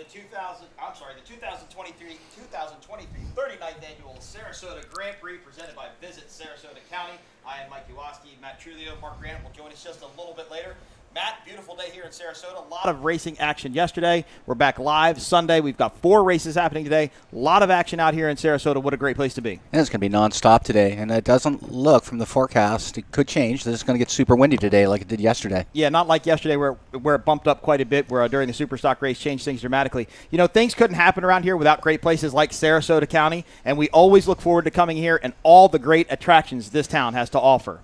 2023 39th annual Sarasota Grand Prix presented by Visit Sarasota County. I am Mike Uwaski. Matt Trulio, Mark Grant will join us just a little bit later. Matt, beautiful day here in Sarasota. A lot of racing action yesterday. We're back live Sunday. We've got 4 races happening today. A lot of action out here in Sarasota. What a great place to be. And it's going to be nonstop today, and it doesn't look from the forecast. It could change. This is going to get super windy today like it did yesterday. Yeah, not like yesterday where it bumped up quite a bit, where during the Superstock race changed things dramatically. You know, things couldn't happen around here without great places like Sarasota County, and we always look forward to coming here and all the great attractions this town has to offer.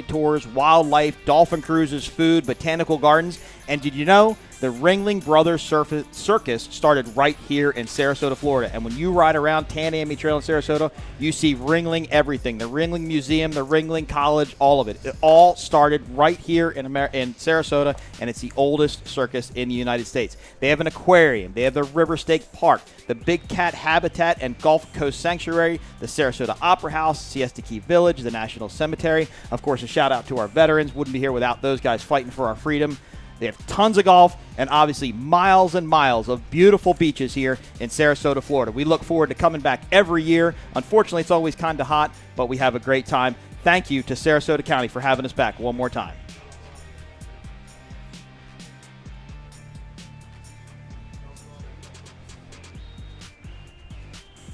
Tours, wildlife, dolphin cruises, food, botanical gardens, and did you know the Ringling Brothers Circus started right here in Sarasota, Florida? And when you ride around Tanaami Trail in Sarasota, you see Ringling everything. The Ringling Museum, the Ringling College, all of it. It all started right here in Sarasota, and it's the oldest circus in the United States. They have an aquarium. They have the River Stake Park, the Big Cat Habitat and Gulf Coast Sanctuary, the Sarasota Opera House, Siesta Key Village, the National Cemetery. Of course, a shout out to our veterans. Wouldn't be here without those guys fighting for our freedom. They have tons of golf and obviously miles and miles of beautiful beaches here in Sarasota, Florida. We look forward to coming back every year. Unfortunately, it's always kind of hot, but we have a great time. Thank you to Sarasota County for having us back one more time.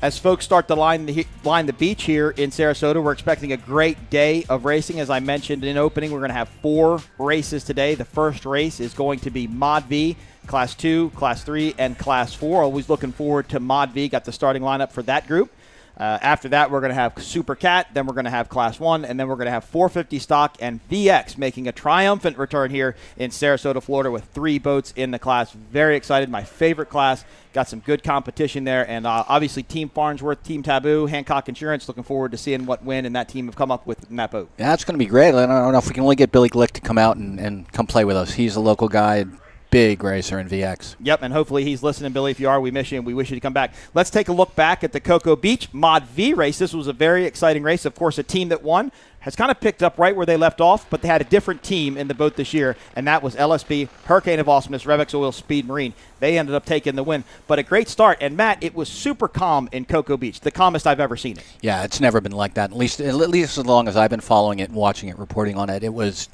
As folks start to line the beach here in Sarasota, we're expecting a great day of racing. As I mentioned in opening, we're going to have 4 races today. The first race is going to be Mod V, Class 2, Class 3, and Class 4. Always looking forward to Mod V. Got the starting lineup for that group. After that, we're going to have Super Cat, then we're going to have Class 1, and then we're going to have 450 stock and VX making a triumphant return here in Sarasota, Florida with 3 boats in the class. Very excited. My favorite class. Got some good competition there, and obviously Team Farnsworth, Team Taboo, Hancock Insurance, looking forward to seeing what win and that team have come up with in that boat. Yeah, that's going to be great. I don't know if we can only get Billy Glick to come out and come play with us. He's a local guy. Big racer in VX. Yep, and hopefully he's listening, Billy. If you are, we miss you, and we wish you to come back. Let's take a look back at the Cocoa Beach Mod V race. This was a very exciting race. Of course, a team that won has kind of picked up right where they left off, but they had a different team in the boat this year, and that was LSB, Hurricane of Awesomeness, Revex Oil, Speed Marine. They ended up taking the win. But a great start. And, Matt, it was super calm in Cocoa Beach, the calmest I've ever seen it. Yeah, it's never been like that, at least as long as I've been following it and watching it, reporting on it. It was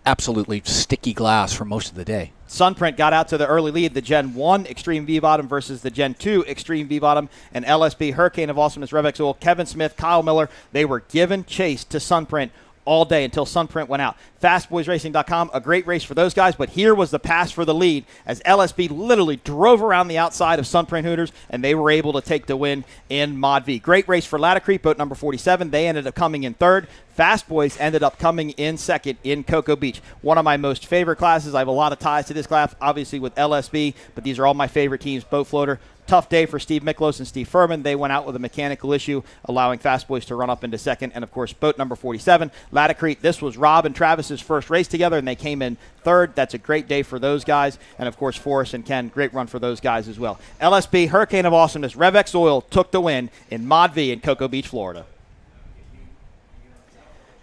absolutely sticky glass for most of the day. Sunprint got out to the early lead, the Gen 1 Extreme V-Bottom versus the Gen 2 Extreme V-Bottom, and LSB, Hurricane of Awesomeness, Revex Oil, Kevin Smith, Kyle Miller, they were giving chase to Sunprint all day until Sunprint went out. FastBoysRacing.com, a great race for those guys, but here was the pass for the lead as LSB literally drove around the outside of Sunprint Hooters, and they were able to take the win in Mod V. Great race for Ladder Creek, boat number 47. They ended up coming in third. Fast Boys ended up coming in second in Cocoa Beach. One of my most favorite classes. I have a lot of ties to this class, obviously with LSB, but these are all my favorite teams. Boat floater. Tough day for Steve Miklos and Steve Furman. They went out with a mechanical issue, allowing Fast Boys to run up into second. And, of course, boat number 47, Ladder Creek. This was Rob and Travis's first race together, and they came in third. That's a great day for those guys. And, of course, Forrest and Ken, great run for those guys as well. LSB, Hurricane of Awesomeness, Revex Oil took the win in Mod V in Cocoa Beach, Florida.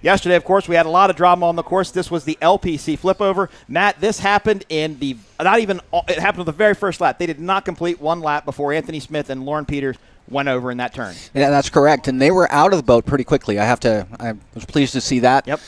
Yesterday, of course, we had a lot of drama on the course. This was the LPC flipover. Matt, this happened it happened on the very first lap. They did not complete one lap before Anthony Smith and Lauren Peters went over in that turn. Yeah, that's correct. And they were out of the boat pretty quickly. I was pleased to see that. Yep.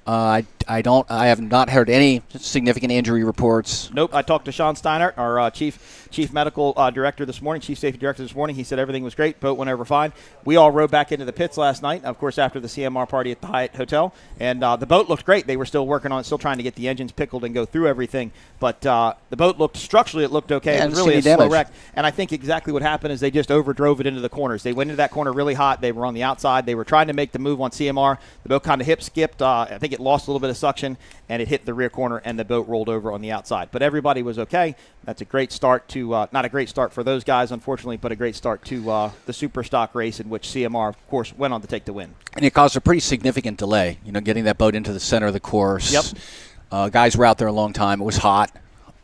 I have not heard any significant injury reports. Nope. I talked to Sean Steinert, our chief medical director this morning, chief safety director this morning. He said everything was great. Boat went over fine. We all rode back into the pits last night, of course, after the CMR party at the Hyatt Hotel. And the boat looked great. They were still working on it, still trying to get the engines pickled and go through everything. But the boat looked, structurally, it looked okay. Yeah, it was really a slow wreck. And I think exactly what happened is they just overdrove it into the corners. They went into that corner really hot. They were on the outside. They were trying to make the move on CMR. The boat kind of hip skipped. I think it lost a little bit of suction, and it hit the rear corner, and the boat rolled over on the outside. But everybody was okay. That's a great start to not a great start for those guys, unfortunately, but a great start to the Super Stock race in which CMR, of course, went on to take the win. And it caused a pretty significant delay, getting that boat into the center of the course. Yep. Guys were out there a long time. It was hot.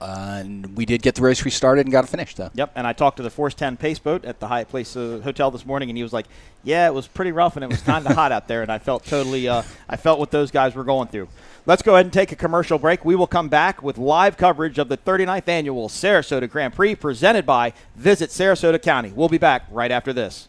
And we did get the race restarted and got it finished, though. Yep, and I talked to the Force 10 pace boat at the Hyatt Place Hotel this morning, and he was like, yeah, it was pretty rough, and it was kind of hot out there, and I felt I felt what those guys were going through. Let's go ahead and take a commercial break. We will come back with live coverage of the 39th Annual Sarasota Grand Prix presented by Visit Sarasota County. We'll be back right after this.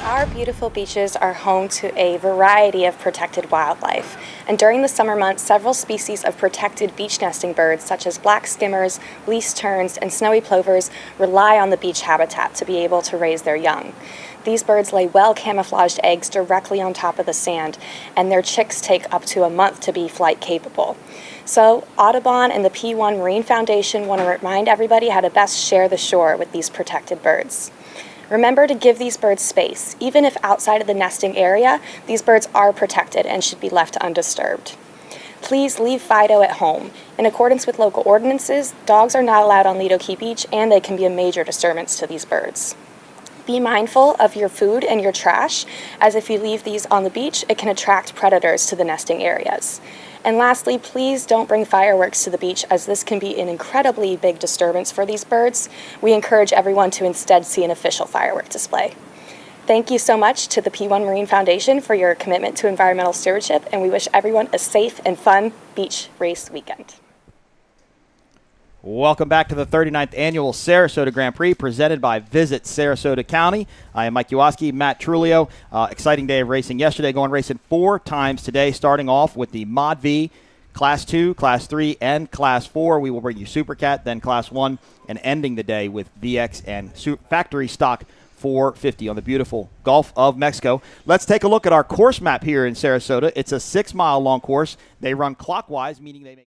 Our beautiful beaches are home to a variety of protected wildlife, and during the summer months, several species of protected beach nesting birds, such as black skimmers, least terns, and snowy plovers, rely on the beach habitat to be able to raise their young. These birds lay well-camouflaged eggs directly on top of the sand, and their chicks take up to a month to be flight capable. So, Audubon and the P1 Marine Foundation want to remind everybody how to best share the shore with these protected birds. Remember to give these birds space. Even if outside of the nesting area, these birds are protected and should be left undisturbed. Please leave Fido at home. In accordance with local ordinances, dogs are not allowed on Lido Beach, and they can be a major disturbance to these birds. Be mindful of your food and your trash, as if you leave these on the beach, it can attract predators to the nesting areas. And lastly, please don't bring fireworks to the beach, as this can be an incredibly big disturbance for these birds. We encourage everyone to instead see an official firework display. Thank you so much to the P1 Marine Foundation for your commitment to environmental stewardship, and we wish everyone a safe and fun beach race weekend. Welcome back to the 39th Annual Sarasota Grand Prix presented by Visit Sarasota County. I am Mike Uoski, Matt Trulio. Exciting day of racing yesterday, going racing 4 times today, starting off with the Mod V, Class 2, Class 3, and Class 4. We will bring you Super Cat, then Class 1, and ending the day with VX and Factory Stock 450 on the beautiful Gulf of Mexico. Let's take a look at our course map here in Sarasota. It's a 6-mile long course. They run clockwise, meaning they make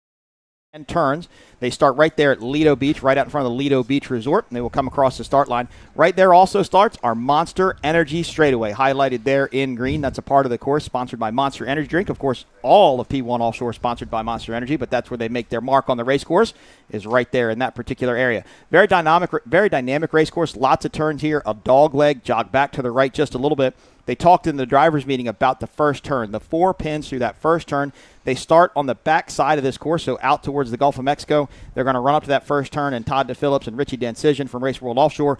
and turns. They start right there at Lido Beach, right out in front of the Lido Beach Resort, and they will come across the start line. Right there also starts our Monster Energy Straightaway, highlighted there in green. That's a part of the course, sponsored by Monster Energy Drink. Of course, all of P1 Offshore sponsored by Monster Energy, but that's where they make their mark on the race course, is right there in that particular area. Very dynamic race course, lots of turns here, a dog leg, jog back to the right just a little bit. They talked in the driver's meeting about the first turn, the 4 pins through that first turn. They start on the back side of this course, so out towards the Gulf of Mexico. They're going to run up to that first turn, and Todd DePhillips and Richie Dancision from Race World Offshore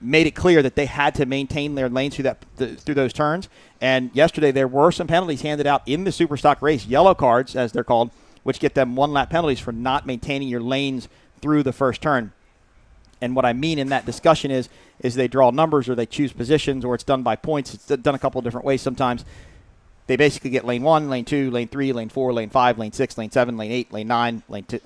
made it clear that they had to maintain their lanes through those turns. And yesterday there were some penalties handed out in the Superstock race, yellow cards as they're called, which get them 1-lap penalties for not maintaining your lanes through the first turn. And what I mean in that discussion is they draw numbers or they choose positions, or it's done by points. It's done a couple of different ways sometimes. They basically get lane 1, lane 2, lane 3, lane 4, lane 5, lane 6, lane 7, lane 8, lane 9, lane 2,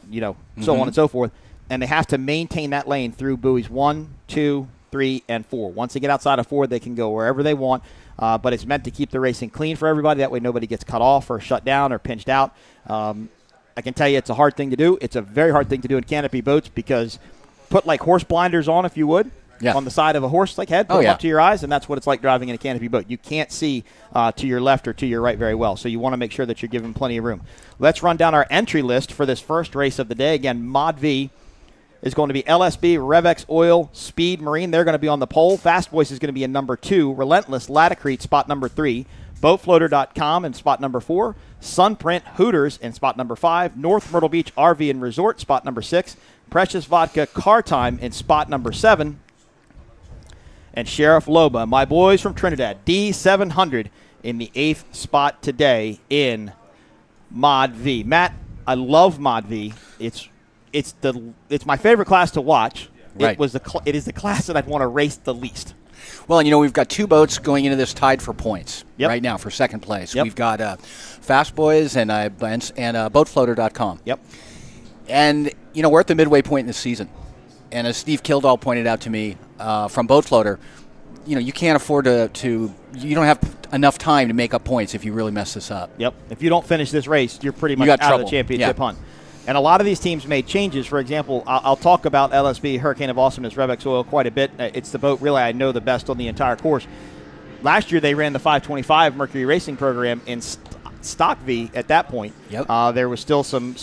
so on and so forth. And they have to maintain that lane through buoys 1, 2, 3, and 4. Once they get outside of 4, they can go wherever they want. But it's meant to keep the racing clean for everybody. That way nobody gets cut off or shut down or pinched out. I can tell you it's a hard thing to do. It's a very hard thing to do in canopy boats, because put like horse blinders on, if you would, on the side of a horse like head, put them up to your eyes, and that's what it's like driving in a canopy boat. You can't see to your left or to your right very well, so you want to make sure that you're giving plenty of room. Let's run down our entry list for this first race of the day. Again, Mod V is going to be LSB, Revex Oil, Speed Marine. They're going to be on the pole. Fast Voice is going to be in number 2. Relentless, Latacrete, spot number 3. BoatFloater.com in spot number 4. Sunprint, Hooters in spot number 5. North Myrtle Beach RV and Resort, spot number 6. Precious Vodka, Car Time in spot number 7. And Sheriff Loba, my boys from Trinidad, D700 in the 8th spot today in Mod V. Matt, I love Mod V. It's my favorite class to watch. Right. It is the class that I'd want to race the least. Well, we've got 2 boats going into this tied for points right now for second place. We've got Fast Boys and BoatFloater.com. Yep. And, we're at the midway point in the season. And as Steve Kildall pointed out to me from Boat Floater, you can't afford to you don't have enough time to make up points if you really mess this up. Yep. If you don't finish this race, you're pretty much got out trouble. of the championship hunt. And a lot of these teams made changes. For example, I'll talk about LSB Hurricane of Awesomeness Revex Oil quite a bit. It's the boat really I know the best on the entire course. Last year they ran the 525 Mercury Racing program in Stock V at that point. Yep. There was still some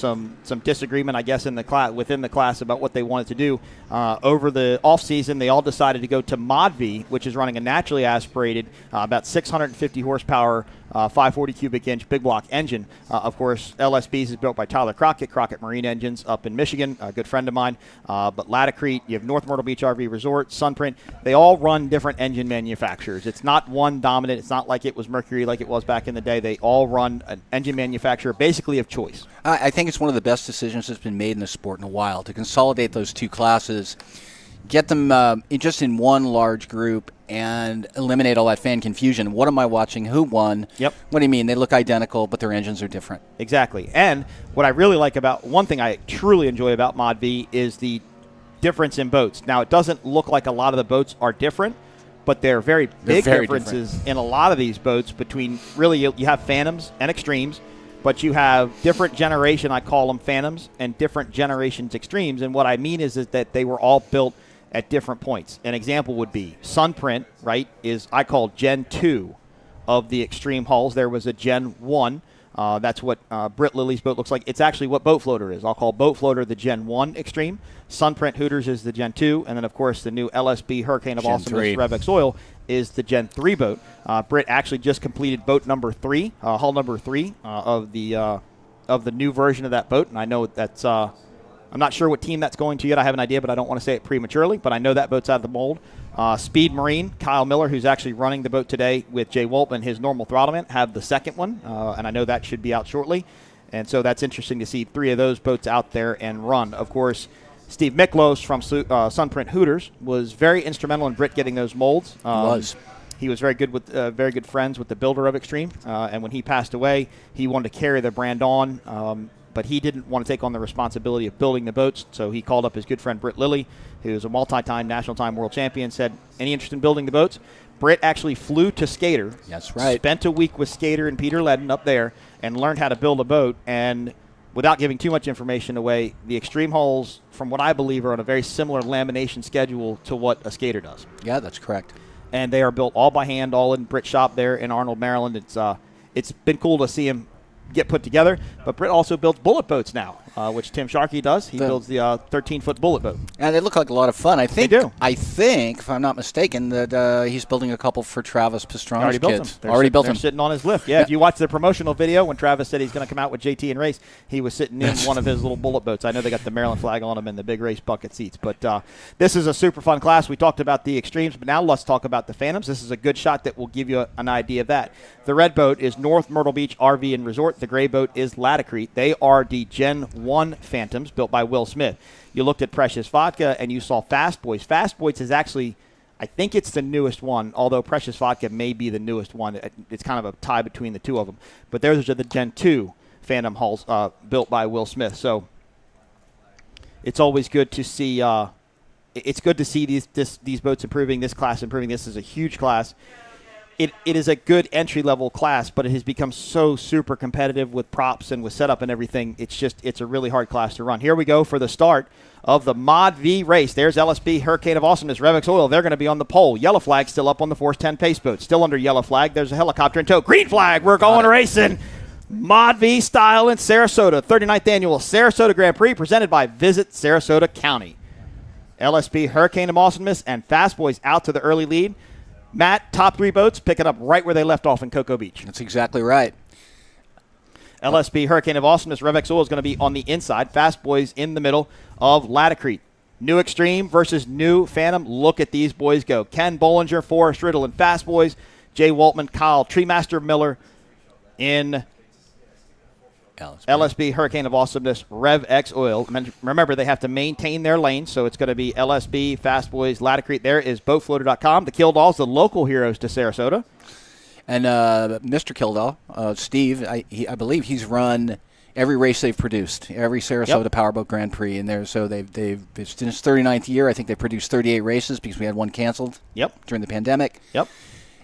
disagreement, I guess, in the class within the class about what they wanted to do. Over the off season, they all decided to go to Mod V, which is running a naturally aspirated, about 650 horsepower, 540 cubic inch big block engine. Of course, LSB's is built by Tyler Crockett Marine Engines up in Michigan, a good friend of mine. But Latacrete, you have North Myrtle Beach RV Resort, Sunprint. They all run different engine manufacturers. It's not one dominant. It's not like it was Mercury like it was back in the day. They all run an engine manufacturer basically of choice. I think it's one of the best decisions that's been made in the sport in a while to consolidate those two classes, get them just in one large group, and eliminate all that fan confusion. What am I watching? Who won? Yep. What do you mean? They look identical, but their engines are different. Exactly. And what I really like about, one thing I truly enjoy about Mod V is the difference in boats. Now, it doesn't look like a lot of the boats are different, but they're very big differences in a lot of these boats between, really, you have Phantoms and Extremes, but you have different generation, I call them Phantoms, and different generations Extremes. And what I mean is that they were all built at different points. An example would be Sunprint, right, is I call Gen 2 of the Extreme hulls. There was a Gen 1. That's what Britt Lilly's boat looks like. It's actually what Boat Floater is. I'll call Boat Floater the Gen 1 Extreme. Sunprint Hooters is the Gen 2. And then, of course, the new LSB Hurricane of Awesomeness Revex Oil is the Gen 3 boat. Britt actually just completed boat number 3, hull number 3 of the new version of that boat. And I know that's I'm not sure what team that's going to yet. I have an idea, but I don't want to say it prematurely. But I know that boat's out of the mold. Speed Marine, Kyle Miller, who's actually running the boat today with Jay Woltman, his normal throttlement, have the second one. And I know that should be out shortly. And so that's interesting to see 3 of those boats out there and run. Of course, Steve Miklos from Sunprint Hooters was very instrumental in Britt getting those molds. He was very good with very good friends with the builder of Extreme. And when he passed away, he wanted to carry the brand on. But he didn't want to take on the responsibility of building the boats, so he called up his good friend Britt Lilly, who's a multi-time national time world champion, said, any interest in building the boats? Britt actually flew to Skater. That's right. Spent a week with Skater and Peter Ledden up there and learned how to build a boat. And without giving too much information away, the Extreme hulls, from what I believe, are on a very similar lamination schedule to what a Skater does. Yeah, that's correct. And they are built all by hand, all in Britt's shop there in Arnold, Maryland. It's been cool to see him get put together, but Britt also builds bullet boats now, which Tim Sharkey does. He builds the 13-foot bullet boat. And they look like a lot of fun. I think, they do. I think, if I'm not mistaken, that he's building a couple for Travis Pastrana's kids. Already built them. They're sitting on his lift. Yeah, if you watch the promotional video when Travis said he's going to come out with JT and race, he was sitting in one of his little bullet boats. I know they got the Maryland flag on them and the big race bucket seats, but this is a super fun class. We talked about the Extremes, but now let's talk about the Phantoms. This is a good shot that will give you an idea of that. The red boat is North Myrtle Beach RV and Resort. The gray boat is Latacrete. They are the Gen 1 Phantoms built by Will Smith. You looked at Precious Vodka and you saw Fast Boys. Fast Boys is actually, I think it's the newest one, although Precious Vodka may be the newest one. It's kind of a tie between the two of them. But those are the Gen 2 Phantom hulls built by Will Smith. So it's always good to see it's good to see these boats improving, this class improving. This is a huge class. It is a good entry-level class, but it has become so super competitive with props and with setup and everything. It's a really hard class to run. Here we go for the start of the Mod V race. There's LSB Hurricane of Awesomeness, Revex Oil. They're going to be on the pole. Yellow flag still up on the Force 10 pace boat. Still under yellow flag. There's a helicopter in tow. Green flag. We're going racing. Mod V style in Sarasota. 39th Annual Sarasota Grand Prix presented by Visit Sarasota County. LSB Hurricane of Awesomeness and Fast Boys out to the early lead. Matt, top 3 boats picking up right where they left off in Cocoa Beach. That's exactly right. LSB Hurricane of Awesomeness, Revex Oil is going to be on the inside. Fast Boys in the middle of Latacrete. New Extreme versus new Phantom. Look at these boys go. Ken Bollinger, Forrest Riddle, and Fast Boys. Jay Waltman, Kyle Treemaster Miller in LSB Hurricane of Awesomeness, Rev X Oil. Remember, they have to maintain their lane, so it's going to be LSB, Fast Boys, Latacrete. There is BoatFloater.com. The Killdalls, the local heroes to Sarasota. And Mr. Kildahl, Steve, I believe he's run every race they've produced, every Sarasota Powerboat Grand Prix in there. So it's in his 39th year. I think they produced 38 races because we had one canceled during the pandemic. Yep.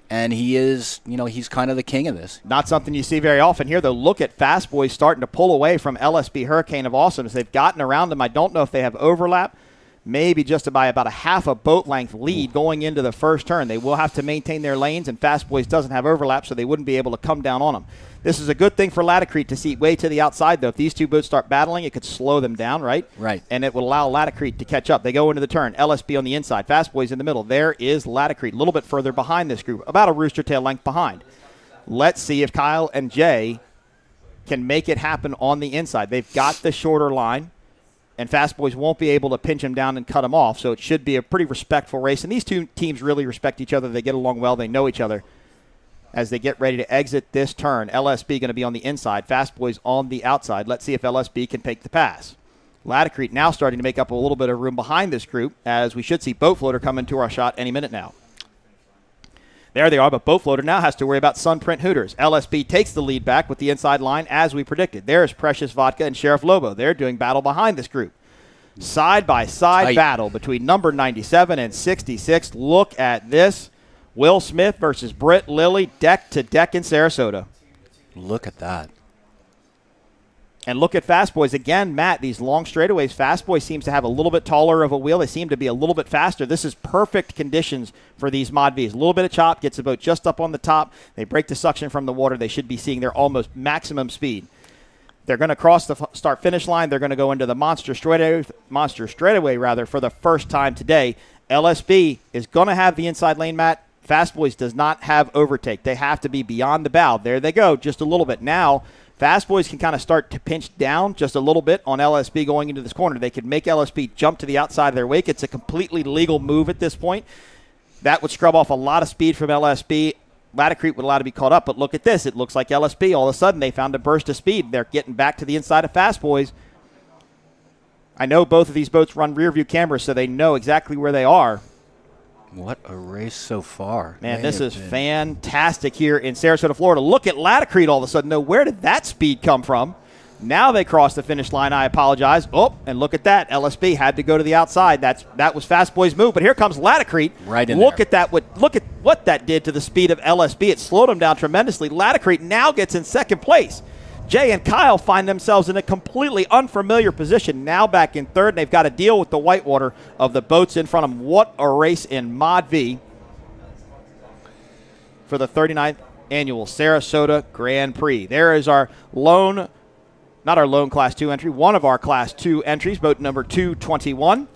And he is, he's kind of the king of this. Not something you see very often here, though. Look at Fast Boys starting to pull away from LSB Hurricane of Awesomeness. They've gotten around them. I don't know if they have overlap. Maybe just by about a half a boat length lead going into the first turn. They will have to maintain their lanes, and Fast Boys doesn't have overlap, so they wouldn't be able to come down on them. This is a good thing for Laticrete to see way to the outside, though. If these two boats start battling, it could slow them down, right? Right. And it would allow Laticrete to catch up. They go into the turn. LSB on the inside. Fast Boys in the middle. There is Laticrete, a little bit further behind this group, about a rooster tail length behind. Let's see if Kyle and Jay can make it happen on the inside. They've got the shorter line, and Fast Boys won't be able to pinch him down and cut him off, so it should be a pretty respectful race. And these two teams really respect each other. They get along well. They know each other as they get ready to exit this turn. LSB going to be on the inside. Fast Boys on the outside. Let's see if LSB can take the pass. Laticrete now starting to make up a little bit of room behind this group, as we should see Boat Floater come into our shot any minute now. There they are, but Boat Floater now has to worry about Sunprint Hooters. LSB takes the lead back with the inside line as we predicted. There's Precious Vodka and Sheriff Lobo. They're doing battle behind this group. Side-by-side battle between number 97 and 66. Look at this. Will Smith versus Britt Lilly, deck to deck in Sarasota. Look at that. And look at Fast Boys. Again, Matt, these long straightaways, Fast Boys seems to have a little bit taller of a wheel. They seem to be a little bit faster. This is perfect conditions for these Mod Vs. A little bit of chop, gets the boat just up on the top. They break the suction from the water. They should be seeing their almost maximum speed. They're going to cross the start-finish line. They're going to go into the monster straightaway for the first time today. LSB is going to have the inside lane, Matt. Fast Boys does not have overtake. They have to be beyond the bow. There they go, just a little bit. Now, Fast Boys can kind of start to pinch down just a little bit on LSB going into this corner. They could make LSB jump to the outside of their wake. It's a completely legal move at this point. That would scrub off a lot of speed from LSB. Laticrete would allow to be caught up, but look at this. It looks like LSB, all of a sudden, they found a burst of speed. They're getting back to the inside of Fast Boys. I know both of these boats run rear view cameras, so they know exactly where they are. What a race so far. Man, this is fantastic here in Sarasota, Florida. Look at Laticrete all of a sudden. No, where did that speed come from? Now they cross the finish line. I apologize. Oh, and look at that. LSB had to go to the outside. That was Fast Boys' move. But here comes Laticrete. Right in Look there. at that. Look at what that did to the speed of LSB. It slowed them down tremendously. Laticrete now gets in second place. Jay and Kyle find themselves in a completely unfamiliar position, now back in third, and they've got to deal with the whitewater of the boats in front of them. What a race in Mod V for the 39th annual Sarasota Grand Prix. There is our not our lone Class 2 entry, one of our Class 2 entries, boat number 221.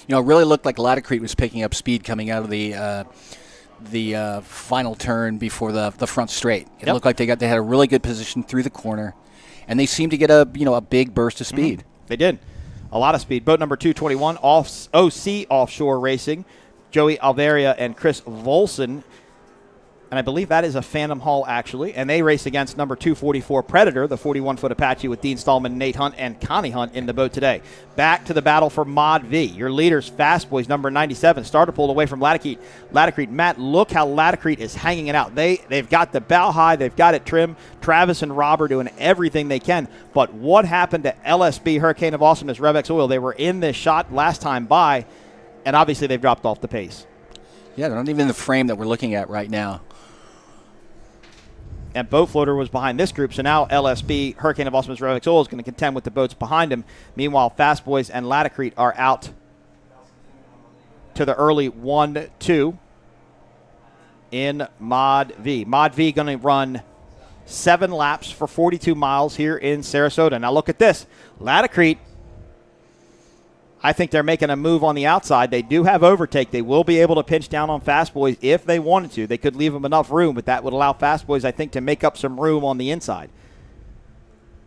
It really looked like Laticrete was picking up speed coming out of the final turn before the front straight. It looked like they had a really good position through the corner, and they seemed to get a big burst of speed. They did. A lot of speed. Boat number 221, OC Offshore Racing, Joey Alvaria and Chris Volson. And I believe that is a Phantom Hull, actually. And they race against number 244 Predator, the 41-foot Apache with Dean Stallman, Nate Hunt, and Connie Hunt in the boat today. Back to the battle for Mod V. Your leaders, Fast Boys, number 97. Starter pulled away from Laticrete. Matt, look how Laticrete is hanging it out. They've got the bow high. They've got it trim. Travis and Rob are doing everything they can. But what happened to LSB, Hurricane of Awesomeness, Revex Oil? They were in this shot last time by, and obviously they've dropped off the pace. Yeah, they're not even in the frame that we're looking at right now. And Boat Floater was behind this group, so now LSB, Hurricane of Awesomeness, Revex Oil, is going to contend with the boats behind him. Meanwhile, Fast Boys and Laticrete are out to the early 1-2 in Mod V. Mod V going to run 7 laps for 42 miles here in Sarasota. Now look at this. Laticrete, I think they're making a move on the outside. They do have overtake. They will be able to pinch down on Fast Boys if they wanted to. They could leave them enough room, but that would allow Fast Boys, I think, to make up some room on the inside.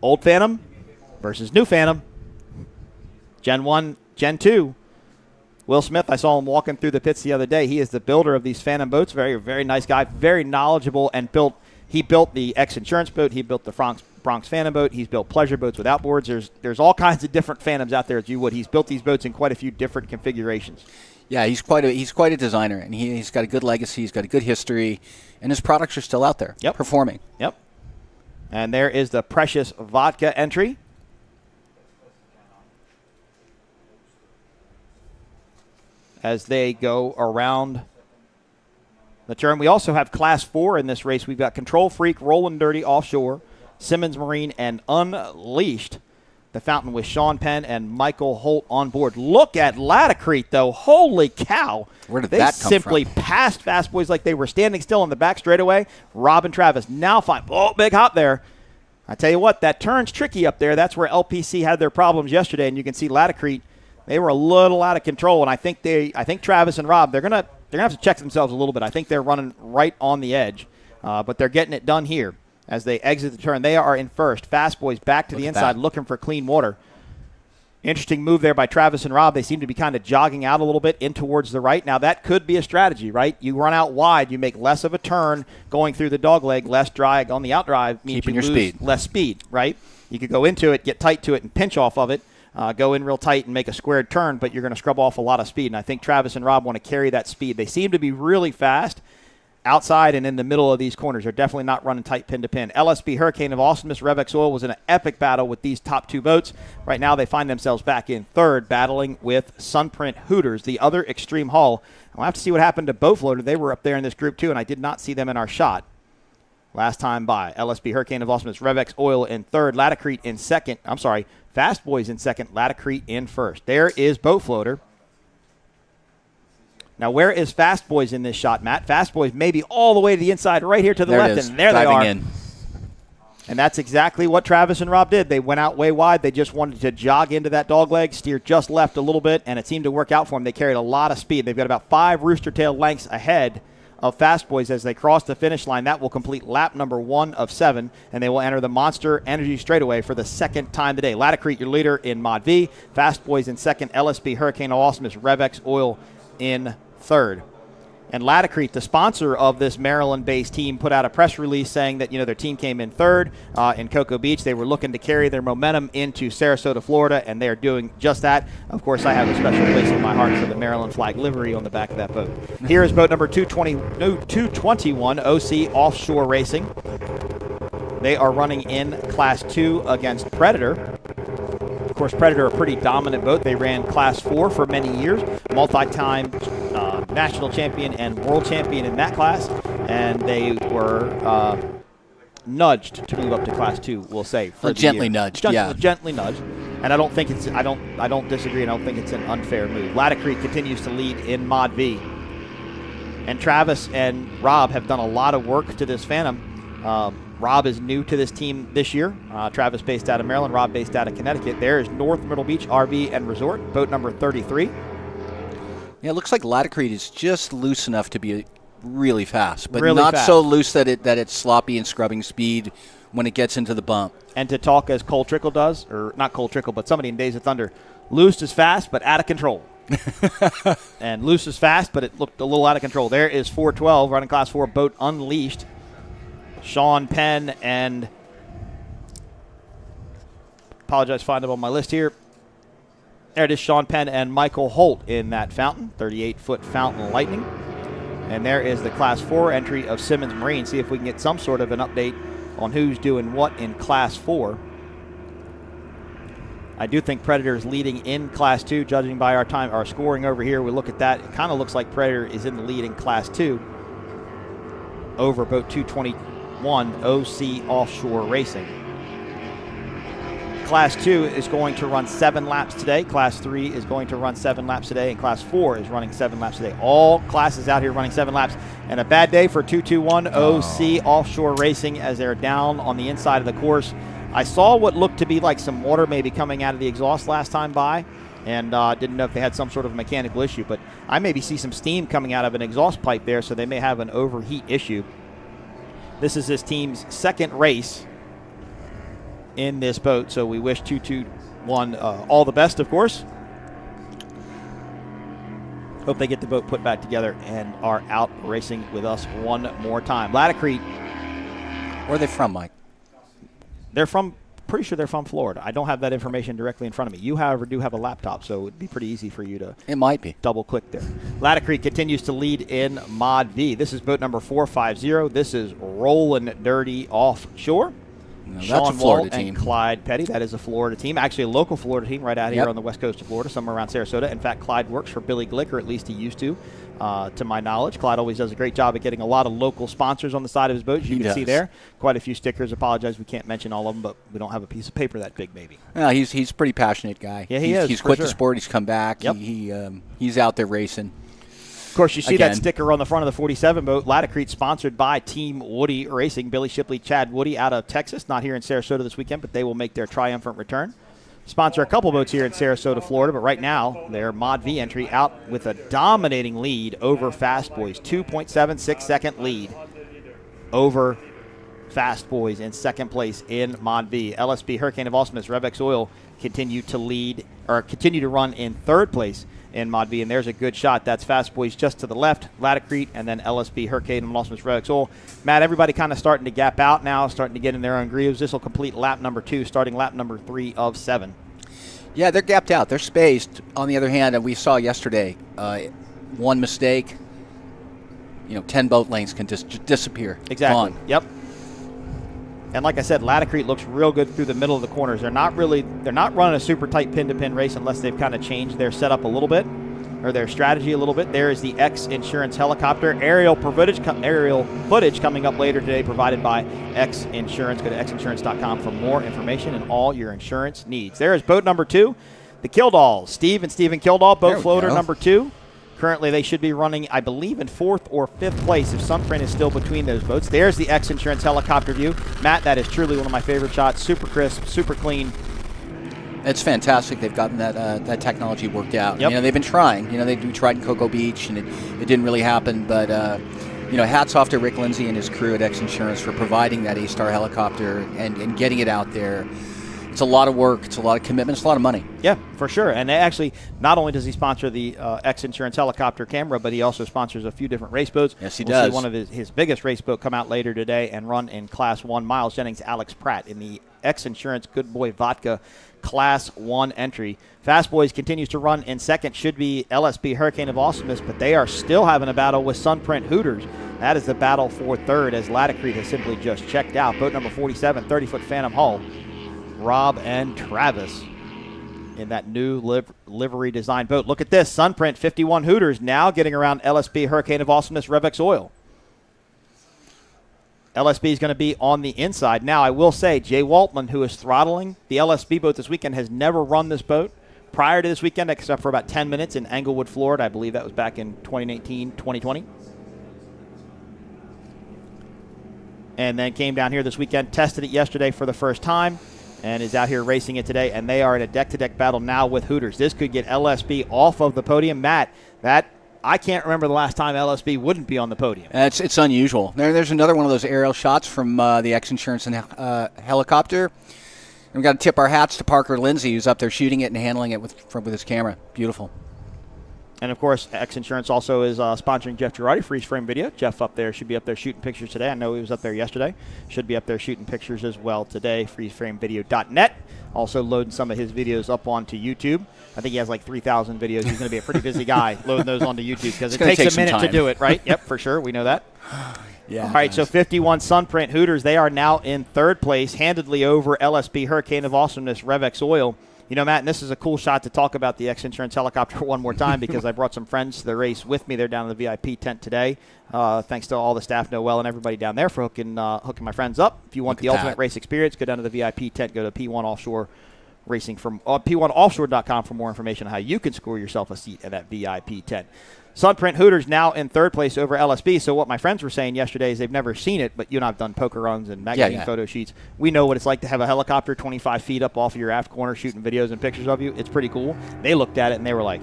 Old Phantom versus New Phantom. Gen 1, Gen 2. Will Smith, I saw him walking through the pits the other day. He is the builder of these Phantom boats. Very, very nice guy. Very knowledgeable, and he built the X-Insurance boat. He built the Bronx Phantom boat. He's built pleasure boats with outboards. There's all kinds of different Phantoms out there as you would. He's built these boats in quite a few different configurations. Yeah, he's quite a designer, and he's got a good legacy. He's got a good history, and his products are still out there performing. Yep. And there is the Precious Vodka entry. As they go around the turn. We also have Class 4 in this race. We've got Control Freak, Rollin' Dirty, Offshore, Simmons Marine, and Unleashed. The fountain with Sean Penn and Michael Holt on board. Look at Laticrete, though. Holy cow. Where did that come from? They simply passed Fast Boys like they were standing still on the back straightaway. Rob and Travis now find, big hop there. I tell you what, that turn's tricky up there. That's where LPC had their problems yesterday, and you can see Laticrete, they were a little out of control, and I think Travis and Rob, they're gonna have to check themselves a little bit. I think they're running right on the edge, but they're getting it done here. As they exit the turn, they are in first. Fast Boys back to the inside looking for clean water. Interesting move there by Travis and Rob. They seem to be kind of jogging out a little bit in towards the right. Now, that could be a strategy, right? You run out wide, you make less of a turn going through the dogleg, less drag on the outdrive means keeping you your lose speed. Less speed, right? You could go into it, get tight to it, and pinch off of it, go in real tight and make a squared turn, but you're going to scrub off a lot of speed. And I think Travis and Rob want to carry that speed. They seem to be really fast. Outside and in the middle of these corners. They're definitely not running tight pin to pin. LSB Hurricane of Awesomeness Revex Oil was in an epic battle with these top two boats. Right now they find themselves back in third, battling with Sunprint Hooters, the other extreme hull. I'll have to see what happened to Bowfloater. They were up there in this group too, and I did not see them in our shot last time by. LSB Hurricane of Awesomeness Revex Oil in third, Laticrete in second. I'm sorry, Fast Boys in second, Laticrete in first. There is Bowfloater. Now, where is Fast Boys in this shot, Matt? Fast Boys maybe all the way to the inside, right here to the left, and there they are. In. And that's exactly what Travis and Rob did. They went out way wide. They just wanted to jog into that dogleg, steer just left a little bit, and it seemed to work out for them. They carried a lot of speed. They've got about 5 rooster tail lengths ahead of Fast Boys as they cross the finish line. That will complete lap number 1 of 7, and they will enter the Monster Energy straightaway for the second time today. Laticrete, your leader in Mod V. Fast Boys in second. LSB Hurricane of Awesomeness Revex Oil in third. And Laticrete, the sponsor of this Maryland-based team, put out a press release saying that, their team came in third in Cocoa Beach. They were looking to carry their momentum into Sarasota, Florida, and they are doing just that. Of course, I have a special place in my heart for the Maryland flag livery on the back of that boat. Here is boat number 221, OC Offshore Racing. They are running in Class 2 against Predator. Of course, Predator, a pretty dominant boat. They ran Class 4 for many years, multi-time national champion and world champion in that class, and they were nudged to move up to Class 2, we'll say. Gently nudged, yeah. Gently nudged. And I don't think it's, I don't disagree, and I don't think it's an unfair move. Laticrete continues to lead in Mod V. And Travis and Rob have done a lot of work to this Phantom. Rob is new to this team this year. Travis based out of Maryland, Rob based out of Connecticut. There is North Myrtle Beach RV and Resort, boat number 33. Yeah, it looks like Laticrete is just loose enough to be really fast, but really not fast. So loose that it's sloppy and scrubbing speed when it gets into the bump. And to talk as Cole Trickle does, or not Cole Trickle, but somebody in Days of Thunder, loose is fast, but out of control. And loose is fast, but it looked a little out of control. There is 412, running Class 4, boat Unleashed. Sean Penn and, apologize, find them on my list here. There it is, Sean Penn and Michael Holt in that fountain, 38-foot fountain Lightning. And there is the Class 4 entry of Simmons Marine. See if we can get some sort of an update on who's doing what in Class 4. I do think Predator is leading in Class 2, judging by our scoring over here. We look at that. It kind of looks like Predator is in the lead in Class 2 over boat 221, OC Offshore Racing. Class 2 is going to run 7 laps today. Class 3 is going to run 7 laps today. And Class 4 is running 7 laps today. All classes out here running 7 laps. And a bad day for 221 OC Offshore Racing as they're down on the inside of the course. I saw what looked to be like some water maybe coming out of the exhaust last time by. And didn't know if they had some sort of mechanical issue. But I maybe see some steam coming out of an exhaust pipe there, so they may have an overheat issue. This is this team's second race in this boat, so we wish 221 all the best, of course. Hope they get the boat put back together and are out racing with us one more time. Laticrete. Where are they from, Mike? They're from, pretty sure they're from Florida. I don't have that information directly in front of me. You, however, do have a laptop, so it'd be pretty easy for you to It might be. double click there. Laticrete continues to lead in Mod V. This is boat number 450. This is Rollin' Dirty Offshore. No, Sean that's a Florida Walt team. And Clyde Petty. That is a Florida team. Actually, a local Florida team right out here Yep. on the west coast of Florida, somewhere around Sarasota. In fact, Clyde works for Billy Glick, or at least he used to my knowledge. Clyde always does a great job at getting a lot of local sponsors on the side of his boat. As you He can see does. there. Quite a few stickers. Apologize, we can't mention all of them, but we don't have a piece of paper that big, maybe. Yeah, he's a pretty passionate guy. Yeah, he is, He's for quit sure. the sport. He's come back. Yep. He's out there racing. Of course, you see Again. that sticker on the front of the 47 boat. Latacrete sponsored by Team Woody Racing. Billy Shipley, Chad Woody out of Texas. Not here in Sarasota this weekend, but they will make their triumphant return. Sponsor a couple boats here in Sarasota, Florida, but right now their Mod V entry out with a dominating lead over Fast Boys. 2.76 second lead over Fast Boys in second place in Mod V. LSB Hurricane of Awesomeness, Revex Oil continue to run in third place in Mod V, and there's a good shot. That's Fast Boys just to the left, Latacrete, and then LSB Hurricane of Awesomeness, Revex Oil. Matt, everybody kind of starting to gap out now, starting to get in their own grooves. This will complete lap number 2, starting lap number 3 of 7. Yeah, they're gapped out. They're spaced. On the other hand, and we saw yesterday, one mistake, 10 boat lengths can just disappear. Exactly. Gone. Yep. And like I said, Latacrete looks real good through the middle of the corners. They're not running a super tight pin-to-pin race unless they've kind of changed their setup a little bit, or their strategy a little bit. There is the X Insurance helicopter. Aerial footage coming up later today, provided by X Insurance. Go to xinsurance.com for more information and all your insurance needs. There is boat number 2, the Kildaws. Steve and Stephen Kildaw, boat floater number 2. Currently, they should be running, I believe, in 4th or 5th place if Sunprint is still between those boats. There's the X Insurance helicopter view. Matt, that is truly one of my favorite shots. Super crisp, super clean. It's fantastic. They've gotten that technology worked out. Yep. They've been trying. We tried in Cocoa Beach, and it didn't really happen. But hats off to Rick Lindsay and his crew at X Insurance for providing that A-Star helicopter and getting it out there. It's a lot of work. It's a lot of commitment. It's a lot of money. Yeah, for sure. And they actually, not only does he sponsor the X Insurance helicopter camera, but he also sponsors a few different race boats. Yes, he We'll does. see one of his biggest race boat come out later today and run in Class 1. Miles Jennings, Alex Pratt in the X Insurance Good Boy Vodka Class 1 entry. Fast Boys continues to run in second. Should be LSB Hurricane of Awesomeness, but they are still having a battle with Sunprint Hooters. That is the battle for third, as Latacrete has simply just checked out. Boat number 47, 30-foot Phantom hull. Rob and Travis in that new livery design boat. Look at this. Sunprint 51 Hooters now getting around LSB Hurricane of Awesomeness, Revex Oil. LSB is going to be on the inside. Now, I will say, Jay Waltman, who is throttling the LSB boat this weekend, has never run this boat prior to this weekend, except for about 10 minutes in Englewood, Florida. I believe that was back in 2019, 2020. And then came down here this weekend, tested it yesterday for the first time, and is out here racing it today. And they are in a deck-to-deck battle now with Hooters. This could get LSB off of the podium. Matt, I can't remember the last time LSB wouldn't be on the podium. It's unusual. There's another one of those aerial shots from the X Insurance and helicopter. And we've got to tip our hats to Parker Lindsay, who's up there shooting it and handling it with his camera. Beautiful. And, of course, X Insurance also is sponsoring Jeff Girardi, Freeze Frame Video. Jeff up there should be up there shooting pictures today. I know he was up there yesterday. Should be up there shooting pictures as well today. FreezeFrameVideo.net. Also loading some of his videos up onto YouTube. I think he has like 3,000 videos. He's going to be a pretty busy guy loading those onto YouTube because it takes a minute to do it, right? Yep, for sure. We know that. Yeah. All right, so 51 Sunprint Hooters. They are now in third place, handedly over LSB Hurricane of Awesomeness, Revex Oil. Matt, and this is a cool shot to talk about the X Insurance helicopter one more time because I brought some friends to the race with me. They're down in the VIP tent today. Thanks to all the staff, Noel, and everybody down there for hooking my friends up. If you want the ultimate race experience, go down to the VIP tent. Go to P1 Offshore Racing from P1Offshore.com for more information on how you can score yourself a seat at that VIP tent. Sunprint Hooters now in third place over LSB. So what my friends were saying yesterday is they've never seen it, but you and I have done poker runs and magazine photo sheets. We know what it's like to have a helicopter 25 feet up off of your aft corner shooting videos and pictures of you. It's pretty cool. They looked at it and they were like,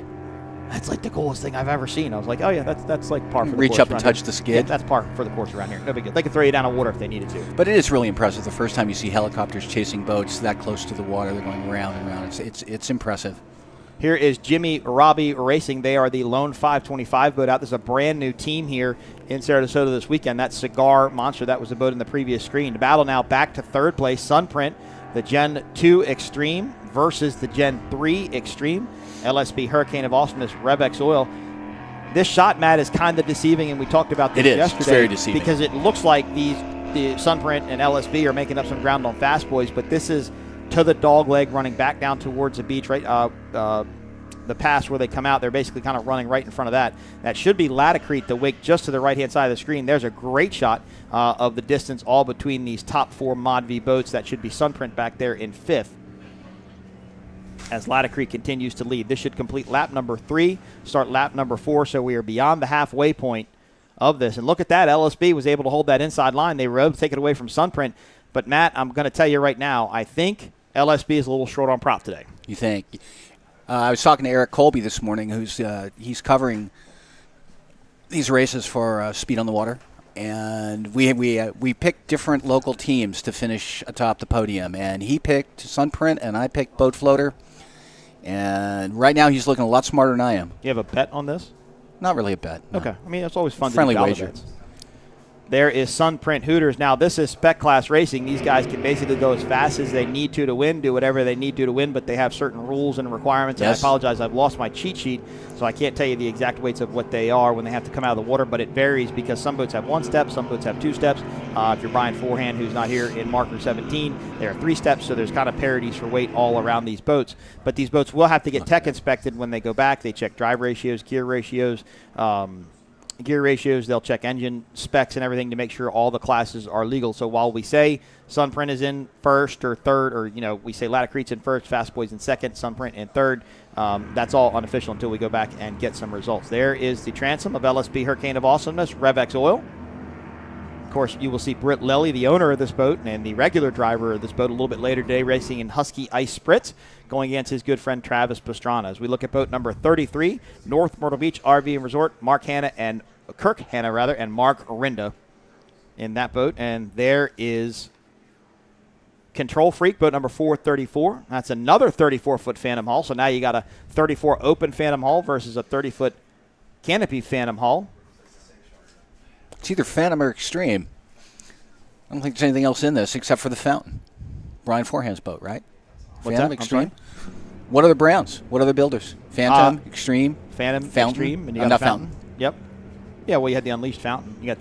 that's like the coolest thing I've ever seen. I was like, oh, yeah, that's like par for the course. Reach up and touch the skid. Yeah, that's par for the course around here. No big deal. They could throw you down a water if they needed to. But it is really impressive. The first time you see helicopters chasing boats that close to the water, they're going round and round. It's impressive. Here is Jimmy Robbie Racing. They are the lone 525 boat out. There's a brand new team here in Sarasota this weekend. That's Cigar Monster. That was the boat in the previous screen. The battle now back to third place. Sunprint, the Gen 2 Extreme versus the Gen 3 Extreme. LSB Hurricane of Awesomeness, Revex Oil. This shot, Matt, is kind of deceiving, and we talked about this yesterday. It's very deceiving. Because it looks like these the Sunprint and LSB are making up some ground on Fast Boys, but this is to the dog leg running back down towards the beach, right? The pass where they come out, they're basically kind of running right in front of that. That should be Latacrete, the wake just to the right-hand side of the screen. There's a great shot of the distance all between these top 4 Mod V boats. That should be Sunprint back there in 5th as Latacrete continues to lead. This should complete lap number 3, start lap number 4, so we are beyond the halfway point of this. And look at that, LSB was able to hold that inside line. They were able to take it away from Sunprint. But, Matt, I'm going to tell you right now, I think LSB is a little short on prop today. You think? I was talking to Eric Colby this morning, who's he's covering these races for Speed on the Water, and we picked different local teams to finish atop the podium, and he picked Sunprint, and I picked Boat Floater, and right now he's looking a lot smarter than I am. You have a bet on this? Not really a bet. No. Okay. I mean, it's always fun Friendly to do wager. bets. There is Sunprint Hooters. Now, this is spec class racing. These guys can basically go as fast as they need to win, do whatever they need to win, but they have certain rules and requirements. Yes. And I apologize, I've lost my cheat sheet, so I can't tell you the exact weights of what they are when they have to come out of the water, but it varies because some boats have 1 step, some boats have 2 steps. If you're Brian Forehand, who's not here in marker 17, there are 3 steps, so there's kind of parities for weight all around these boats. But these boats will have to get tech inspected when they go back. They check drive ratios, gear ratios, they'll check engine specs and everything to make sure all the classes are legal. So while we say Sunprint is in first or third, or we say Latacrete's in first, Fast Boys in second, Sunprint in third, that's all unofficial until we go back and get some results. There is the transom of LSB Hurricane of Awesomeness, RevX Oil. Of course, you will see Britt Lilly, the owner of this boat and the regular driver of this boat, a little bit later today, racing in Husky Ice Spritz, going against his good friend Travis Pastrana. As we look at boat number 33, North Myrtle Beach RV and Resort, Kirk Hanna, and Mark Rinda in that boat. And there is Control Freak, boat number 434. That's another 34-foot Phantom Hull. So now you got a 34 open Phantom Hull versus a 30-foot canopy Phantom Hull. It's either Phantom or Extreme. I don't think there's anything else in this except for the fountain. Brian Forehand's boat, right? What's Phantom, that? Extreme. What are the brands? What are the builders? Phantom, Extreme, Phantom, Fountain, Extreme, and you got a fountain. Yep. Yeah, well, you had the Unleashed Fountain. You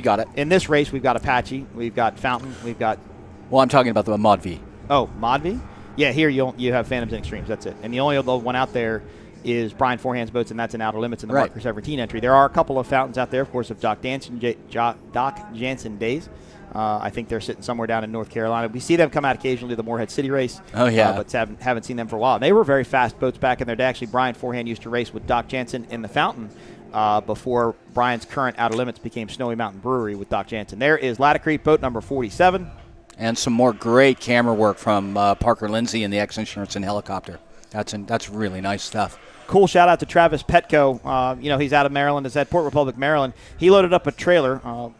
got it. In this race, we've got Apache, we've got Fountain, we've got... Well, I'm talking about the Mod V. Oh, Mod V? Yeah, here you have Phantoms and Extremes, that's it. And the only other one out there is Brian Forehand's boats, and that's in Outer Limits in the Marker 17 entry. There are a couple of fountains out there, of course, of Doc Jansen days. I think they're sitting somewhere down in North Carolina. We see them come out occasionally to the Morehead City race. Oh, yeah. But haven't seen them for a while. They were very fast boats back in their day. Actually, Brian Forehand used to race with Doc Jansen in the fountain before Brian's current Outer Limits became Snowy Mountain Brewery with Doc Jansen. There is Latacrete, boat number 47. And some more great camera work from Parker Lindsay and the X Insurance and Helicopter. That's really nice stuff. Cool shout out to Travis Petco. He's out of Maryland. It's at Port Republic, Maryland. He loaded up a trailer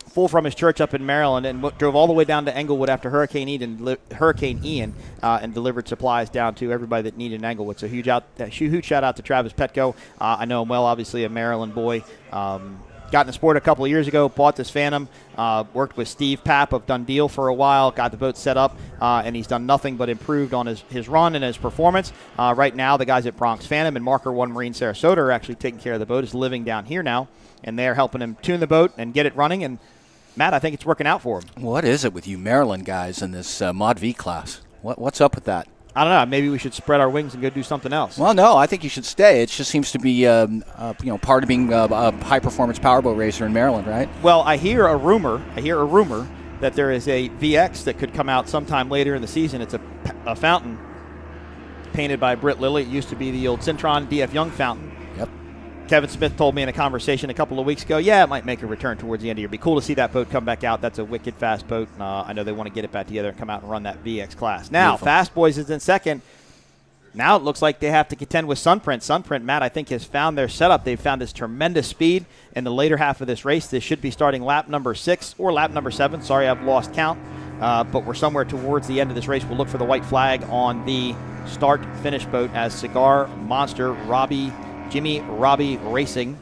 full from his church up in Maryland and drove all the way down to Englewood after Hurricane Ian and delivered supplies down to everybody that needed in Englewood. So huge shout out to Travis Petco. I know him well, obviously a Maryland boy. Got in the sport a couple of years ago, bought this Phantom, worked with Steve Papp of Dundee for a while, got the boat set up, and he's done nothing but improved on his run and his performance. Right now, the guys at Bronx Phantom and Marker 1 Marine Sarasota are actually taking care of the boat. He's living down here now, and they're helping him tune the boat and get it running. And, Matt, I think it's working out for him. What is it with you Maryland guys in this Mod V class? What's up with that? I don't know. Maybe we should spread our wings and go do something else. Well, no, I think you should stay. It just seems to be, part of being a high-performance powerboat racer in Maryland, right? Well, I hear a rumor that there is a VX that could come out sometime later in the season. It's a fountain painted by Britt Lilly. It used to be the old Cintron DF Young fountain. Yep. Kevin Smith told me in a conversation a couple of weeks ago, it might make a return towards the end of the year. It'd be cool to see that boat come back out. That's a wicked fast boat. I know they want to get it back together and come out and run that VX class. Now, Beautiful. Fast Boys is in second. Now it looks like they have to contend with Sunprint. Sunprint, Matt, I think, has found their setup. They've found this tremendous speed in the later half of this race. This should be starting lap number 6 or lap number 7. Sorry, I've lost count. But we're somewhere towards the end of this race. We'll look for the white flag on the start-finish boat as Cigar Monster Jimmy Robbie Racing.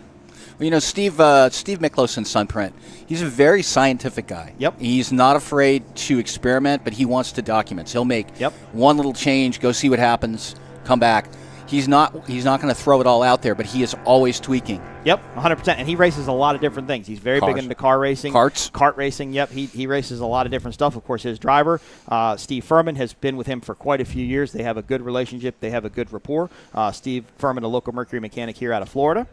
Well, Steve Miklos in Sunprint, he's a very scientific guy. Yep. He's not afraid to experiment, but he wants to document. So he'll make one little change, go see what happens, come back. he's not going to throw it all out there, but he is always tweaking. Yep, 100%. And he races a lot of different things. He's very big into car racing. Kart racing, yep. He races a lot of different stuff. Of course, his driver, Steve Furman, has been with him for quite a few years. They have a good relationship. They have a good rapport. Steve Furman, a local Mercury mechanic here out of Florida.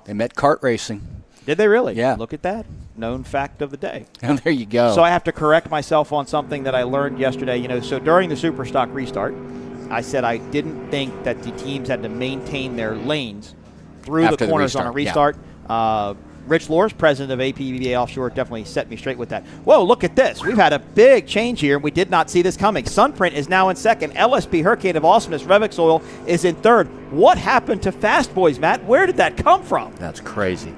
They met kart racing. Did they really? Yeah. Look at that. Known fact of the day. And there you go. So I have to correct myself on something that I learned yesterday. So during the Superstock restart, I said I didn't think that the teams had to maintain their lanes through After the corners on a restart. Yeah. Rich Loers, president of APBA Offshore, definitely set me straight with that. Whoa, look at this. We've had a big change here. We did not see this coming. Sunprint is now in second. LSP Hurricane of Awesomeness, Revex Oil, is in third. What happened to Fast Boys, Matt? Where did that come from? That's crazy.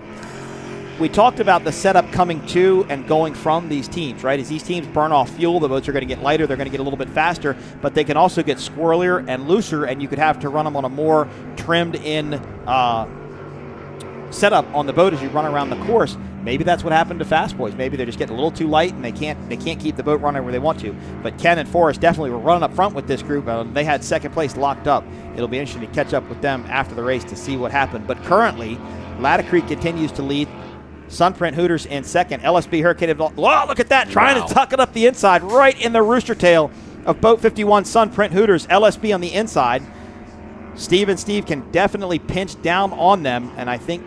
We talked about the setup coming to and going from these teams, right? As these teams burn off fuel, the boats are going to get lighter, they're going to get a little bit faster, but they can also get squirrelier and looser, and you could have to run them on a more trimmed-in setup on the boat as you run around the course. Maybe that's what happened to Fast Boys. Maybe they're just getting a little too light and they can't keep the boat running where they want to. But Ken and Forrest definitely were running up front with this group. They had second place locked up. It'll be interesting to catch up with them after the race to see what happened. But currently, Ladder Creek continues to lead. Sunprint Hooters in second. LSB Hurricane. Wow, look at that. Trying to tuck it up the inside right in the rooster tail of Boat 51 Sunprint Hooters. LSB on the inside. Steve and Steve can definitely pinch down on them, and I think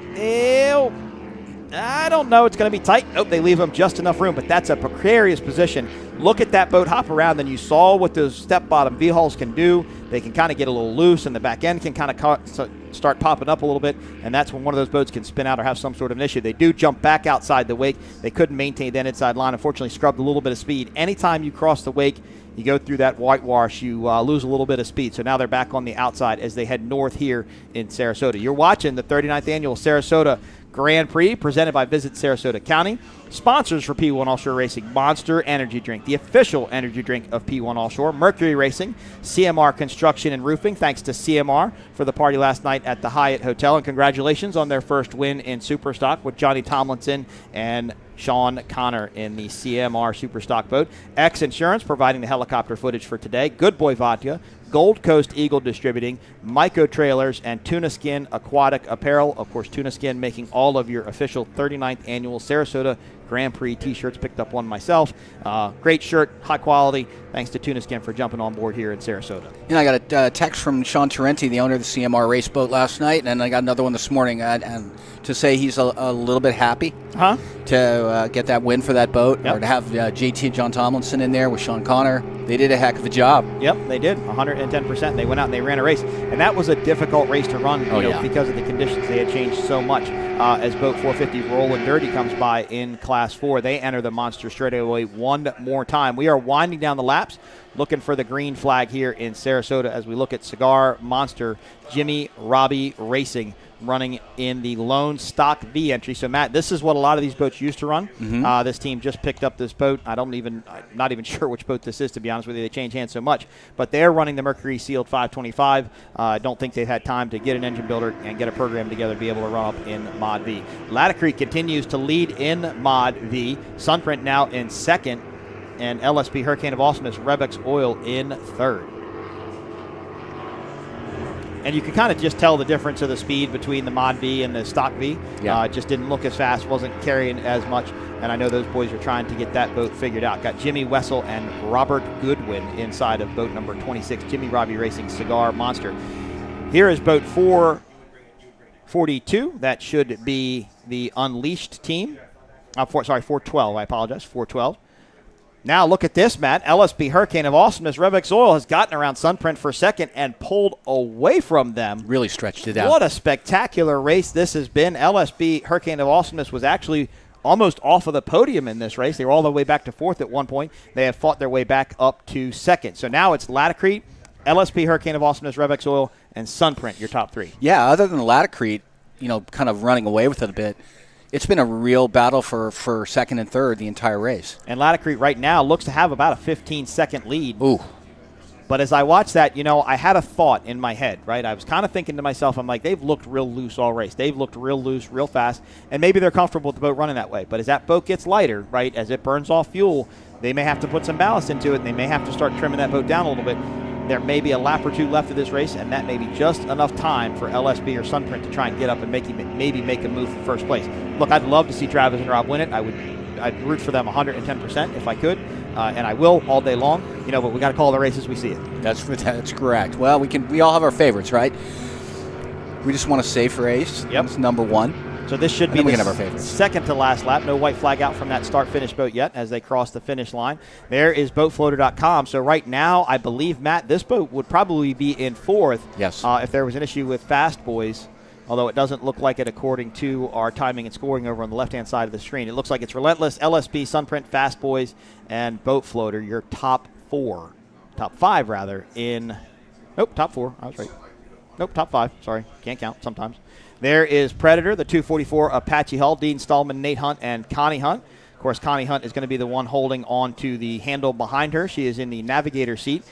I don't know. It's going to be tight. Nope, they leave them just enough room, but that's a precarious position. Look at that boat hop around, and you saw what those step bottom V-hulls can do. They can kind of get a little loose, and the back end can kind of start popping up a little bit, and that's when one of those boats can spin out or have some sort of an issue. They do jump back outside the wake. They couldn't maintain that inside line. Unfortunately, scrubbed a little bit of speed. Anytime you cross the wake, you go through that whitewash, you lose a little bit of speed. So now they're back on the outside as they head north here in Sarasota. You're watching the 39th Annual Sarasota Grand Prix presented by Visit Sarasota County. Sponsors for P1 Offshore Racing: Monster Energy Drink, the official energy drink of P1 Offshore; Mercury Racing; CMR Construction and Roofing. Thanks to CMR for the party last night at the Hyatt Hotel, and congratulations on their first win in Superstock with Johnny Tomlinson and Sean Connor in the CMR Superstock boat. X Insurance providing the helicopter footage for today. Good Boy Vodka, Gold Coast Eagle Distributing, Myco Trailers, and Tuna Skin Aquatic Apparel. Of course, Tuna Skin making all of your official 39th Annual Sarasota Grand Prix t-shirts. Picked up one myself. Great shirt, high quality. Thanks to Tuna Skin for jumping on board here in Sarasota. And I got a text from Sean Tarenti, the owner of the CMR race boat, last night, and I got another one this morning and to say he's a little bit happy to get that win for that boat, or to have JT and John Tomlinson in there with Sean Connor. They did a heck of a job. Yep, they did, 110%. They went out and they ran a race, and that was a difficult race to run because of the conditions. They had changed so much. As boat 450 Rollin' Dirty comes by in Class 4, they enter the Monster straightaway one more time. We are winding down the laps, looking for the green flag here in Sarasota as we look at Cigar Monster Jimmy Robbie Racing running in the Lone Stock V entry. So, Matt, this is what a lot of these boats used to run. This team just picked up this boat. I'm not even sure which boat this is, to be honest with you. They change hands so much. But they're running the Mercury Sealed 525. I don't think they've had time to get an engine builder and get a program together to be able to run up in Mod V. Ladder Creek continues to lead in Mod V. Sunprint now in second, and LSP Hurricane of Awesomeness Revex Oil in third. And you can kind of just tell the difference of the speed between the Mod V and the Stock V. It just didn't look as fast, wasn't carrying as much. And I know those boys are trying to get that boat figured out. Got Jimmy Wessel and Robert Goodwin inside of boat number 26, Jimmy Robbie Racing Cigar Monster. Here is boat 442. That should be the Unleashed team. 412. I apologize. 412. Now look at this, Matt. LSB Hurricane of Awesomeness Revex Oil has gotten around Sunprint for second and pulled away from them. Really stretched it out. What a spectacular race this has been. LSB Hurricane of Awesomeness was actually almost off of the podium in this race. They were all the way back to fourth at one point. They have fought their way back up to second. So now it's Latacrete, LSP Hurricane of Awesomeness Revex Oil, and Sunprint, your top three. Yeah, other than Latacrete, kind of running away with it a bit, it's been a real battle for second and third the entire race. And Latacrete right now looks to have about a 15-second lead. Ooh. But as I watched that, I had a thought in my head, right? I was kind of thinking to myself, I'm like, they've looked real loose all race. They've looked real loose, real fast, and maybe they're comfortable with the boat running that way. But as that boat gets lighter, right, as it burns off fuel, they may have to put some ballast into it, and they may have to start trimming that boat down a little bit. There may be a lap or two left of this race, and that may be just enough time for LSB or Sunprint to try and get up and maybe make a move for first place. Look, I'd love to see Travis and Rob win it. I'd root for them 110% if I could, and I will all day long. But we got to call the race as we see it. That's correct. Well, we all have our favorites, right? We just want a safe race. Yep. It's number one. So this should be the second to last lap. No white flag out from that start-finish boat yet as they cross the finish line. There is boatfloater.com. So right now, I believe, Matt, this boat would probably be in fourth. Yes. If there was an issue with Fast Boys, although it doesn't look like it according to our timing and scoring over on the left-hand side of the screen. It looks like it's Relentless, LSB, Sunprint, Fast Boys, and Boatfloater, your top five rather, top four. I was right. Nope, top five. Sorry, can't count sometimes. There is Predator, the 244 Apache hull, Dean Stallman, Nate Hunt, and Connie Hunt. Of course, Connie Hunt is going to be the one holding on to the handle behind her. She is in the navigator seat.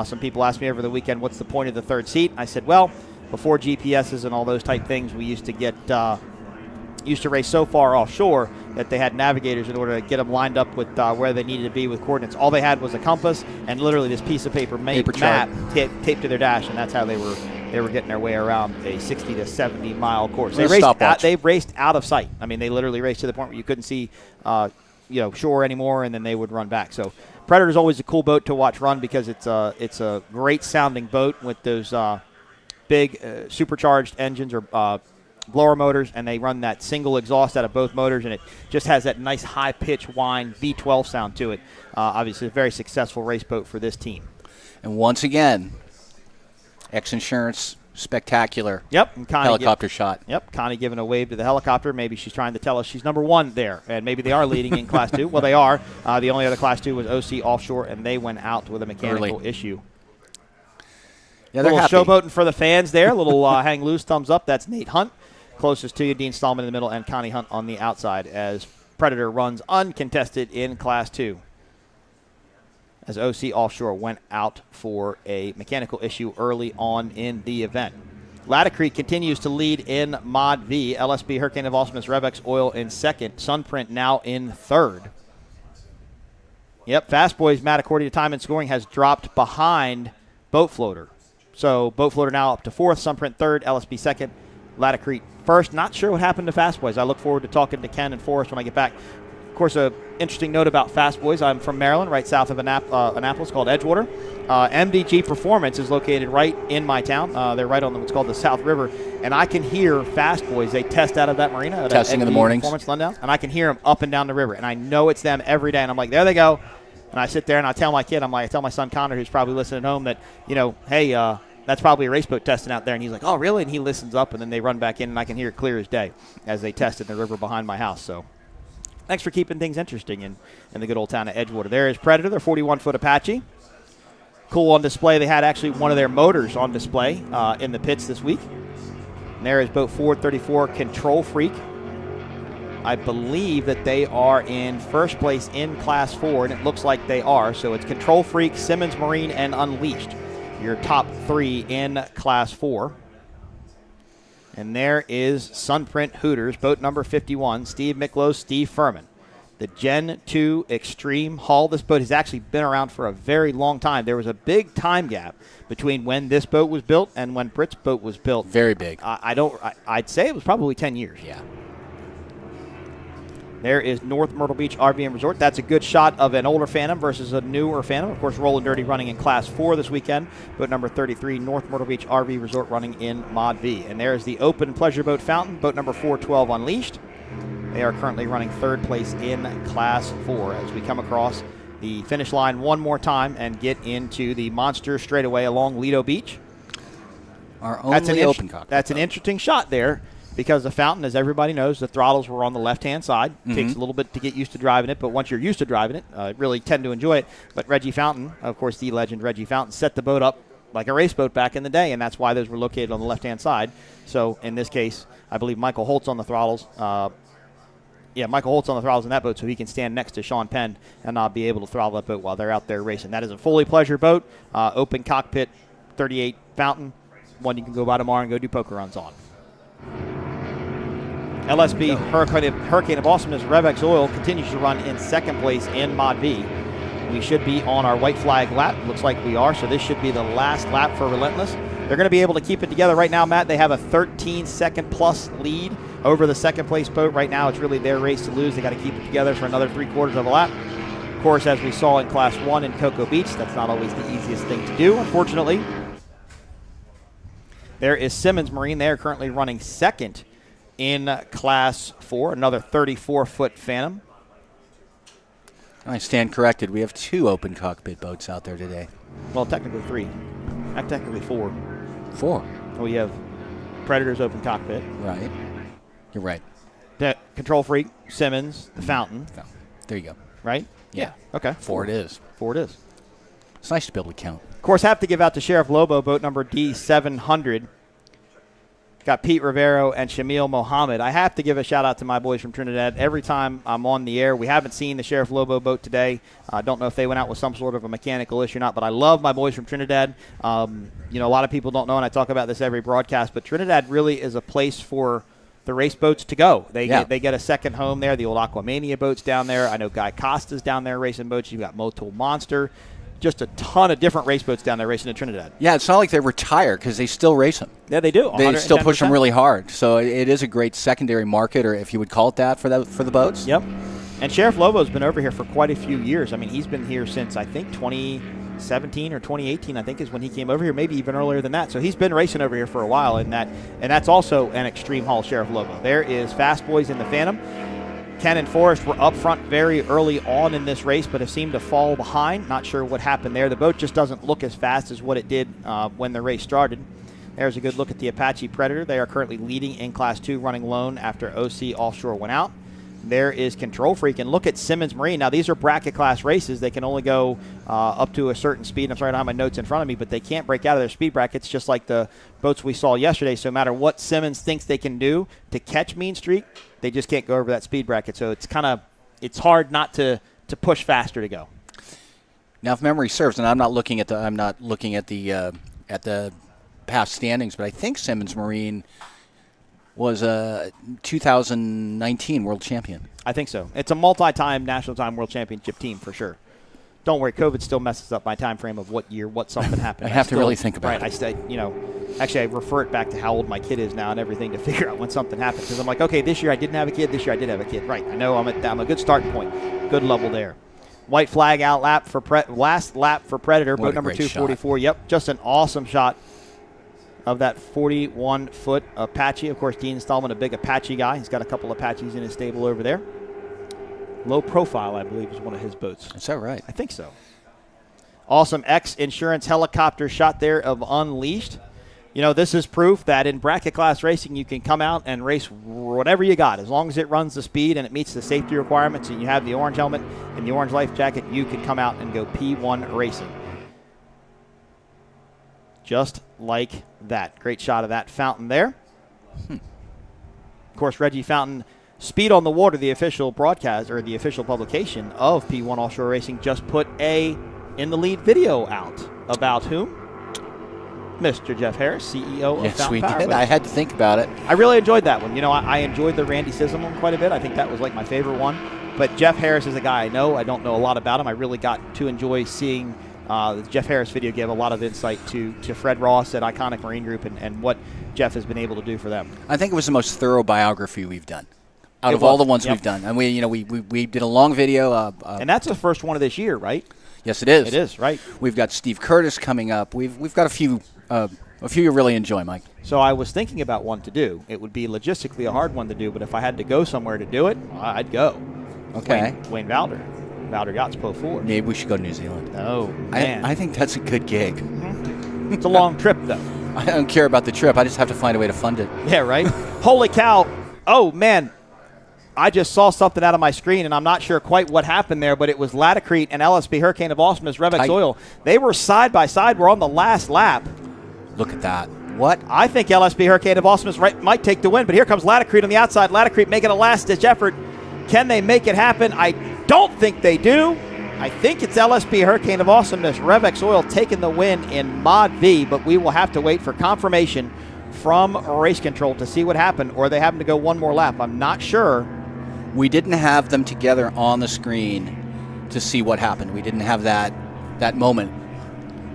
Some people asked me over the weekend, what's the point of the third seat? I said, well, before GPSs and all those type things, we used to race so far offshore that they had navigators in order to get them lined up with where they needed to be with coordinates. All they had was a compass and literally this piece of paper map taped to their dash, and that's how they were getting their way around a 60 to 70 mile course. They raced out of sight. I mean, they literally raced to the point where you couldn't see shore anymore, and then they would run back. So Predator is always a cool boat to watch run because it's a great sounding boat with those big supercharged engines or blower motors, and they run that single exhaust out of both motors, and it just has that nice high-pitch whine V12 sound to it. Obviously, a very successful race boat for this team. And once again, X-Insurance, spectacular. Yep. And helicopter shot. Yep. Connie giving a wave to the helicopter. Maybe she's trying to tell us she's number one there, and maybe they are leading in Class 2. Well, they are. The only other Class 2 was OC Offshore, and they went out with a mechanical issue. Yeah, they're happy. Showboating for the fans there. A little hang loose, thumbs up. That's Nate Hunt. Closest to you, Dean Stallman in the middle, and Connie Hunt on the outside as Predator runs uncontested in Class 2. As OC Offshore went out for a mechanical issue early on in the event. Latacrete continues to lead in Mod V. LSB Hurricane of Awesomeness Revex Oil in second. Sunprint now in third. Yep, Fast Boys, Matt, according to time and scoring, has dropped behind Boatfloater. So Boatfloater now up to fourth, Sunprint third, LSB second, Latacrete first. Not sure what happened to Fast Boys. I look forward to talking to Ken and Forrest when I get back. Of course, an interesting note about Fast Boys. I'm from Maryland, right south of Annapolis, called Edgewater. MDG Performance is located right in my town. They're right on what's called the South River, and I can hear Fast Boys. They test out of that marina. Testing in the mornings. Performance Lundown, and I can hear them up and down the river, and I know it's them every day. And I'm like, there they go. And I sit there and I tell my kid, I tell my son Connor, who's probably listening at home, that hey, that's probably a race boat testing out there. And he's like, oh, really? And he listens up, and then they run back in, and I can hear it clear as day as they test in the river behind my house. So thanks for keeping things interesting in the good old town of Edgewater. There is Predator, their 41-foot Apache. Cool on display. They had actually one of their motors on display in the pits this week. And there is boat Ford 34 Control Freak. I believe that they are in first place in Class 4, and it looks like they are. So it's Control Freak, Simmons Marine, and Unleashed, your top three in Class 4. And there is Sunprint Hooters, boat number 51, Steve Miklos, Steve Furman. The Gen 2 Extreme Hull. This boat has actually been around for a very long time. There was a big time gap between when this boat was built and when Britt's boat was built. Very big. I'd say it was probably 10 years. Yeah. There is North Myrtle Beach RV and Resort. That's a good shot of an older Phantom versus a newer Phantom. Of course, Rollin' Dirty running in Class 4 this weekend. Boat number 33, North Myrtle Beach RV Resort running in Mod V. And there is the Open Pleasure Boat Fountain, boat number 412 Unleashed. They are currently running third place in Class 4 as we come across the finish line one more time and get into the monster straightaway along Lido Beach. Our only open cockpit. That's an interesting shot there. Because the Fountain, as everybody knows, the throttles were on the left-hand side. It takes a little bit to get used to driving it, but once you're used to driving it, really tend to enjoy it. But Reggie Fountain, of course, the legend Reggie Fountain, set the boat up like a race boat back in the day, and that's why those were located on the left-hand side. So in this case, I believe Michael Holt's on the throttles. Michael Holt's on the throttles in that boat, so he can stand next to Sean Penn and not be able to throttle that boat while they're out there racing. That is a fully pleasure boat, open cockpit, 38 Fountain, one you can go by tomorrow and go do poker runs on. LSB Hurricane of Awesomeness Revex Oil continues to run in second place in Mod V. We should be on our white flag lap. Looks like we are, so this should be the last lap for Relentless. They're going to be able to keep it together right now, Matt. They have a 13-second plus lead over the second-place boat. Right now, it's really their race to lose. They got to keep it together for another 3/4 of a lap. Of course, as we saw in Class 1 in Cocoa Beach, that's not always the easiest thing to do, unfortunately. There is Simmons Marine. They are currently running second in Class 4, another 34-foot Phantom. I stand corrected. We have 2 open cockpit boats out there today. Well, technically 3. Technically 4. 4. We have Predator's open cockpit. Right. You're right. Control Freak, Simmons, the Fountain. There you go. Right? Yeah. Okay. 4 it is. 4 it is. It's nice to be able to count. Of course, have to give out to Sheriff Lobo, boat number D700. Got Pete Rivero and Shamil Mohammed. I have to give a shout out to my boys from Trinidad. Every time I'm on the air, we haven't seen the Sheriff Lobo boat today. I don't know if they went out with some sort of a mechanical issue or not, but I love my boys from Trinidad. A lot of people don't know, and I talk about this every broadcast, but Trinidad really is a place for the race boats to go. They get a second home there. The old Aquamania boats down there. I know Guy Costa's down there racing boats. You've got Motul Monster. Just a ton of different race boats down there racing in Trinidad. Yeah, it's not like they retire because they still race them. Yeah, they do. They still push them really hard. So it is a great secondary market, or if you would call it that, for the boats. Yep. And Sheriff Lobo's been over here for quite a few years. I mean, he's been here since, I think, 2017 or 2018, I think, is when he came over here, maybe even earlier than that. So he's been racing over here for a while, and that's also an extreme haul Sheriff Lobo. There is Fast Boys in the Phantom. Ken and Forrest were up front very early on in this race, but have seemed to fall behind. Not sure what happened there. The boat just doesn't look as fast as what it did when the race started. There's a good look at the Apache Predator. They are currently leading in Class 2, running lone after OC Offshore went out. There is Control Freak, and look at Simmons Marine. Now, these are bracket class races. They can only go up to a certain speed. I'm sorry I don't have my notes in front of me, but they can't break out of their speed brackets, just like the boats we saw yesterday. So no matter what Simmons thinks they can do to catch Mean Streak, they just can't go over that speed bracket. So it's hard not to push faster to go. Now, if memory serves, and I'm not looking at the past standings, but I think Simmons Marine was a 2019 world champion. I think so. It's a multi-time national time world championship team for sure. Don't worry, COVID still messes up my time frame of what year, what something happened. I have to really think about it. I stay, actually I refer it back to how old my kid is now and everything to figure out when something happened. Because I'm like, okay, this year I didn't have a kid, this year I did have a kid. Right, I know I'm a good starting point, good level there. White flag out lap for last lap for Predator, boat number 244. Yep, just an awesome shot of that 41-foot Apache. Of course, Dean Stallman, a big Apache guy. He's got a couple Apaches in his stable over there. Low profile, I believe, is one of his boats. Is that right? I think so. Awesome X-Insurance helicopter shot there of Unleashed. This is proof that in bracket class racing, you can come out and race whatever you got. As long as it runs the speed and it meets the safety requirements and you have the orange helmet and the orange life jacket, you can come out and go P1 racing. Just like that. Great shot of that Fountain there. Of course, Reggie Fountain, Speed on the Water, the official broadcast or the official publication of P1 Offshore Racing, just put a in the lead video out about whom? Mr. Jeff Harris, CEO of Fountain Powerboat. Yes, we did. I had to think about it. I really enjoyed that one. I enjoyed the Randy Sissom one quite a bit. I think that was like my favorite one. But Jeff Harris is a guy I know. I don't know a lot about him. I really got to enjoy seeing the Jeff Harris video gave a lot of insight to Fred Ross at Iconic Marine Group and what Jeff has been able to do for them. I think it was the most thorough biography we've done out of all the ones we've done. And we did a long video. And that's the first one of this year, right? Yes, it is. It is, right. We've got Steve Curtis coming up. We've got a few you really enjoy, Mike. So I was thinking about one to do. It would be logistically a hard one to do, but if I had to go somewhere to do it, I'd go. Okay. Wayne Valder Yachts Pro 4. Maybe we should go to New Zealand. Oh, man. I think that's a good gig. Mm-hmm. It's a long trip, though. I don't care about the trip. I just have to find a way to fund it. Yeah, right? Holy cow. Oh, man. I just saw something out of my screen, and I'm not sure quite what happened there, but it was Latacrete and LSP Hurricane of Awesomeness, Revex Oil. They were side by side. We're on the last lap. Look at that. What? I think LSP Hurricane of Awesomeness might take the win, but here comes Latacrete on the outside. Latacrete making a last-ditch effort. Can they make it happen? I don't think they do. I think it's LSP Hurricane of Awesomeness, Revex Oil taking the win in Mod V, but we will have to wait for confirmation from race control to see what happened, or they happen to go one more lap. I'm not sure. We didn't have them together on the screen to see what happened. We didn't have that moment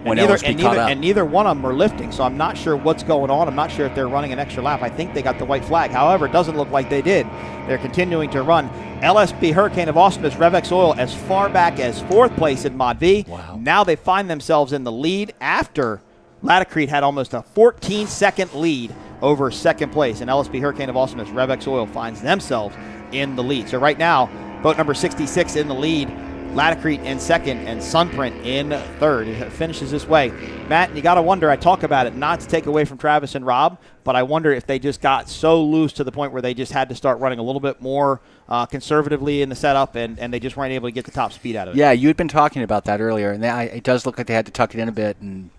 when neither, LSP caught up. And neither one of them are lifting, so I'm not sure what's going on. I'm not sure if they're running an extra lap. I think they got the white flag. However, it doesn't look like they did. They're continuing to run. LSP Hurricane of Awesomeness Revex Oil as far back as 4th place in Mod V. Wow. Now they find themselves in the lead after Laticrete had almost a 14-second lead over 2nd place. And LSP Hurricane of Awesomeness Revex Oil finds themselves in the lead. So right now, boat number 66 in the lead. Laticrete in 2nd and Sunprint in 3rd. It finishes this way. Matt, you got to wonder, I talk about it not to take away from Travis and Rob, but I wonder if they just got so loose to the point where they just had to start running a little bit more conservatively in the setup, and they just weren't able to get the top speed out of it. Yeah, you had been talking about that earlier, and it does look like they had to tuck it in a bit, and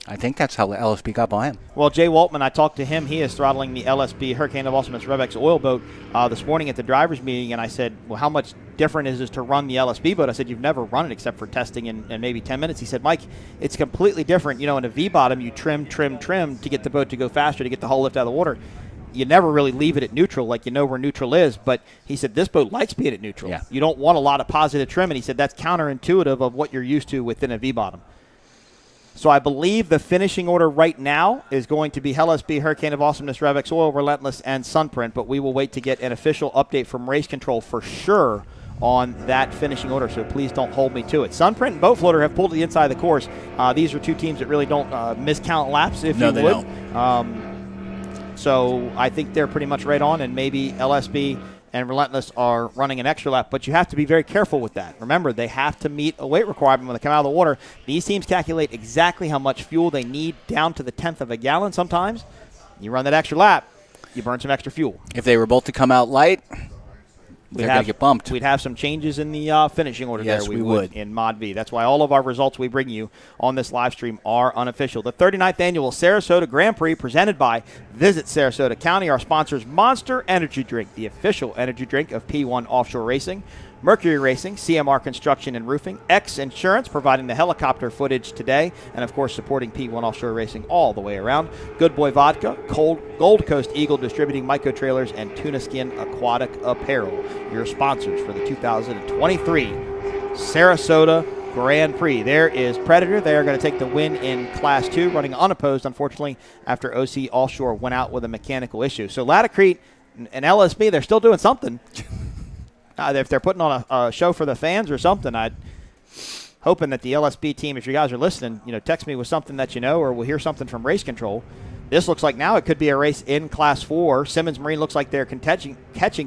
I think that's how LSP got by him. Well, Jay Waltman, I talked to him. He is throttling the LSP Hurricane of Awesomeness Revex oil boat this morning at the driver's meeting, and I said, well, how much different is this to run the LSP boat? I said, you've never run it except for testing in maybe 10 minutes. He said, Mike, it's completely different. You know, in a V-bottom, you trim to get the boat to go faster, to get the hull lift out of the water. You never really leave it at neutral, like you know where neutral is. But he said, this boat likes being at neutral. Yeah. You don't want a lot of positive trim, and he said that's counterintuitive of what you're used to within a V-bottom. So I believe the finishing order right now is going to be LSP Hurricane of Awesomeness, Revex Oil, Relentless, and Sunprint, but we will wait to get an official update from Race Control for sure on that finishing order, so please don't hold me to it. Sunprint and Boat Floater have pulled to the inside of the course. These are two teams that really don't miscount laps, if you would. No, they don't. So I think they're pretty much right on, and maybe LSP and Relentless are running an extra lap, but you have to be very careful with that. Remember, they have to meet a weight requirement when they come out of the water. These teams calculate exactly how much fuel they need down to the 10th of a gallon sometimes. You run that extra lap, you burn some extra fuel. If they were both to come out light, they're going to get bumped. We'd have some changes in the finishing order. Yes, there. we would. In Mod V. That's why all of our results we bring you on this live stream are unofficial. The 39th Annual Sarasota Grand Prix presented by Visit Sarasota County. Our sponsors, Monster Energy Drink, the official energy drink of P1 Offshore Racing. Mercury Racing, CMR Construction and Roofing, X Insurance, providing the helicopter footage today, and of course supporting P1 Offshore Racing all the way around. Good Boy Vodka, Gold Coast Eagle distributing micro trailers, and Tuna Skin Aquatic Apparel, your sponsors for the 2023 Sarasota Grand Prix. There is Predator. They are going to take the win in Class 2, running unopposed, unfortunately, after OC Offshore went out with a mechanical issue. So Laticrete and LSP, they're still doing something. If they're putting on a show for the fans or something, I'm hoping that the LSP team, if you guys are listening, text me with something that you know, or we'll hear something from Race Control. This looks like now it could be a race in Class 4. Simmons Marine looks like they're catching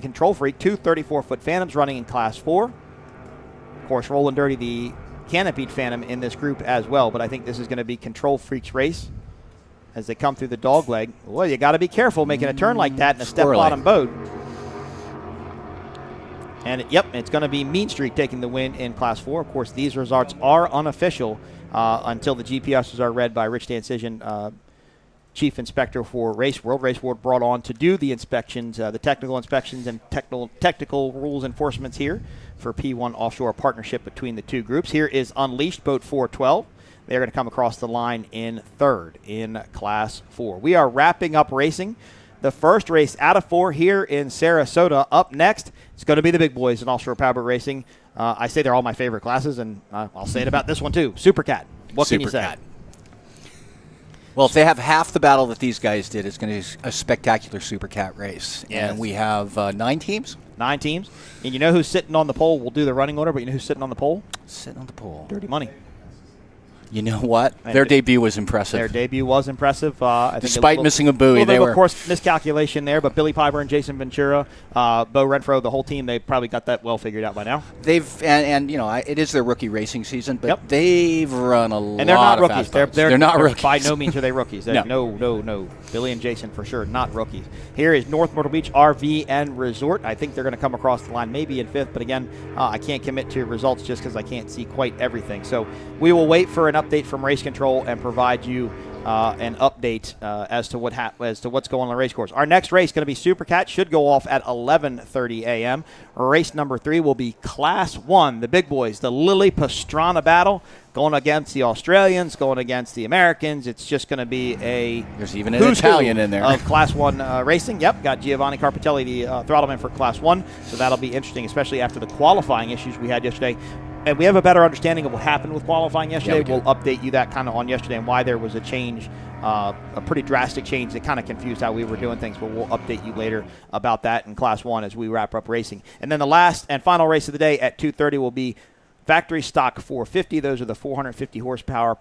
Control Freak, 2 34-foot Phantoms running in Class 4. Of course, Rolling Dirty, the canopied Phantom in this group as well, but I think this is going to be Control Freak's race as they come through the dog leg. Well, you got to be careful making a turn like that in a step-bottom boat. And, it's going to be Mean Streak taking the win in Class 4. Of course, these results are unofficial until the GPSs are read by Rich Dancision, Chief Inspector for Race World. Race World brought on to do the inspections, the technical inspections and technical rules enforcements here for P1 Offshore, partnership between the two groups. Here is Unleashed, Boat 412. They're going to come across the line in 3rd in Class 4. We are wrapping up racing. The first race out of 4 here in Sarasota. Up next, it's going to be the big boys in Offshore Powerboat Racing. I say they're all my favorite classes, and I'll say it about this one too. Super Cat. What can you say? Well, if they have half the battle that these guys did, it's going to be a spectacular Super Cat race. Yes. And we have 9 teams. 9 teams. And you know who's sitting on the pole? We'll do the running order, but you know who's sitting on the pole? Sitting on the pole. Dirty Money. You know what? Their debut was impressive. Their debut was impressive. Despite missing a buoy, they were, of course, miscalculation there. But Billy Piper and Jason Ventura, Bo Renfro, the whole team, they probably got that well figured out by now. They've it is their rookie racing season, but they've run a lot. And they're not of rookies. fast They're not rookies. By no means are they rookies. No. Billy and Jason for sure, not rookies. Here is North Myrtle Beach RV and Resort. I think they're going to come across the line maybe in 5th, but again, I can't commit to results just because I can't see quite everything. So we will wait for an update from Race Control and provide you an update as to what's going on the race course. Our next race is going to be Super Cat. Should go off at 11:30 a.m. Race number 3 will be Class 1. The big boys, the Lily Pastrana battle, going against the Australians, going against the Americans. It's just going to be there's even an Italian in there of Class 1 racing. Yep, got Giovanni Carpatelli, the throttleman for Class 1. So that'll be interesting, especially after the qualifying issues we had yesterday. And we have a better understanding of what happened with qualifying yesterday. Yeah, we'll update you that kind of on yesterday and why there was a change, a pretty drastic change that kind of confused how we were doing things. But we'll update you later about that in Class 1 as we wrap up racing. And then the last and final race of the day at 2:30 will be factory stock 450. Those are the 450 horsepower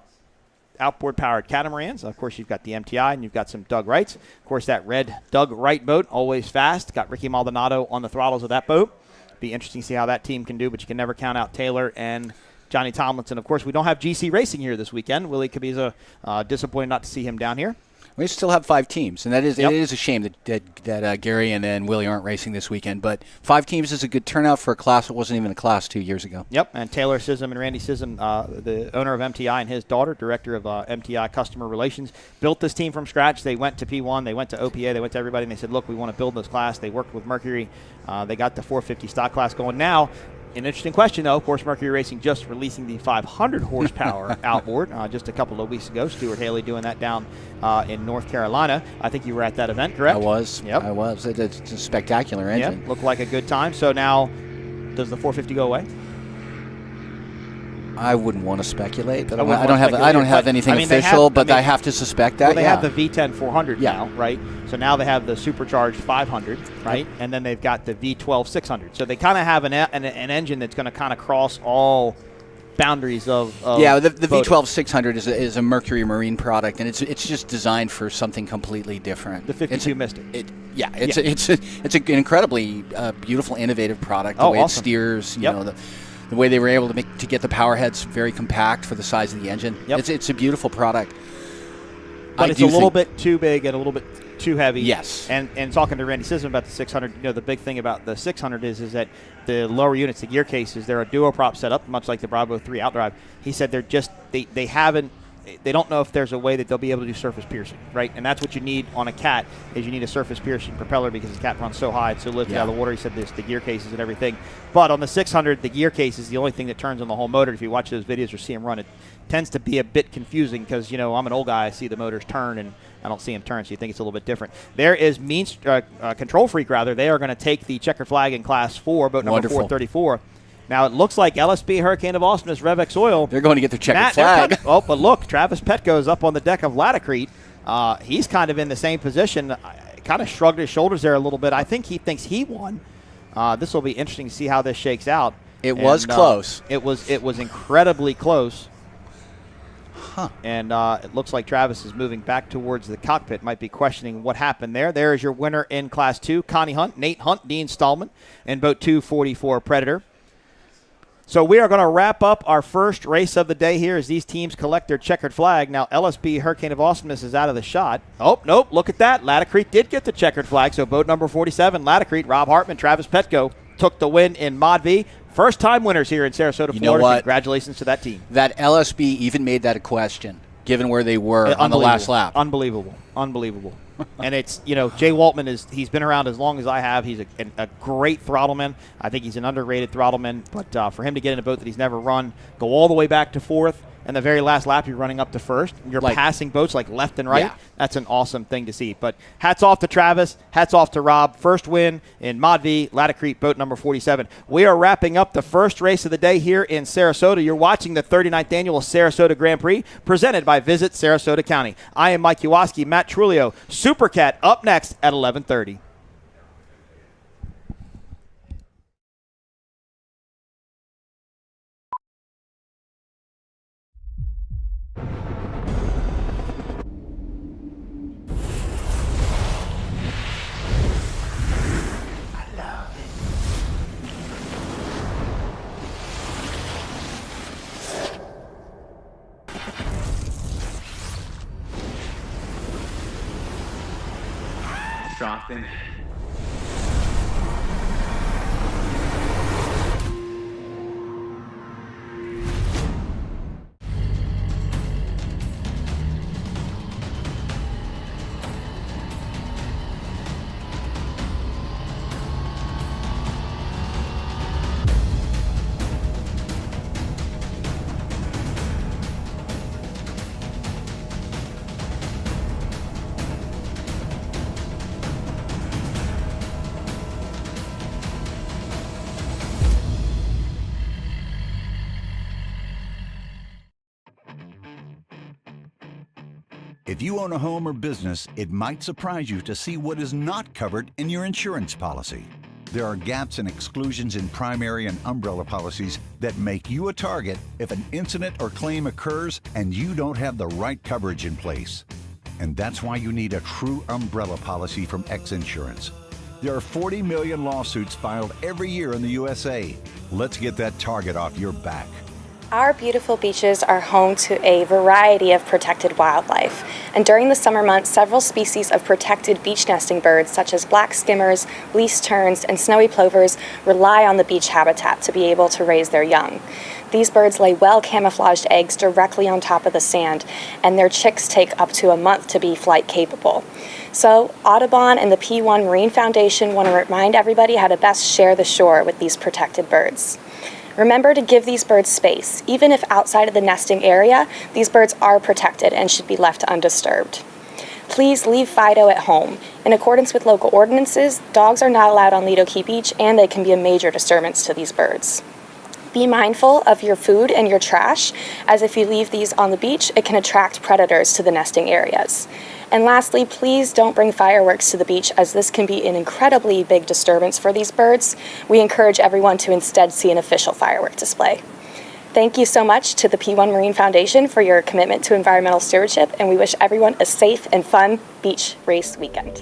outboard-powered catamarans. Of course, you've got the MTI and you've got some Doug Wrights. Of course, that red Doug Wright boat, always fast. Got Ricky Maldonado on the throttles of that boat. Be interesting to see how that team can do, but you can never count out Taylor and Johnny Tomlinson. Of course, we don't have GC Racing here this weekend. Willie Cabiza, disappointed not to see him down here. We still have 5 teams, and it is a shame that Gary and Willie aren't racing this weekend. But 5 teams is a good turnout for a class that wasn't even a class 2 years ago. Yep, and Taylor Sism and Randy Sism, the owner of MTI, and his daughter, director of MTI Customer Relations, built this team from scratch. They went to P1, they went to OPA, they went to everybody, and they said, look, we want to build this class. They worked with Mercury. They got the 450 stock class going. Now, an interesting question, though. Of course, Mercury Racing just releasing the 500 horsepower outboard just a couple of weeks ago. Stuart Haley doing that down in North Carolina. I think you were at that event, correct? I was. Yep. I was. It's a spectacular engine. Yep. Looked like a good time. So now, does the 450 go away? I wouldn't want to speculate, but I I don't have anything official, but I have to suspect that. Well, they have the V10 400 Yeah. now, right? So now they have the supercharged 500, right? And then they've got the V12 600. So they kind of have an engine that's going to kind of cross all boundaries of yeah, the boating. V12 600 is a Mercury Marine product, and it's just designed for something completely different. The 52 Mystic. It's an incredibly beautiful, innovative product. The way awesome. it steers, you know, the way they were able to get the power heads very compact for the size of the engine. Yep. It's a beautiful product. But it's a little bit too big and a little bit too heavy. Yes. And talking to Randy Sisson about the 600, you know, the big thing about the 600 is that the lower units, the gear cases, they're a duo prop setup, much like the Bravo 3 outdrive. He said they're just they don't know if there's a way that they'll be able to do surface piercing, right? And that's what you need on a Cat, is you need a surface piercing propeller because the Cat runs so high, it's so lifted out of the water. He said this, the gear cases and everything. But on the 600, the gear case is the only thing that turns on the whole motor. If you watch those videos or see them run, it tends to be a bit confusing because, you know, I'm an old guy, I see the motors turn and I don't see them turn, so you think it's a little bit different. There is Control Freak, rather. They are going to take the checkered flag in Class 4, boat number Wonderful. 434. Now, it looks like LSB Hurricane of Awesomeness, Revex Oil. They're going to get their checkered flag. But look, Travis Petco is up on the deck of Latacrete. He's kind of in the same position. Kind of shrugged his shoulders there a little bit. I think he thinks he won. This will be interesting to see how this shakes out. It was close. It was incredibly close. Huh. And it looks like Travis is moving back towards the cockpit. Might be questioning what happened there. There is your winner in Class 2, Connie Hunt, Nate Hunt, Dean Stallman, and boat 244 Predator. So we are going to wrap up our first race of the day here as these teams collect their checkered flag. Now, LSB Hurricane of Awesomeness is out of the shot. Oh, nope, look at that. Latacrete did get the checkered flag. So boat number 47, Latacrete, Rob Hartman, Travis Petco took the win in Mod V. First-time winners here in Sarasota, You Florida. know what? Congratulations to that team. That LSB even made that a question, given where they were on the last lap. Unbelievable. And it's, you know, Jay Waltman he's been around as long as I have. He's a great throttleman. I think he's an underrated throttleman. But for him to get in a boat that he's never run, go all the way back to fourth, and the very last lap you're running up to first. You're passing boats like left and right. Yeah. That's an awesome thing to see. But hats off to Travis. Hats off to Rob. First win in Mod V, Latacrete, boat number 47. We are wrapping up the first race of the day here in Sarasota. You're watching the 39th Annual Sarasota Grand Prix presented by Visit Sarasota County. I am Mike Iwaski, Matt Trulio. Supercat up next at 11:30. Dropping. If you own a home or business, it might surprise you to see what is not covered in your insurance policy. There are gaps and exclusions in primary and umbrella policies that make you a target if an incident or claim occurs and you don't have the right coverage in place. And that's why you need a true umbrella policy from X Insurance. There are 40 million lawsuits filed every year in the USA. Let's get that target off your back. Our beautiful beaches are home to a variety of protected wildlife, and during the summer months, several species of protected beach nesting birds, such as black skimmers, least terns, and snowy plovers, rely on the beach habitat to be able to raise their young. These birds lay well-camouflaged eggs directly on top of the sand, and their chicks take up to a month to be flight capable. So, Audubon and the P1 Marine Foundation want to remind everybody how to best share the shore with these protected birds. Remember to give these birds space. Even if outside of the nesting area, these birds are protected and should be left undisturbed. Please leave Fido at home. In accordance with local ordinances, dogs are not allowed on Lido Beach, and they can be a major disturbance to these birds. Be mindful of your food and your trash, as if you leave these on the beach, it can attract predators to the nesting areas. And lastly, please don't bring fireworks to the beach, as this can be an incredibly big disturbance for these birds. We encourage everyone to instead see an official firework display. Thank you so much to the P1 Marine Foundation for your commitment to environmental stewardship, and we wish everyone a safe and fun beach race weekend.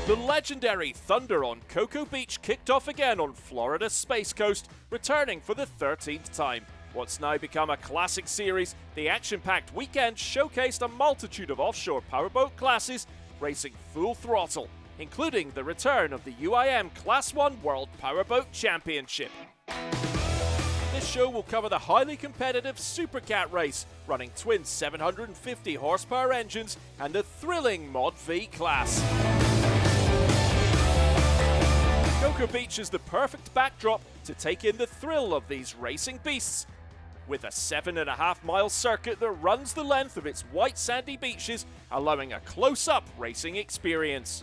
The legendary Thunder on Cocoa Beach kicked off again on Florida's Space Coast, returning for the 13th time. What's now become a classic series, the action-packed weekend showcased a multitude of offshore powerboat classes racing full throttle, including the return of the UIM Class 1 World Powerboat Championship. This show will cover the highly competitive Super Cat race, running twin 750 horsepower engines and the thrilling Mod V class. Cocoa Beach is the perfect backdrop to take in the thrill of these racing beasts. With a 7.5-mile circuit that runs the length of its white sandy beaches, allowing a close-up racing experience.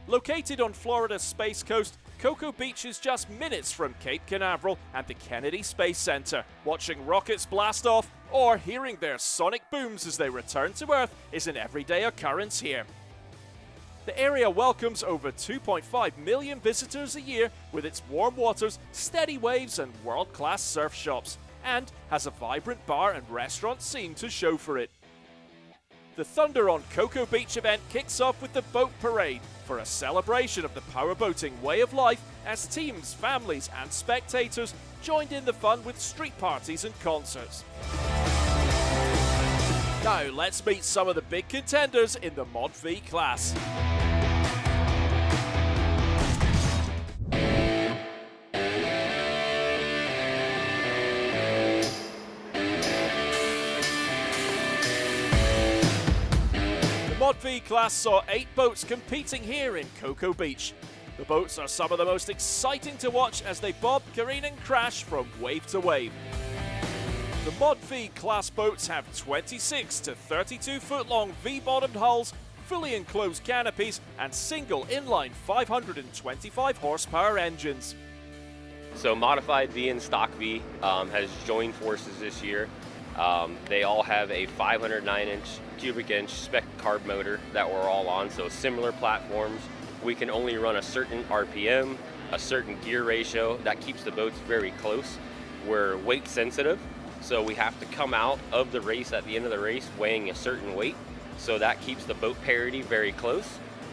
Located on Florida's Space Coast, Cocoa Beach is just minutes from Cape Canaveral and the Kennedy Space Center. Watching rockets blast off or hearing their sonic booms as they return to Earth is an everyday occurrence here. The area welcomes over 2.5 million visitors a year with its warm waters, steady waves and world-class surf shops, and has a vibrant bar and restaurant scene to show for it. The Thunder on Cocoa Beach event kicks off with the Boat Parade for a celebration of the powerboating way of life as teams, families and spectators joined in the fun with street parties and concerts. Now let's meet some of the big contenders in the Mod V class. The Mod V class saw 8 boats competing here in Cocoa Beach. The boats are some of the most exciting to watch as they bob, careen and crash from wave to wave. The Mod V class boats have 26 to 32 foot long V-bottomed hulls, fully enclosed canopies and single inline 525 horsepower engines. So Modified V and Stock V has joined forces this year. They all have a 509 cubic inch spec carb motor that we're all on, so similar platforms. We can only run a certain RPM, a certain gear ratio. That keeps the boats very close. We're weight sensitive, so we have to come out of the race at the end of the race weighing a certain weight. So that keeps the boat parity very close,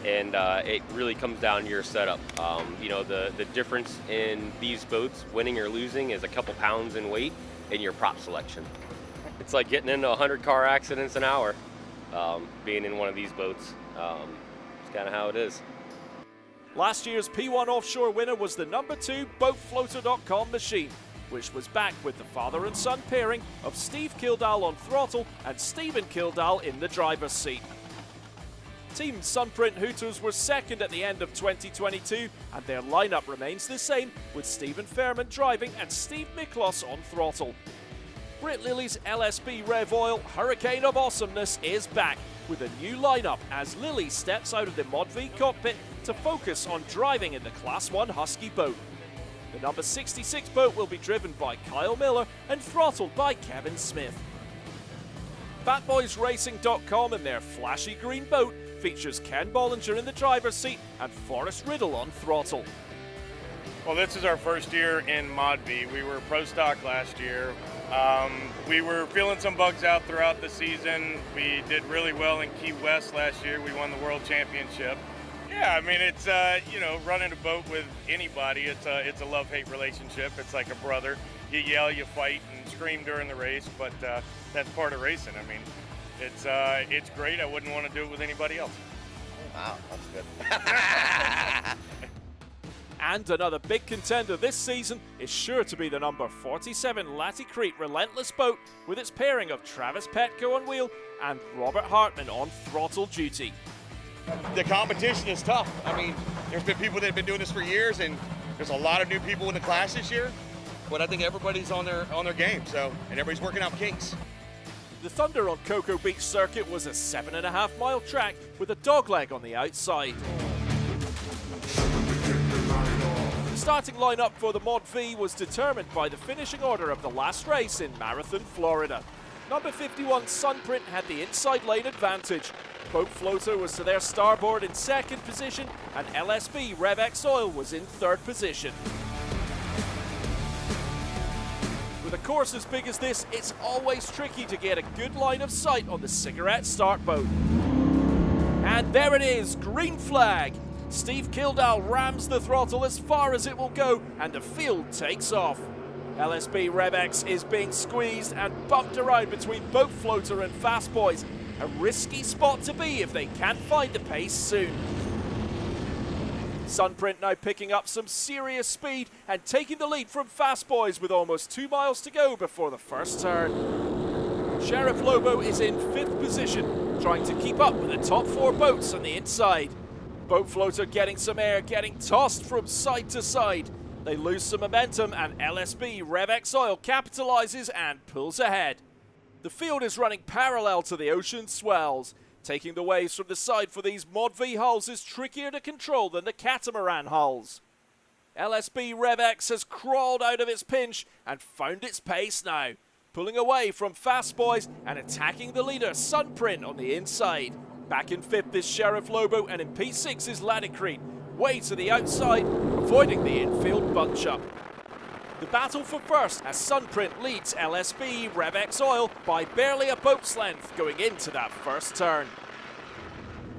and it really comes down to your setup. You know, the difference in these boats, winning or losing, is a couple pounds in weight in your prop selection. It's like getting into 100 car accidents an hour, being in one of these boats. It's kind of how it is. Last year's P1 Offshore winner was the #2 BoatFloater.com machine, which was backed with the father and son pairing of Steve Kildall on throttle and Stephen Kildall in the driver's seat. Team Sunprint Hooters were second at the end of 2022, and their lineup remains the same, with Stephen Fairman driving and Steve Miklos on throttle. Britt Lilly's LSB Rev Oil Hurricane of Awesomeness is back, with a new lineup as Lilly steps out of the Mod V cockpit to focus on driving in the Class 1 Husky boat. The number 66 boat will be driven by Kyle Miller and throttled by Kevin Smith. FatBoysRacing.com and their flashy green boat features Ken Bollinger in the driver's seat and Forrest Riddle on throttle. Well, this is our first year in Mod V. We were Pro Stock last year. We were feeling some bugs out throughout the season. We did really well in Key West last year. We won the World Championship. Yeah, I mean, it's, running a boat with anybody, it's a love-hate relationship. It's like a brother. You yell, you fight, and scream during the race, but that's part of racing. I mean, it's great. I wouldn't want to do it with anybody else. Wow, that's good. And another big contender this season is sure to be the number 47 Laticrete Relentless boat, with its pairing of Travis Petco on wheel and Robert Hartman on throttle duty. The competition is tough. I mean, there's been people that have been doing this for years, and there's a lot of new people in the class this year. But I think everybody's on their game, and everybody's working out kinks. The Thunder on Cocoa Beach Circuit was a 7.5-mile track with a dogleg on the outside. The starting lineup for the Mod V was determined by the finishing order of the last race in Marathon, Florida. Number 51 Sunprint had the inside lane advantage. Boat Floater was to their starboard in second position, and LSB RevX Oil was in third position. With a course as big as this, it's always tricky to get a good line of sight on the cigarette start boat. And there it is, green flag. Steve Kildall rams the throttle as far as it will go, and the field takes off. LSB RevX is being squeezed and bumped around between Boat Floater and Fast Boys. A risky spot to be if they can't find the pace soon. Sunprint now picking up some serious speed and taking the lead from Fast Boys with almost 2 miles to go before the first turn. Sheriff Lobo is in 5th position, trying to keep up with the top 4 boats on the inside. Boat Floater getting some air, getting tossed from side to side. They lose some momentum, and LSB RevX Oil capitalizes and pulls ahead. The field is running parallel to the ocean swells. Taking the waves from the side for these Mod V hulls is trickier to control than the catamaran hulls. LSB RevX has crawled out of its pinch and found its pace now, pulling away from Fast Boys and attacking the leader Sunprint on the inside. Back in 5th is Sheriff Lobo, and in P6 is Laticrete, way to the outside, avoiding the infield bunch-up. The battle for first as Sunprint leads LSB RevX Oil by barely a boat's length going into that first turn.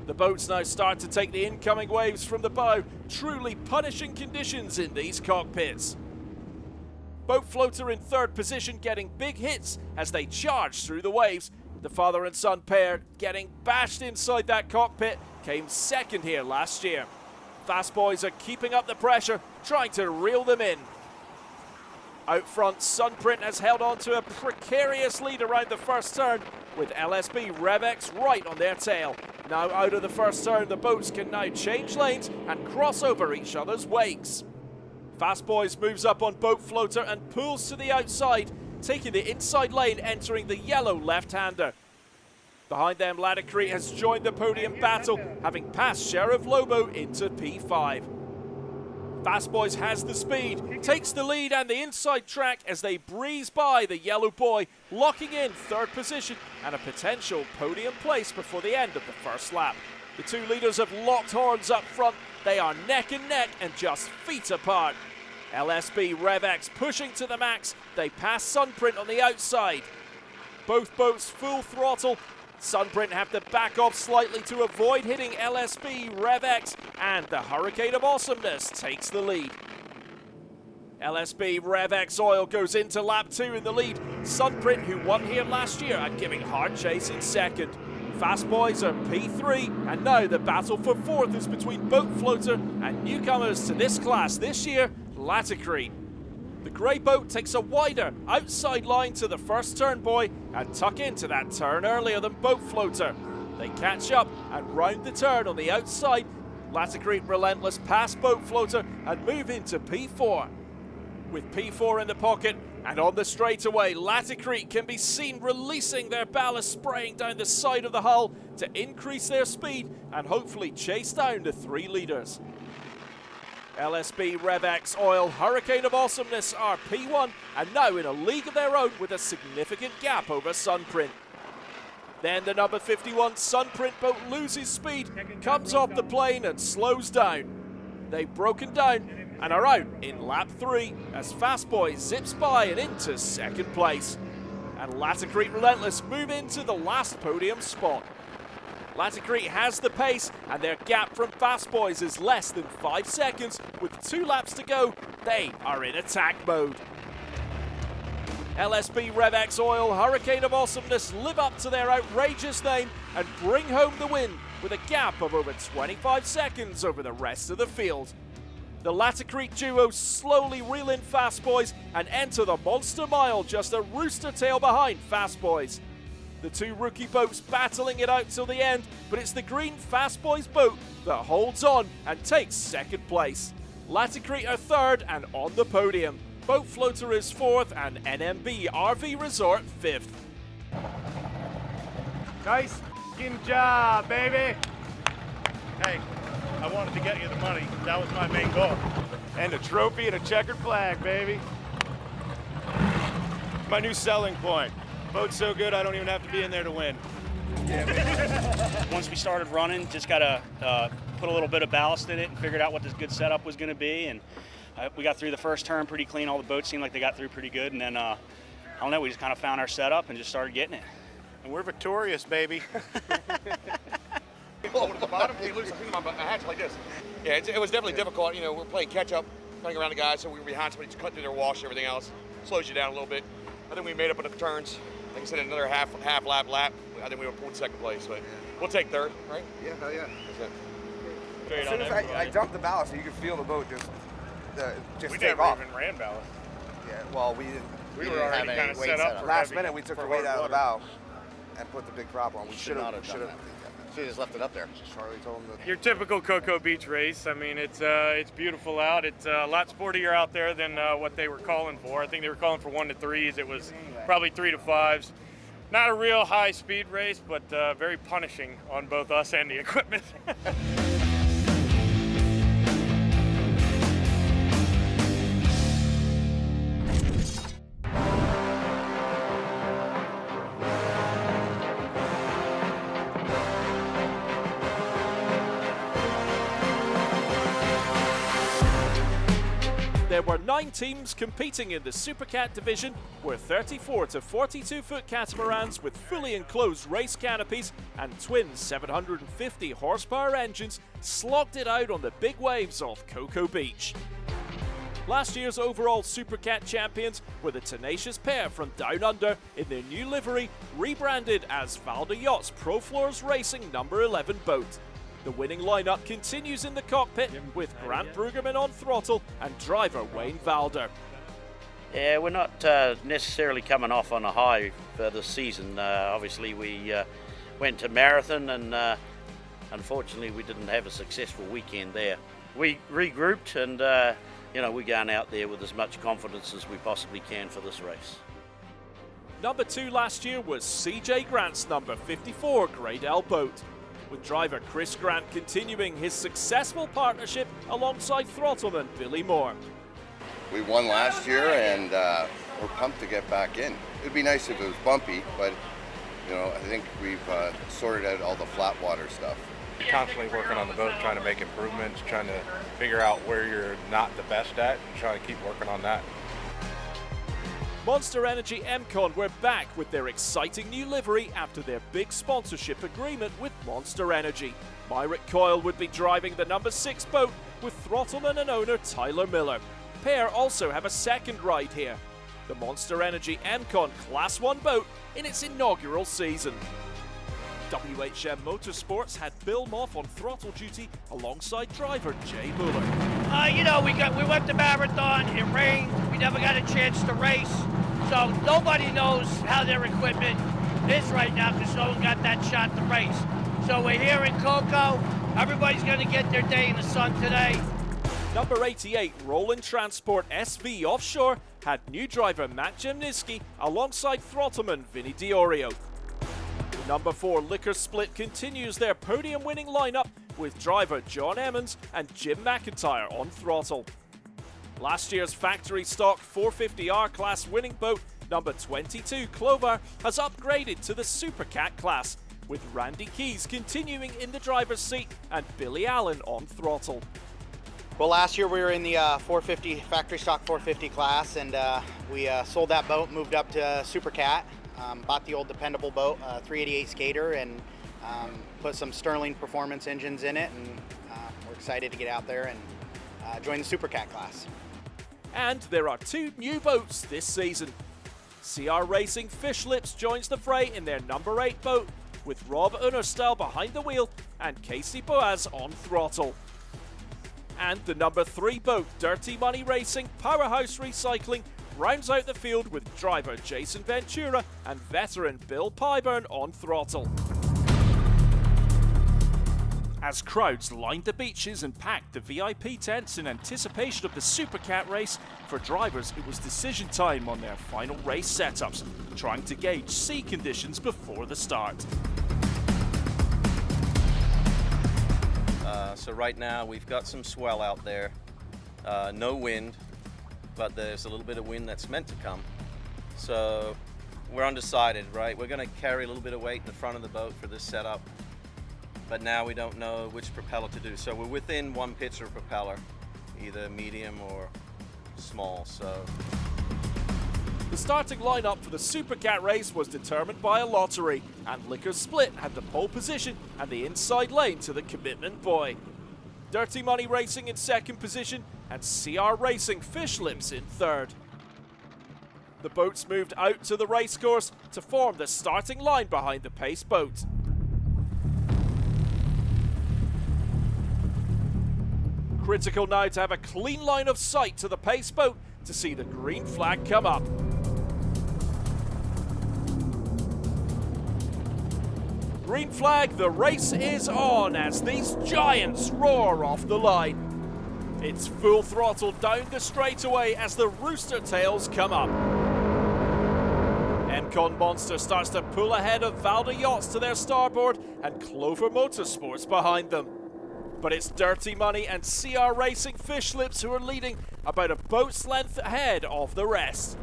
The boats now start to take the incoming waves from the bow, truly punishing conditions in these cockpits. Boat Floater in 3rd position getting big hits as they charge through the waves. The father and son pair getting bashed inside that cockpit came 2nd here last year. Fast Boys are keeping up the pressure, trying to reel them in. Out front, Sunprint has held on to a precarious lead around the first turn, with LSB RevX right on their tail. Now out of the first turn, the boats can now change lanes and cross over each other's wakes. Fast Boys moves up on Boat Floater and pulls to the outside, taking the inside lane, entering the yellow left-hander. Behind them, Laticrete has joined the podium battle, having passed Sheriff Lobo into P5. Fast Boys has the speed, takes the lead and the inside track as they breeze by the yellow boy, locking in 3rd position and a potential podium place before the end of the first lap. The 2 leaders have locked horns up front. They are neck and neck and just feet apart. LSB RevX pushing to the max. They pass Sunprint on the outside. Both boats full throttle. Sunprint have to back off slightly to avoid hitting LSB RevX, and the Hurricane of Awesomeness takes the lead. LSB RevX Oil goes into lap 2 in the lead. Sunprint, who won here last year, are giving hard chase in 2nd. Fast Boys are P3, and now the battle for 4th is between Boat Floater and newcomers to this class this year, Laticrete. The grey boat takes a wider outside line to the first turn boy and tuck into that turn earlier than Boat Floater. They catch up and round the turn on the outside. Laticrete Relentless pass Boat Floater and move into P4. With P4 in the pocket and on the straightaway, Laticrete can be seen releasing their ballast, spraying down the side of the hull to increase their speed and hopefully chase down the 3 leaders. LSB RevX Oil Hurricane of Awesomeness are P1 and now in a league of their own with a significant gap over Sunprint. Then the number 51 Sunprint boat loses speed, comes off the plane and slows down. They've broken down and are out in lap 3 as Fast Boy zips by and into second place. And Laticrete Relentless move into the last podium spot. Laticrete has the pace and their gap from Fast Boys is less than 5 seconds. With 2 laps to go, they are in attack mode. LSB RevX Oil Hurricane of Awesomeness live up to their outrageous name and bring home the win with a gap of over 25 seconds over the rest of the field. The Laticrete duo slowly reel in Fast Boys and enter the Monster Mile just a rooster tail behind Fast Boys. The 2 rookie boats battling it out till the end, but it's the green Fast Boys boat that holds on and takes second place. Laticrete are third and on the podium. Boat Floater is 4th and NMB RV Resort 5th. Nice job, baby. Hey, I wanted to get you the money. That was my main goal. And a trophy and a checkered flag, baby. My new selling point. Boat's so good, I don't even have to be in there to win. Yeah, once we started running, just got to put a little bit of ballast in it and figured out what this good setup was going to be. And we got through the first turn pretty clean. All the boats seemed like they got through pretty good. And then, I don't know, we just kind of found our setup and just started getting it. And we're victorious, baby. Pull to the bottom, you lose a hatch like this. Yeah, it was definitely difficult. You know, we're playing catch up, playing around the guys, so we were behind somebody just cut through their wash and everything else. Slows you down a little bit. I think we made up on the turns. Like I said, another half lap. I think we would pull second place, but we'll take third, right? Yeah, hell yeah. As soon as I dumped the ballast, you could feel the boat just we take never off. even ran ballast. Yeah, well, we didn't. We were already kind of set up. Last minute, we took the weight out of the bow and put the big prop on. We should have done that. Should have just left it up there. Charlie told him that. Your typical Cocoa Beach race. I mean, it's beautiful out. It's a lot sportier out there than what they were calling for. I think they were calling for 1 to 3s. It was probably 3 to 5s. Not a real high speed race, but very punishing on both us and the equipment. There were 9 teams competing in the Supercat division, where 34 to 42 foot catamarans with fully enclosed race canopies and twin 750 horsepower engines slogged it out on the big waves off Cocoa Beach. Last year's overall Supercat champions were the tenacious pair from Down Under in their new livery, rebranded as Valda Yachts Pro Floors Racing number 11 boat. The winning lineup continues in the cockpit with Grant Brueggemann on throttle and driver Wayne Valder. Yeah, we're not necessarily coming off on a high for this season. Obviously, we went to Marathon and unfortunately we didn't have a successful weekend there. We regrouped and we're going out there with as much confidence as we possibly can for this race. Number 2 last year was CJ Grant's number 54 Grade L boat, with driver Chris Grant continuing his successful partnership alongside throttleman Billy Moore. We won last year and we're pumped to get back in. It'd be nice if it was bumpy, but I think we've sorted out all the flat water stuff. Constantly working on the boat, trying to make improvements, trying to figure out where you're not the best at and trying to keep working on that. Monster Energy MCon were back with their exciting new livery after their big sponsorship agreement with Monster Energy. Myrick Coyle would be driving the number 6 boat with throttleman and owner Tyler Miller. Pair also have a second ride here. The Monster Energy MCon Class 1 boat in its inaugural season. WHM Motorsports had Bill Moff on throttle duty alongside driver Jay Mueller. We went to Marathon, it rained, we never got a chance to race, so nobody knows how their equipment is right now because no one got that shot to race. So we're here in Cocoa. Everybody's going to get their day in the sun today. Number 88, Roland Transport SV Offshore, had new driver Matt Jemniski alongside throttleman Vinny Diorio. The number 4 Liquor Split continues their podium-winning lineup with driver John Emmons and Jim McIntyre on throttle. Last year's factory stock 450R class winning boat, number 22 Clover, has upgraded to the Super Cat class, with Randy Keys continuing in the driver's seat and Billy Allen on throttle. Well, last year we were in the 450 factory stock 450 class, and we sold that boat, moved up to Super Cat, bought the old dependable boat, 388 Skater, and put some Sterling performance engines in it, and we're excited to get out there and join the Super Cat class. And there are 2 new boats this season. CR Racing Fish Lips joins the fray in their number 8 boat, with Rob Unnerstal behind the wheel and Casey Boaz on throttle. And the number 3 boat, Dirty Money Racing Powerhouse Recycling, rounds out the field with driver Jason Ventura and veteran Bill Pyburn on throttle. As crowds lined the beaches and packed the VIP tents in anticipation of the Super Cat race, for drivers it was decision time on their final race setups, trying to gauge sea conditions before the start. So right now we've got some swell out there, no wind, but there's a little bit of wind that's meant to come. So we're undecided, right? We're going to carry a little bit of weight in the front of the boat for this setup, but now we don't know which propeller to do. So we're within one pitch of propeller, either medium or small. So the starting lineup for the Super Cat race was determined by a lottery, and Liquor Split had the pole position and the inside lane to the Commitment Boy. Dirty Money Racing in second position and CR Racing Fish Lips in third. The boats moved out to the racecourse to form the starting line behind the pace boat. Critical now to have a clean line of sight to the pace boat to see the green flag come up. Green flag, the race is on as these giants roar off the line. It's full throttle down the straightaway as the rooster tails come up. MCon Monster starts to pull ahead of Valda Yachts to their starboard and Clover Motorsports behind them. But it's Dirty Money and CR Racing Fish Lips who are leading, about a boat's length ahead of the rest.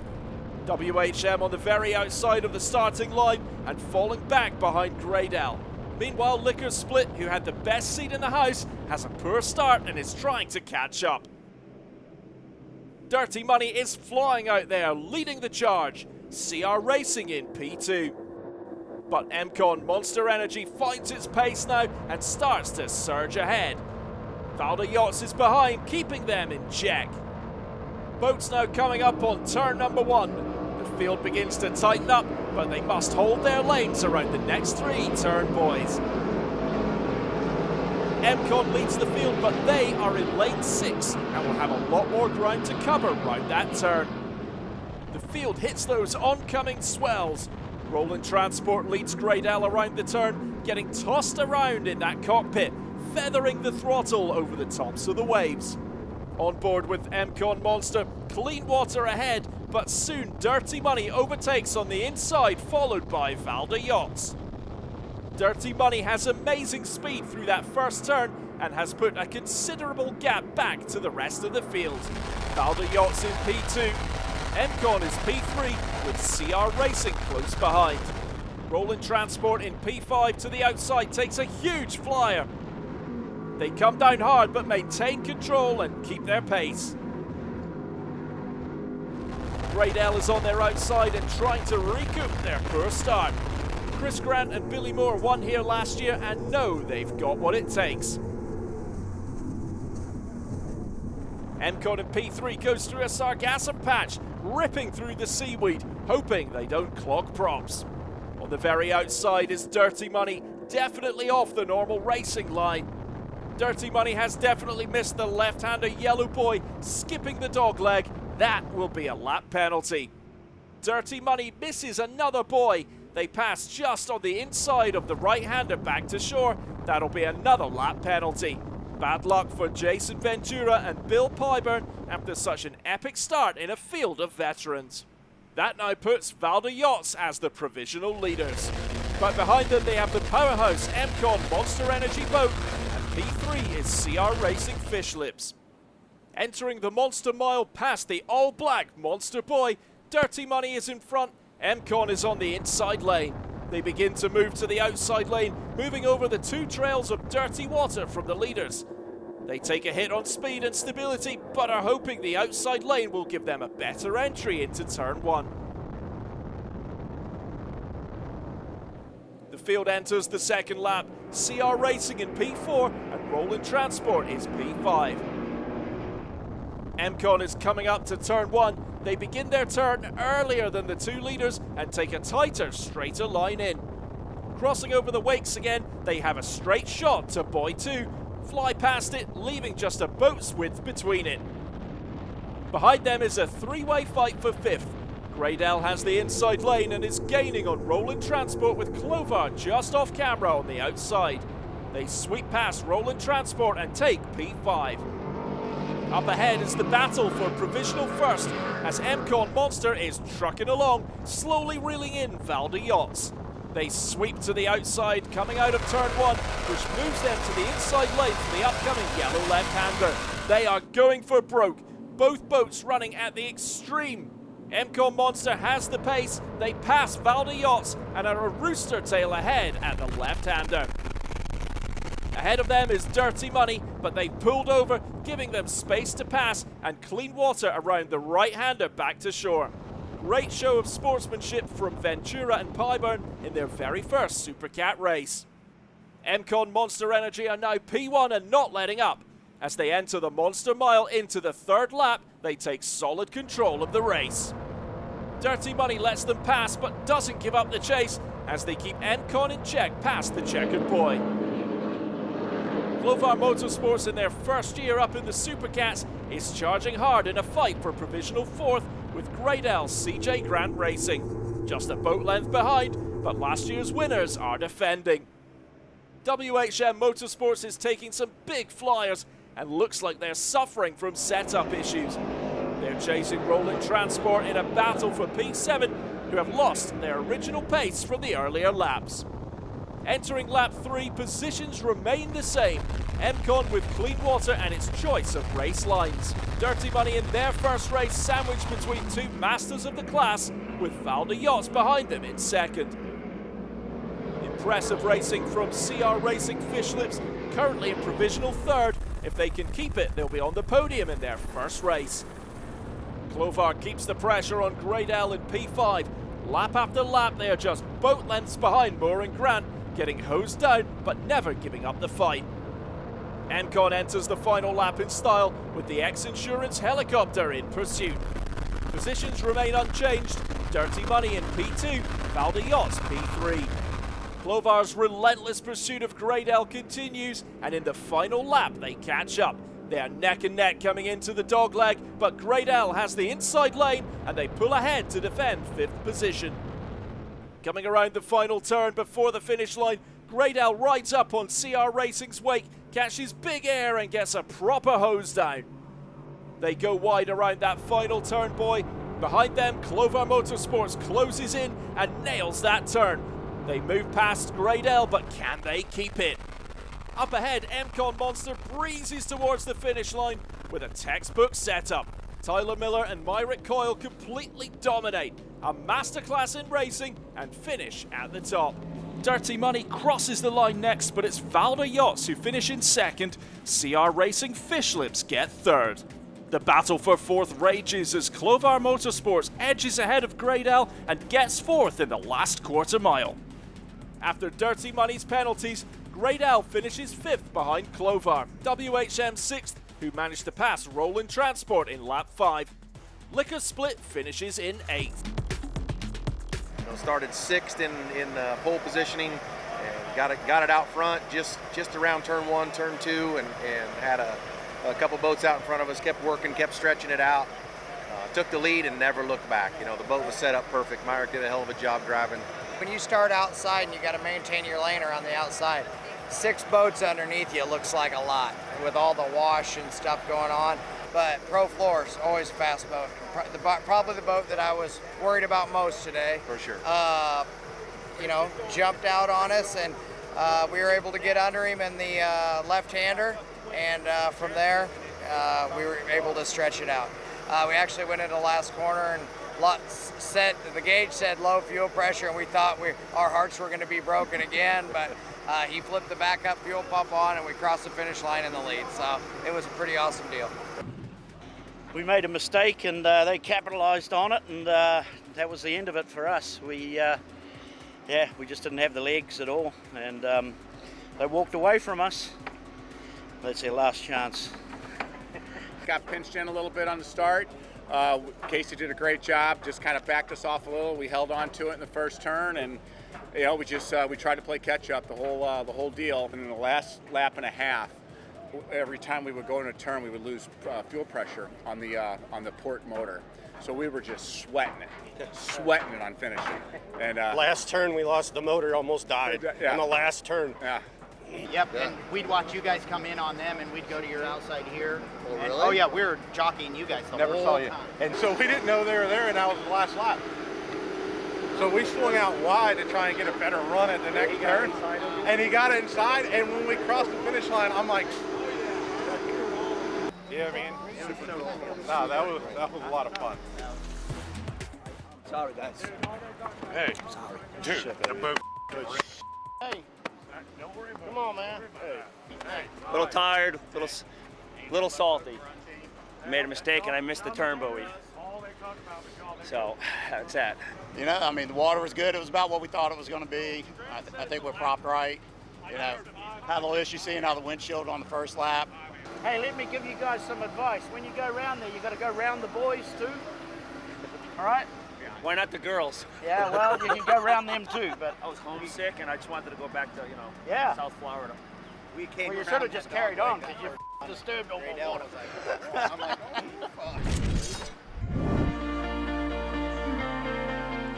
WHM on the very outside of the starting line and falling back behind Graydell. Meanwhile, Liquor Split, who had the best seat in the house, has a poor start and is trying to catch up. Dirty Money is flying out there, leading the charge. CR Racing in P2. But MCon Monster Energy finds its pace now and starts to surge ahead. Valda Yachts is behind, keeping them in check. Boats now coming up on turn number 1. The field begins to tighten up, but they must hold their lanes around the next 3 turn boys. MCon leads the field, but they are in lane 6 and will have a lot more ground to cover round that turn. The field hits those oncoming swells. Roland Transport leads Graydell around the turn, getting tossed around in that cockpit, feathering the throttle over the tops of the waves. On board with MCon Monster, clean water ahead, but soon Dirty Money overtakes on the inside, followed by Valda Yachts. Dirty Money has amazing speed through that first turn and has put a considerable gap back to the rest of the field. Valda Yachts in P2, MCon is P3 with CR Racing close behind. Roland Transport in P5 to the outside takes a huge flyer. They come down hard but maintain control and keep their pace. Graydell is on their outside and trying to recoup their poor start. Chris Grant and Billy Moore won here last year and know they've got what it takes. MCon in P3 goes through a sargassum patch, ripping through the seaweed, hoping they don't clog props. On the very outside is Dirty Money, definitely off the normal racing line. Dirty Money has definitely missed the left-hander Yellow Boy, skipping the dogleg. That will be a lap penalty. Dirty Money misses another boy, They pass just on the inside of the right-hander back to shore. That'll be another lap penalty. Bad luck for Jason Ventura and Bill Pyburn after such an epic start in a field of veterans. That now puts Valder Yachts as the provisional leaders. But behind them they have the powerhouse MCon Monster Energy boat, and P3 is CR Racing Fish Lips. Entering the Monster Mile past the all-black Monster Boy, Dirty Money is in front, MCon is on the inside lane. They begin to move to the outside lane, moving over the 2 trails of dirty water from the leaders. They take a hit on speed and stability, but are hoping the outside lane will give them a better entry into turn 1. The field enters the second lap. CR Racing in P4 and Roland Transport is P5. MCon is coming up to turn 1. They begin their turn earlier than the 2 leaders and take a tighter, straighter line in. Crossing over the wakes again, they have a straight shot to Boy 2, fly past it, leaving just a boat's width between it. Behind them is a 3-way fight for 5th. Graydell has the inside lane and is gaining on Roland Transport with Clovar just off camera on the outside. They sweep past Roland Transport and take P5. Up ahead is the battle for provisional first as MCon Monster is trucking along, slowly reeling in Valder Yachts. They sweep to the outside coming out of turn 1, which moves them to the inside lane for the upcoming yellow left-hander. They are going for broke, both boats running at the extreme. MCon Monster has the pace, they pass Valder Yachts and are a rooster tail ahead at the left-hander. Ahead of them is Dirty Money, but they pulled over, giving them space to pass and clean water around the right-hander back to shore. Great show of sportsmanship from Ventura and Pyburn in their very first Supercat race. MCon Monster Energy are now P1 and not letting up. As they enter the Monster Mile into the 3rd lap, they take solid control of the race. Dirty Money lets them pass but doesn't give up the chase as they keep MCon in check past the checkered boy. Clovar Motorsports in their first year up in the Supercats is charging hard in a fight for provisional 4th with Graydell CJ Grant Racing. Just a boat length behind, but last year's winners are defending. WHM Motorsports is taking some big flyers and looks like they're suffering from setup issues. They're chasing Roland Transport in a battle for P7, who have lost their original pace from the earlier laps. Entering lap 3, positions remain the same. MCon with clean water and its choice of race lines. Dirty Money in their first race sandwiched between 2 masters of the class, with Valder Yachts behind them in 2nd. Impressive racing from CR Racing Fish Lips, currently in provisional 3rd. If they can keep it, they'll be on the podium in their first race. Clovar keeps the pressure on Graydell in P5. Lap after lap, they are just boat lengths behind Moore and Grant, getting hosed down but never giving up the fight. MCon enters the final lap in style with the X-Insurance helicopter in pursuit. Positions remain unchanged, Dirty Money in P2, Valder Yachts P3. Clovar's relentless pursuit of Graydell continues, and in the final lap they catch up. They are neck and neck coming into the dogleg, but Graydell has the inside lane and they pull ahead to defend 5th position. Coming around the final turn before the finish line, Graydell rides up on CR Racing's wake, catches big air and gets a proper hose down. They go wide around that final turn, boy. Behind them, Clovar Motorsports closes in and nails that turn. They move past Graydell, but can they keep it? Up ahead, MCon Monster breezes towards the finish line with a textbook setup. Tyler Miller and Myrick Coyle completely dominate. A masterclass in racing and finish at the top. Dirty Money crosses the line next, but it's Valder Yachts who finish in 2nd. CR Racing Fish Lips get 3rd. The battle for 4th rages as Clovar Motorsports edges ahead of Graydell and gets 4th in the last quarter mile. After Dirty Money's penalties, Graydell finishes 5th behind Clovar. WHM 6th, who managed to pass Roland Transport in lap 5. Liquor Split finishes in 8th. Started 6th in pole positioning and got it out front just around turn 1, turn 2, and had a couple boats out in front of us, kept working, kept stretching it out, took the lead and never looked back. The boat was set up perfect. Myrick did a hell of a job driving when you start outside and you got to maintain your lane around the outside, 6 boats underneath you looks like a lot with all the wash and stuff going on. But Pro Floor's always a fast boat. Probably the boat that I was worried about most today. For sure. You know, jumped out on us, and we were able to get under him in the left-hander, and from there we were able to stretch it out. We actually went into the last corner, and the gauge said low fuel pressure, and we thought our hearts were going to be broken again, but he flipped the backup fuel pump on, and we crossed the finish line in the lead. So it was a pretty awesome deal. We made a mistake, and they capitalized on it, and that was the end of it for us. We just didn't have the legs at all, and they walked away from us. That's their last chance. Got pinched in a little bit on the start. Casey did a great job, just kind of backed us off a little. We held on to it in the first turn, and you know, we tried to play catch up the whole deal. And in the last lap and a half, every time we would go in a turn, we would lose fuel pressure on the port motor. So we were just sweating it on finishing. And last turn, we lost the motor, almost died in the last turn. Yeah. Yep, and we'd watch you guys come in on them, and we'd go to your outside here. Oh, And, really? oh yeah, we were jockeying you guys the Never whole saw you. time. And so we didn't know they were there, and that was the last lap. So we swung out wide to try and get a better run at the next turn. And he got it inside, and when we crossed the finish line, I'm like, yeah, man. Super cool. No, that was a lot of fun. Sorry, guys. Hey, sorry. Dude, the boat. Hey, come on, man. A little tired, little salty. Made a mistake and I missed the turn buoy. So that's that. You know, I mean, the water was good. It was about what we thought it was going to be. I think we're propped right. You know, had a little issue seeing out the windshield on the first lap. Hey, let me give you guys some advice. When you go around there, you got to go around the boys too. All right? Why not the girls? Yeah, well, you can go around them too. But I was homesick and I just wanted to go back to, South Florida. We came. Well, you should have just carried on because you disturbed all the water.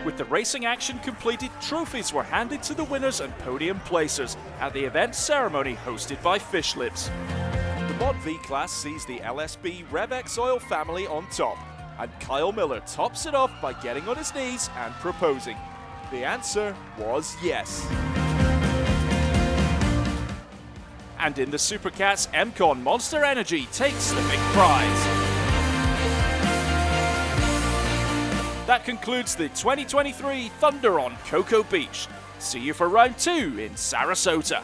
With the racing action completed, trophies were handed to the winners and podium placers at the event ceremony hosted by Fish Lips. The Mod V class sees the LSB RevX Oil family on top, and Kyle Miller tops it off by getting on his knees and proposing. The answer was yes. And in the Supercats, MCon Monster Energy takes the big prize. That concludes the 2023 Thunder on Cocoa Beach. See you for round 2 in Sarasota.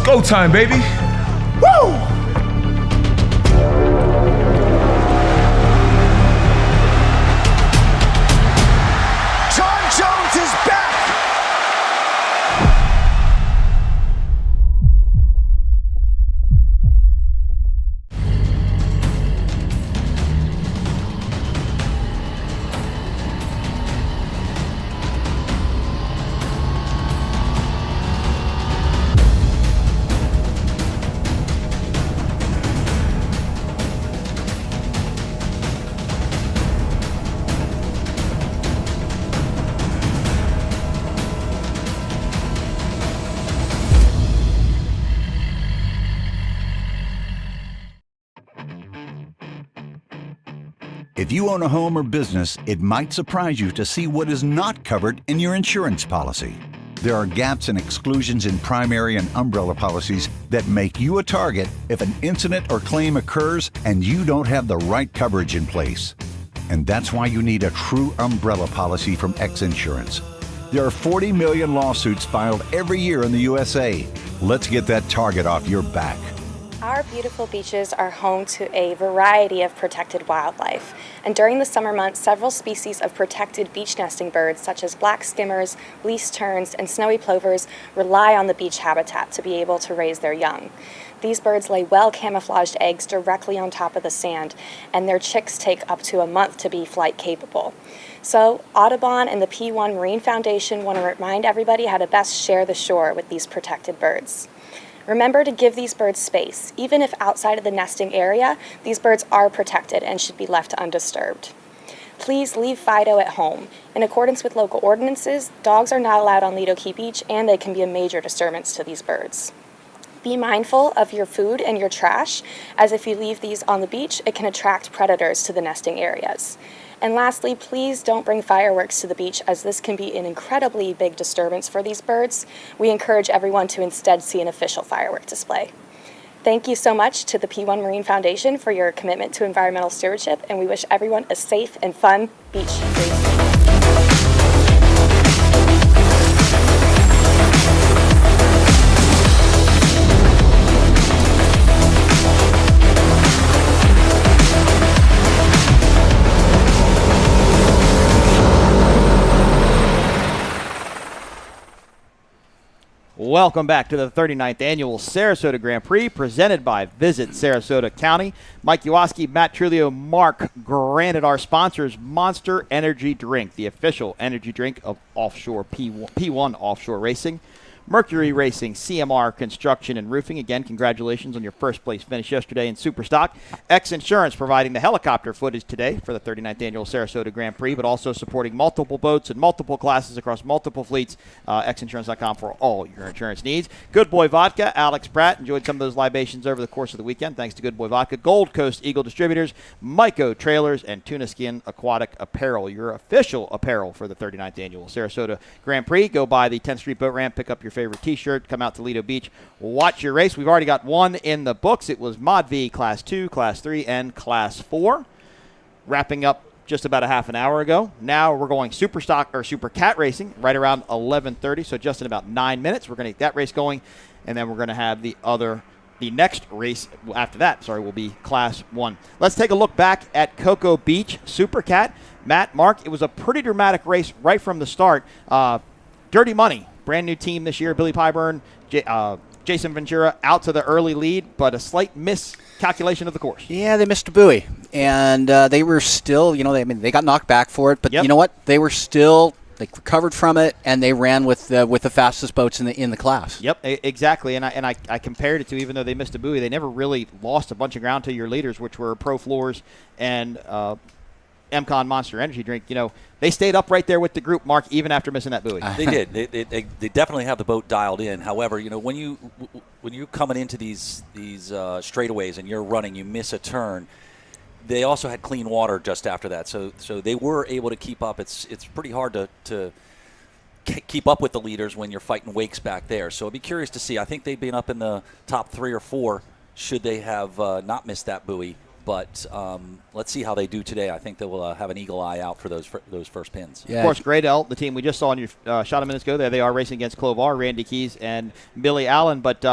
Go time, baby. Woo! John Jones is back. If you own a home or business, it might surprise you to see what is not covered in your insurance policy. There are gaps and exclusions in primary and umbrella policies that make you a target if an incident or claim occurs and you don't have the right coverage in place. And that's why you need a true umbrella policy from X Insurance. There are 40 million lawsuits filed every year in the USA. Let's get that target off your back. Our beautiful beaches are home to a variety of protected wildlife, and during the summer months, several species of protected beach nesting birds, such as black skimmers, least terns, and snowy plovers, rely on the beach habitat to be able to raise their young. These birds lay well-camouflaged eggs directly on top of the sand, and their chicks take up to a month to be flight capable. So, Audubon and the P1 Marine Foundation want to remind everybody how to best share the shore with these protected birds. Remember to give these birds space. Even if outside of the nesting area, these birds are protected and should be left undisturbed. Please leave Fido at home. In accordance with local ordinances, dogs are not allowed on Lido Beach, and they can be a major disturbance to these birds. Be mindful of your food and your trash, as if you leave these on the beach, it can attract predators to the nesting areas. And lastly, please don't bring fireworks to the beach, as this can be an incredibly big disturbance for these birds. We encourage everyone to instead see an official firework display. Thank you so much to the P1 Marine Foundation for your commitment to environmental stewardship, and we wish everyone a safe and fun beach race. Welcome back to the 39th Annual Sarasota Grand Prix, presented by Visit Sarasota County. Mike Yawoski, Matt Trulio, Mark Granted, our sponsors, Monster Energy Drink, the official energy drink of Offshore P1 Offshore Racing. Mercury Racing, CMR Construction and Roofing. Again, congratulations on your first place finish yesterday in Superstock. X Insurance providing the helicopter footage today for the 39th Annual Sarasota Grand Prix, but also supporting multiple boats and multiple classes across multiple fleets. Xinsurance.com for all your insurance needs. Good Boy Vodka, Alex Pratt enjoyed some of those libations over the course of the weekend. Thanks to Good Boy Vodka. Gold Coast Eagle Distributors, Myco Trailers, and Tuna Skin Aquatic Apparel, your official apparel for the 39th Annual Sarasota Grand Prix. Go by the 10th Street Boat Ramp, pick up your favorite t-shirt, come out to Lido Beach, watch your race. We've already got one in the books. It was Mod V Class 2, Class 3, and Class 4. Wrapping up just about a half an hour ago. Now we're going Super Cat racing right around 11:30, so just in about 9 minutes. We're going to get that race going, and then we're going to have the next race after that, will be Class 1. Let's take a look back at Cocoa Beach Super Cat. Matt, Mark, it was a pretty dramatic race right from the start. Dirty Money, brand new team this year. Billy Pyburn, Jason Ventura out to the early lead, but a slight miscalculation of the course. Yeah, they missed a buoy, and they were still, they got knocked back for it, but you know what? They were still, they recovered from it, and they ran with the fastest boats in the class. Yep, exactly. And I compared it to, even though they missed a buoy, they never really lost a bunch of ground to your leaders, which were Pro Floors and MCon Monster Energy Drink. They stayed up right there with the group, Mark, even after missing that buoy. They did. They definitely have the boat dialed in. However, when you're coming into these straightaways and you're running, you miss a turn. They also had clean water just after that, so they were able to keep up. It's pretty hard to keep up with the leaders when you're fighting wakes back there. So I'd be curious to see. I think they'd been up in the top 3 or 4 should they have not missed that buoy. But let's see how they do today. I think they will have an eagle eye out for those first pins. Yeah. Of course, Great L, the team we just saw on your shot a minute ago there, they are racing against Clovar, Randy Keys, and Billy Allen. But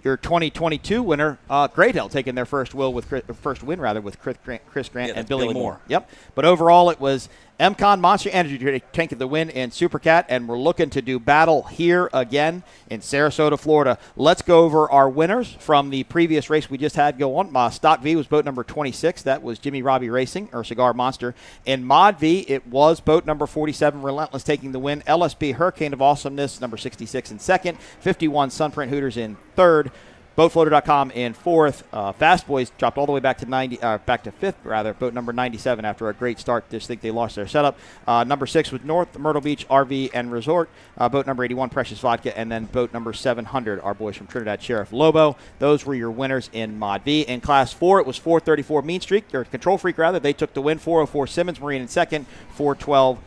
your 2022 winner, Great L, taking their first win with Chris Grant and Billy Moore. Yep. But overall, it was MCon Monster Energy taking the win in Super Cat, and we're looking to do battle here again in Sarasota, Florida. Let's go over our winners from the previous race we just had go on. Stock V was boat number 26. That was Jimmy Robbie Racing, or Cigar Monster. In Mod V, it was boat number 47, Relentless, taking the win. LSB Hurricane of Awesomeness, number 66 in second. 51 Sunprint Hooters in third. BoatFloater.com in fourth. Fast Boys dropped all the way back to fifth, rather. Boat number 97 after a great start. Just think they lost their setup. Number 6 was North Myrtle Beach RV and Resort. Boat number 81, Precious Vodka. And then boat number 700, our boys from Trinidad, Sheriff Lobo. Those were your winners in Mod V. In Class 4, it was 434 Mean Streak, or Control Freak, rather. They took the win. 404 Simmons Marine in second. 412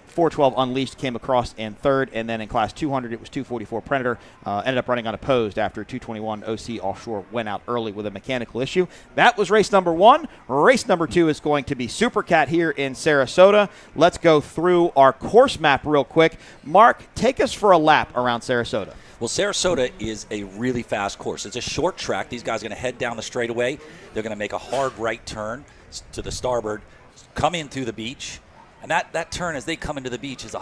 412 Unleashed came across in third, and then in Class 200, it was 244 Predator. Ended up running unopposed after 221 OC Offshore went out early with a mechanical issue. That was race number 1. Race number 2 is going to be Super Cat here in Sarasota. Let's go through our course map real quick. Mark, take us for a lap around Sarasota. Well, Sarasota is a really fast course. It's a short track. These guys are going to head down the straightaway. They're going to make a hard right turn to the starboard, come in through the beach. And that turn as they come into the beach is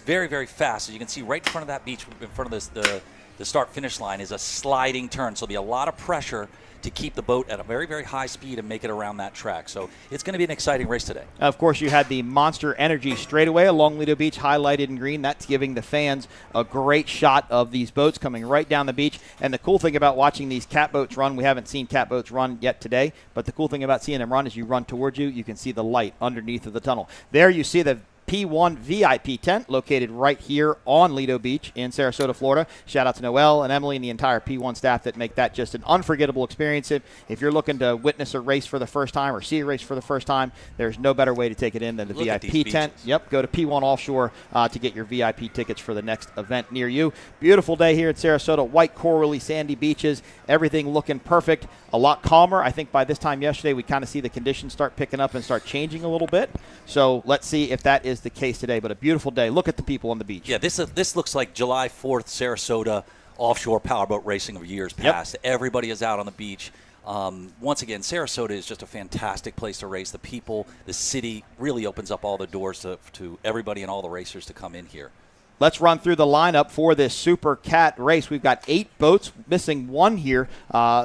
very, very fast. As you can see right in front of that beach, in front of the start-finish line, is a sliding turn. So there'll be a lot of pressure to keep the boat at a very, very high speed and make it around that track. So it's going to be an exciting race today. Of course, you had the Monster Energy straightaway along Lido Beach, highlighted in green. That's giving the fans a great shot of these boats coming right down the beach. And the cool thing about watching these cat boats run, we haven't seen cat boats run yet today, but the cool thing about seeing them run is you run towards you, you can see the light underneath of the tunnel. There you see the P1 VIP tent located right here on Lido Beach in Sarasota, Florida. Shout out to Noel and Emily and the entire P1 staff that make that just an unforgettable experience. If you're looking to witness a race for the first time or see a race for the first time, there's no better way to take it in than the VIP tent. Yep, go to P1 Offshore to get your VIP tickets for the next event near you. Beautiful day here in Sarasota, white corally sandy beaches, everything looking perfect. A lot calmer. I think by this time yesterday we kind of see the conditions start picking up and start changing a little bit. So let's see if that is the case today. But a beautiful day. Look at the people on the beach. Yeah, this looks like July 4th Sarasota offshore powerboat racing of years past. Yep. Everybody is out on the beach. Once again, Sarasota is just a fantastic place to race. The people, the city really opens up all the doors to everybody and all the racers to come in here. Let's run through the lineup for this Super Cat race. We've got 8 boats, missing 1 here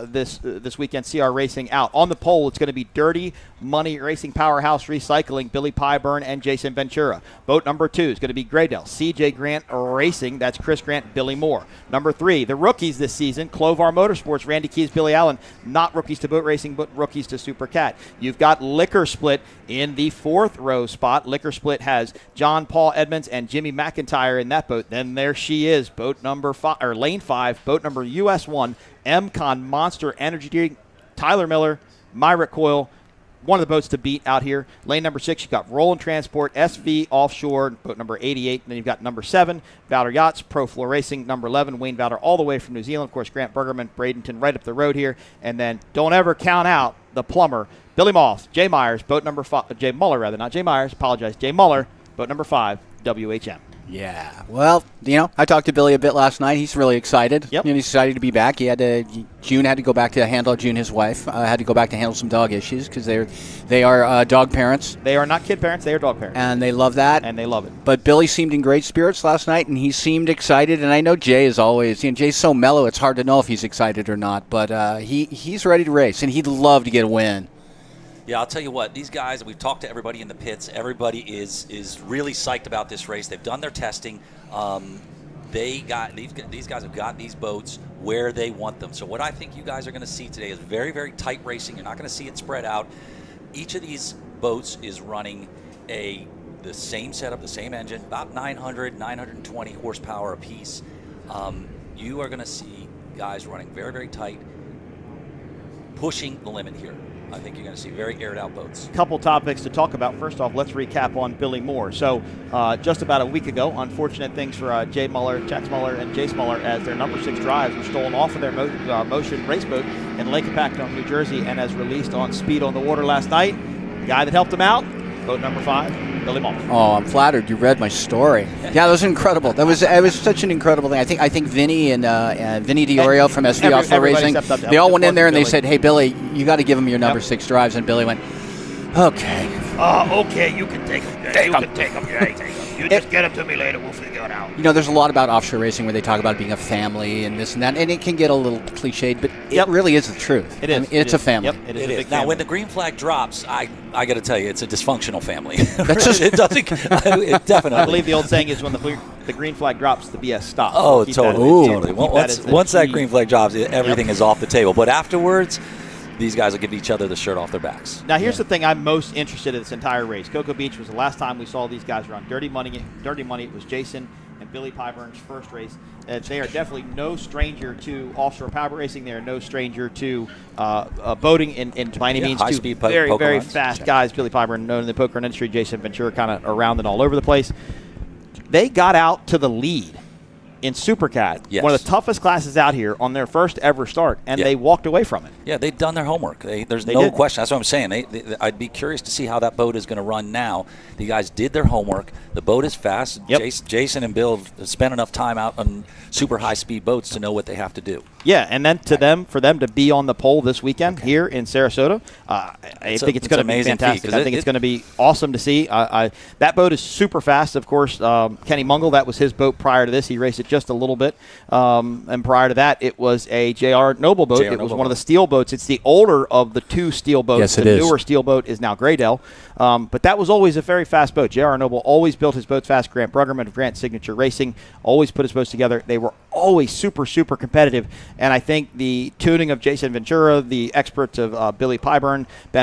this weekend. CR Racing out. On the pole, it's going to be Dirty Money Racing Powerhouse Recycling, Billy Pyburn, and Jason Ventura. Boat number 2 is going to be Graydale, CJ Grant Racing. That's Chris Grant, Billy Moore. Number 3, the rookies this season, Clovar Motorsports, Randy Keys, Billy Allen. Not rookies to boat racing, but rookies to Super Cat. You've got Liquor Split in the 4th row spot. Liquor Split has John Paul Edmonds and Jimmy McIntyre in that boat. Then there she is, boat number 5, or lane 5, boat number US1, MCon Monster Energy Drink, Tyler Miller, Myra Coyle, one of the boats to beat out here. Lane number 6, you've got Roland Transport, SV Offshore, boat number 88. And then you've got number 7, Valor Yachts, Pro Floor Racing, number 11, Wayne Valor, all the way from New Zealand. Of course, Grant Bergerman, Bradenton, right up the road here. And then don't ever count out the plumber, Billy Moss, Jay Myers, boat number 5, Jay Muller rather, not Jay Myers, apologize, Jay Muller, boat number 5, WHM. Yeah, well, I talked to Billy a bit last night. He's really excited. Yep. He's excited to be back. June had to go back to handle, June, his wife, had to go back to handle some dog issues because they are dog parents. They are not kid parents, they are dog parents. And they love that. And they love it. But Billy seemed in great spirits last night, and he seemed excited. And I know Jay is always, Jay's so mellow, it's hard to know if he's excited or not. But he's ready to race, and he'd love to get a win. Yeah, I'll tell you what, these guys, we've talked to everybody in the pits. Everybody is really psyched about this race. They've done their testing. These guys have got these boats where they want them. So what I think you guys are going to see today is very, very tight racing. You're not going to see it spread out. Each of these boats is running the same setup, the same engine, about 900, 920 horsepower apiece. You are going to see guys running very, very tight, pushing the limit here. I think you're going to see very aired-out boats. Couple topics to talk about. First off, let's recap on Billy Moore. So just about a week ago, unfortunate things for Jay Muller, Jax Muller, and Jace Muller as their number 6 drives were stolen off of their Motion race boat in Lake Epackton, New Jersey, and as released on Speed on the Water last night. The guy that helped him out, boat number 5, Billy Muller. Oh, I'm flattered. You read my story. Yeah, that was incredible. It was such an incredible thing. I think Vinny and Vinny DiOrio from SV Offshore Racing, they all went in there and they said, "Hey, Billy, you got to give him your number 6 drives." And Billy went, "Okay." Okay, you can take them. You can take them, Jay. You just get them to me later. We'll figure it out. There's a lot about offshore racing where they talk about being a family and this and that, and it can get a little cliched, but it really is the truth. It is. It's a family. Yep, it is. Now, when the green flag drops, I got to tell you, it's a dysfunctional family. It doesn't. It definitely. I believe the old saying is when the green flag drops, the BS stops. Oh, totally. Once that green flag drops, everything is off the table. But afterwards, these guys will give each other the shirt off their backs. Now, here's the thing I'm most interested in this entire race. Cocoa Beach was the last time we saw these guys run Dirty Money. Dirty Money, it was Jason and Billy Pyburn's first race. They are definitely no stranger to offshore powerboat racing. They are no stranger to boating in by any means. High-speed very, very runs. fast guys. Billy Pyburn, known in the poker industry. Jason Ventura, kind of around and all over the place. They got out to the lead in Supercat, one of the toughest classes out here, on their first ever start, and they walked away from it. Yeah, they've done their homework. There's no question. That's what I'm saying. I'd be curious to see how that boat is going to run now. The guys did their homework. The boat is fast. Jason and Bill have spent enough time out on super high-speed boats to know what they have to do. Yeah, and then for them to be on the pole this weekend here in Sarasota, I think it's going to be fantastic. I think it's going to be awesome to see. That boat is super fast. Of course, Kenny Mungle, that was his boat prior to this. He raced it just a little bit. And prior to that, it was a J.R. Noble boat. It was one of the steel boats. It's the older of the two steel boats. Yes, the newer steel boat is now Graydale. But that was always a very fast boat. J.R. Noble always built his boats fast. Grant Bruggerman of Grant Signature Racing always put his boats together. They were always super, super competitive. And I think the tuning of Jason Ventura, the experts of Billy Pyburn, Bo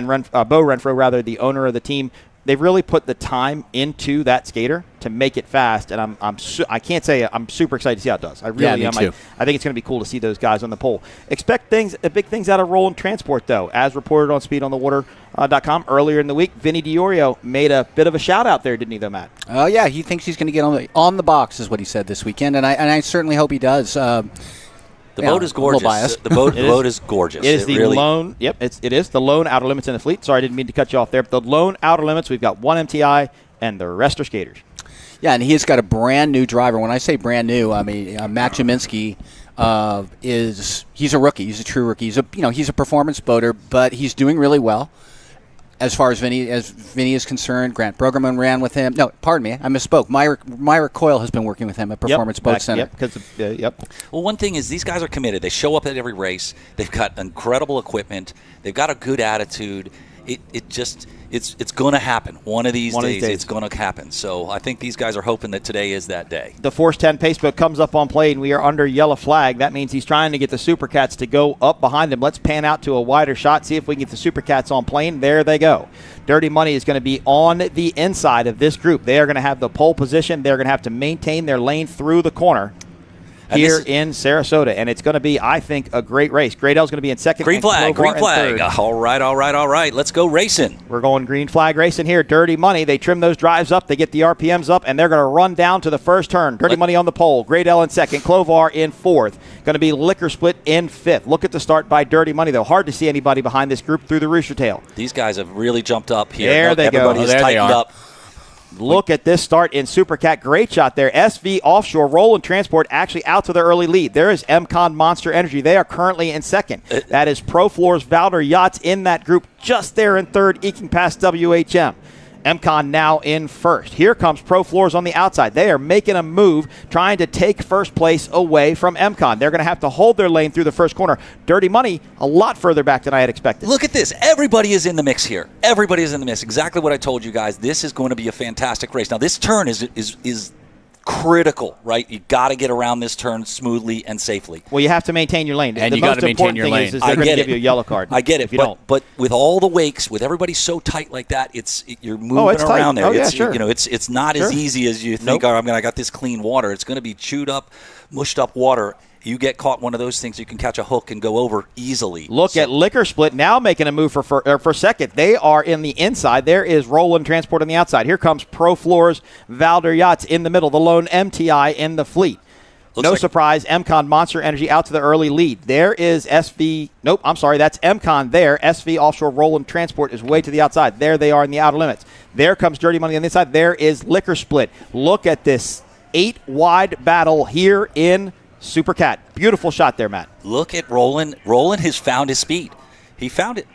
Renfro, the owner of the team, they've really put the time into that skater to make it fast, and I can't say I'm super excited to see how it does. I really am. Too. I think it's going to be cool to see those guys on the pole. Expect big things out of Roland Transport, though, as reported on SpeedOnTheWater.com earlier in the week. Vinny DiOrio made a bit of a shout out there, didn't he, though, Matt? Oh yeah, he thinks he's going to get on the box, is what he said this weekend, and I certainly hope he does. The boat is gorgeous. The boat is gorgeous. It is the lone. Yep, it is the lone outer limits in the fleet. Sorry, I didn't mean to cut you off there. But the lone outer limits, we've got one MTI, and the rest are skaters. Yeah, and he's got a brand new driver. When I say brand new, I mean Matt Jaminski he's a rookie. He's a true rookie. He's a performance boater, but he's doing really well. As far as Vinny is concerned, Grant Bruggerman ran with him. No, pardon me, I misspoke. Myra Coyle has been working with him at Performance Boat Center. Well, one thing is these guys are committed. They show up at every race. They've got incredible equipment. They've got a good attitude. It's going to happen. One of these days, it's going to happen. So I think these guys are hoping that today is that day. The Force 10 pace boat comes up on plane. We are under yellow flag. That means he's trying to get the Supercats to go up behind him. Let's pan out to a wider shot, see if we can get the Supercats on plane. There they go. Dirty Money is going to be on the inside of this group. They are going to have the pole position. They're going to have to maintain their lane through the corner here in Sarasota, and it's going to be, I think, a great race. Graydale's going to be in second. Green flag. All right. Let's go racing. We're going green flag racing here. Dirty Money, they trim those drives up, they get the RPMs up, and they're going to run down to the first turn. Dirty Money on the pole. Graydale in second. Clovar in fourth. Going to be Liquor Split in fifth. Look at the start by Dirty Money, though. Hard to see anybody behind this group through the rooster tail. These guys have really jumped up here. There they go. Everybody is tightened up. Look at this start in Supercat. Great shot there. SV Offshore, Roland Transport actually out to the early lead. There is MCon Monster Energy. They are currently in second. That is Pro Floors Valder Yachts in that group, just there in third, eking past WHM. MCon now in first. Here comes Pro Floors on the outside. They are making a move, trying to take first place away from MCon. They're going to have to hold their lane through the first corner. Dirty Money a lot further back than I had expected. Look at this. Everybody is in the mix here. Everybody is in the mix. Exactly what I told you guys. This is going to be a fantastic race. Now, this turn is critical, right? You got to get around this turn smoothly and safely. Well, you have to maintain your lane. And you got to maintain your lane. Is they're going to give you a yellow card. I get it. But with all the wakes, with everybody so tight like that, you're moving around there. It's not as easy as you think. I got this clean water. It's going to be chewed up, mushed up water. You get caught one of those things, you can catch a hook and go over easily. Look at Liquor Split now making a move for second. They are in the inside. There is Roland Transport on the outside. Here comes Pro Floors Valder Yachts in the middle. The lone MTI in the fleet. Surprise, MCon Monster Energy out to the early lead. There is that's MCon there. SV Offshore Roland Transport is way to the outside. There they are in the outer limits. There comes Dirty Money on the inside. There is Liquor Split. Look at this 8-wide battle here in Supercat. Beautiful shot there, Matt. Look at Roland. Roland has found his speed. He found it.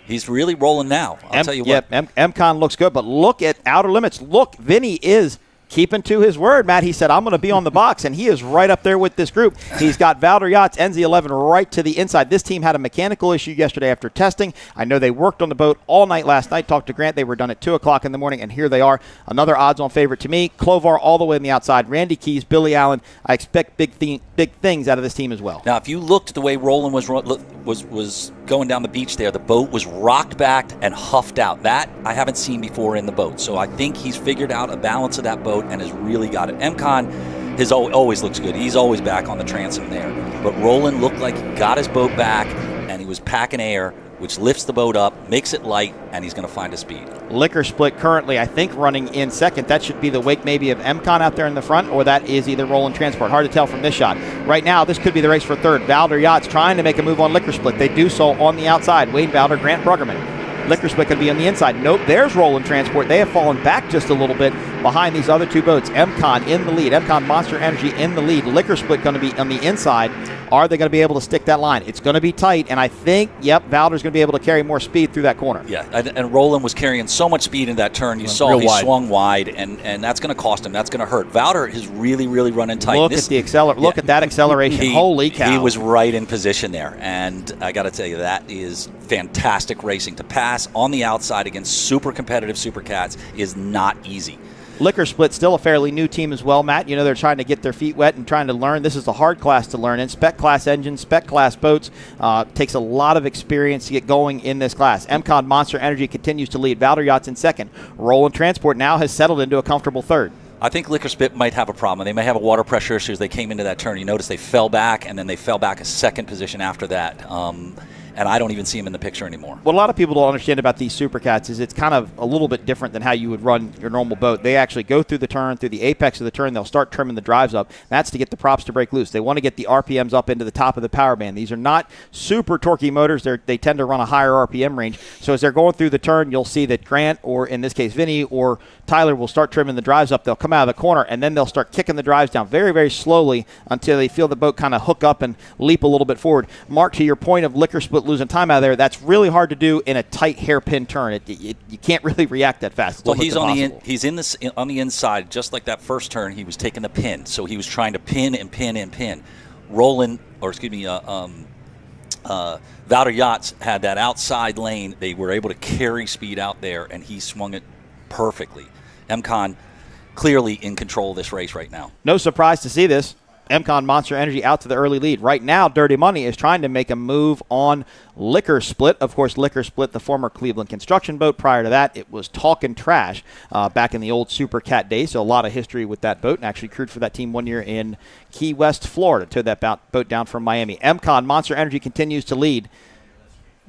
He's really rolling now. I'll tell you what. MCon looks good, but look at outer limits. Look, Vinny is keeping to his word, Matt. He said, I'm going to be on the box, and he is right up there with this group. He's got Valder Yachts, NZ11 right to the inside. This team had a mechanical issue yesterday after testing. I know they worked on the boat all night last night. Talked to Grant. They were done at 2 o'clock in the morning, and here they are. Another odds-on favorite to me. Clovar all the way on the outside. Randy Keys, Billy Allen. I expect big things out of this team as well. Now, if you looked at the way Roland was going down the beach there, the boat was rocked back and huffed out. That I haven't seen before in the boat. So I think he's figured out a balance of that boat and has really got it. MCon always looks good. He's always back on the transom there. But Roland looked like he got his boat back and he was packing air which lifts the boat up, makes it light, and he's going to find a speed. Liquor Split currently, I think, running in second. That should be the wake maybe of MCon out there in the front, or that is either Roland Transport. Hard to tell from this shot. Right now, this could be the race for third. Valder Yachts trying to make a move on Liquor Split. They do so on the outside. Wayne Valder, Grant Bruggerman. Liquor Split could be on the inside. Nope, there's Roland Transport. They have fallen back just a little bit behind these other two boats. MCon in the lead. MCon Monster Energy in the lead. Liquor Split going to be on the inside. Are they going to be able to stick that line? It's going to be tight, and I think, Valder's going to be able to carry more speed through that corner. Yeah, and Roland was carrying so much speed in that turn. You saw he swung wide, and that's going to cost him. That's going to hurt. Valder is really, really running tight. Look at that acceleration. Holy cow. He was right in position there, and I got to tell you, that is fantastic racing. To pass on the outside against super competitive Super Cats is not easy. Liquor Split, still a fairly new team as well, Matt. You know, they're trying to get their feet wet and trying to learn. This is a hard class to learn in. Spec class engines, spec class boats. Takes a lot of experience to get going in this class. MCon Monster Energy continues to lead. Valder Yachts in second. Roland Transport now has settled into a comfortable third. I think Liquor Split might have a problem. They may have a water pressure issue as they came into that turn. You notice they fell back, and then they fell back a second position after that. And I don't even see him in the picture anymore. What a lot of people don't understand about these Super Cats is it's kind of a little bit different than how you would run your normal boat. They actually go through the turn, through the apex of the turn. They'll start trimming the drives up. That's to get the props to break loose. They want to get the RPMs up into the top of the power band. These are not super torquey motors. They tend to run a higher RPM range. So as they're going through the turn, you'll see that Grant, or in this case Vinny, or Tyler will start trimming the drives up. They'll come out of the corner, and then they'll start kicking the drives down very, very slowly until they feel the boat kind of hook up and leap a little bit forward. Mark, to your point of Liquor Split losing time out of there, that's really hard to do in a tight hairpin turn. You can't really react that fast. Well, he's on the inside, just like that first turn. He was taking the pin, so he was trying to pin and pin and pin. Valder Yachts had that outside lane. They were able to carry speed out there, and he swung it perfectly. MCon clearly in control of this race right now. No surprise to see this. MCon Monster Energy out to the early lead. Right now, Dirty Money is trying to make a move on Liquor Split. Of course, Liquor Split, the former Cleveland construction boat. Prior to that, it was Talkin' Trash back in the old Super Cat days. So a lot of history with that boat, and actually crewed for that team 1 year in Key West, Florida. Towed that boat down from Miami. MCon Monster Energy continues to lead.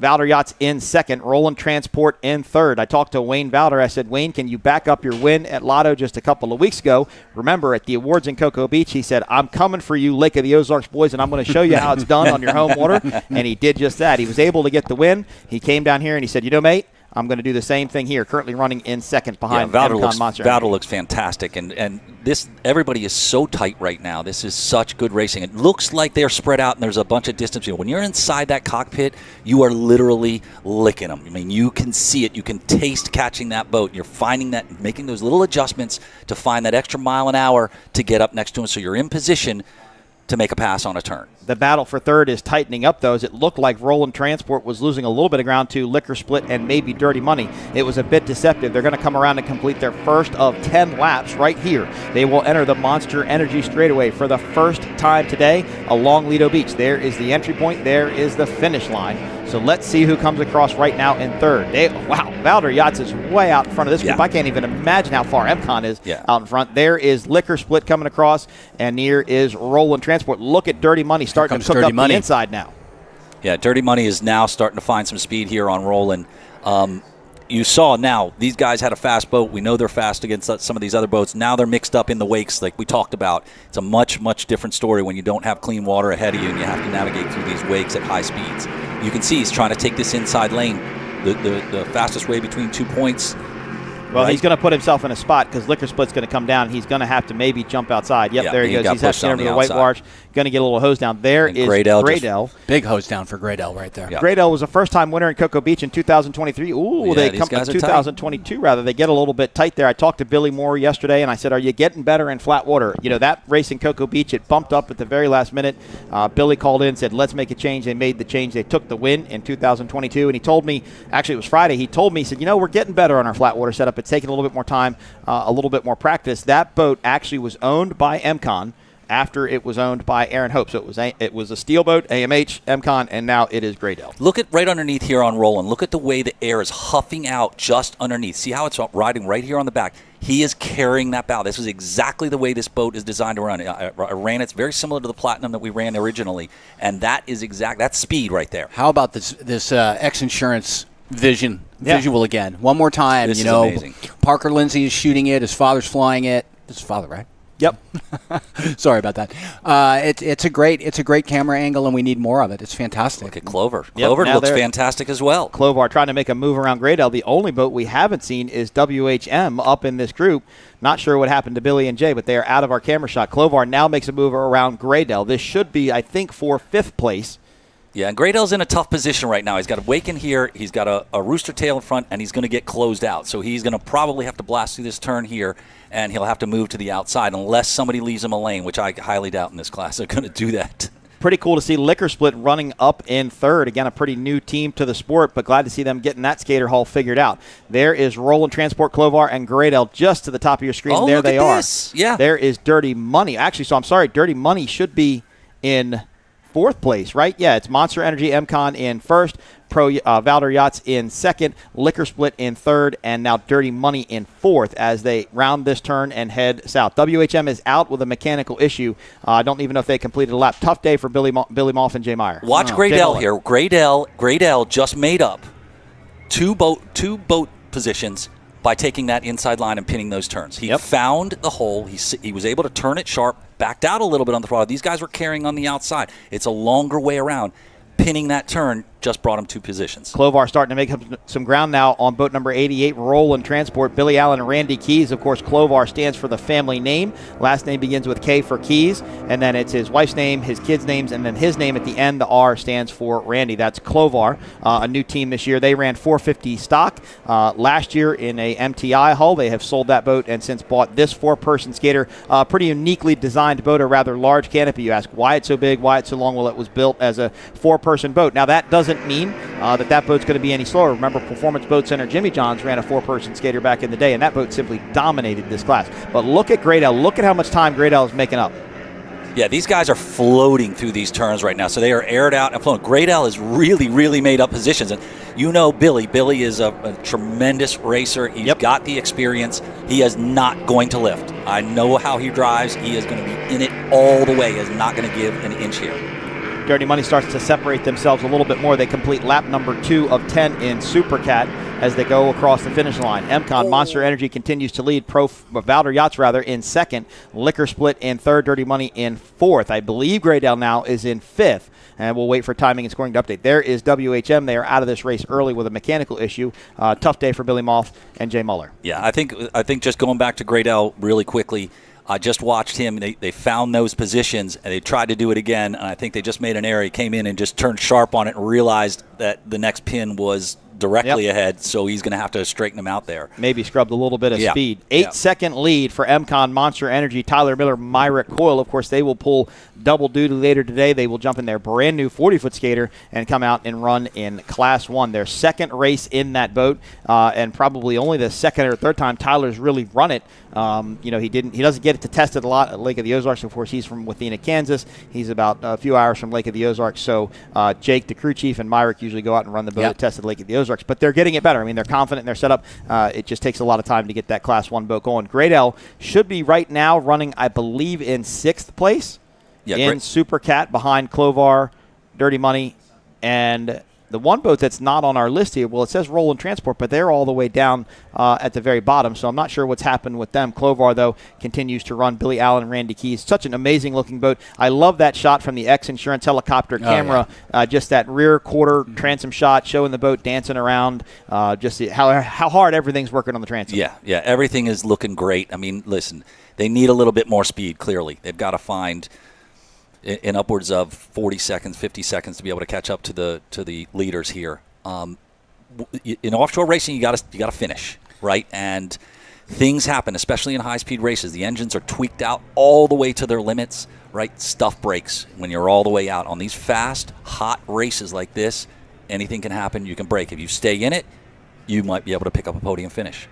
Valder Yachts in second, Roland Transport in third. I talked to Wayne Valder. I said, Wayne, can you back up your win at Lotto just a couple of weeks ago? Remember, at the awards in Cocoa Beach, he said, I'm coming for you, Lake of the Ozarks boys, and I'm going to show you how it's done on your home water. And he did just that. He was able to get the win. He came down here and he said, you know, mate, I'm going to do the same thing here. Currently running in second behind MCon Monster. Valder looks fantastic, and this everybody is so tight right now. This is such good racing. It looks like they're spread out and there's a bunch of distance. When you're inside that cockpit, you are literally licking them. I mean, you can see it. You can taste catching that boat. You're finding that, making those little adjustments to find that extra mile an hour to get up next to them, so you're in position to make a pass on a turn. The battle for third is tightening up, though, as it looked like Roland Transport was losing a little bit of ground to Liquor Split and maybe Dirty Money. It was a bit deceptive. They're going to come around and complete their first of 10 laps right here. They will enter the Monster Energy straightaway for the first time today along Lido Beach. There is the entry point. There is the finish line. So let's see who comes across right now in third. Wow, Valder Yachts is way out in front of this group. I can't even imagine how far MCon is out in front. There is Liquor Split coming across, and near is Roland Transport. Look at Dirty Money starting to cook up the inside now. Yeah, Dirty Money is now starting to find some speed here on Roland. You saw now, these guys had a fast boat. We know they're fast against some of these other boats. Now they're mixed up in the wakes like we talked about. It's a much, much different story when you don't have clean water ahead of you and you have to navigate through these wakes at high speeds. You can see he's trying to take this inside lane, the fastest way between 2 points. Well, he's going to put himself in a spot because Liquor Split's going to come down. He's going to have to maybe jump outside. Yep, there he goes. He's actually over the white wash. Going to get a little hose down. There is Graydell. Big hose down for Graydell right there. Yeah. Graydell was a first-time winner in Cocoa Beach in 2023. Ooh, they come to 2022 rather. They get a little bit tight there. I talked to Billy Moore yesterday, and I said, "Are you getting better in flat water?" You know, that race in Cocoa Beach, it bumped up at the very last minute. Billy called in and said, "Let's make a change." They made the change. They took the win in 2022, and he told me, actually it was Friday. He told me, he said, "You know, we're getting better on our flat water setup. It's taking a little bit more time, a little bit more practice." That boat actually was owned by MCon after it was owned by Aaron Hope. So it was a steel boat, AMH, MCon, and now it is Graydell. Look at right underneath here on Roland. Look at the way the air is huffing out just underneath. See how it's riding right here on the back. He is carrying that bow. This is exactly the way this boat is designed to run. I ran it. It's very similar to the Platinum that we ran originally, and that is that's speed right there. How about this X Insurance visual again? One more time. This is amazing. Parker Lindsay is shooting it. His father's flying it. This is his father, right? Yep. Sorry about that. It's a great camera angle, and we need more of it. It's fantastic. Look at Clover. Clover looks fantastic as well. Clover trying to make a move around Graydale. The only boat we haven't seen is WHM up in this group. Not sure what happened to Billy and Jay, but they are out of our camera shot. Clover now makes a move around Graydale. This should be, I think, for 5th place. Yeah, and Graydale's in a tough position right now. He's got a wake in here, he's got a rooster tail in front, and he's going to get closed out. So he's going to probably have to blast through this turn here, and he'll have to move to the outside unless somebody leaves him a lane, which I highly doubt in this class they're going to do that. Pretty cool to see Liquor Split running up in 3rd. Again, a pretty new team to the sport, but glad to see them getting that skater haul figured out. There is Roland Transport, Clovar, and Graydale just to the top of your screen. Oh, there look they at are. This. Yeah. There is Dirty Money. Actually, so I'm sorry, Dirty Money should be in 4th place, right? Yeah, it's Monster Energy MCon in 1st, Pro Valder Yachts in 2nd, Liquor Split in 3rd, and now Dirty Money in 4th as they round this turn and head south. WHM is out with a mechanical issue. I don't even know if they completed a lap. Tough day for Billy Moff and Jay Meyer. Watch Graydale here. Graydale just made up two boat positions by taking that inside line and pinning those turns. He found the hole. He was able to turn it sharp, backed out a little bit on the throttle. These guys were carrying on the outside. It's a longer way around. Pinning that turn just brought him 2 positions. Clovar starting to make up some ground now on boat number 88, Roland Transport. Billy Allen and Randy Keys. Of course, Clovar stands for the family name. Last name begins with K for Keys, and then it's his wife's name, his kids' names, and then his name at the end. The R stands for Randy. That's Clovar, a new team this year. They ran 450 stock last year in a MTI hull. They have sold that boat and since bought this 4-person skater. Pretty uniquely designed boat, a rather large canopy. You ask why it's so big, why it's so long. Well, it was built as a 4-person boat. Now, that doesn't mean that boat's going to be any slower. Remember, Performance Boat Center Jimmy Johns ran a 4-person skater back in the day, and that boat simply dominated this class. But look at Graydale. Look at how much time Graydale is making up. Yeah, these guys are floating through these turns right now, so they are aired out and floating. Graydale has really, really made up positions. And you know Billy. Billy is a tremendous racer. He's got the experience. He is not going to lift. I know how he drives. He is going to be in it all the way. He is not going to give an inch here. Dirty Money starts to separate themselves a little bit more. They complete lap number 2 of 10 in Super Cat as they go across the finish line. MCon, Monster Energy continues to lead. Valder Yachts, in 2nd. Liquor Split in 3rd. Dirty Money in 4th. I believe Graydale now is in 5th. And we'll wait for timing and scoring to update. There is WHM. They are out of this race early with a mechanical issue. Tough day for Billy Moth and Jay Muller. Yeah, I think just going back to Graydale really quickly, I just watched him. They found those positions, and they tried to do it again, and I think they just made an error. He came in and just turned sharp on it and realized that the next pin was directly ahead, so he's going to have to straighten him out there. Maybe scrubbed a little bit of speed. 8-second lead for MCon, Monster Energy, Tyler Miller, Myrick Coyle. Of course, they will pull double duty later today. They will jump in their brand new 40-foot skater and come out and run in Class 1. Their second race in that boat, and probably only the second or third time Tyler's really run it. He doesn't get it to test it a lot at Lake of the Ozarks. Of course, he's from Wathena, Kansas. He's about a few hours from Lake of the Ozarks. So Jake, the crew chief, and Myrick usually go out and run the boat at tested Lake of the Ozarks. But they're getting it better. I mean, they're confident in their setup. It just takes a lot of time to get that Class 1 boat going. Graydale should be right now running, I believe, in 6th place in Super Cat behind Clovar, Dirty Money, and the one boat that's not on our list here, well, it says Roland Transport, but they're all the way down at the very bottom, so I'm not sure what's happened with them. Clovar, though, continues to run. Billy Allen and Randy Keys. Such an amazing-looking boat. I love that shot from the X Insurance helicopter camera, just that rear quarter transom shot showing the boat dancing around, just how hard everything's working on the transom. Yeah, everything is looking great. I mean, listen, they need a little bit more speed, clearly. They've got to find in upwards of 40 seconds, 50 seconds to be able to catch up to the leaders here. In offshore racing, you got to finish, right? And things happen, especially in high-speed races. The engines are tweaked out all the way to their limits, right? Stuff breaks when you're all the way out. On these fast, hot races like this, anything can happen. You can break. If you stay in it, you might be able to pick up a podium finish.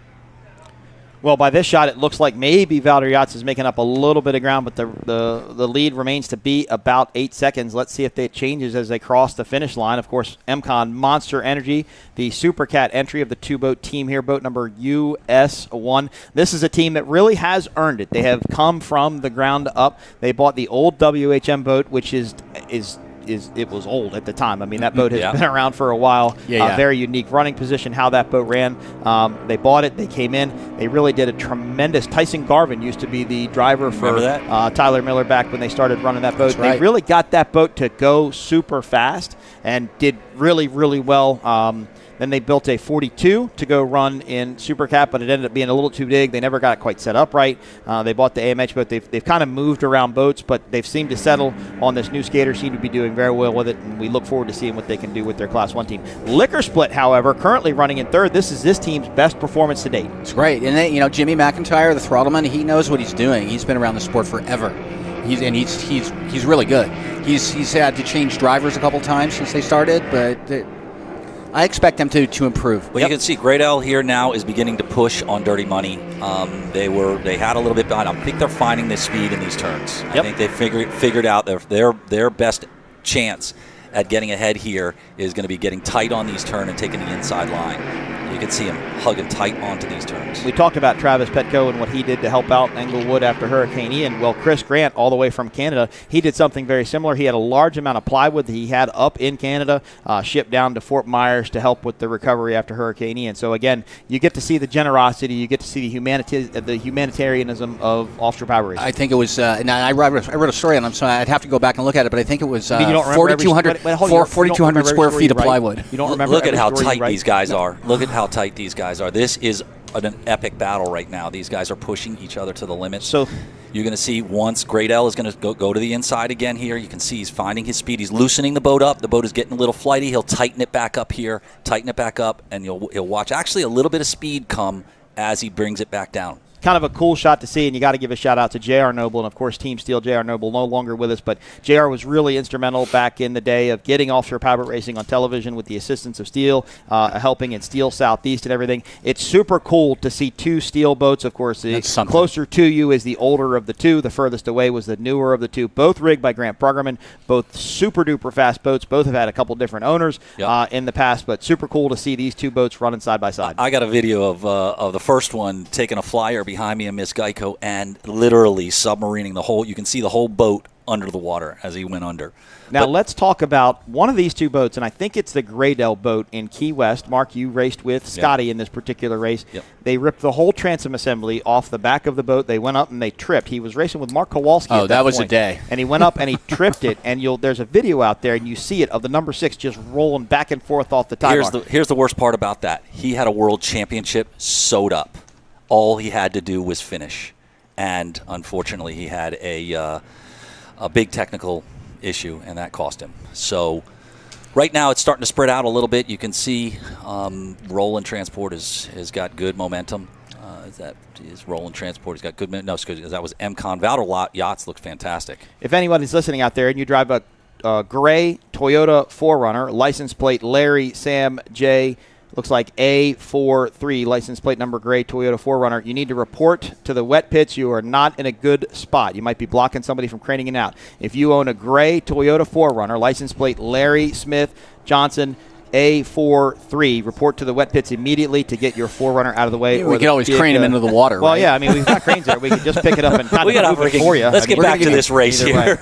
Well, by this shot, it looks like maybe Valtteri Yachts is making up a little bit of ground, but the lead remains to be about 8 seconds. Let's see if it changes as they cross the finish line. Of course, MCon Monster Energy, the Super Cat entry of the two-boat team here, boat number US1. This is a team that really has earned it. They have come from the ground up. They bought the old WHM boat, which it was old at the time. I mean, that boat has been around for a while. Very unique running position, how that boat ran. They bought it. They came in. They really did a tremendous. Tyson Garvin used to be the driver for Tyler Miller back when they started running that boat. They really got that boat to go super fast and did really, really well. Then they built a 42 to go run in Super Cat, but it ended up being a little too big. They never got it quite set up right. They bought the AMH boat. They've kind of moved around boats, but they've seemed to settle on this new skater, seem to be doing very well with it, and we look forward to seeing what they can do with their Class 1 team. Liquor Split, however, currently running in third. This is this team's best performance to date. It's great. And then, Jimmy McIntyre, the throttleman, he knows what he's doing. He's been around the sport forever. He's really good. He's had to change drivers a couple times since they started, but I expect them to improve. Well, you can see Great L here now is beginning to push on Dirty Money. They had a little bit behind. I think they're finding the speed in these turns. I think they figured out their best chance at getting ahead here is going to be getting tight on these turns and taking the inside line. You can see him hugging tight onto these turns. We talked about Travis Petco and what he did to help out Englewood after Hurricane Ian. Well, Chris Grant, all the way from Canada, he did something very similar. He had a large amount of plywood that he had up in Canada, shipped down to Fort Myers to help with the recovery after Hurricane Ian. So, again, you get to see the generosity, you get to see the humanitarianism of Offshore Power Racing. I think it was, and I wrote a story on them, so I'd have to go back and look at it, but I think it was 4,200 square feet of plywood. You don't remember Look at how tight these guys are. Look at how tight these guys are. This is an epic battle right now. These guys are pushing each other to the limit. So you're going to see once Great L is going to go to the inside again here. You can see he's finding his speed. He's loosening the boat up. The boat is getting a little flighty. He'll tighten it back up here, tighten it back up, and you'll watch actually a little bit of speed come as he brings it back down. Kind of a cool shot to see, and you got to give a shout out to J.R. Noble, and of course Team Steel. J.R. Noble no longer with us, but J.R. was really instrumental back in the day of getting Offshore Powerboat Racing on television with the assistance of Steel, helping in Steel Southeast and everything. It's super cool to see two Steel boats. Of course, the closer to you is the older of the two. The furthest away was the newer of the two. Both rigged by Grant Bruggerman, both super duper fast boats. Both have had a couple different owners in the past, but super cool to see these two boats running side by side. I got a video of the first one taking a flyer behind me and Miss Geico and literally submarining the whole. You can see the whole boat under the water as he went under. Now let's talk about one of these two boats, and I think it's the Graydell boat in Key West. Mark, you raced with Scotty in this particular race. They ripped the whole transom assembly off the back of the boat. They went up and they tripped. He was racing with Mark Kowalski. Oh, that was a day. And he went up and he tripped it, and there's a video out there, and you see it of the number 6 just rolling back and forth off the tie bar. Here's the worst part about that. He had a world championship sewed up. All he had to do was finish, and unfortunately he had a big technical issue, and that cost him. So right now it's starting to spread out a little bit. You can see Roland Transport has got good momentum. Is Roland Transport has got good momentum. No, excuse me, that was MCon. Valder Yachts looked fantastic. If anybody's listening out there and you drive a gray Toyota 4Runner, license plate Larry Sam J, looks like A43, license plate number gray Toyota 4Runner. You need to report to the wet pits. You are not in a good spot. You might be blocking somebody from craning it out. If you own a gray Toyota 4Runner, license plate Larry Smith Johnson, A43, report to the wet pits immediately to get your 4Runner out of the way. We could always crane him into the water. Well, right? yeah, I mean, we've got cranes there. We could just pick it up and kind of move it for you. Let's get back to this race here.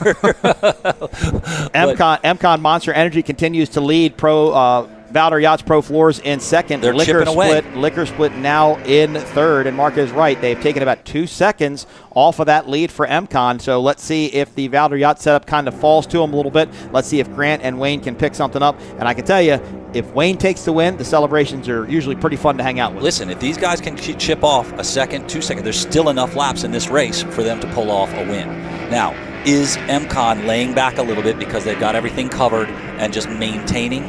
MCon Monster Energy continues to lead Valder Yachts Pro Floors in second. They're chipping away. Liquor Split now in third, and Mark is right. They've taken about 2 seconds off of that lead for MCon, so let's see if the Valder Yacht setup kind of falls to them a little bit. Let's see if Grant and Wayne can pick something up, and I can tell you, if Wayne takes the win, the celebrations are usually pretty fun to hang out with. Listen, if these guys can chip off a second, 2 seconds, there's still enough laps in this race for them to pull off a win. Now, is MCon laying back a little bit because they've got everything covered and just maintaining?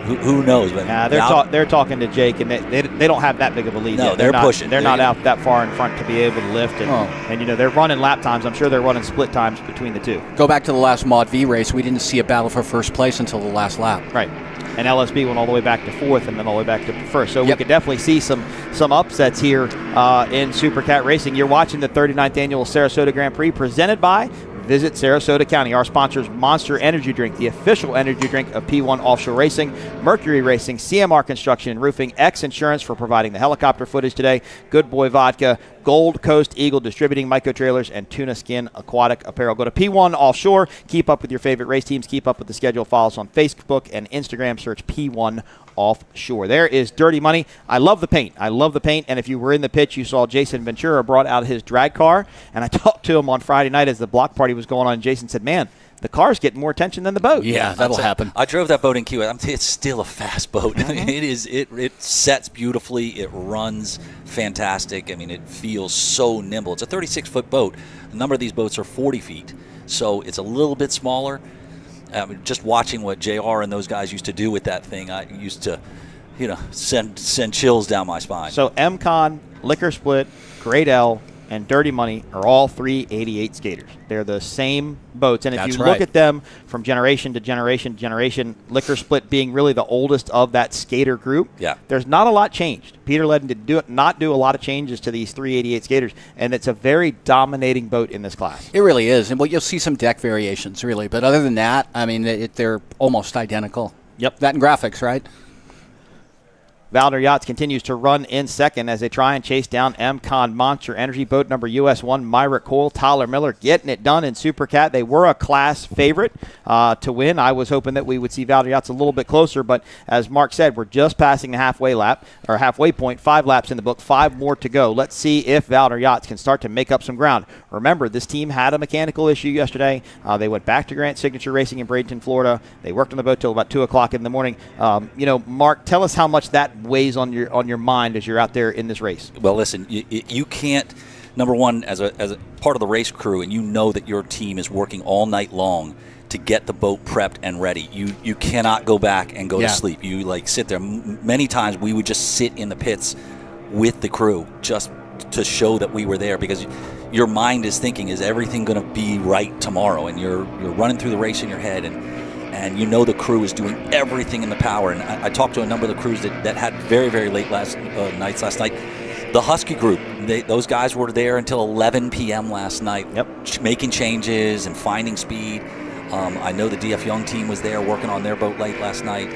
Who knows? But they're talking to Jake, and they don't have that big of a lead. No, yet. they're pushing. They're not out that far in front to be able to lift, and they're running lap times. I'm sure they're running split times between the two. Go back to the last Mod V race. We didn't see a battle for first place until the last lap. Right. and LSB went all the way back to 4th and then all the way back to 1st. So we could definitely see some upsets here in Super Cat racing. You're watching the 39th Annual Sarasota Grand Prix presented by Visit Sarasota County. Our sponsors, Monster Energy Drink, the official energy drink of P1 Offshore Racing, Mercury Racing, CMR Construction and Roofing, X Insurance for providing the helicopter footage today, Good Boy Vodka, Gold Coast Eagle Distributing Micro Trailers, and Tuna Skin Aquatic Apparel. Go to P1 Offshore. Keep up with your favorite race teams. Keep up with the schedule. Follow us on Facebook and Instagram. Search P1 Offshore. There is Dirty Money. I love the paint. And if you were in the pitch, you saw Jason Ventura brought out his drag car. And I talked to him on Friday night as the block party was going on. And Jason said, man, the car's getting more attention than the boat. Yeah, that'll happen. I drove that boat in Key West. It's still a fast boat. It sets beautifully. It runs fantastic. I mean, it feels so nimble. It's a 36-foot boat. A number of these boats are 40 feet, so it's a little bit smaller. I mean, just watching what JR and those guys used to do with that thing, I used to, send chills down my spine. So MCon, Liquor Split, Great L, and Dirty Money are all 388 skaters. They're the same boats. And if you look at them from generation to generation to generation, Liquor Split being really the oldest of that skater group, there's not a lot changed. Peter Ledden did not do a lot of changes to these 388 skaters, and it's a very dominating boat in this class. It really is. And you'll see some deck variations, really. But other than that, I mean, they're almost identical. Yep. That and graphics, right? Valor Yachts continues to run in second as they try and chase down MCon Monster Energy. Boat number US1, Myra Cole, Tyler Miller getting it done in Super Cat. They were a class favorite to win. I was hoping that we would see Valor Yachts a little bit closer, but as Mark said, we're just passing the halfway point. 5 laps in the book, 5 more to go. Let's see if Valor Yachts can start to make up some ground. Remember, this team had a mechanical issue yesterday. They went back to Grant Signature Racing in Bradenton, Florida. They worked on the boat till about 2 o'clock in the morning. Mark, tell us how much that weighs on your mind as you're out there in this race. Well, listen, you can't, number one, as a part of the race crew, and you know that your team is working all night long to get the boat prepped and ready. You cannot go back and go to sleep. You sit there. Many times we would just sit in the pits with the crew just to show that we were there, because your mind is thinking, is everything going to be right tomorrow? And you're running through the race in your head, and the crew is doing everything in the power. And I talked to a number of the crews that had very, very late nights last night. The Husky group, those guys were there until 11 p.m. last night, making changes and finding speed. I know the DF Young team was there working on their boat late last night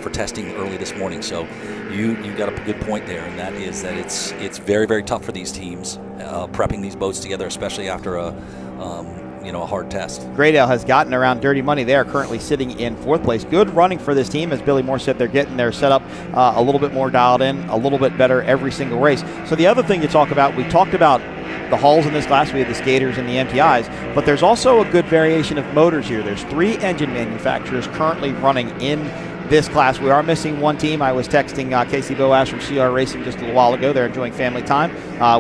for testing early this morning. So you got a good point there, and that is that it's very, very tough for these teams prepping these boats together, especially after a hard test. Great L has gotten around Dirty Money. They are currently sitting in 4th place. Good running for this team. As Billy Moore said, they're getting their setup a little bit more dialed in, a little bit better every single race. So the other thing to talk about, we talked about the hulls in this class. We have the skaters and the MTIs, but there's also a good variation of motors here. There's 3 engine manufacturers currently running in this class. We are missing one team. I was texting Casey Boas from CR Racing just a little while ago. They're enjoying family time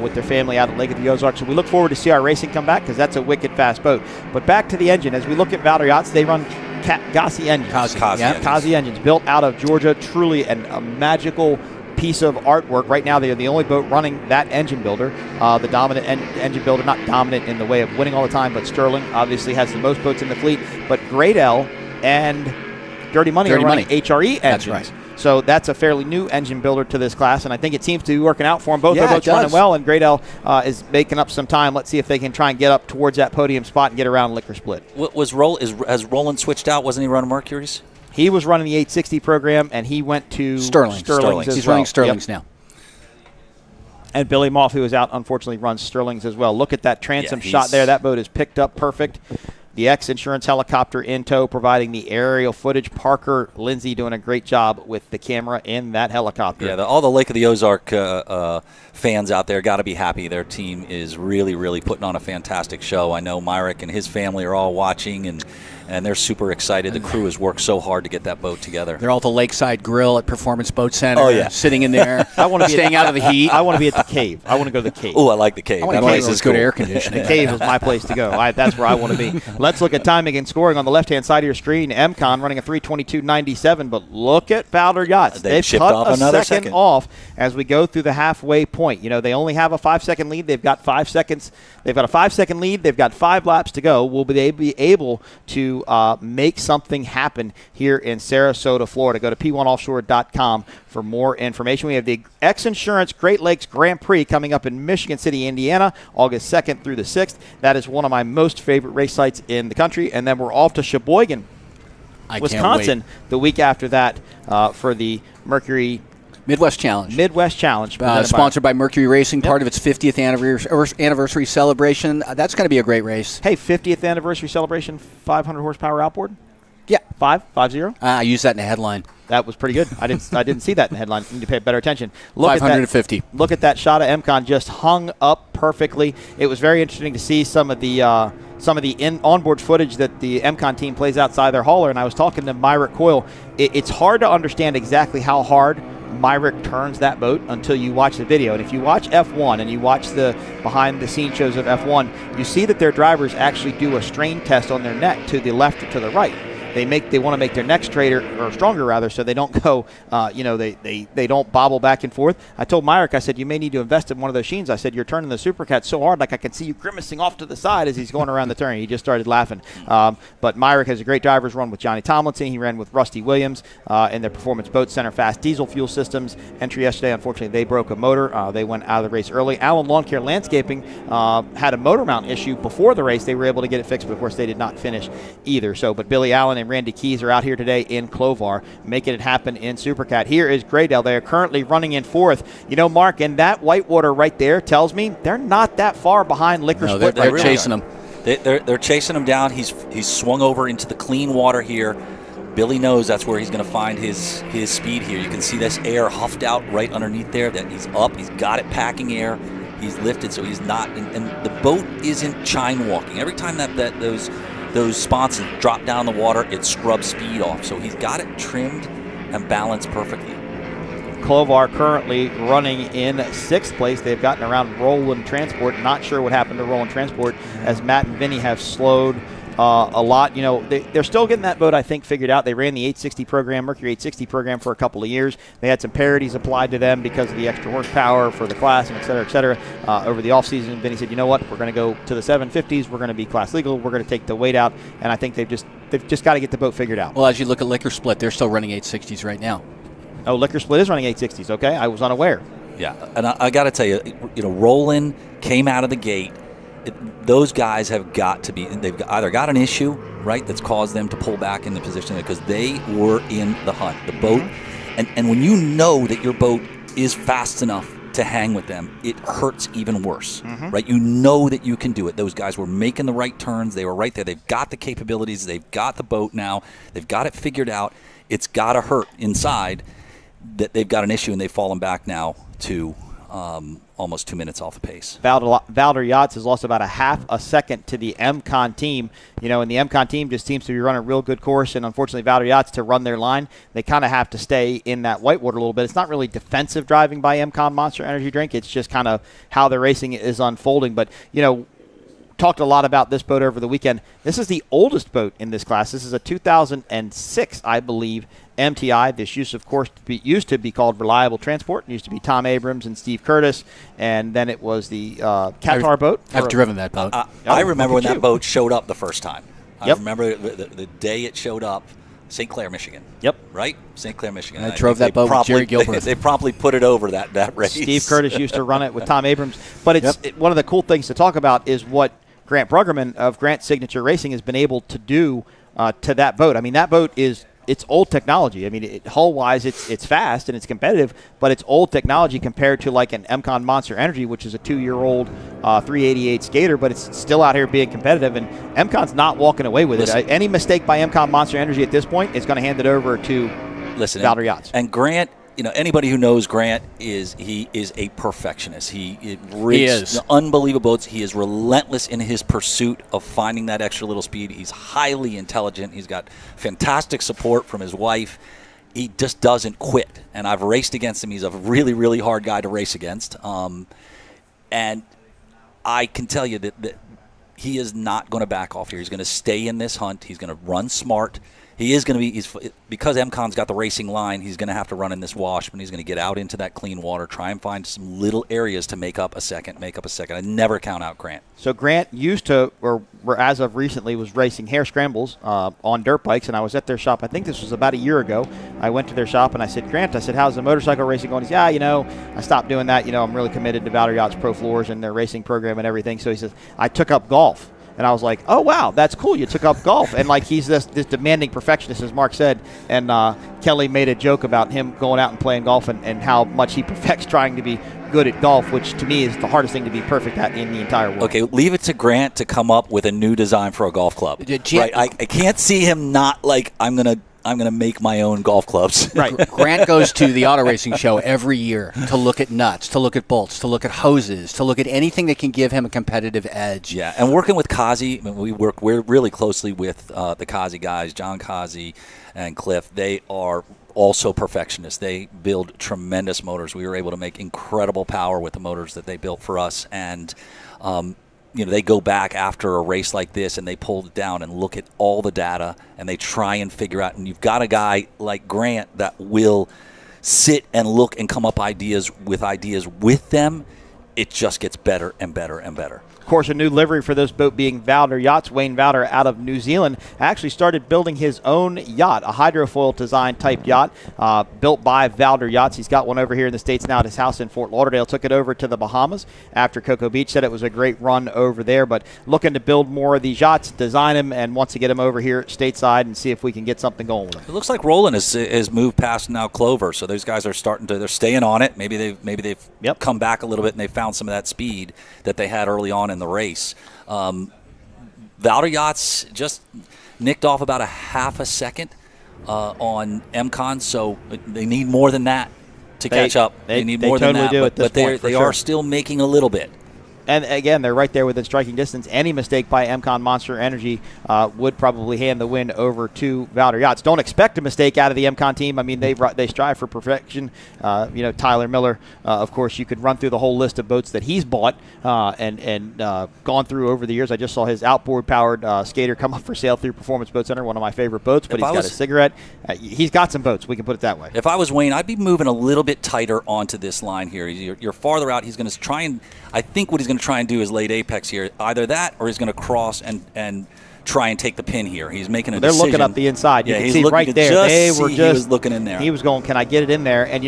with their family out at Lake of the Ozarks. So we look forward to CR Racing come back, because that's a wicked fast boat. But back to the engine. As we look at Valor Yachts, they run Gassi engines. Kazi engines built out of Georgia. Truly a magical piece of artwork. Right now, they are the only boat running that engine builder, the dominant engine builder. Not dominant in the way of winning all the time, but Sterling obviously has the most boats in the fleet. But Great L and Dirty Money are running HRE engines. That's right. So that's a fairly new engine builder to this class, and I think it seems to be working out for them. Both their boats running well, and Great L is making up some time. Let's see if they can try and get up towards that podium spot and get around Liquor Split. Has Roland switched out? Wasn't he running Mercury's? He was running the 860 program, and he went to Sterling's. He's running Sterling's now. And Billy Moff, who is out, unfortunately runs Sterling's as well. Look at that transom shot there. That boat is picked up perfect. The X Insurance helicopter in tow, providing the aerial footage. Parker Lindsay doing a great job with the camera in that helicopter. Yeah, all the Lake of the Ozark fans out there got to be happy. Their team is really, really putting on a fantastic show. I know Myrick and his family are all watching, and they're super excited. The crew has worked so hard to get that boat together. They're all at the Lakeside Grill at Performance Boat Center, sitting in there. I want to staying out of the heat. I want to be at the cave. I want to go to the cave. Oh, I like the cave. That place is good air conditioning. The cave is my place to go. That's where I want to be. Let's look at timing and scoring on the left-hand side of your screen. MCon running a 3:22.97, but look at Valder Yachts. They've shipped cut off a another second off as we go through the halfway point. You know, they only have a 5-second lead. They've got 5 seconds. They've got a 5-second lead. They've got 5 laps to go. Will they be able to make something happen here in Sarasota, Florida? Go to p1offshore.com for more information. We have the X Insurance Great Lakes Grand Prix coming up in Michigan City, Indiana, August 2nd through the 6th. That is one of my most favorite race sites in the country. And then we're off to Sheboygan, Wisconsin, the week after that for the Mercury Midwest Challenge. Sponsored by Mercury Racing, part of its 50th anniversary celebration. That's going to be a great race. Hey, 50th anniversary celebration, 500 horsepower outboard? Yeah. 550? I used that in the headline. That was pretty good. I didn't see that in the headline. You need to pay better attention. 550. Look at that shot of MCon just hung up perfectly. It was very interesting to see some of the onboard footage that the MCon team plays outside their hauler. And I was talking to Myrick Coyle. It's hard to understand exactly how hard Myrick turns that boat until you watch the video. And if you watch F1 and you watch the behind-the-scenes shows of F1, you see that their drivers actually do a strain test on their neck to the left or to the right. They want to make their neck straighter or stronger rather, so they don't go, they don't bobble back and forth. I told Myrick, I said, you may need to invest in one of those machines. I said, you're turning the Supercat so hard, like I can see you grimacing off to the side as he's going around the turn. He just started laughing. But Myrick has a great driver's run with Johnny Tomlinson. He ran with Rusty Williams in their Performance Boat Center fast diesel fuel systems. Entry yesterday, unfortunately, they broke a motor. They went out of the race early. Allen Lawn Care Landscaping had a motor mount issue before the race. They were able to get it fixed, but of course they did not finish either. But Billy Allen and Randy Keys are out here today in Clovar, making it happen in Supercat. Here is Graydale. They are currently running in 4th. You know, Mark, and that Whitewater right there tells me they're not that far behind Liquor Split. They're chasing them. They're chasing him down. He's swung over into the clean water here. Billy knows that's where he's going to find his speed here. You can see this air huffed out right underneath there. That he's up. He's got it packing air. He's lifted, so he's not. And the boat isn't chine walking. Every time that those spots drop down the water, it scrubs speed off. So he's got it trimmed and balanced perfectly. Clovar currently running in 6th place. They've gotten around Roland Transport. Not sure what happened to Roland Transport as Matt and Vinny have slowed a lot. You know, they're still getting that boat, I think, figured out. They ran the 860 program, Mercury 860 program, for a couple of years. They had some parodies applied to them because of the extra horsepower for the class and et cetera, over the offseason. Vinny said, you know what, we're going to go to the 750s. We're going to be class legal. We're going to take the weight out. And I think they've just got to get the boat figured out. Well, as you look at Liquor Split, they're still running 860s right now. Oh, Liquor Split is running 860s. Okay, I was unaware. Yeah, and I got to tell you, Roland came out of the gate. Those guys have got to be, they've either got an issue, right, that's caused them to pull back in the position because they were in the hunt. The boat, and when you know that your boat is fast enough to hang with them, it hurts even worse, right? You know that you can do it. Those guys were making the right turns. They were right there. They've got the capabilities. They've got the boat now. They've got it figured out. It's got to hurt inside that they've got an issue, and they've fallen back now to almost 2 minutes off the pace. Valder Yachts has lost about a half a second to the MCon team. You know, and the MCon team just seems to be running a real good course, and unfortunately Valder Yachts, to run their line, they kind of have to stay in that Whitewater a little bit. It's not really defensive driving by MCon Monster Energy Drink. It's just kind of how the racing is unfolding. But, you know, talked a lot about this boat over the weekend. This is the oldest boat in this class. This is a 2006, I believe, MTI. This used to be called Reliable Transport. It used to be Tom Abrams and Steve Curtis, and then it was the Qatar boat. I've driven that boat. I remember when that boat showed up the first time. I remember the day it showed up, St. Clair, Michigan. Yep. Right? St. Clair, Michigan. I drove that boat with Jerry Gilbert. They promptly put it over that race. Steve Curtis used to run it with Tom Abrams. But one of the cool things to talk about is what Grant Bruggerman of Grant Signature Racing has been able to do to that boat. I mean, that boat it's old technology. I mean, hull-wise, it's fast and it's competitive, but it's old technology compared to like an MCon Monster Energy, which is a 2-year-old 388 skater, but it's still out here being competitive, and MCon's not walking away with it. Any mistake by MCon Monster Energy at this point is going to hand it over to Valder Yachts. And Grant, you know, anybody who knows Grant is a perfectionist. He is unbelievable boats. He is relentless in his pursuit of finding that extra little speed. He's highly intelligent. He's got fantastic support from his wife. He just doesn't quit. And I've raced against him. He's a really, really hard guy to race against. And I can tell you that he is not going to back off here. He's going to stay in this hunt. He's going to run smart. He is going to be, because MCON's got the racing line, he's going to have to run in this wash, but he's going to get out into that clean water, try and find some little areas to make up a second. I never count out Grant. So Grant used to, or as of recently, was racing hare scrambles on dirt bikes, and I was at their shop. I think this was about a year ago. I went to their shop, and I said, Grant, how's the motorcycle racing going? He said, I stopped doing that. I'm really committed to Valor Yachts Pro Floors and their racing program and everything. So he says, I took up golf. And I was like, oh, wow, that's cool. You took up golf. And, he's this demanding perfectionist, as Mark said. And Kelly made a joke about him going out and playing golf and how much he perfects trying to be good at golf, which to me is the hardest thing to be perfect at in the entire world. Okay, leave it to Grant to come up with a new design for a golf club. Right? I can't see him not I'm going to make my own golf clubs. Right. Grant goes to the auto racing show every year to look at nuts, to look at bolts, to look at hoses, to look at anything that can give him a competitive edge. Yeah, and working with Kazi, we're really closely with the Kazi guys, John Kazi and Cliff. They are also perfectionists. They build tremendous motors. We were able to make incredible power with the motors that they built for us, and they go back after a race like this and they pull it down and look at all the data and they try and figure out. And you've got a guy like Grant that will sit and look and come up ideas with them. It just gets better and better and better. Of course, a new livery for this boat being Valor Yachts. Wayne Valor out of New Zealand actually started building his own yacht, a hydrofoil design type yacht built by Valor Yachts. He's got one over here in the States now at his house in Fort Lauderdale. Took it over to the Bahamas after Cocoa Beach. Said it was a great run over there, but looking to build more of these yachts, design them, and wants to get them over here stateside and see if we can get something going with them. It looks like Roland has moved past now Clover, so those guys are they're staying on it. Maybe they've come back a little bit and they found some of that speed that they had early on in the race. Valor Yachts just nicked off about a half a second on MCON, so they need more than that to catch up. They need more than that, but they are still making a little bit. And again, they're right there within striking distance. Any mistake by MCON Monster Energy would probably hand the win over to Valor Yachts. Don't expect a mistake out of the MCON team. I mean, they strive for perfection. Tyler Miller, of course, you could run through the whole list of boats that he's bought and gone through over the years. I just saw his outboard-powered skater come up for sale through Performance Boat Center, one of my favorite boats, but he's got a cigarette. He's got some boats. We can put it that way. If I was Wayne, I'd be moving a little bit tighter onto this line here. You're farther out. He's going to try and – I think what he's going to try and do is late apex here. Either that or he's going to cross and try and take the pin here. He's making a decision. They're looking up the inside. You can see right there. He was looking in there. He was going, can I get it in there? And,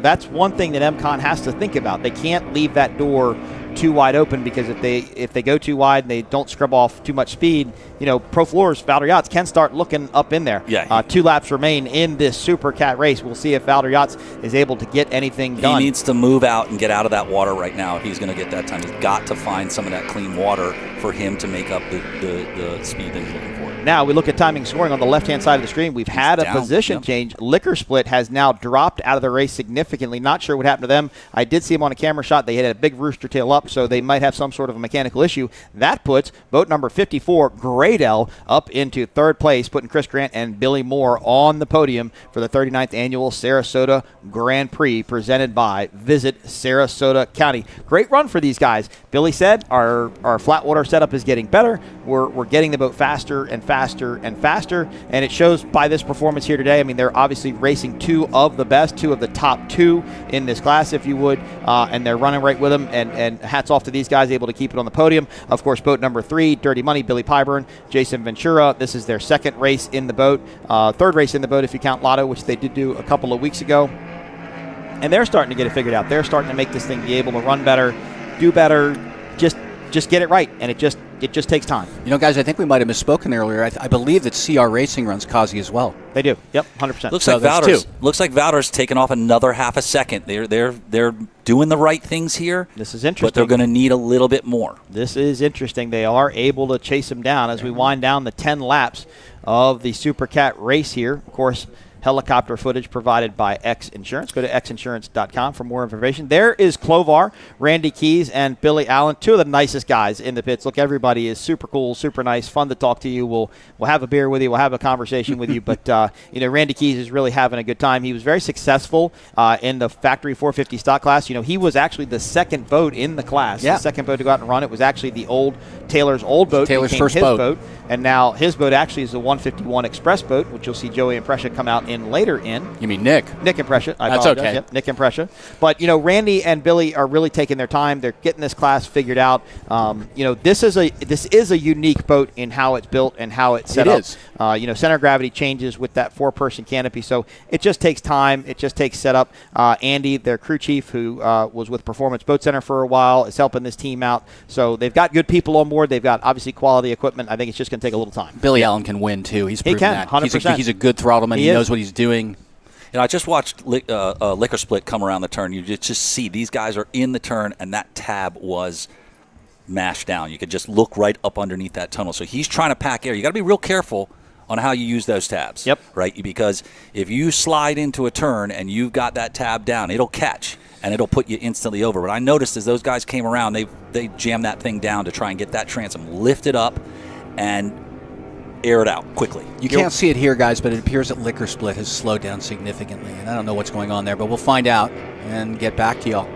that's one thing that MCON has to think about. They can't leave that door too wide open, because if they go too wide and they don't scrub off too much speed, Pro Floors, Valor Yachts can start looking up in there. Yeah. 2 laps remain in this Super Cat race. We'll see if Valor Yachts is able to get anything done. He needs to move out and get out of that water right now if he's going to get that time. He's got to find some of that clean water for him to make up the speed that he's looking for. Now we look at timing scoring on the left-hand side of the screen. We've had a position change. Liquor Split has now dropped out of the race significantly. Not sure what happened to them. I did see them on a camera shot. They had a big rooster tail up, so they might have some sort of a mechanical issue. That puts boat number 54, Great L, up into third place, putting Chris Grant and Billy Moore on the podium for the 39th annual Sarasota Grand Prix, presented by Visit Sarasota County. Great run for these guys. Billy said our flat water setup is getting better. We're getting the boat faster and faster and faster, and it shows by this performance here today. I mean, they're obviously racing 2 of the best, 2 of the top 2 in this class, if you would, and they're running right with them, and hats off to these guys, able to keep it on the podium. Of course, boat number 3, Dirty Money, Billy Pyburn, Jason Ventura. This is their second race in the boat, third race in the boat if you count Lotto, which they did do a couple of weeks ago. And they're starting to get it figured out. They're starting to make this thing be able to run better, do better, just get it right, and it just takes time. Guys, I think we might have misspoken earlier. I believe that CR Racing runs Kazi as well. They do. Yep, 100%. Looks like Valor's taken off another half a second. They're doing the right things here. This is interesting. But they're going to need a little bit more. This is interesting. They are able to chase them down as we wind down the 10 laps of the Super Cat race here. Of course, helicopter footage provided by X Insurance. Go to xinsurance.com for more information. There is Clovar, Randy Keys, and Billy Allen, two of the nicest guys in the pits. Look, everybody is super cool, super nice, fun to talk to you. We'll have a beer with you. We'll have a conversation with you. But, Randy Keys is really having a good time. He was very successful in the factory 450 stock class. He was actually the second boat in the class. Yeah. The second boat to go out and run. It was actually Taylor's old boat. Taylor's first boat. And now his boat actually is the 151 Express boat, which you'll see Joey and Prescia come out in later in. You mean Nick? Nick and Prescia. That's okay. Yep, Nick and Prescia. But, Randy and Billy are really taking their time. They're getting this class figured out. This is a unique boat in how it's built and how it's set up. It is. Center of gravity changes with that 4-person canopy. So it just takes time. It just takes setup. Andy, their crew chief, who was with Performance Boat Center for a while, is helping this team out. So they've got good people on board. They've got, obviously, quality equipment. I think it's just going to take a little time. Billy Allen can win, too. He's proven that. 100%. He's a good throttleman. He knows what he's doing. I just watched Liquor Split come around the turn. You just see these guys are in the turn, and that tab was mashed down. You could just look right up underneath that tunnel. So he's trying to pack air. You got to be real careful on how you use those tabs. Yep. Right? Because if you slide into a turn and you've got that tab down, it'll catch and it'll put you instantly over. But I noticed as those guys came around, they jammed that thing down to try and get that transom lifted up and air it out quickly. You can't see it here, guys, but it appears that Liquor Split has slowed down significantly. And I don't know what's going on there, but we'll find out and get back to y'all.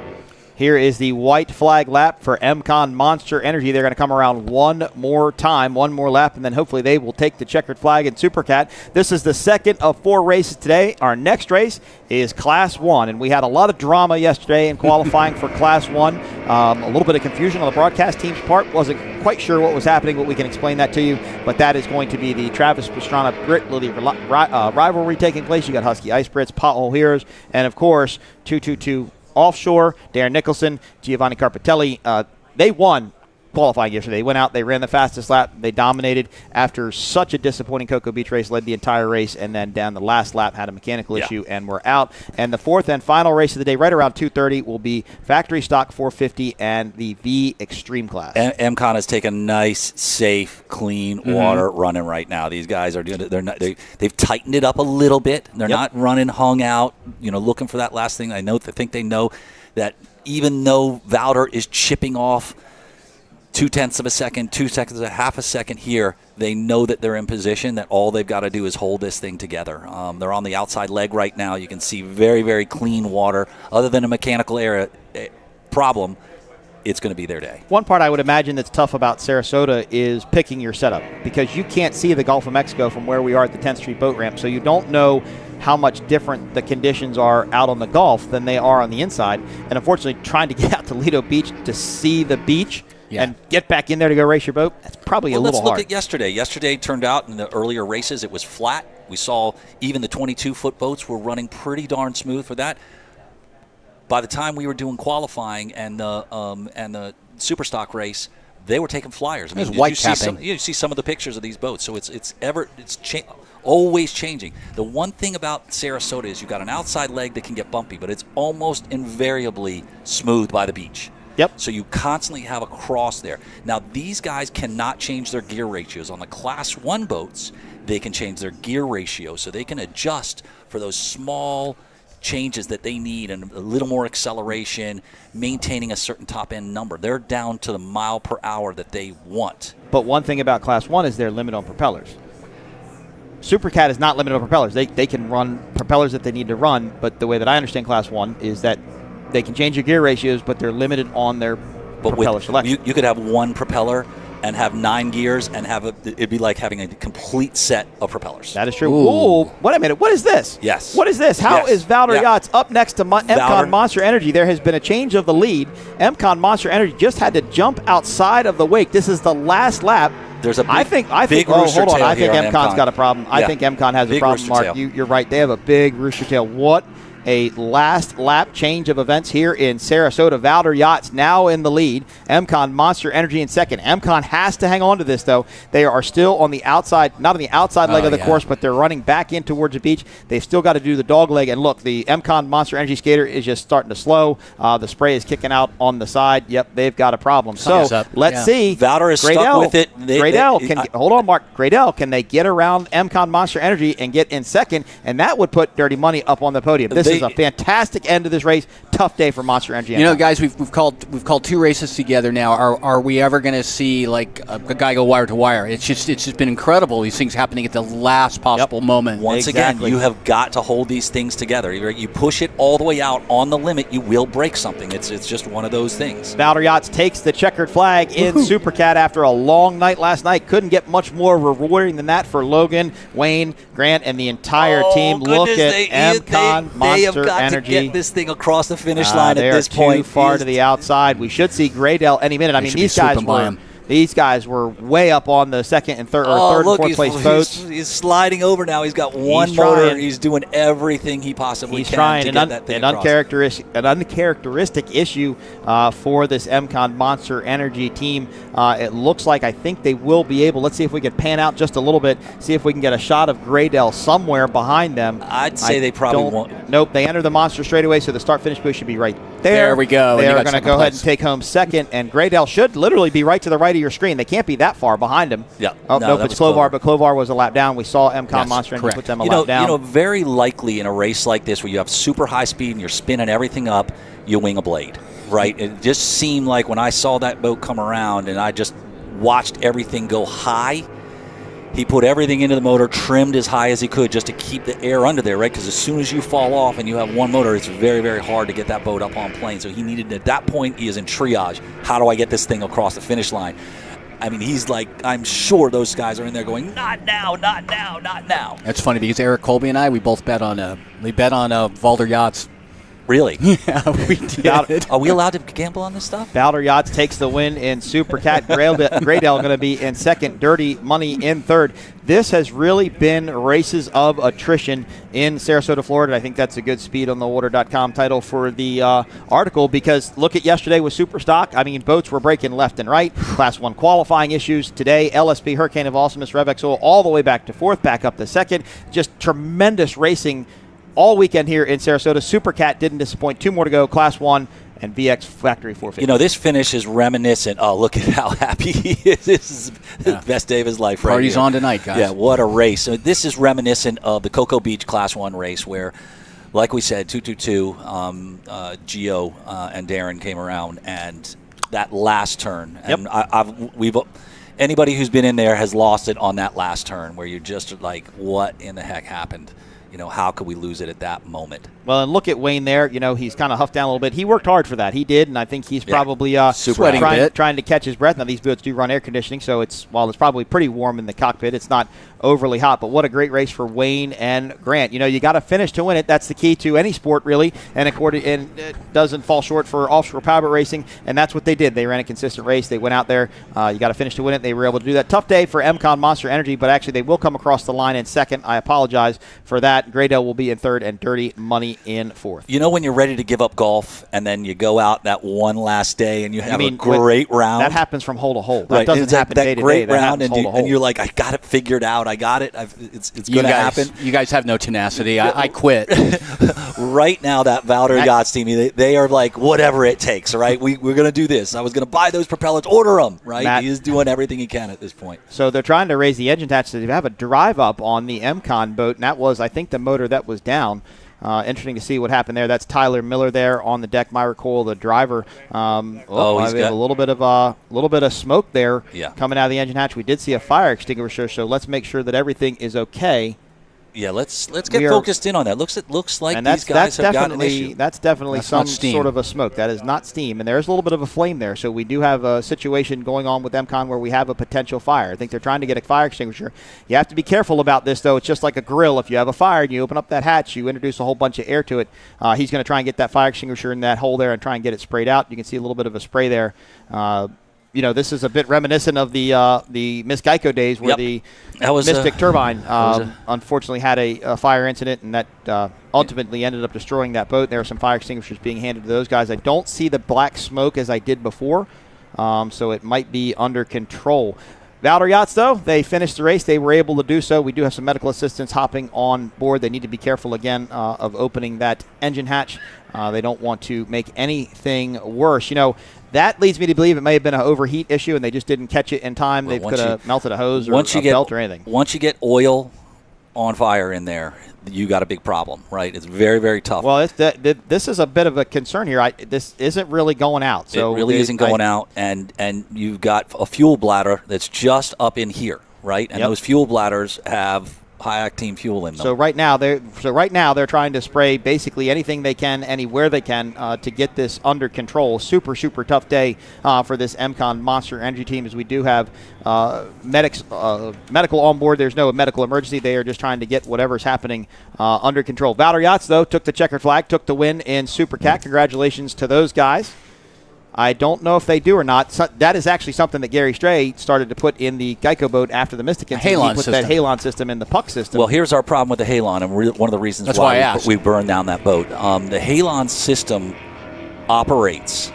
Here is the white flag lap for MCon Monster Energy. They're going to come around one more time, one more lap, and then hopefully they will take the checkered flag in Supercat. This is the second of 4 races today. Our next race is Class 1, and we had a lot of drama yesterday in qualifying for Class 1. A little bit of confusion on the broadcast team's part. Wasn't quite sure what was happening, but we can explain that to you. But that is going to be the Travis Pastrana Britt Lilly rivalry taking place. You got Husky Ice Brits, Pothole Heroes, and, of course, 222 Offshore, Darren Nicholson, Giovanni Carpatelli. They won qualifying yesterday. They went out, they ran the fastest lap, they dominated after such a disappointing Cocoa Beach race, led the entire race, and then down the last lap had a mechanical issue and were out. And the fourth and final race of the day, right around 2:30, will be Factory Stock 450 and the V Extreme class. MCon has taken nice, safe, clean water running right now. These guys are doing it. They've tightened it up a little bit. They're not running hung out, looking for that last thing. I think they know that even though Valder is chipping off 0.2 of a second, 2 seconds, a half a second here, they know that they're in position, that all they've got to do is hold this thing together. They're on the outside leg right now. You can see very, very clean water. Other than a mechanical error problem, it's going to be their day. One part I would imagine that's tough about Sarasota is picking your setup, because you can't see the Gulf of Mexico from where we are at the 10th Street boat ramp, so you don't know how much different the conditions are out on the Gulf than they are on the inside. And unfortunately, trying to get out to Lido Beach to see the beach and get back in there to go race your boat, that's probably a little hard. Let's look at yesterday. Yesterday turned out in the earlier races it was flat. We saw even the 22-foot boats were running pretty darn smooth for that. By the time we were doing qualifying and the super stock race, they were taking flyers. I mean, white capping. You see some of the pictures of these boats. So it's always changing. The one thing about Sarasota is you've got an outside leg that can get bumpy, but it's almost invariably smooth by the beach. Yep. So you constantly have a cross there. Now, these guys cannot change their gear ratios. On the Class 1 boats, they can change their gear ratio, so they can adjust for those small changes that they need and a little more acceleration, maintaining a certain top-end number. They're down to the mile per hour that they want. But one thing about Class 1 is they're limited on propellers. Supercat is not limited on propellers. They can run propellers that they need to run, but the way that I understand Class 1 is that they can change your gear ratios, but they're limited on their propeller selection. You could have one propeller and have 9 gears and it'd be like having a complete set of propellers. That is true. Ooh, wait a minute. What is this? Yes. What is this? How is Valder Yachts up next to MCon Monster Energy? There has been a change of the lead. MCon Monster Energy just had to jump outside of the wake. This is the last lap. There's a big, I think hold on. I think MCon's got a problem. I think MCon has a problem, Mark. You're right. They have a big rooster tail. What a last lap change of events here in Sarasota. Valder Yachts now in the lead. MCon Monster Energy in second. MCon has to hang on to this, though. They are still on the outside, not on the outside leg of the course, but they're running back in towards the beach. They've still got to do the dog leg. And look, the MCon Monster Energy skater is just starting to slow. The spray is kicking out on the side. Yep, they've got a problem. So let's see. Valder is stuck with it. Hold on, Mark. Gradell, can they get around MCon Monster Energy and get in second? And that would put Dirty Money up on the podium. This is a fantastic end to this race. Tough day for Monster Energy. You know, guys, we've called 2 races together now. Are we ever going to see like a guy go wire to wire? It's just been incredible. These things happening at the last possible moment. Once again, you have got to hold these things together. You push it all the way out on the limit, you will break something. It's just one of those things. Valder Yachts takes the checkered flag in Supercat after a long night last night. Couldn't get much more rewarding than that for Logan, Wayne, Grant, and the entire team. Look at MCon Monster They have got Energy. to get this thing across the finish line at this point. Too far to the outside. We should see Graydale any minute. I mean, these guys were way up on the second and third and fourth place boats. He's sliding over now. He's got one motor. He's doing everything he possibly can to get that thing across. An uncharacteristic issue for this MCon Monster Energy team. It looks like I think they will be able. Let's see if we can pan out just a little bit. See if we can get a shot of Graydale somewhere behind them. I'd say they probably won't. Nope, they enter the Monster straightaway, so the start-finish booth should be right there. There we go. They are going to go ahead and take home second, and Graydale should literally be right to the right of your screen. They can't be that far behind him. Yeah. Oh, nope, it's Clovar, but Clovar was a lap down. We saw MCon Monster Energy put them a lap down. You know, very likely in a race like this where you have super high speed and you're spinning everything up, you wing a blade, right? It just seemed like when I saw that boat come around and I just watched everything go high, he put everything into the motor, trimmed as high as he could just to keep the air under there, right? Because as soon as you fall off and you have one motor, it's very, very hard to get that boat up on plane. So he needed, at that point, he is in triage. How do I get this thing across the finish line? I mean, he's like, I'm sure those guys are in there going, not now, not now, not now. That's funny because Eric Colby and I, we both bet on Valder Yachts. Really? Yeah, we did. Are we allowed to gamble on this stuff? Valder Yachts takes the win in Supercat. Graydale going to be in second. Dirty Money in third. This has really been races of attrition in Sarasota, Florida. I think that's a good speedonthewater.com title for the article because look at yesterday with Superstock. I mean, boats were breaking left and right. Class 1 qualifying issues today. LSP Hurricane of Awesomeness, Revex Oil all the way back to fourth, back up to second. Just tremendous racing all weekend here in Sarasota. Supercat didn't disappoint. 2 more to go. Class 1 and VX Factory 450. You know, this finish is reminiscent. Oh, look at how happy he is. This is the best day of his life right Party's here. On tonight, guys. Yeah, what a race. So this is reminiscent of the Cocoa Beach Class 1 race where, like we said, 222, Gio and Darren came around, and that last turn. And anybody who's been in there has lost it on that last turn where you're just like, what in the heck happened? You know, how could we lose it at that moment? Well, and look at Wayne there. You know, he's kind of huffed down a little bit. He worked hard for that. He did, and I think he's probably trying to catch his breath. Now, these boats do run air conditioning, so while it's probably pretty warm in the cockpit, it's not overly hot. But what a great race for Wayne and Grant. You know, you got to finish to win it. That's the key to any sport, really, and it doesn't fall short for offshore powerboat racing, and that's what they did. They ran a consistent race. They went out there. You got to finish to win it. They were able to do that. Tough day for MCon Monster Energy, but actually they will come across the line in second. I apologize for that. Graydale will be in third and Dirty Money in fourth. You know when you're ready to give up golf and then you go out that one last day and you have a great round? That happens from hole to hole. That right. doesn't happen day to day. That great round and you're like, I got it figured out. I got it. It's going to happen. You guys have no tenacity. I quit. Right now, that Valder Yachts team, they are like, whatever it takes, right? We're going to do this. I was going to buy those propellers, order them, right? Matt, he is doing everything he can at this point. So they're trying to raise the engine attach. So they have a drive up on the MCon boat, and that was, I think, the motor that was down. Interesting to see what happened there. That's Tyler Miller there on the deck. Myra Cole, the driver. He's got a little bit of smoke there coming out of the engine hatch. We did see a fire extinguisher, so let's make sure that everything is okay. Yeah, let's get focused in on that. Looks like these guys have got an issue. That's definitely some sort of a smoke. That is not steam, and there's a little bit of a flame there. So we do have a situation going on with MCon where we have a potential fire. I think they're trying to get a fire extinguisher. You have to be careful about this, though. It's just like a grill. If you have a fire and you open up that hatch, you introduce a whole bunch of air to it. He's going to try and get that fire extinguisher in that hole there and try and get it sprayed out. You can see a little bit of a spray there. this is a bit reminiscent of the Miss Geico days where the Mystic turbine unfortunately had a fire incident, and that ultimately ended up destroying that boat. There are some fire extinguishers being handed to those guys. I don't see the black smoke as I did before, so it might be under control. Valor Yachts, though, they finished the race. They were able to do so. We do have some medical assistants hopping on board. They need to be careful, again, of opening that engine hatch. They don't want to make anything worse. That leads me to believe it may have been an overheat issue, and they just didn't catch it in time. They could have melted a hose or a belt or anything. Once you get oil on fire in there, you got a big problem, right? It's very, very tough. Well, this is a bit of a concern here. This isn't really going out. So it really isn't going out, and you've got a fuel bladder that's just up in here, right? And those fuel bladders have high-octane fuel in them. So right now they're trying to spray basically anything they can, anywhere they can, to get this under control. Super, super tough day for this MCON Monster Energy team, as we do have medical on board. There's no medical emergency. They are just trying to get whatever's happening under control. Valor Yachts, though, took the checkered flag, took the win in Super Cat. Congratulations to those guys. I don't know if they do or not. So that is actually something that Gary Stray started to put in the Geico boat after the Mystic incident. He put that Halon system in the puck system. Well, here's our problem with the Halon, and one of the reasons why we burned down that boat. The Halon system operates.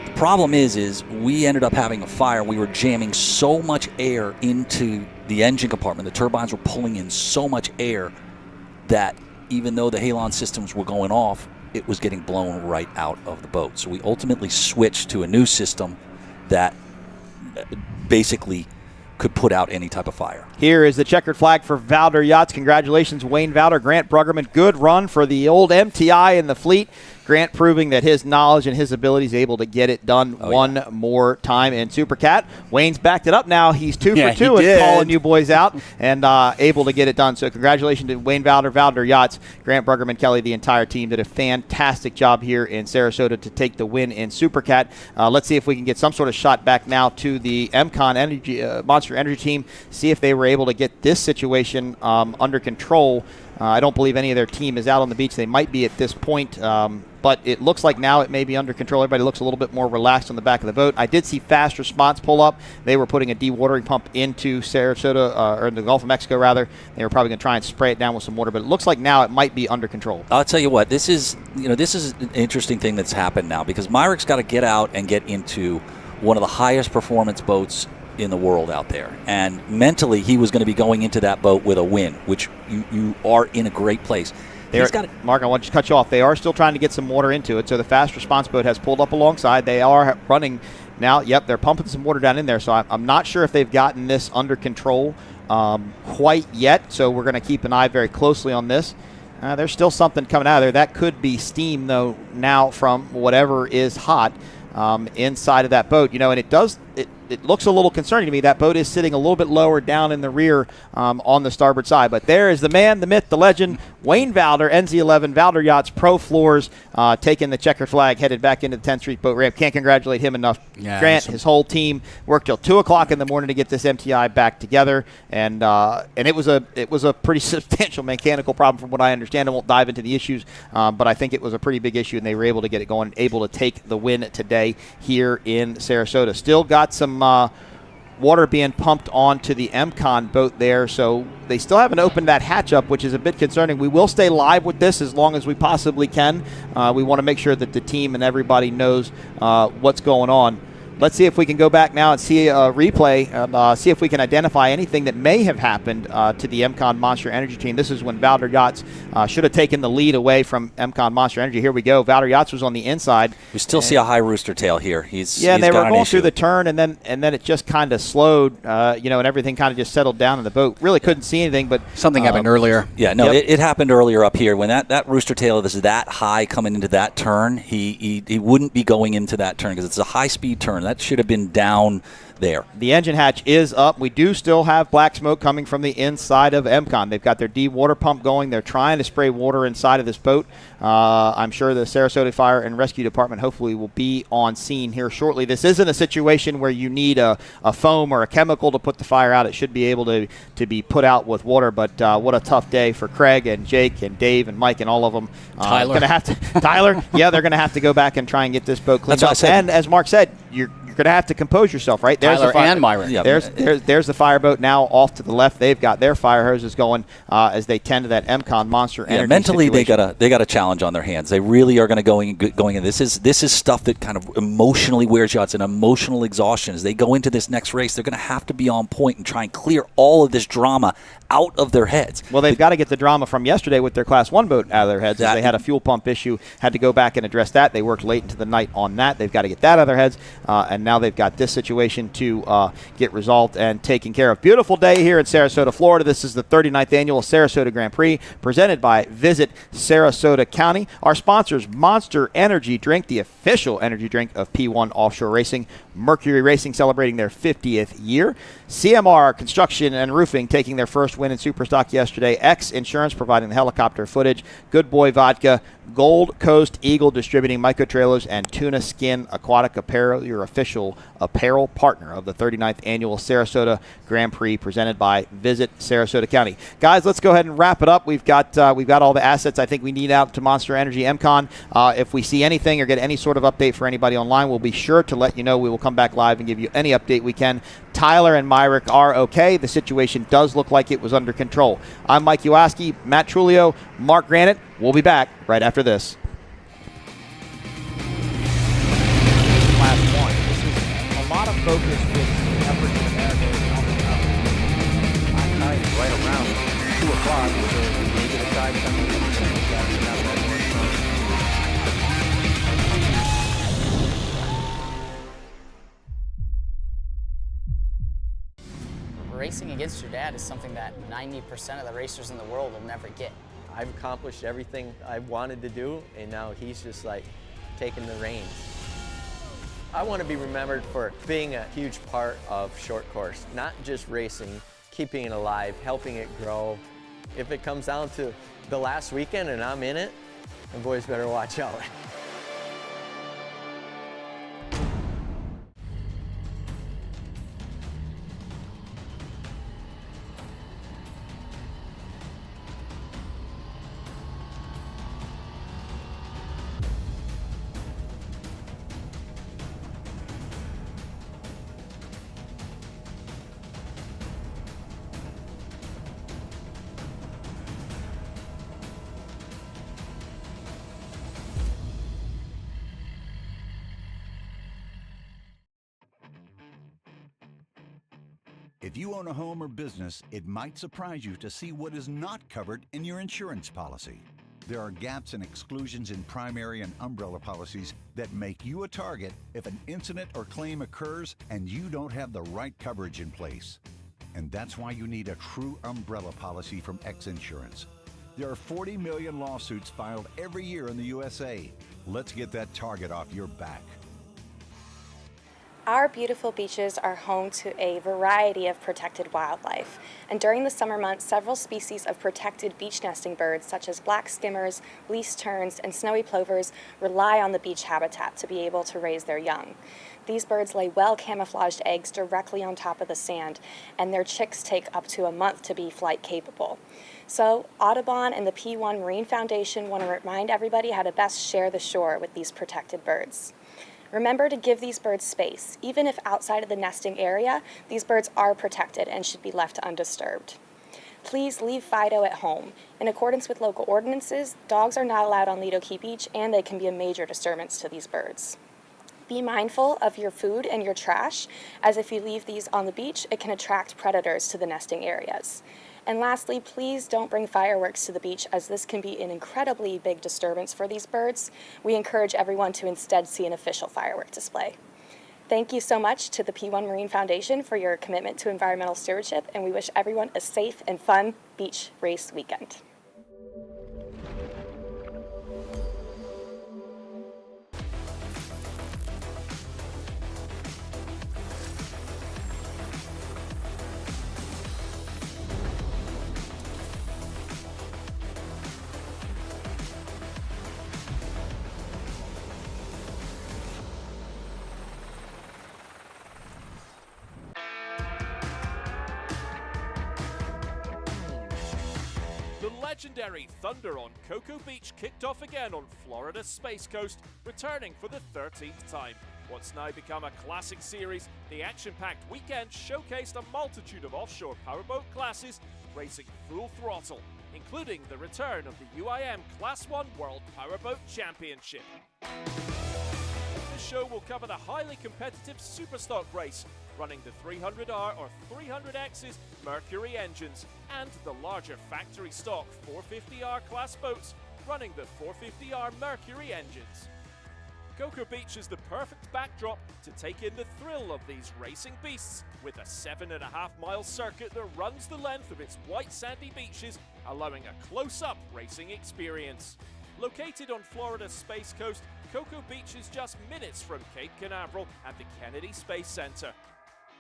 The problem is we ended up having a fire. We were jamming so much air into the engine compartment. The turbines were pulling in so much air that even though the Halon systems were going off, it was getting blown right out of the boat. So we ultimately switched to a new system that basically could put out any type of fire. Here is the checkered flag for Valor Yachts. Congratulations, Wayne Valor, Grant Bruggerman. Good run for the old MTI in the fleet. Grant proving that his knowledge and his ability is able to get it done one more time in Super Cat. Wayne's backed it up now. He's 2 for 2 and calling you boys out and able to get it done. So congratulations to Wayne Valor, Valor Yachts, Grant Bruggerman, Kelly, the entire team did a fantastic job here in Sarasota to take the win in Super Cat. Let's see if we can get some sort of shot back now to the MCON Energy, Monster Energy team, see if they were able to get this situation under control. I don't believe any of their team is out on the beach. They might be at this point, but it looks like now it may be under control. Everybody looks a little bit more relaxed on the back of the boat. I did see Fast Response pull up. They were putting a dewatering pump into Sarasota, or in the Gulf of Mexico, rather. They were probably going to try and spray it down with some water, but it looks like now it might be under control. I'll tell you what, this is an interesting thing that's happened now, because Myric's got to get out and get into one of the highest performance boats in the world out there, and mentally he was going to be going into that boat with a win, which you are in a great place. Mark, I want to cut you off. They are still trying to get some water into it, so the Fast Response boat has pulled up alongside. They are running now. Yep, they're pumping some water down in there, so I'm not sure if they've gotten this under control quite yet, so we're going to keep an eye very closely on this. There's still something coming out of there. That could be steam, though, now from whatever is hot inside of that boat. And it looks a little concerning to me. That boat is sitting a little bit lower down in the rear on the starboard side. But there is the man, the myth, the legend, Wayne Valor, NZ11, Valor Yachts, Pro Floors, taking the checkered flag, headed back into the 10th Street boat ramp. Can't congratulate him enough. Yeah, Grant, his whole team worked till 2 o'clock in the morning to get this MTI back together. And it was a pretty substantial mechanical problem from what I understand. I won't dive into the issues, but I think it was a pretty big issue, and they were able to get it going, able to take the win today here in Sarasota. Still got some water being pumped onto the MCON boat there, so they still haven't opened that hatch up, which is a bit concerning. We will stay live with this as long as we possibly can. We want to make sure that the team and everybody knows what's going on. Let's see if we can go back now and see a replay and see if we can identify anything that may have happened to the MCON Monster Energy team. This is when Valor Yachts should have taken the lead away from MCON Monster Energy. Here we go. Valor Yachts was on the inside. We still see a high rooster tail here. And they were going through the turn, and then it just kind of slowed, and everything kind of just settled down in the boat. Really couldn't see anything, but something happened earlier. Yeah, no, it happened earlier up here when that rooster tail is that high coming into that turn. He wouldn't be going into that turn because it's a high speed turn. That should have been down there. The engine hatch is up. We do still have black smoke coming from the inside of MCON. They've got their de-water pump going. They're trying to spray water inside of this boat. I'm sure the Sarasota Fire and Rescue Department hopefully will be on scene here shortly. This isn't a situation where you need a foam or a chemical to put the fire out. It should be able to be put out with water, but what a tough day for Craig and Jake and Dave and Mike and all of them. Tyler. Tyler, yeah, they're going to have to go back and try and get this boat cleaned up. And as Mark said, you're going going to have to compose yourself, right? There's Tyler and Myron. Yeah. There's the fireboat now off to the left. They've got their fire hoses going as they tend to that MCON Monster Energy mentally situation. they got a challenge on their hands. They really are going to going in. This is stuff that kind of emotionally wears you out. It's an emotional exhaustion. As they go into this next race, they're going to have to be on point and try and clear all of this drama out of their heads. Well, they've got to get the drama from yesterday with their Class 1 boat out of their heads. As they had a fuel pump issue, had to go back and address that. They worked late into the night on that. They've got to get that out of their heads, and now they've got this situation to get resolved and taken care of. Beautiful day here in Sarasota, Florida. This is the 39th annual Sarasota Grand Prix, presented by Visit Sarasota County. Our sponsors, Monster Energy Drink, the official energy drink of P1 Offshore Racing. Mercury Racing celebrating their 50th year. CMR Construction and Roofing taking their first win in Superstock yesterday. X Insurance providing the helicopter footage. Good Boy Vodka. Gold Coast Eagle distributing micro trailers, and Tuna Skin Aquatic Apparel, your official apparel partner of the 39th annual Sarasota Grand Prix, presented by Visit Sarasota County. Guys, let's go ahead and wrap it up. We've got all the assets I think we need out to Monster Energy MCON. If we see anything or get any sort of update for anybody online, we'll be sure to let you know. We will come back live and give you any update we can. Tyler and Myrick are okay. The situation does look like it was under control. I'm Mike Uwaski, Matt Trulio, Mark Granite. We'll be back right after this. Class 1. This is a lot of focus with the effort in America. I'm right around 2 o'clock, so maybe the side coming in. Racing against your dad is something that 90% of the racers in the world will never get. I've accomplished everything I wanted to do, and now he's just like taking the reins. I want to be remembered for being a huge part of short course, not just racing, keeping it alive, helping it grow. If it comes down to the last weekend and I'm in it, the boys better watch out. If you own a home or business, it might surprise you to see what is not covered in your insurance policy. There are gaps and exclusions in primary and umbrella policies that make you a target if an incident or claim occurs and you don't have the right coverage in place. And that's why you need a true umbrella policy from X Insurance. There are 40 million lawsuits filed every year in the USA. Let's get that target off your back. Our beautiful beaches are home to a variety of protected wildlife, and during the summer months, several species of protected beach nesting birds, such as black skimmers, least terns, and snowy plovers, rely on the beach habitat to be able to raise their young. These birds lay well-camouflaged eggs directly on top of the sand, and their chicks take up to a month to be flight capable. So, Audubon and the P1 Marine Foundation want to remind everybody how to best share the shore with these protected birds. Remember to give these birds space. Even if outside of the nesting area, these birds are protected and should be left undisturbed. Please leave Fido at home. In accordance with local ordinances, dogs are not allowed on Lido Beach, and they can be a major disturbance to these birds. Be mindful of your food and your trash, as if you leave these on the beach, it can attract predators to the nesting areas. And lastly, please don't bring fireworks to the beach, as this can be an incredibly big disturbance for these birds. We encourage everyone to instead see an official firework display. Thank you so much to the P1 Marine Foundation for your commitment to environmental stewardship, and we wish everyone a safe and fun beach race weekend. Legendary Thunder on Cocoa Beach kicked off again on Florida's Space Coast, returning for the 13th time. What's now become a classic series, the action-packed weekend showcased a multitude of offshore powerboat classes racing full throttle, including the return of the UIM Class 1 World Powerboat Championship. This show will cover the highly competitive Superstock race, running the 300R or 300X's Mercury engines, and the larger factory stock 450R class boats running the 450R Mercury engines. Cocoa Beach is the perfect backdrop to take in the thrill of these racing beasts, with a 7.5-mile circuit that runs the length of its white sandy beaches, allowing a close-up racing experience. Located on Florida's Space Coast, Cocoa Beach is just minutes from Cape Canaveral and the Kennedy Space Center.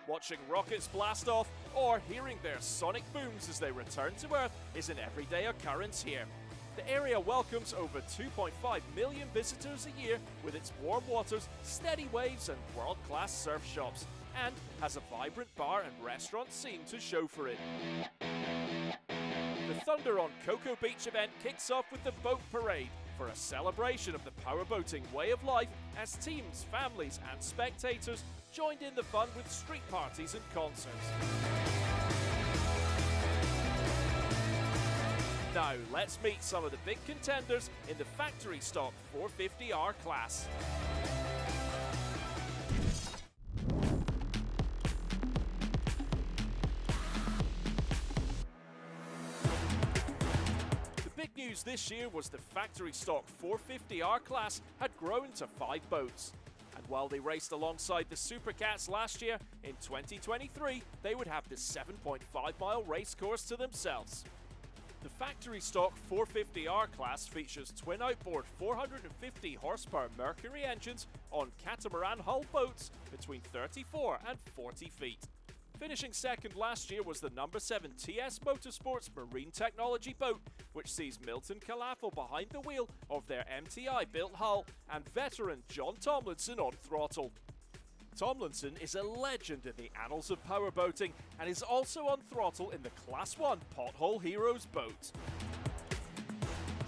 Watching rockets blast off or hearing their sonic booms as they return to Earth is an everyday occurrence here. The area welcomes over 2.5 million visitors a year with its warm waters, steady waves and world-class surf shops, and has a vibrant bar and restaurant scene to show for it. The Thunder on Cocoa Beach event kicks off with the Boat Parade for a celebration of the powerboating way of life as teams, families and spectators joined in the fun with street parties and concerts. Now, let's meet some of the big contenders in the factory stock 450R class. The big news this year was the factory stock 450R class had grown to 5 boats. And while they raced alongside the Supercats last year, in 2023 they would have the 7.5-mile race course to themselves. The factory stock 450R class features twin outboard 450 horsepower Mercury engines on catamaran hull boats between 34 and 40 feet. Finishing second last year was the number 7 TS Motorsports Marine Technology boat, which sees Milton Calafel behind the wheel of their MTI built hull and veteran John Tomlinson on throttle. Tomlinson is a legend in the annals of powerboating and is also on throttle in the Class 1 Pothole Heroes boat.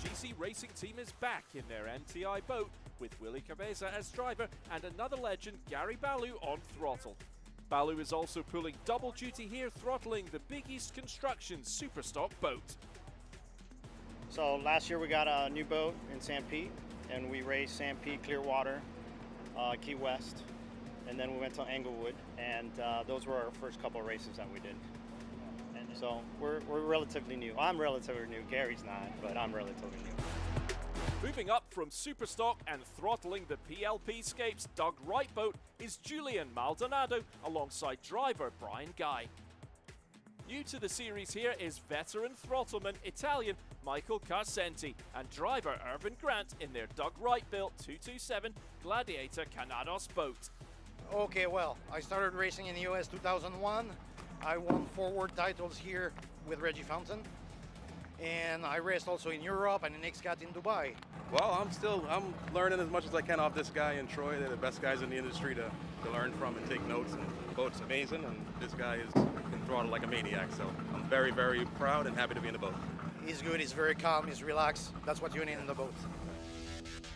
GC Racing Team is back in their MTI boat with Willie Cabeza as driver and another legend, Gary Ballou, on throttle. Ballou is also pulling double duty here, throttling the Big East Construction Superstock boat. So last year we got a new boat in St. Pete, and we raced St. Pete, Clearwater, Key West, and then we went to Englewood, and those were our first couple of races that we did. And so we're relatively new. I'm relatively new. Gary's not, but I'm relatively new. Moving up from Superstock and throttling the PLP Scapes Doug Wright boat is Julian Maldonado alongside driver Brian Guy. New to the series here is veteran throttleman Italian Michael Carcenti and driver Irvin Grant in their Doug Wright built 227 Gladiator Canados boat. Okay, well, I started racing in the US 2001. I won 4 world titles here with Reggie Fountain. And I raced also in Europe and in XCAT in Dubai. Well, I'm learning as much as I can off this guy in Troy. They're the best guys in the industry to learn from and take notes. And the boat's amazing, and this guy can throttle like a maniac. So I'm very, very proud and happy to be in the boat. He's good, he's very calm, he's relaxed. That's what you need in the boat.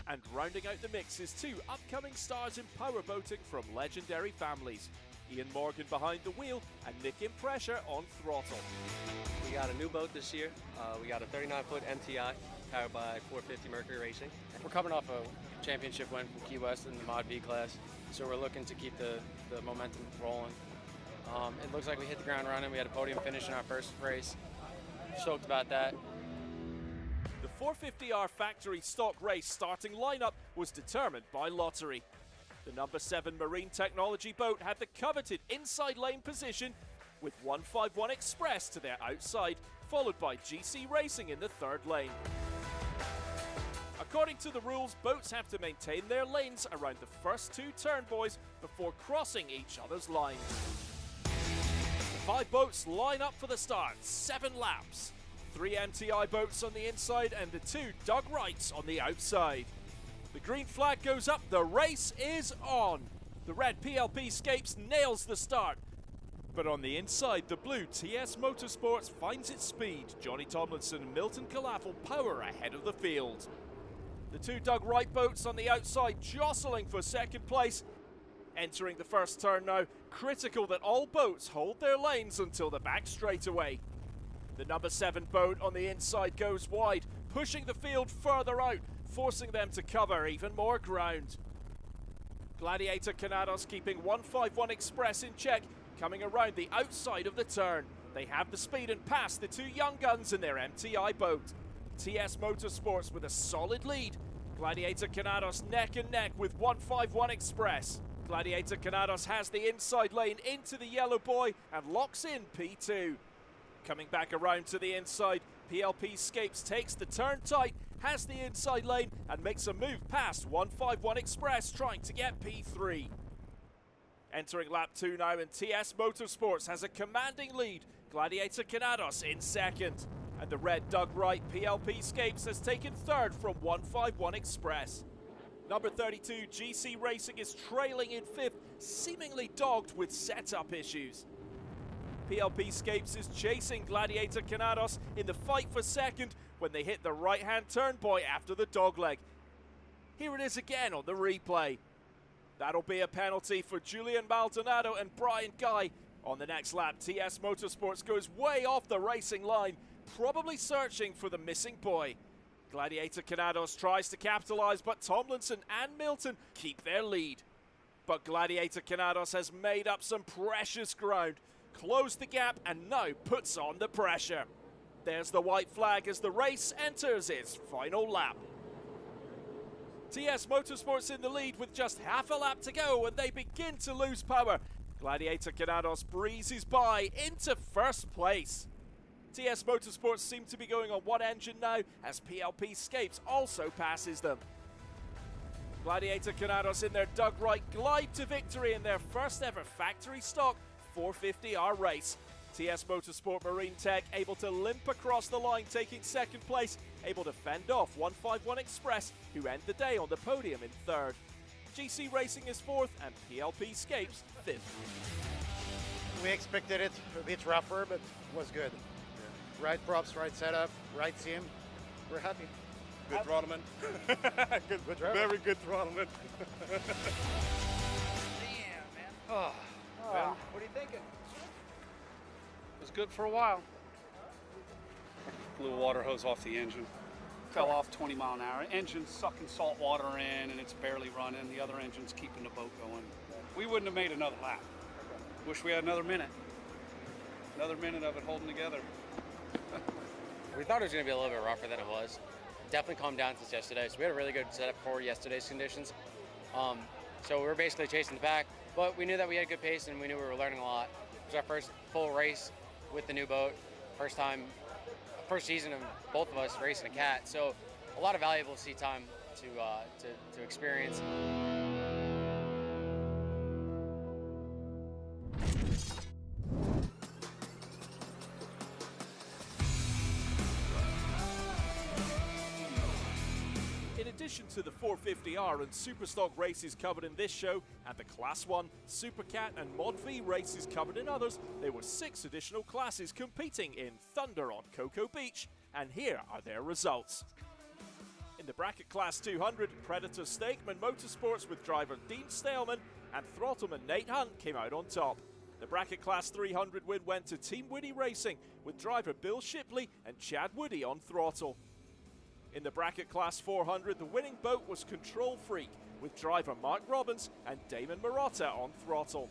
And rounding out the mix is 2 upcoming stars in powerboating from legendary families. Ian Morgan behind the wheel and Nick Impressure on throttle. We got a new boat this year. We got a 39-foot MTI powered by 450 Mercury Racing. We're coming off a championship win from Key West in the Mod B class, so we're looking to keep the momentum rolling. It looks like we hit the ground running. We had a podium finish in our first race. Stoked about that. The 450R factory stock race starting lineup was determined by lottery. The number 7 Marine Technology boat had the coveted inside lane position with 151 Express to their outside, followed by GC Racing in the 3rd lane. According to the rules, boats have to maintain their lanes around the first 2 turn buoys before crossing each other's lines. The 5 boats line up for the start, 7 laps. 3 MTI boats on the inside and the 2 Doug Wrights on the outside. The green flag goes up, the race is on. The red PLP Scapes nails the start. But on the inside, the blue TS Motorsports finds its speed. Johnny Tomlinson and Milton Calafel power ahead of the field. The 2 Doug Wright boats on the outside jostling for second place. Entering the first turn now, critical that all boats hold their lanes until the back straightaway. The number 7 boat on the inside goes wide, pushing the field further out, forcing them to cover even more ground. Gladiator Canados keeping 151 Express in check, coming around the outside of the turn. They have the speed and pass the 2 young guns in their MTI boat. TS Motorsports with a solid lead. Gladiator Canados neck and neck with 151 Express. Gladiator Canados has the inside lane into the yellow buoy and locks in P2. Coming back around to the inside, PLP Scapes takes the turn tight, has the inside lane and makes a move past 151 Express trying to get P3. Entering lap 2 now, and TS Motorsports has a commanding lead. Gladiator Canados in second. And the red dug right PLP Scapes has taken third from 151 Express. Number 32 GC Racing is trailing in fifth, seemingly dogged with setup issues. PLP Scapes is chasing Gladiator Canados in the fight for second when they hit the right-hand turn buoy after the dogleg. Here it is again on the replay. That'll be a penalty for Julian Maldonado and Brian Guy. On the next lap, TS Motorsports goes way off the racing line, probably searching for the missing buoy. Gladiator Canados tries to capitalise, but Tomlinson and Milton keep their lead. But Gladiator Canados has made up some precious ground, closed the gap and now puts on the pressure. There's the white flag as the race enters its final lap. TS Motorsports in the lead with just half a lap to go and they begin to lose power. Gladiator Canados breezes by into first place. TS Motorsports seem to be going on one engine now as PLP Scapes also passes them. Gladiator Canados in their dug right glide to victory in their first ever factory stock 450R race. TS Motorsport Marine Tech able to limp across the line, taking second place, able to fend off 151 Express, who end the day on the podium in third. GC Racing is fourth and PLP Scapes fifth. We expected it a bit rougher, but it was good. Right props, right setup, right team. We're happy. Good throttlement. good driver. Very good throttlement. Damn, man. Ben, What are you thinking? It was good for a while. Blew a water hose off the engine. Fell off 20 mile an hour. Engine's sucking salt water in and it's barely running. The other engine's keeping the boat going. We wouldn't have made another lap. Wish we had another minute. Another minute of it holding together. We thought it was going to be a little bit rougher than it was. Definitely calmed down since yesterday. So we had a really good setup for yesterday's conditions. So we were basically chasing the pack, but we knew that we had good pace and we knew we were learning a lot. It was our first full race with the new boat. First season of both of us racing a cat. So a lot of valuable seat time to experience. In addition to the 450R and Superstock races covered in this show, and the Class 1, Supercat and Mod V races covered in others, there were 6 additional classes competing in Thunder on Cocoa Beach, and here are their results. In the bracket Class 200, Predator Stakeman Motorsports with driver Dean Staleman and throttleman Nate Hunt came out on top. The bracket Class 300 win went to Team Woody Racing with driver Bill Shipley and Chad Woody on throttle. In the bracket Class 400, the winning boat was Control Freak, with driver Mark Robbins and Damon Marotta on throttle.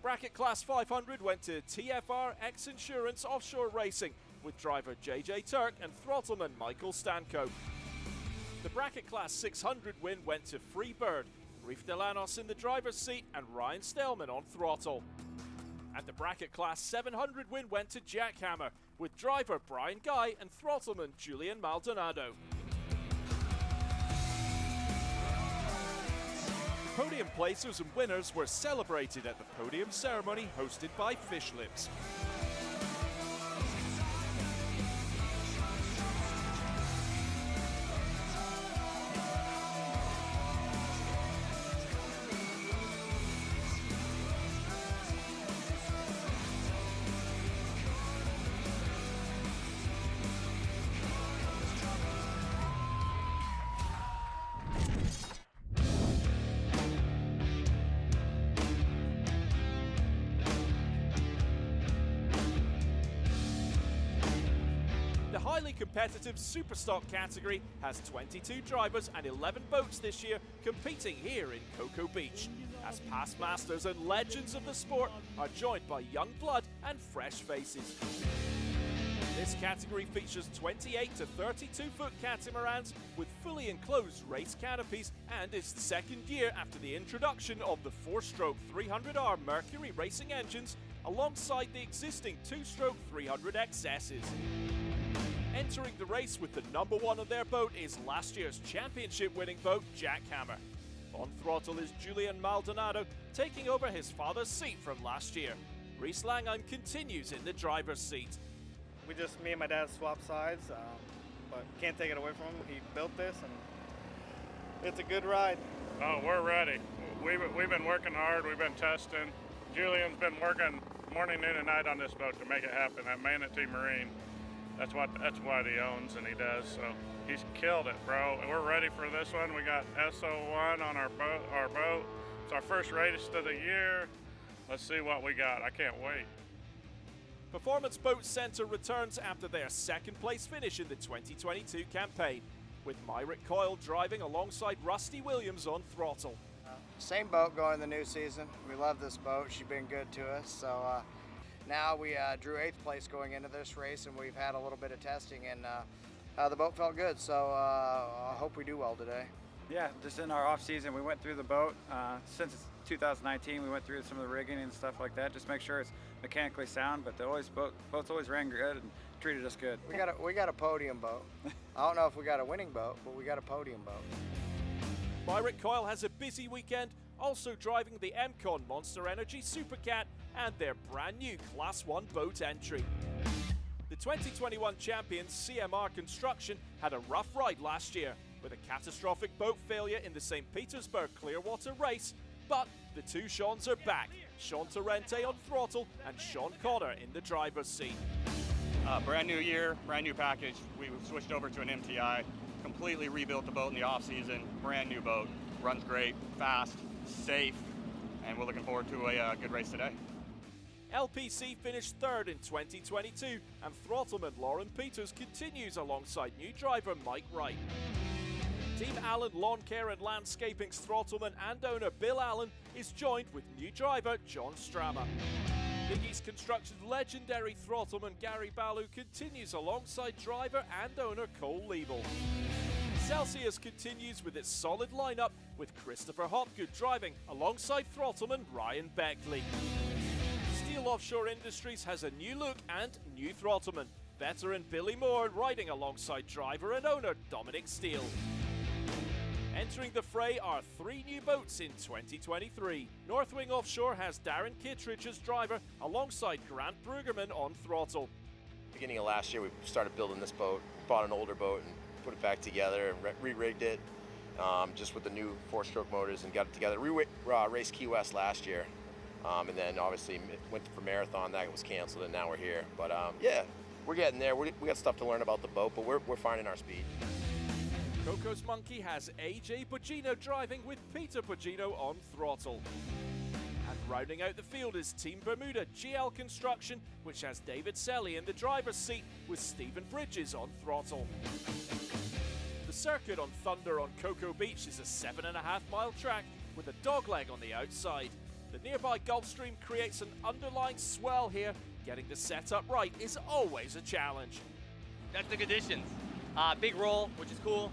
Bracket Class 500 went to TFR X Insurance Offshore Racing, with driver JJ Turk and throttleman Michael Stanco. The bracket Class 600 win went to Freebird, Reef Delanos in the driver's seat and Ryan Stelman on throttle. And the bracket Class 700 win went to Jackhammer, with driver Brian Guy and throttleman Julian Maldonado. Podium placers and winners were celebrated at the podium ceremony hosted by Fish Lips. highly competitive Superstock category has 22 drivers and 11 boats this year competing here in Cocoa Beach, as past masters and legends of the sport are joined by young blood and fresh faces. This category features 28 to 32-foot catamarans with fully enclosed race canopies and is the second year after the introduction of the 4-stroke 300R Mercury racing engines alongside the existing 2-stroke 300XSs. Entering the race with the number one on their boat is last year's championship-winning boat, Jackhammer. On throttle is Julian Maldonado, taking over his father's seat from last year. Reese Langheim continues in the driver's seat. Me and my dad swapped sides, but can't take it away from him. He built this, and it's a good ride. Oh, we're ready. We've been working hard. We've been testing. Julian's been working morning, noon, and night on this boat to make it happen. That Manatee Marine, that's what he owns and he does. So he's killed it, bro. And we're ready for this one. We got SO1 on our boat. It's our first race of the year. Let's see what we got. I can't wait. Performance Boat Centre returns after their second place finish in the 2022 campaign, with Myrick Coyle driving alongside Rusty Williams on throttle. Same boat going the new season. We love this boat. She's been good to us. So now we drew 8th place going into this race, and we've had a little bit of testing, and the boat felt good. So I hope we do well today. Yeah, just in our off season, we went through the boat. Since it's 2019, we went through some of the rigging and stuff like that. Just make sure it's mechanically sound. But boats always ran good and treated us good. We got a podium boat. I don't know if we got a winning boat, but we got a podium boat. Myrick Coyle has a busy weekend, also driving the MCon Monster Energy Supercat and their brand new Class 1 boat entry. The 2021 champions CMR Construction had a rough ride last year with a catastrophic boat failure in the St. Petersburg Clearwater race, but the two Seans are back, Sean Torrente on throttle and Sean Connor in the driver's seat. Brand new year, brand new package. We switched over to an MTI, completely rebuilt the boat in the off season, brand new boat, runs great, fast, safe, and we're looking forward to a good race today. LPC finished third in 2022, and throttleman Lauren Peters continues alongside new driver Mike Wright. Team Allen Lawn Care and Landscaping's throttleman and owner Bill Allen is joined with new driver John Strama. Big East Construction's legendary throttleman Gary Ballou continues alongside driver and owner Cole Liebel. Celsius continues with its solid lineup with Christopher Hopgood driving alongside throttleman Ryan Beckley. Steel Offshore Industries has a new look and new throttleman, veteran Billy Moore riding alongside driver and owner Dominic Steele. Entering the fray are 3 new boats in 2023. Northwing Offshore has Darren Kittredge as driver alongside Grant Brueggemann on throttle. Beginning of last year, we started building this boat, bought an older boat and put it back together and re-rigged it just with the new 4-stroke motors and got it together. We raced Key West last year and then obviously went for Marathon. That was canceled and now we're here. But yeah, we're getting there. We got stuff to learn about the boat, but we're finding our speed. Coco's Monkey has AJ Bogino driving with Peter Bogino on throttle. And rounding out the field is Team Bermuda GL Construction, which has David Selly in the driver's seat with Stephen Bridges on throttle. The circuit on Thunder on Cocoa Beach is a 7.5-mile track with a dogleg on the outside. The nearby Gulf Stream creates an underlying swell here. Getting the setup right is always a challenge. That's the conditions. Big roll, which is cool.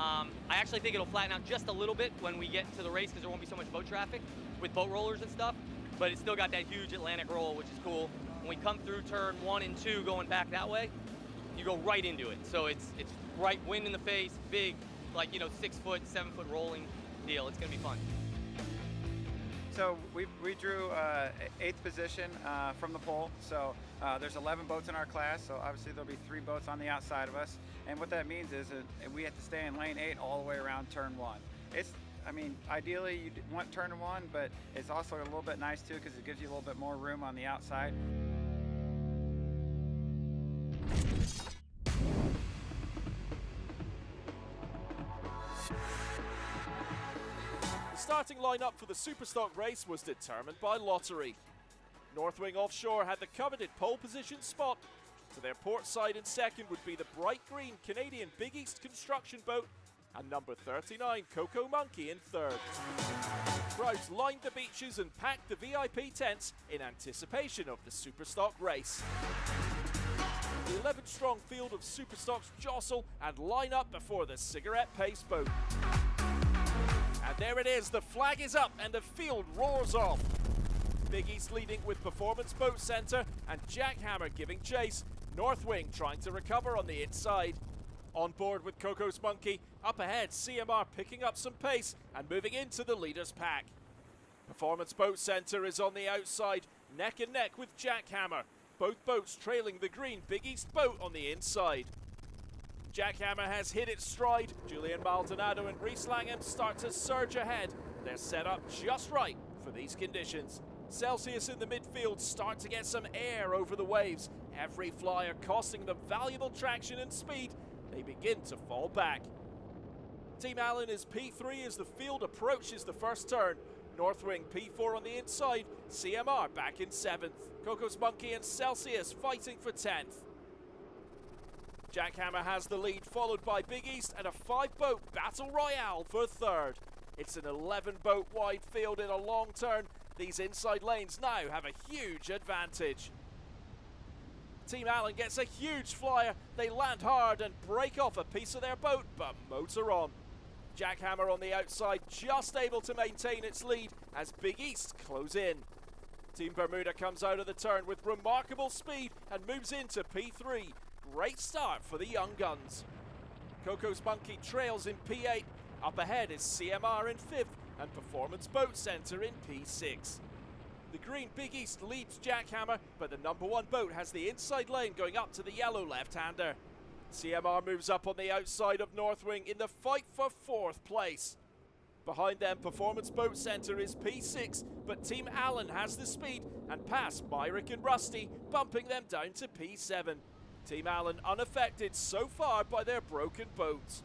I actually think it'll flatten out just a little bit when we get to the race because there won't be so much boat traffic with boat rollers and stuff, but it's still got that huge Atlantic roll, which is cool. When we come through turn 1 and 2 going back that way, you go right into it. So it's right wind in the face, big, 6-foot, 7-foot rolling deal. It's gonna be fun. So we drew 8th position from the pole. So there's 11 boats in our class. So obviously there'll be 3 boats on the outside of us. And what that means is that we have to stay in lane 8 all the way around turn 1. Ideally you want turn 1, but it's also a little bit nice too because it gives you a little bit more room on the outside. The starting lineup for the Superstock race was determined by lottery. Northwing Offshore had the coveted pole position spot. To To their port side in second would be the bright green Canadian Big East construction boat, and number 39 Coco Monkey in third. Crowds lined the beaches and packed the VIP tents in anticipation of the Superstock race. The 11-strong field of Superstocks jostle and line up before the cigarette pace boat. And there it is, the flag is up and the field roars off. Big East leading with Performance Boat Centre and Jackhammer giving chase. Northwing trying to recover on the inside. On board with Coco's Monkey, up ahead CMR picking up some pace and moving into the leaders pack. Performance Boat Centre is on the outside, neck and neck with Jackhammer. Both boats trailing the green Big East boat on the inside. Jackhammer has hit its stride. Julian Maldonado and Reese Langham start to surge ahead. They're set up just right for these conditions. Celsius in the midfield start to get some air over the waves. Every flyer costing them valuable traction and speed. They begin to fall back. Team Allen is P3 as the field approaches the first turn. Northwing P4 on the inside, CMR back in 7th. Coco's Monkey and Celsius fighting for 10th. Jackhammer has the lead, followed by Big East and a 5-boat battle royale for third. It's an 11-boat wide field in a long turn. These inside lanes now have a huge advantage. Team Allen gets a huge flyer. They land hard and break off a piece of their boat, but motor on. Jackhammer on the outside, just able to maintain its lead as Big East close in. Team Bermuda comes out of the turn with remarkable speed and moves into P3. Great start for the young guns. Coco's Monkey trails in P8. Up ahead is CMR in 5th and Performance Boat Centre in P6. The green Big East leads Jackhammer, but the number 1 boat has the inside lane going up to the yellow left-hander. CMR moves up on the outside of Northwing in the fight for 4th place. Behind them, Performance Boat Centre is P6, but Team Allen has the speed and pass Myrick and Rusty, bumping them down to P7. Team Allen unaffected so far by their broken boats.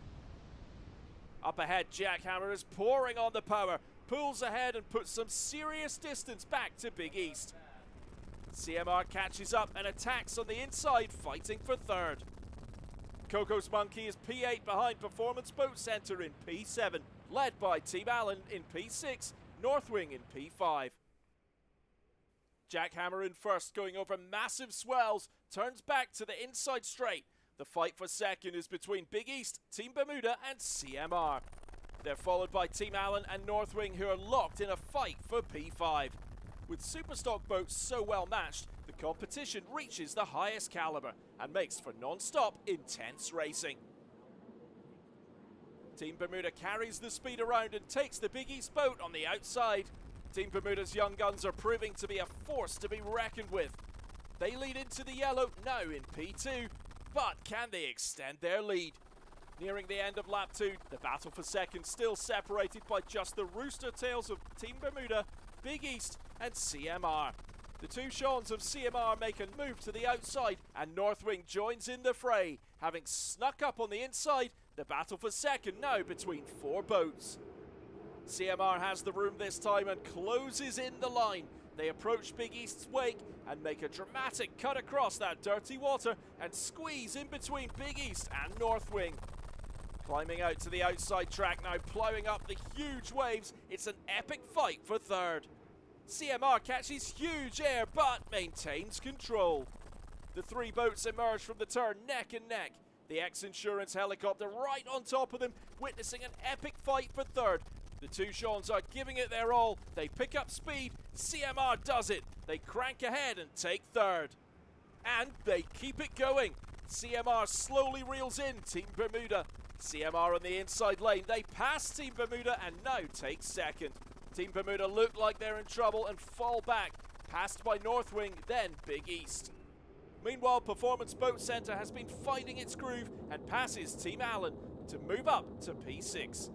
Up ahead, Jackhammer is pouring on the power, pulls ahead and puts some serious distance back to Big East. CMR catches up and attacks on the inside, fighting for third. Coco's Monkey is P8 behind Performance Boat Centre in P7, led by Team Allen in P6, Northwing in P5. Jackhammer in first, going over massive swells, turns back to the inside straight. The fight for second is between Big East, Team Bermuda and CMR. They're followed by Team Allen and Northwing, who are locked in a fight for P5. With Superstock boats so well matched, the competition reaches the highest caliber and makes for non-stop, intense racing. Team Bermuda carries the speed around and takes the Big East boat on the outside. Team Bermuda's young guns are proving to be a force to be reckoned with. They lead into the yellow, now in P2, but can they extend their lead? Nearing the end of lap 2, the battle for second still separated by just the rooster tails of Team Bermuda, Big East and CMR. The two Seans of CMR make a move to the outside and Northwing joins in the fray. Having snuck up on the inside, the battle for second now between 4 boats. CMR has the room this time and closes in the line. They approach Big East's wake and make a dramatic cut across that dirty water and squeeze in between Big East and Northwing. Climbing out to the outside track now, ploughing up the huge waves, it's an epic fight for third. CMR catches huge air but maintains control. The 3 boats emerge from the turn neck and neck. The X-Insurance helicopter right on top of them, witnessing an epic fight for third. The two Seans are giving it their all. They pick up speed. CMR does it. They crank ahead and take third. And they keep it going. CMR slowly reels in Team Bermuda. CMR on the inside lane. They pass Team Bermuda and now take second. Team Bermuda look like they're in trouble and fall back. Passed by Northwing, then Big East. Meanwhile, Performance Boat Centre has been finding its groove and passes Team Allen to move up to P6.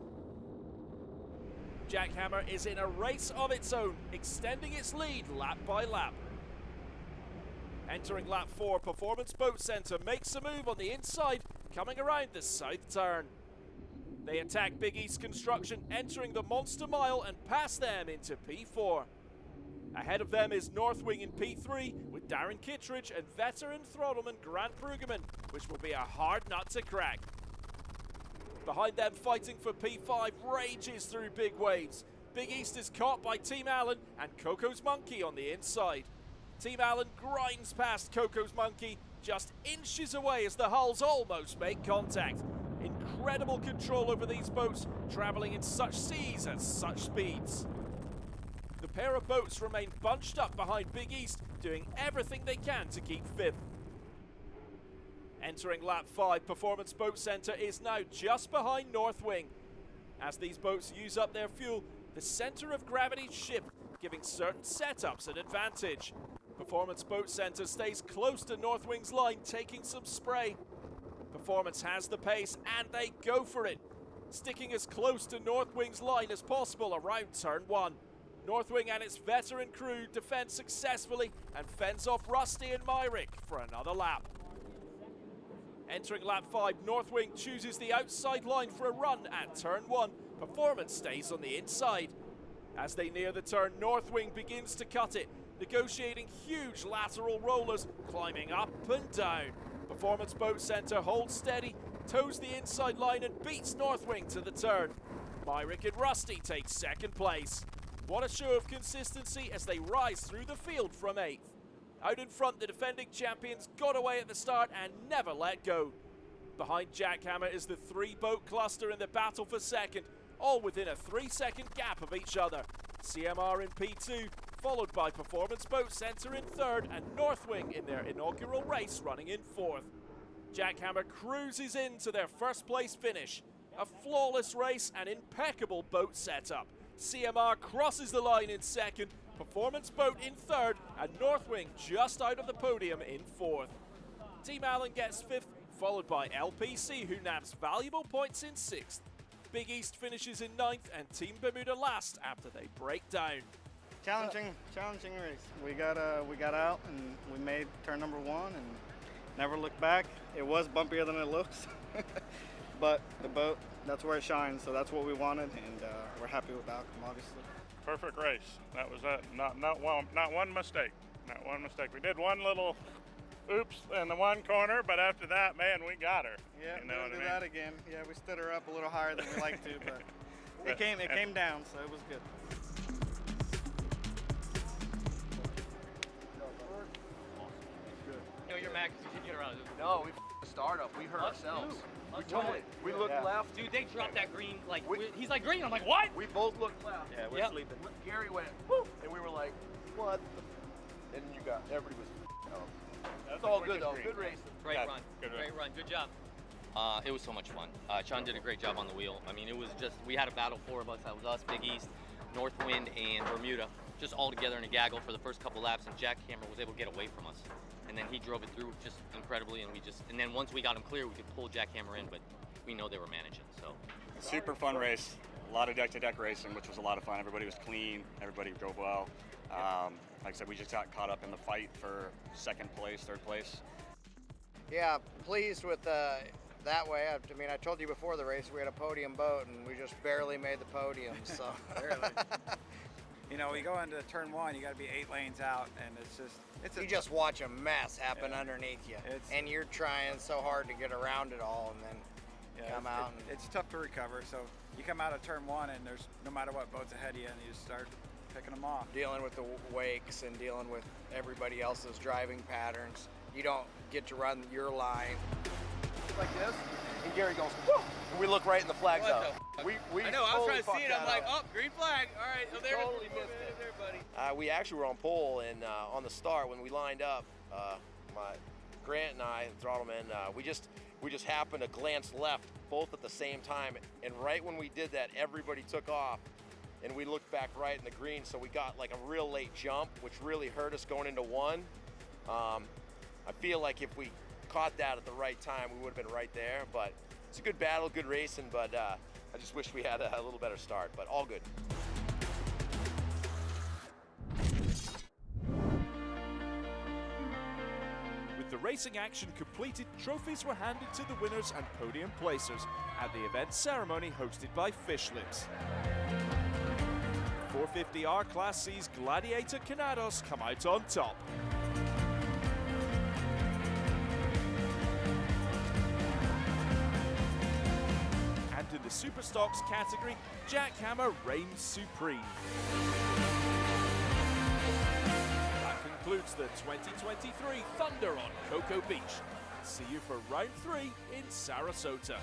Jackhammer is in a race of its own, extending its lead lap by lap. Entering lap 4, Performance Boat Centre makes a move on the inside, coming around the south turn. They attack Big East Construction, entering the Monster Mile and pass them into P4. Ahead of them is Northwing in P3 with Darren Kittredge and veteran throttleman Grant Brueggemann, which will be a hard nut to crack. Behind them, fighting for P5, rages through big waves. Big East is caught by Team Allen and Coco's Monkey on the inside. Team Allen grinds past Coco's Monkey, just inches away as the hulls almost make contact. Incredible control over these boats, travelling in such seas at such speeds. The pair of boats remain bunched up behind Big East, doing everything they can to keep fifth. Entering lap 5, Performance Boat Centre is now just behind Northwing. As these boats use up their fuel, the centre of gravity shifts, giving certain setups an advantage. Performance Boat Centre stays close to Northwing's line, taking some spray. Performance has the pace, and they go for it, sticking as close to Northwing's line as possible around turn 1. Northwing and its veteran crew defend successfully and fends off Rusty and Myrick for another lap. Entering lap 5, Northwing chooses the outside line for a run at turn 1. Performance stays on the inside. As they near the turn, Northwing begins to cut it, negotiating huge lateral rollers, climbing up and down. Performance Boat Centre holds steady, toes the inside line and beats Northwing to the turn. Myrick and Rusty take second place. What a show of consistency as they rise through the field from 8th. Out in front, the defending champions got away at the start and never let go. Behind Jackhammer is the 3-boat cluster in the battle for second, all within a 3-second gap of each other. CMR in P2, followed by Performance Boat Centre in 3rd and Northwing in their inaugural race running in 4th. Jackhammer cruises into their first place finish. A flawless race and impeccable boat setup. CMR crosses the line in 2nd, Performance Boat in 3rd, and Northwing just out of the podium in 4th. Team Allen gets 5th, followed by LPC, who nabs valuable points in 6th. Big East finishes in 9th, and Team Bermuda last after they break down. Challenging race. We got out and we made turn number 1 and never looked back. It was bumpier than it looks, but the boat, that's where it shines. So that's what we wanted, and we're happy with the outcome, obviously. Perfect race. That was it. Not one mistake. Not one mistake. We did one little oops in the one corner, but after that, man, we got her. Yeah, you know we'll do that again. Yeah, we stood her up a little higher than we like to, but it came down, so it was good. No, you're mad because you didn't get around. No, we startup. We hurt ourselves. We totally. We looked left. Dude, they dropped that green. Like, he's like green. I'm like, what? We both looked left. Yeah, we're sleeping. Gary went, whoo, and we were like, what? And everybody was out. That's all good though. Good race. Great run. Great run. Good job. It was so much fun. Sean did a great job on the wheel. I mean, it was just, we had a battle, 4 of us. That was us, Big East, Northwind, and Bermuda, just all together in a gaggle for the first couple laps, and Jackhammer was able to get away from us. And then he drove it through just incredibly, and then once we got him clear, we could pull Jackhammer in, but we know they were managing, so. Super fun race. A lot of deck-to-deck racing, which was a lot of fun. Everybody was clean. Everybody drove well. Like I said, we just got caught up in the fight for 2nd place, 3rd place. Yeah, pleased with that way. I mean, I told you before the race we had a podium boat and we just barely made the podium, so. Barely. You know, we go into turn 1, you got to be 8 lanes out, and you just watch a mess happen underneath you, and you're trying so hard to get around it all, and then come out. It's tough to recover, so you come out of turn 1, and there's no matter what boat's ahead of you, and you just start picking them off. Dealing with the wakes and dealing with everybody else's driving patterns. You don't get to run your line. Like this, and Gary goes, whoo! And we look right in the flag's up. We I know, I was trying to see it. I'm like, oh, green flag. All right, there. Totally missed it. There, buddy. We actually were on pole, and on the start when we lined up, Grant and I, the throttleman, we just happened to glance left both at the same time, and right when we did that, everybody took off, and we looked back right in the green, so we got like a real late jump, which really hurt us going into 1. I feel like if we caught that at the right time, we would have been right there, but it's a good battle, good racing, but I just wish we had a little better start, but all good. With the racing action completed, trophies were handed to the winners and podium placers at the event ceremony hosted by Fish Lips. 450R class sees Gladiator Canados come out on top. And in the Superstocks category, Jackhammer reigns supreme. That concludes the 2023 Thunder on Cocoa Beach. See you for round 3 in Sarasota.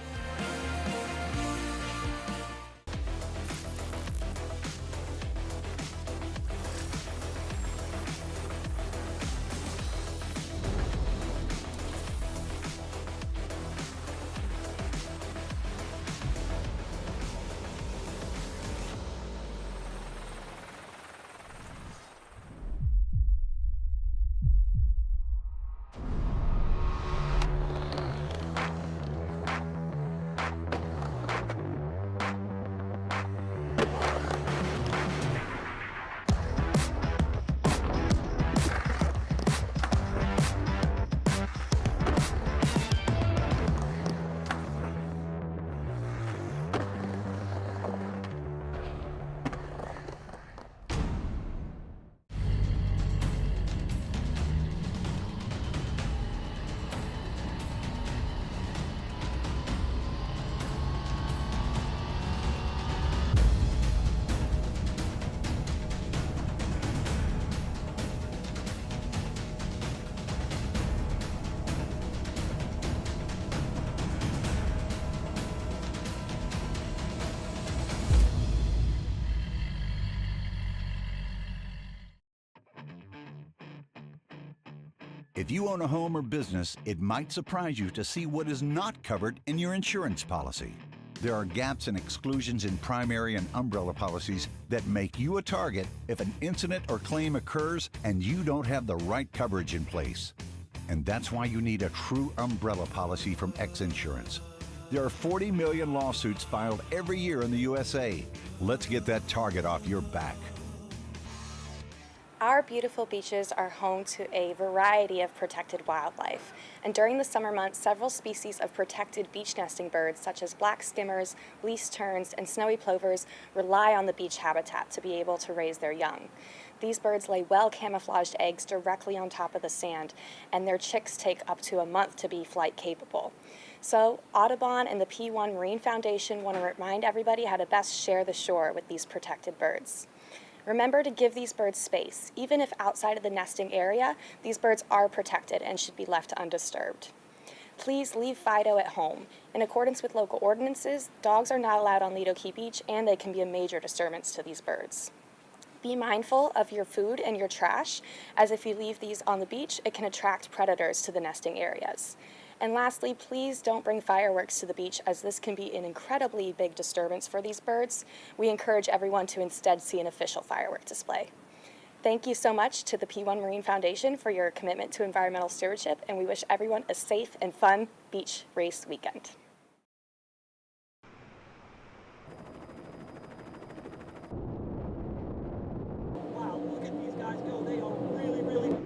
If you own a home or business, it might surprise you to see what is not covered in your insurance policy. There are gaps and exclusions in primary and umbrella policies that make you a target if an incident or claim occurs and you don't have the right coverage in place. And that's why you need a true umbrella policy from X Insurance. There are 40 million lawsuits filed every year in the USA. Let's get that target off your back. Our beautiful beaches are home to a variety of protected wildlife, and during the summer months, several species of protected beach nesting birds, such as black skimmers, least terns, and snowy plovers, rely on the beach habitat to be able to raise their young. These birds lay well-camouflaged eggs directly on top of the sand, and their chicks take up to a month to be flight capable. So, Audubon and the P1 Marine Foundation want to remind everybody how to best share the shore with these protected birds. Remember to give these birds space. Even if outside of the nesting area, these birds are protected and should be left undisturbed. Please leave Fido at home. In accordance with local ordinances, dogs are not allowed on Lido Beach, and they can be a major disturbance to these birds. Be mindful of your food and your trash, as if you leave these on the beach, it can attract predators to the nesting areas. And lastly, please don't bring fireworks to the beach, as this can be an incredibly big disturbance for these birds. We encourage everyone to instead see an official firework display. Thank you so much to the P1 Marine Foundation for your commitment to environmental stewardship, and we wish everyone a safe and fun beach race weekend. Wow, look at these guys go. They are really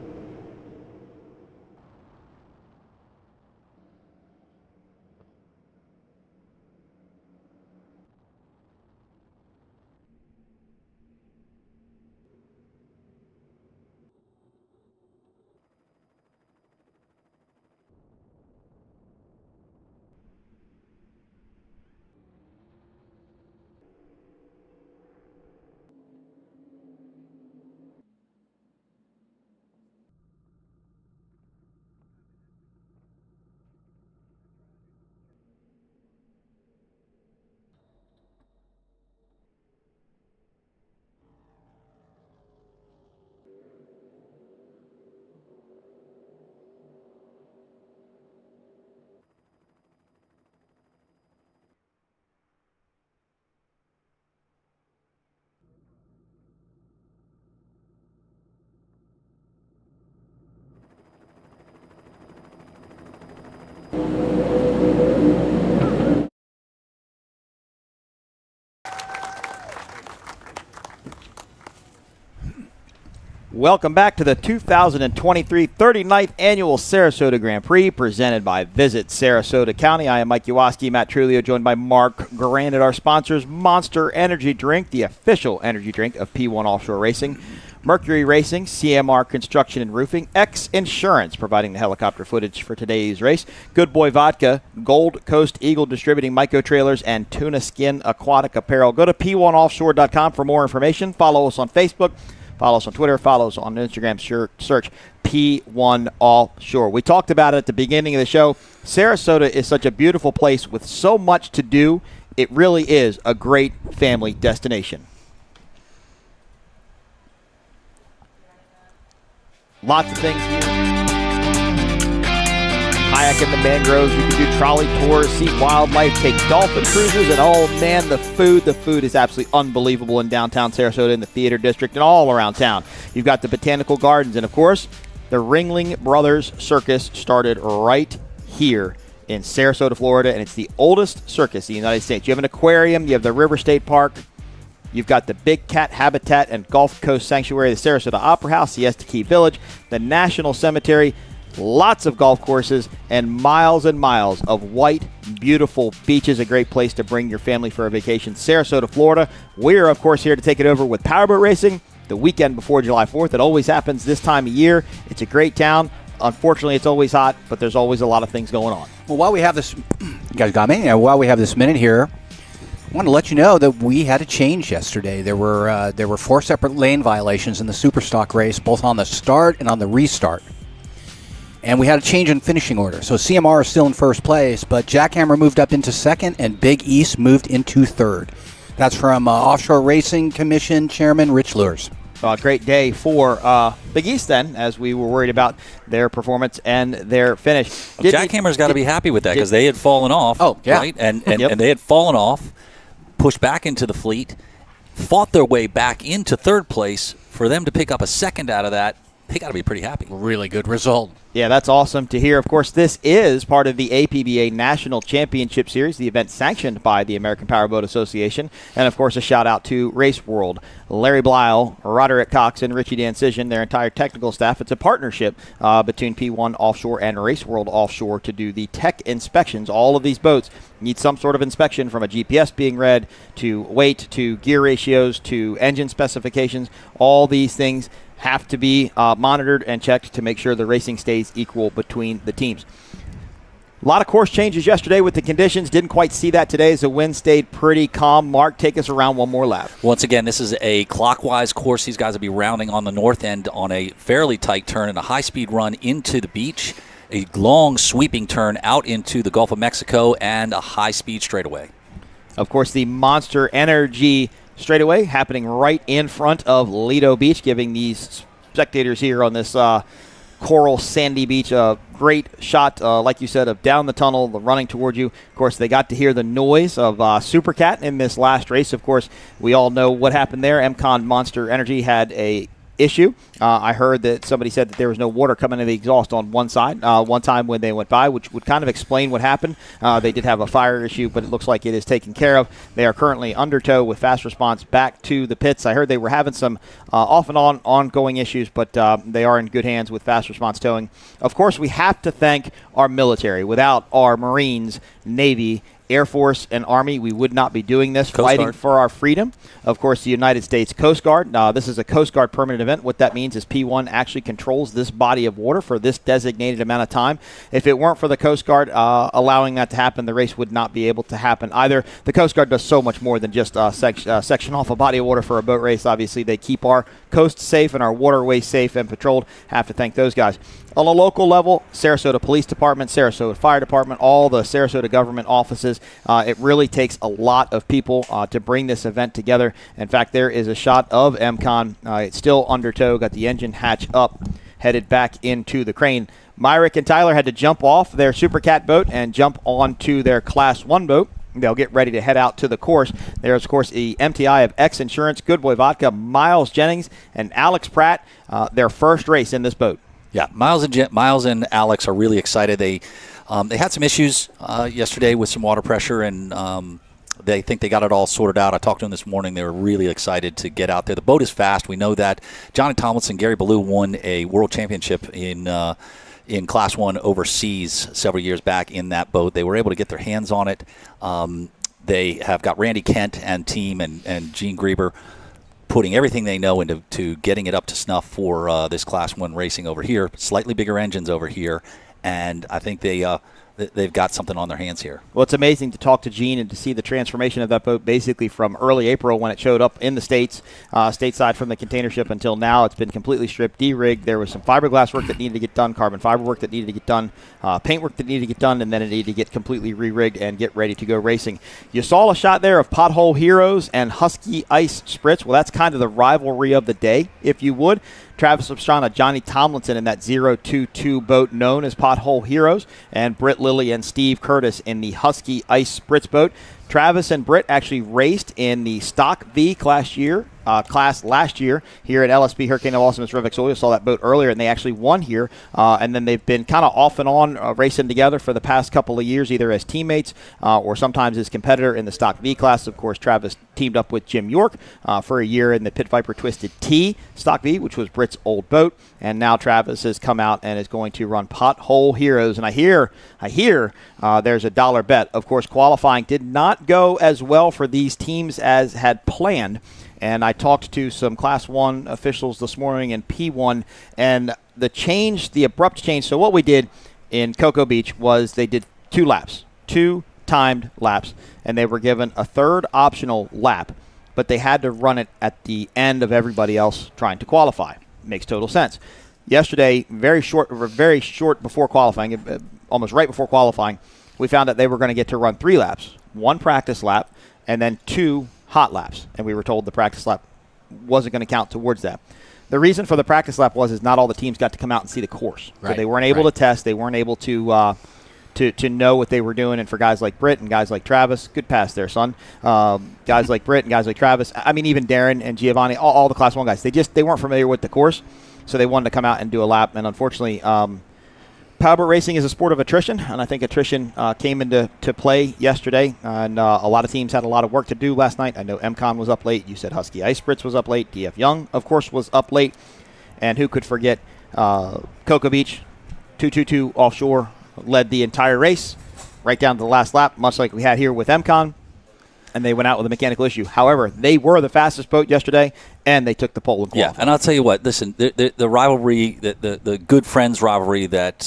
Welcome back to the 2023 39th Annual Sarasota Grand Prix, presented by Visit Sarasota County. I am Mike Yawoski, Matt Trulio, joined by Mark Granite. Our sponsors, Monster Energy Drink, the official energy drink of P1 Offshore Racing, Mercury Racing, CMR Construction and Roofing, X Insurance, providing the helicopter footage for today's race, Good Boy Vodka, Gold Coast Eagle Distributing Micro Trailers, and Tuna Skin Aquatic Apparel. Go to p1offshore.com for more information. Follow us on Facebook. Follow us on Twitter. Follow us on Instagram. Search P1 Offshore. We talked about it at the beginning of the show. Sarasota is such a beautiful place with so much to do. It really is a great family destination. Lots of things here. Kayak in the mangroves. You can do trolley tours, see wildlife, take dolphin cruises, and oh man, the food is absolutely unbelievable in downtown Sarasota, in the theater district, and all around town. You've got the botanical gardens, and of course, the Ringling Brothers Circus started right here in Sarasota, Florida, and it's the oldest circus in the United States. You have an aquarium, you have the River State Park, you've got the Big Cat Habitat and Gulf Coast Sanctuary, the Sarasota Opera House, Siesta Key Village, the National Cemetery, lots of golf courses, and miles of white, beautiful beaches. A great place to bring your family for a vacation. Sarasota, Florida. We're, of course, here to take it over with Powerboat Racing the weekend before July 4th. It always happens this time of year. It's a great town. Unfortunately, it's always hot, but there's always a lot of things going on. Well, while we have this, you guys got me? While we have this minute here, I want to let you know that we had a change yesterday. There were 4 separate lane violations in the Superstock race, both on the start and on the restart. And we had a change in finishing order. So CMR is still in first place, but Jackhammer moved up into second and Big East moved into third. That's from Offshore Racing Commission Chairman Rich Lures. Great day for Big East then, as we were worried about their performance and their finish. Well, Jackhammer's got to be happy with that because they had fallen off, right? And they had fallen off, pushed back into the fleet, fought their way back into third place. For them to pick up a second out of that, they got to be pretty happy. Really good result. Yeah, that's awesome to hear. Of course, this is part of the APBA National Championship Series, the event sanctioned by the American Powerboat Association. And, of course, a shout-out to Race World, Larry Blyle, Roderick Cox, and Richie Dancision, their entire technical staff. It's a partnership between P1 Offshore and Race World Offshore to do the tech inspections. All of these boats need some sort of inspection, from a GPS being read to weight to gear ratios to engine specifications. All these things have to be monitored and checked to make sure the racing stays equal between the teams. A lot of course changes yesterday with the conditions. Didn't quite see that today as the wind stayed pretty calm. Mark, take us around one more lap. Once again, this is a clockwise course. These guys will be rounding on the north end on a fairly tight turn and a high-speed run into the beach, a long sweeping turn out into the Gulf of Mexico, and a high-speed straightaway. Of course, the Monster Energy straightaway happening right in front of Lido Beach, giving these spectators here on this coral sandy beach a great shot, like you said, of down the tunnel, the running towards you. Of course, they got to hear the noise of Supercat in this last race. Of course, we all know what happened there. MCON Monster Energy had a issue. I heard that somebody said that there was no water coming to the exhaust on one side one time when they went by, which would kind of explain what happened. They did have a fire issue, but it looks like it is taken care of. They are currently under tow with fast response back to the pits. I heard they were having some off and on ongoing issues, but they are in good hands with fast response towing. Of course, we have to thank our military. Without our Marines, Navy, Air Force, and Army, we would not be doing this, fighting for our freedom. Of course, the United States Coast Guard. This is a Coast Guard permanent event. What that means is P1 actually controls this body of water for this designated amount of time. If it weren't for the Coast Guard allowing that to happen, the race would not be able to happen either. The Coast Guard does so much more than just section off a body of water for a boat race. Obviously, they keep our coast safe and our waterways safe and patrolled. Have to thank those guys. On a local level, Sarasota Police Department, Sarasota Fire Department, all the Sarasota government offices. It really takes a lot of people to bring this event together. In fact, there is a shot of MCON. It's still under tow, got the engine hatch up, headed back into the crane. Myrick and Tyler had to jump off their Supercat boat and jump onto their Class 1 boat. They'll get ready to head out to the course. There's, of course, the MTI of X Insurance, Good Boy Vodka, Miles Jennings, and Alex Pratt, their first race in this boat. Yeah, Miles and Alex are really excited. They had some issues yesterday with some water pressure, and They think they got it all sorted out. I talked to them this morning. They were really excited to get out there. The boat is fast. We know that. Johnny Tomlinson, Gary Ballou won a world championship in Class 1 overseas several years back in that boat. They were able to get their hands on it. They have got Randy Kent and team and Gene Grieber putting everything they know into getting it up to snuff for this Class 1 racing over here. Slightly bigger engines over here, and I think they've got something on their hands here. Well, it's amazing to talk to Gene and to see the transformation of that boat basically from early April when it showed up in the States, stateside from the container ship until now. It's been completely stripped, de-rigged. There was some fiberglass work that needed to get done, carbon fiber work that needed to get done, paint work that needed to get done, and then it needed to get completely re-rigged and get ready to go racing. You saw a shot there of Pothole Heroes and Husky Ice Spritz. Well, that's kind of the rivalry of the day, if you would. Travis Pastrana, Johnny Tomlinson in that 022 boat known as Pothole Heroes, and Britt Lilly and Steve Curtis in the Husky Ice Spritz boat. Travis and Britt actually raced in the Stock V class last year here at LSP Hurricane of Awesomeness Rivix Oil. Saw that boat earlier, and they actually won here. And then they've been kind of off and on racing together for the past couple of years, either as teammates or sometimes as competitor in the Stock V class. Of course, Travis teamed up with Jim York for a year in the Pit Viper Twisted T Stock V, which was Britt's old boat. And now Travis has come out and is going to run Pothole Heroes. And I hear there's a dollar bet. Of course, qualifying did not go as well for these teams as had planned. And I talked to some Class 1 officials this morning in P1, and the abrupt change. So what we did in Cocoa Beach was they did 2 laps, 2 timed laps, and they were given a third optional lap, but they had to run it at the end of everybody else trying to qualify. Makes total sense. Yesterday, very short before qualifying, almost right before qualifying, we found out they were going to get to run 3 laps, 1 practice lap, and then 2 hot laps, and we were told the practice lap wasn't going to count towards that. The reason for the practice lap was not all the teams got to come out and see the course. Right. So they weren't able to test. They weren't able to know what they were doing. And for guys like Britt and guys like Travis, good pass there, son. Guys like Britt and guys like Travis, I mean, even Darren and Giovanni, all the Class 1 guys, they weren't familiar with the course, so they wanted to come out and do a lap. And unfortunately, powerboat racing is a sport of attrition, and I think attrition came into play yesterday, and a lot of teams had a lot of work to do last night. I know MCON was up late. You said Husky Ice Spritz was up late. DF Young, of course, was up late. And who could forget Cocoa Beach, 222 Offshore led the entire race right down to the last lap, much like we had here with MCON, and they went out with a mechanical issue. However, they were the fastest boat yesterday, and they took the pole and qualified. Yeah, and I'll tell you what, listen, the rivalry, the good friends rivalry that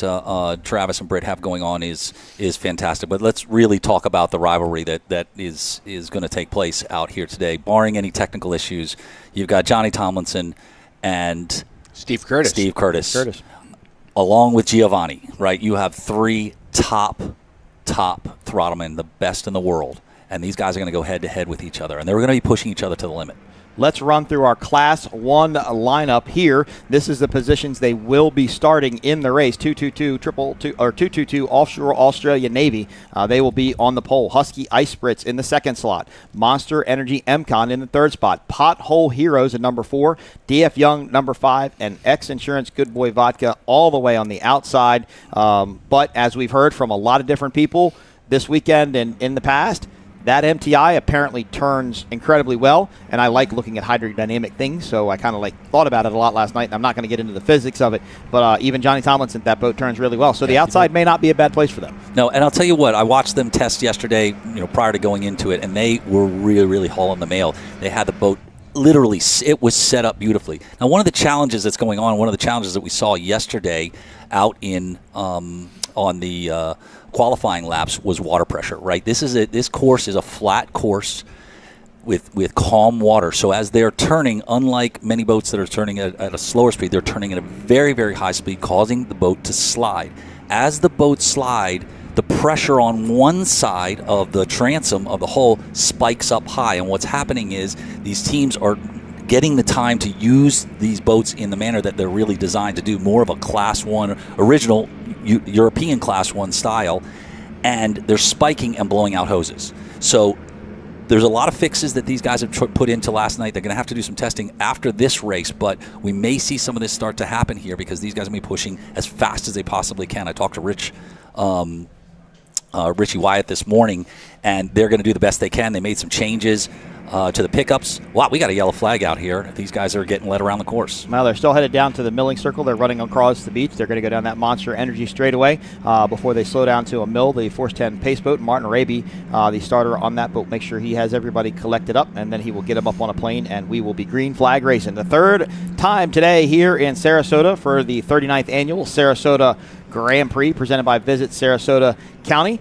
Travis and Britt have going on is fantastic. But let's really talk about the rivalry that is going to take place out here today. Barring any technical issues, you've got Johnny Tomlinson and Steve Curtis. Along with Giovanni, right? You have 3 top throttlmen, the best in the world. And these guys are going to go head-to-head with each other. And they're going to be pushing each other to the limit. Let's run through our Class 1 lineup here. This is the positions they will be starting in the race. 222 Offshore Australia Navy. They will be on the pole. Husky Ice Spritz in the 2nd slot. Monster Energy MCON in the 3rd spot. Pothole Heroes at number 4. DF Young number 5. And X Insurance Good Boy Vodka all the way on the outside. But as we've heard from a lot of different people this weekend and in the past, that MTI apparently turns incredibly well, and I like looking at hydrodynamic things, so I kind of thought about it a lot last night, and I'm not going to get into the physics of it, but even Johnny Tomlinson, that boat turns really well, so the outside may not be a bad place for them. No, and I'll tell you what, I watched them test yesterday, prior to going into it, and they were really, really hauling the mail. They had the boat literally, it was set up beautifully. Now, one of the challenges that's going on, one of the challenges that we saw yesterday out in on the qualifying laps was water pressure, right? This course is a flat course with calm water. So as they're turning, unlike many boats that are turning at a slower speed, they're turning at a very, very high speed, causing the boat to slide. As the boats slide, the pressure on one side of the transom of the hull spikes up high. And what's happening is these teams are getting the time to use these boats in the manner that they're really designed to do, more of a Class 1, original European Class 1 style, and they're spiking and blowing out hoses. So there's a lot of fixes that these guys have put into last night. They're going to have to do some testing after this race, but we may see some of this start to happen here because these guys are going to be pushing as fast as they possibly can. I talked to Rich Richie Wyatt this morning, and they're going to do the best they can. They made some changes to the pickups. Wow, we got a yellow flag out here. These guys are getting led around the course. Well, they're still headed down to the milling circle. They're running across the beach. They're going to go down that Monster Energy straightaway before they slow down to a mill, the Force 10 pace boat. Martin Araby, the starter on that boat, make sure he has everybody collected up, and then he will get them up on a plane, and we will be green flag racing. The third time today here in Sarasota for the 39th annual Sarasota Grand Prix presented by Visit Sarasota County.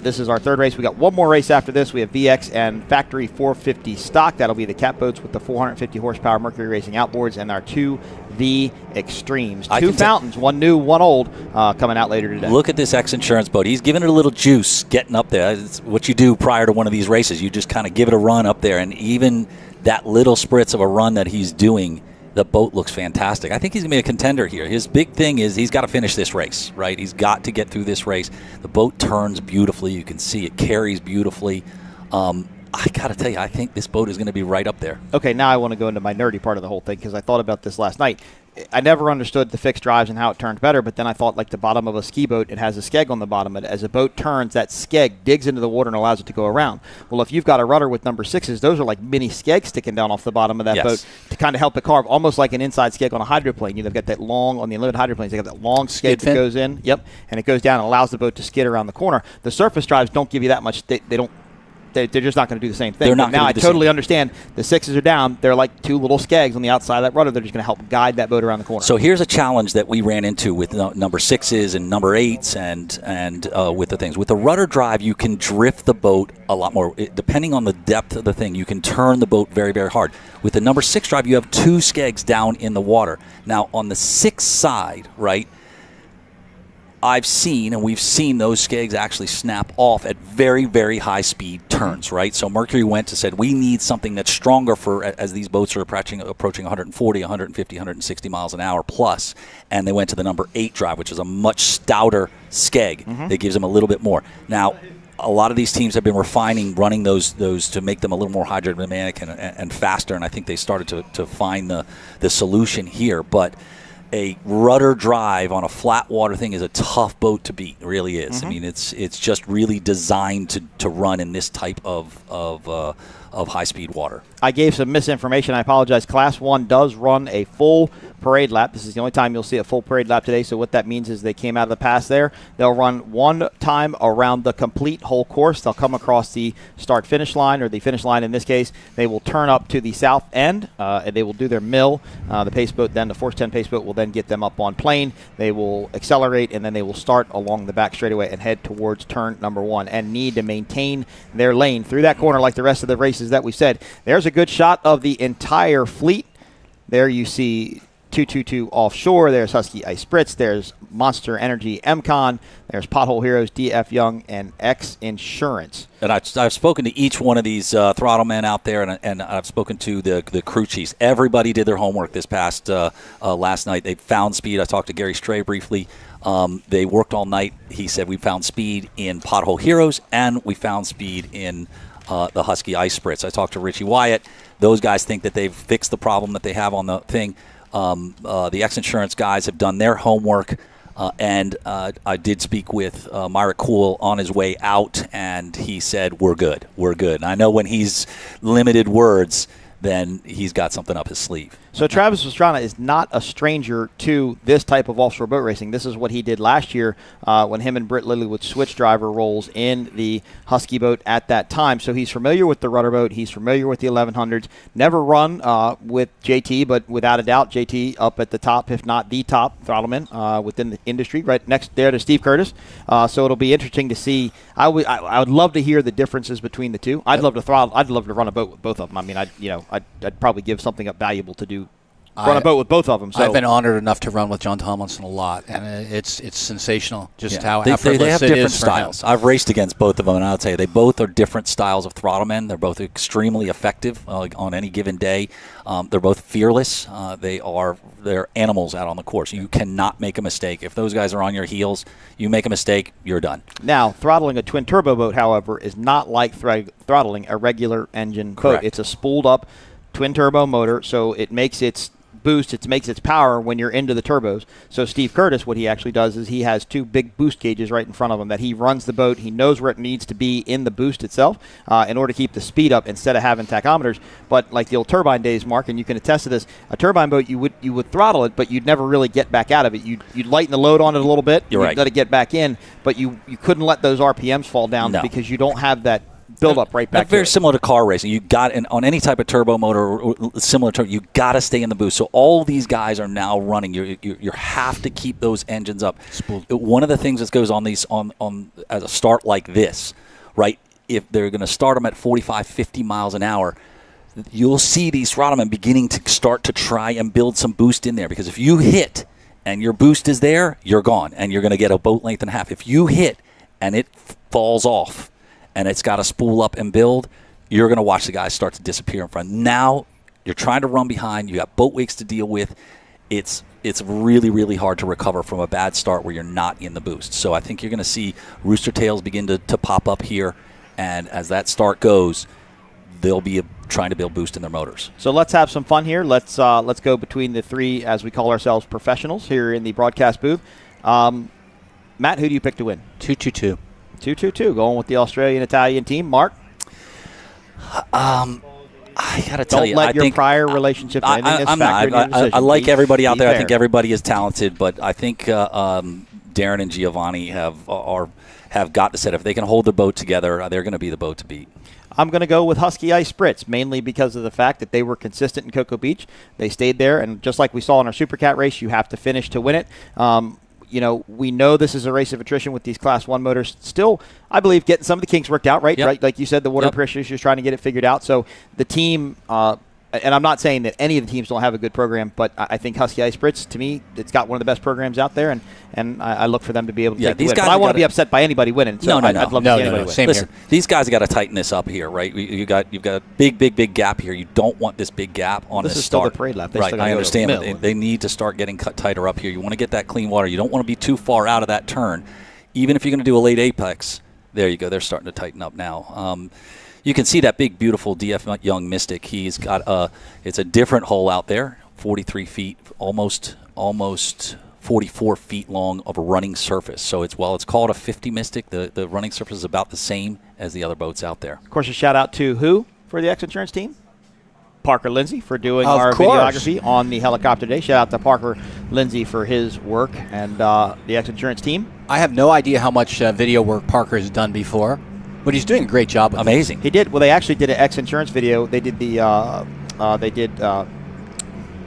This is our third race. We got one more race after this. We have VX and Factory 450 stock. That'll be the cat boats with the 450 horsepower Mercury Racing outboards and our two V Extremes. Two fountains, one new, one old, coming out later today. Look at this X Insurance boat. He's giving it a little juice getting up there. It's what you do prior to one of these races. You just kind of give it a run up there, and even that little spritz of a run that he's doing, the boat looks fantastic. I think he's going to be a contender here. His big thing is he's got to finish this race, right? He's got to get through this race. The boat turns beautifully. You can see it carries beautifully. I got to tell you, I think this boat is going to be right up there. Okay, now I want to go into my nerdy part of the whole thing because I thought about this last night. I never understood the fixed drives and how it turned better, but then I thought like the bottom of a ski boat, it has a skeg on the bottom. And as a boat turns, that skeg digs into the water and allows it to go around. Well, if you've got a rudder with number 6s, those are like mini skegs sticking down off the bottom of that boat to kind of help it carve, almost like an inside skeg on a hydroplane. You've got that long, on the unlimited hydroplanes, they've got that long skeg that goes in, and it goes down and allows the boat to skid around the corner. The surface drives don't give you that much, they're just not going to do the same thing. Now I totally understand the 6s are down. They're like two little skegs on the outside of that rudder. They're just going to help guide that boat around the corner. So here's a challenge that we ran into with number 6s and number 8s and with the things. With the rudder drive, you can drift the boat a lot more. Depending on the depth of the thing, you can turn the boat very, very hard. With the number 6 drive, you have two skegs down in the water. Now, on the 6 side, right, I've seen, and we've seen those skegs actually snap off at very, very high speed turns, right? So Mercury went and said, we need something that's stronger for as these boats are approaching 140, 150, 160 miles an hour plus. And they went to the number 8 drive, which is a much stouter skeg that gives them a little bit more. Now, a lot of these teams have been refining, running those to make them a little more hydrodynamic and faster, and I think they started to find the solution here. But a rudder drive on a flat water thing is a tough boat to beat. It really is. I mean, it's just really designed to run in this type of high-speed water. I gave some misinformation. I apologize. Class 1 does run a full parade lap. This is the only time you'll see a full parade lap today. So what that means is they came out of the pass there. They'll run one time around the complete whole course. They'll come across the start-finish line, or the finish line in this case. They will turn up to the south end, and they will do their mill. The pace boat, then the Force 10 pace boat will then get them up on plane. They will accelerate, and then they will start along the back straightaway and head towards turn number 1 and need to maintain their lane through that corner like the rest of the races that we said. There's a good shot of the entire fleet. There you see 222 Offshore. There's Husky Ice Spritz. There's Monster Energy MCon. There's Pothole Heroes, DF Young, and X Insurance. And I've spoken to each one of these throttle men out there, and I've spoken to the crew chiefs. Everybody did their homework this past last night. They found speed. I talked to Gary Stray briefly. They worked all night. He said we found speed in Pothole Heroes, and we found speed in the Husky Ice Spritz. I talked to Richie Wyatt. Those guys think that they've fixed the problem that they have on the thing. The X Insurance guys have done their homework, and I did speak with Myrick Cool on his way out, and he said, we're good. We're good. And I know when he's limited words, then he's got something up his sleeve. So Travis Pastrana is not a stranger to this type of offshore boat racing. This is what he did last year when him and Britt Lilly would switch driver roles in the Husky boat at that time. So he's familiar with the rudder boat. He's familiar with the 1100s. Never run with JT, but without a doubt, JT up at the top, if not the top throttleman within the industry, right next there to Steve Curtis. So it'll be interesting to see. I would love to hear the differences between the two. I'd love to throttle. I'd love to run a boat with both of them. I mean, I'd probably give something up valuable to do. Run a boat with both of them. So. I've been honored enough to run with John Tomlinson a lot, and it's sensational just how effortless they have it different is for styles. him. I've raced against both of them, and I'll tell you, they both are different styles of throttlemen. They're both extremely effective on any given day. They're both fearless. They're animals out on the course. You cannot make a mistake. If those guys are on your heels, you make a mistake, you're done. Now, throttling a twin turbo boat, however, is not like throttling a regular engine boat. It's a spooled up twin turbo motor, so it makes its boost, it makes its power when you're into the turbos. So Steve Curtis, what he actually does is he has 2 big boost gauges right in front of him that he runs the boat. He knows where it needs to be in the boost itself in order to keep the speed up instead of having tachometers. But like the old turbine days, Mark, and you can attest to this, a turbine boat, you would throttle it, but you'd never really get back out of it. You'd lighten the load on it a little bit. You're right. Let it get back in, but you couldn't let those RPMs fall down because you don't have that build up right back. Very similar to car racing. You got on any type of turbo motor or similar to, you got to stay in the boost. So all these guys are now running. You have to keep those engines up. One of the things that goes on these on as a start like this, right? If they're going to start them at 45, 50 miles an hour, you'll see these throttlemen beginning to start to try and build some boost in there, because if you hit and your boost is there, you're gone, and you're going to get a boat length and a half. If you hit and it falls off and it's got to spool up and build, you're going to watch the guys start to disappear in front. Now you're trying to run behind. You got boat wakes to deal with. It's really, really hard to recover from a bad start where you're not in the boost. So I think you're going to see rooster tails begin to pop up here, and as that start goes, they'll be trying to build boost in their motors. So let's have some fun here. Let's go between the 3, as we call ourselves, professionals here in the broadcast booth. Matt, who do you pick to win? 2-2-2. 2-2-2, going with the Australian-Italian team. Mark? I got to tell you, don't let your prior relationships or anything I'm not. I like everybody out there. I think everybody is talented, but I think Darren and Giovanni have got to set. If they can hold their boat together, they're going to be the boat to beat. I'm going to go with Husky Ice Spritz, mainly because of the fact that they were consistent in Cocoa Beach. They stayed there, and just like we saw in our Supercat race, you have to finish to win it. We know this is a race of attrition with these Class 1 motors. Still, I believe, getting some of the kinks worked out, right? Yep. Right, like you said, the water pressure issues, trying to get it figured out. So the team, and I'm not saying that any of the teams don't have a good program, but I think Husky Ice Spritz, to me, it's got one of the best programs out there, and I look for them to be able to take the win. But I want to be upset by anybody winning. So I'd love to see anybody win. Listen, these guys have got to tighten this up here, right? You've got a big gap here. You don't want this big gap on this is start. Still the parade lap. Right, I understand. But they need to start getting cut tighter up here. You want to get that clean water. You don't want to be too far out of that turn. Even if you're going to do a late apex, there you go. They're starting to tighten up now. You can see that big, beautiful DF Young Mystic. He's got it's a different hull out there, 43 feet, almost 44 feet long of a running surface. So it's called a 50 Mystic, the running surface is about the same as the other boats out there. Of course, a shout out to who for the X Insurance team? Parker Lindsay for doing our videography on the helicopter day. Shout out to Parker Lindsay for his work and the X Insurance team. I have no idea how much video work Parker has done before, but he's doing a great job with Amazing. He did. Well, they actually did an X Insurance video. They did the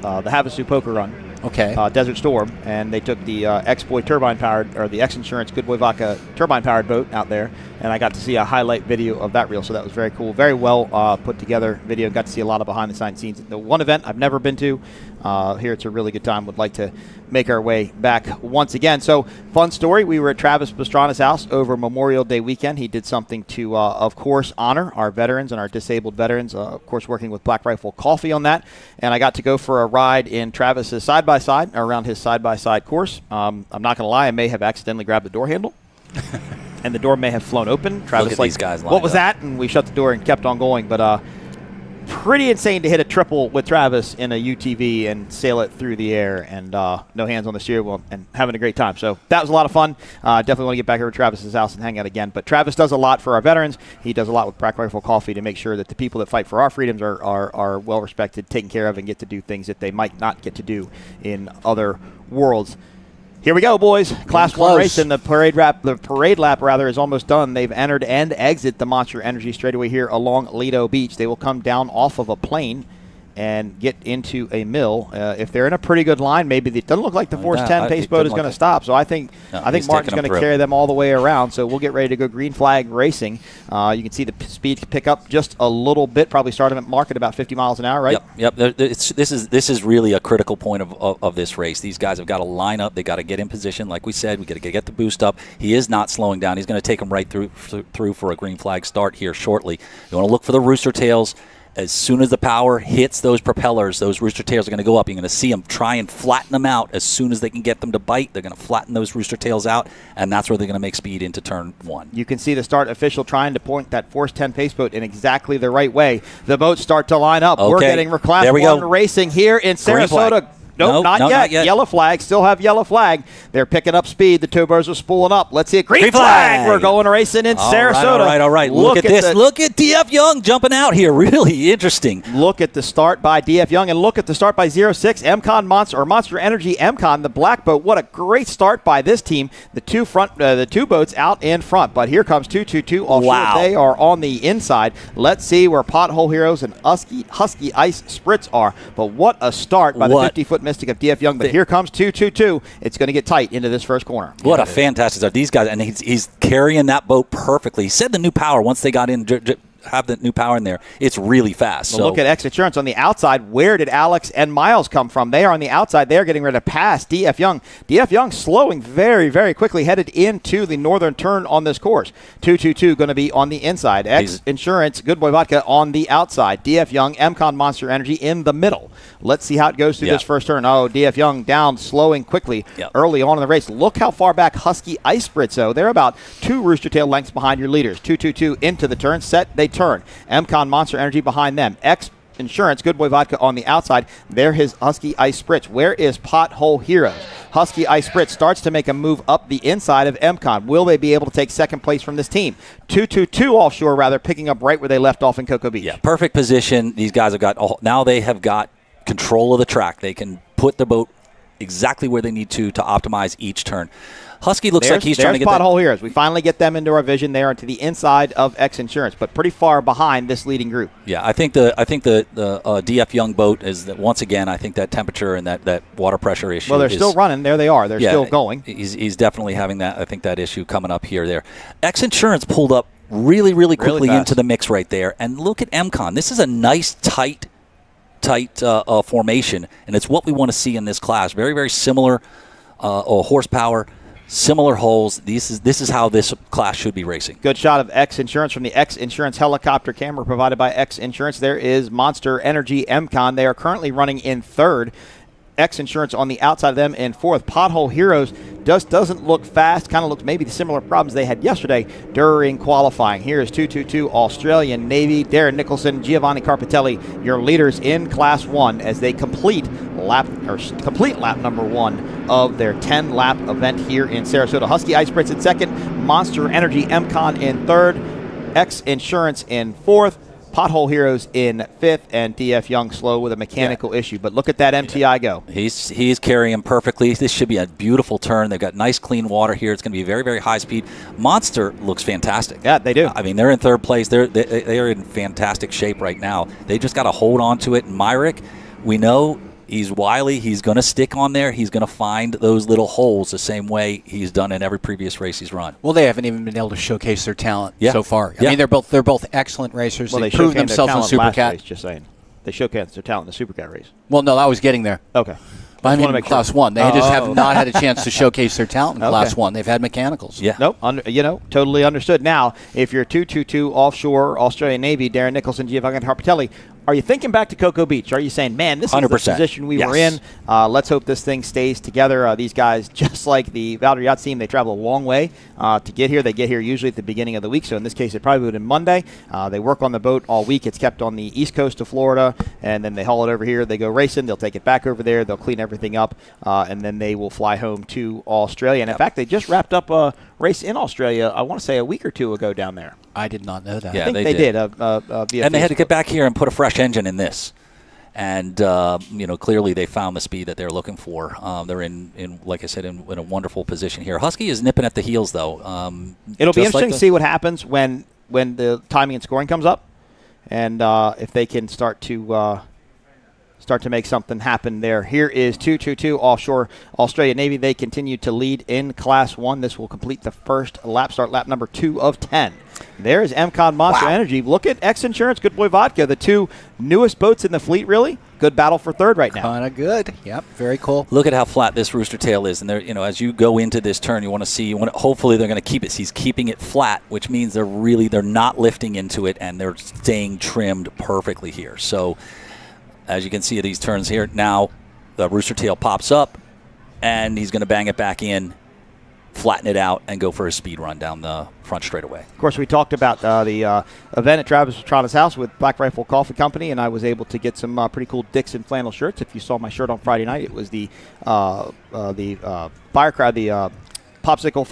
Havasu Poker Run. Okay. Desert Storm, and they took the X-Boy turbine-powered, or the X-Insurance Good Boy Vodka turbine-powered boat out there, and I got to see a highlight video of that reel, so that was very cool. Very well put together video. Got to see a lot of behind-the-scenes scenes. The one event I've never been to. Here it's a really good time. Would like to make our way back once again. So, fun story. We were at Travis Pastrana's house over Memorial Day weekend. He did something to, of course, honor our veterans and our disabled veterans. Of course, working with Black Rifle Coffee on that. And I got to go for a ride in Travis's side-by-side, around his side-by-side course. I'm not going to lie. I may have accidentally grabbed the door handle. And the door may have flown open. Travis, Look at these guys what was that? And we shut the door and kept on going. But pretty insane to hit a triple with Travis in a UTV and sail it through the air, and no hands on the steering wheel, and having a great time. So that was a lot of fun. Definitely want to get back over to Travis's house and hang out again. But Travis does a lot for our veterans. He does a lot with Black Rifle Coffee to make sure that the people that fight for our freedoms are well respected, taken care of, and get to do things that they might not get to do in other worlds. Here we go, boys. Class 1 race, and the parade lap is almost done. They've entered and exit the Monster Energy straightaway here along Lido Beach. They will come down off of a plane and get into a mill. If they're in a pretty good line, maybe it doesn't look like the Force 10 pace boat is going to stop. So I think Martin's going to carry them all the way around. So we'll get ready to go green flag racing. You can see the speed pick up just a little bit, probably starting at mark at about 50 miles an hour, right? Yep. This is really a critical point of this race. These guys have got to line up. They got to get in position. Like we said, we got to get the boost up. He is not slowing down. He's going to take them right through for a green flag start here shortly. You want to look for the rooster tails As soon as the power hits those propellers, those rooster tails are going to go up. You're going to see them try and flatten them out. As soon as they can get them to bite, they're going to flatten those rooster tails out, and that's where they're going to make speed into turn 1. You can see the start official trying to point that Force 10 pace boat in exactly the right way. The boats start to line up. Okay. We're getting Class There we 1 go. racing here in Sarasota. Nope, not yet. Yellow flag. Still have yellow flag. They're picking up speed. The towboats are spooling up. Let's see a green flag. We're going racing in Sarasota. All right. Look at this. Look at DF Young jumping out here. Really interesting. Look at the start by DF Young, and look at the start by 06 MCon Monster Energy MCon, the black boat. What a great start by this team. The two boats out in front. But here comes 222 offshore. Wow. They are on the inside. Let's see where Pothole Heroes and Husky Ice Spritz are. But what a start by the 50-foot Mystic of DF Young. But here comes 222. It's going to get tight into this first corner. What a fantastic start. These guys, and he's carrying that boat perfectly. He said the new power, once they got in, have the new power in there, it's really fast. Well, look at X Insurance on the outside. Where did Alex and Miles come from? They are on the outside. They are getting ready to pass DF Young. DF Young slowing very, very quickly, headed into the northern turn on this course. 222 going to be on the inside. X Insurance, Good Boy Vodka on the outside. DF Young, MCon Monster Energy in the middle. Let's see how it goes through this first turn. Oh, DF Young down, slowing quickly early on in the race. Look how far back Husky Ice Spritz, though. They're about 2 rooster tail lengths behind your leaders. 222 into the turn. Set, they turn. MCon Monster Energy behind them. X Insurance, Good Boy Vodka on the outside. There is Husky Ice Spritz. Where is Pothole Heroes? Husky Ice Spritz starts to make a move up the inside of MCon. Will they be able to take second place from this team? 222 offshore, rather, picking up right where they left off in Cocoa Beach. Yeah, perfect position. These guys have got, now they have got control of the track. They can put the boat exactly where they need to optimize each turn. Husky looks like he's trying to get Pothole Heroes. We finally get them into our vision. They are to the inside of X Insurance, but pretty far behind this leading group. Yeah, I think the DF Young boat is that, once again, I think that temperature and that water pressure issue. Well, they're still running. There they are. They're still going. He's definitely having that. I think that issue coming up here. There, X Insurance pulled up really quickly into the mix right there. And look at MCon. This is a nice tight formation, and it's what we want to see in this class. Very, very similar horsepower, similar holes. This is how this class should be racing. Good shot of X Insurance from the X Insurance helicopter camera provided by X Insurance. There is Monster Energy MCon. They are currently running in third. X Insurance on the outside of them in fourth. Pothole Heroes just doesn't look fast. Kind of looks maybe the similar problems they had yesterday during qualifying. Here is 222 Australian Navy, Darren Nicholson, Giovanni Carpatelli, your leaders in Class 1 as they complete lap number 1 of their 10-lap event here in Sarasota. Husky Ice Spritz in second, Monster Energy MCon in third, X Insurance in fourth, Pothole Heroes in fifth, and DF Young slow with a mechanical issue. But look at that MTI go. He's carrying perfectly. This should be a beautiful turn. They've got nice, clean water here. It's going to be very, very high speed. Monster looks fantastic. Yeah, they do. I mean, they're in third place. They are in fantastic shape right now. They just got to hold on to it. And Myrick, we know he's wily. He's going to stick on there. He's going to find those little holes the same way he's done in every previous race he's run. Well, they haven't even been able to showcase their talent so far. I mean, they're both excellent racers. Well, they proved themselves in the Supercat. Race, just saying. They showcased their talent in the Supercat race. Well, no, I was getting there. Okay. I mean, in Class 1. They just have not had a chance to showcase their talent in Class 1. They've had mechanicals. Yeah. Nope. Totally understood. Now, if you're 222 offshore, Australian Navy, Darren Nicholson, Giovanni Carpatelli, are you thinking back to Cocoa Beach? Are you saying, man, this is the 100%. position we were in. Let's hope this thing stays together. These guys, just like the Valerie Yachts team, they travel a long way to get here. They get here usually at the beginning of the week. So in this case, it probably would have been Monday. They work on the boat all week. It's kept on the east coast of Florida, and then they haul it over here. They go racing. They'll take it back over there. They'll clean everything up, and then they will fly home to Australia. And in fact, they just wrapped up a race in Australia, I want to say a week or two ago down there. I did not know that. Yeah, I think they did. And they had to get back here and put a fresh engine in this. And, clearly they found the speed that they're looking for. They're in like I said, in a wonderful position here. Husky is nipping at the heels, though. It'll be interesting to see what happens when the timing and scoring comes up. And if they can start to start to make something happen there. Here is 222 Offshore Australia Navy. They continue to lead in Class 1. This will complete the first lap, start lap number 2 of 10. There's MCon Monster Energy. Look at X Insurance, Good Boy Vodka, the two newest boats in the fleet, really. Good battle for third right now. Kind of good. Yep, very cool. Look at how flat this rooster tail is. And there, as you go into this turn, hopefully they're going to keep it. He's keeping it flat, which means they're not lifting into it, and they're staying trimmed perfectly here. So as you can see these turns here, now the rooster tail pops up, and he's going to bang it back in, flatten it out, and go for a speed run down the front straightaway. Of course, we talked about the event at Travis Pastrana's house with Black Rifle Coffee Company, and I was able to get some pretty cool Dixon flannel shirts. If you saw my shirt on Friday night, it was the Firecrowd, the popsicle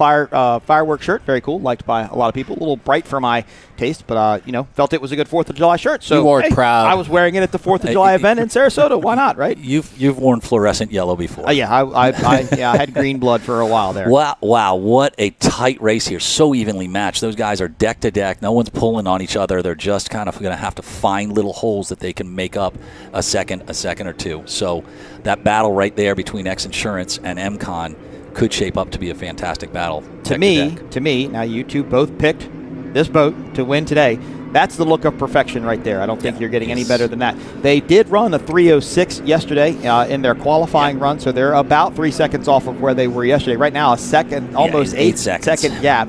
fireworks shirt. Very cool, liked by a lot of people. A little bright for my taste, but felt it was a good 4th of July shirt. So you wore it proud. I was wearing it at the 4th of July event in Sarasota. Why not, right? You've worn fluorescent yellow before. I had green blood for a while there. Wow, what a tight race here. So evenly matched. Those guys are deck to deck. No one's pulling on each other. They're just kind of going to have to find little holes that they can make up a second or two. So that battle right there between X Insurance and MCon could shape up to be a fantastic battle. To me, now you two both picked this boat to win today. That's the look of perfection right there. I don't think you're getting any better than that. They did run a 3:06 yesterday in their qualifying run, so they're about 3 seconds off of where they were yesterday. Right now, a second, almost 8 second gap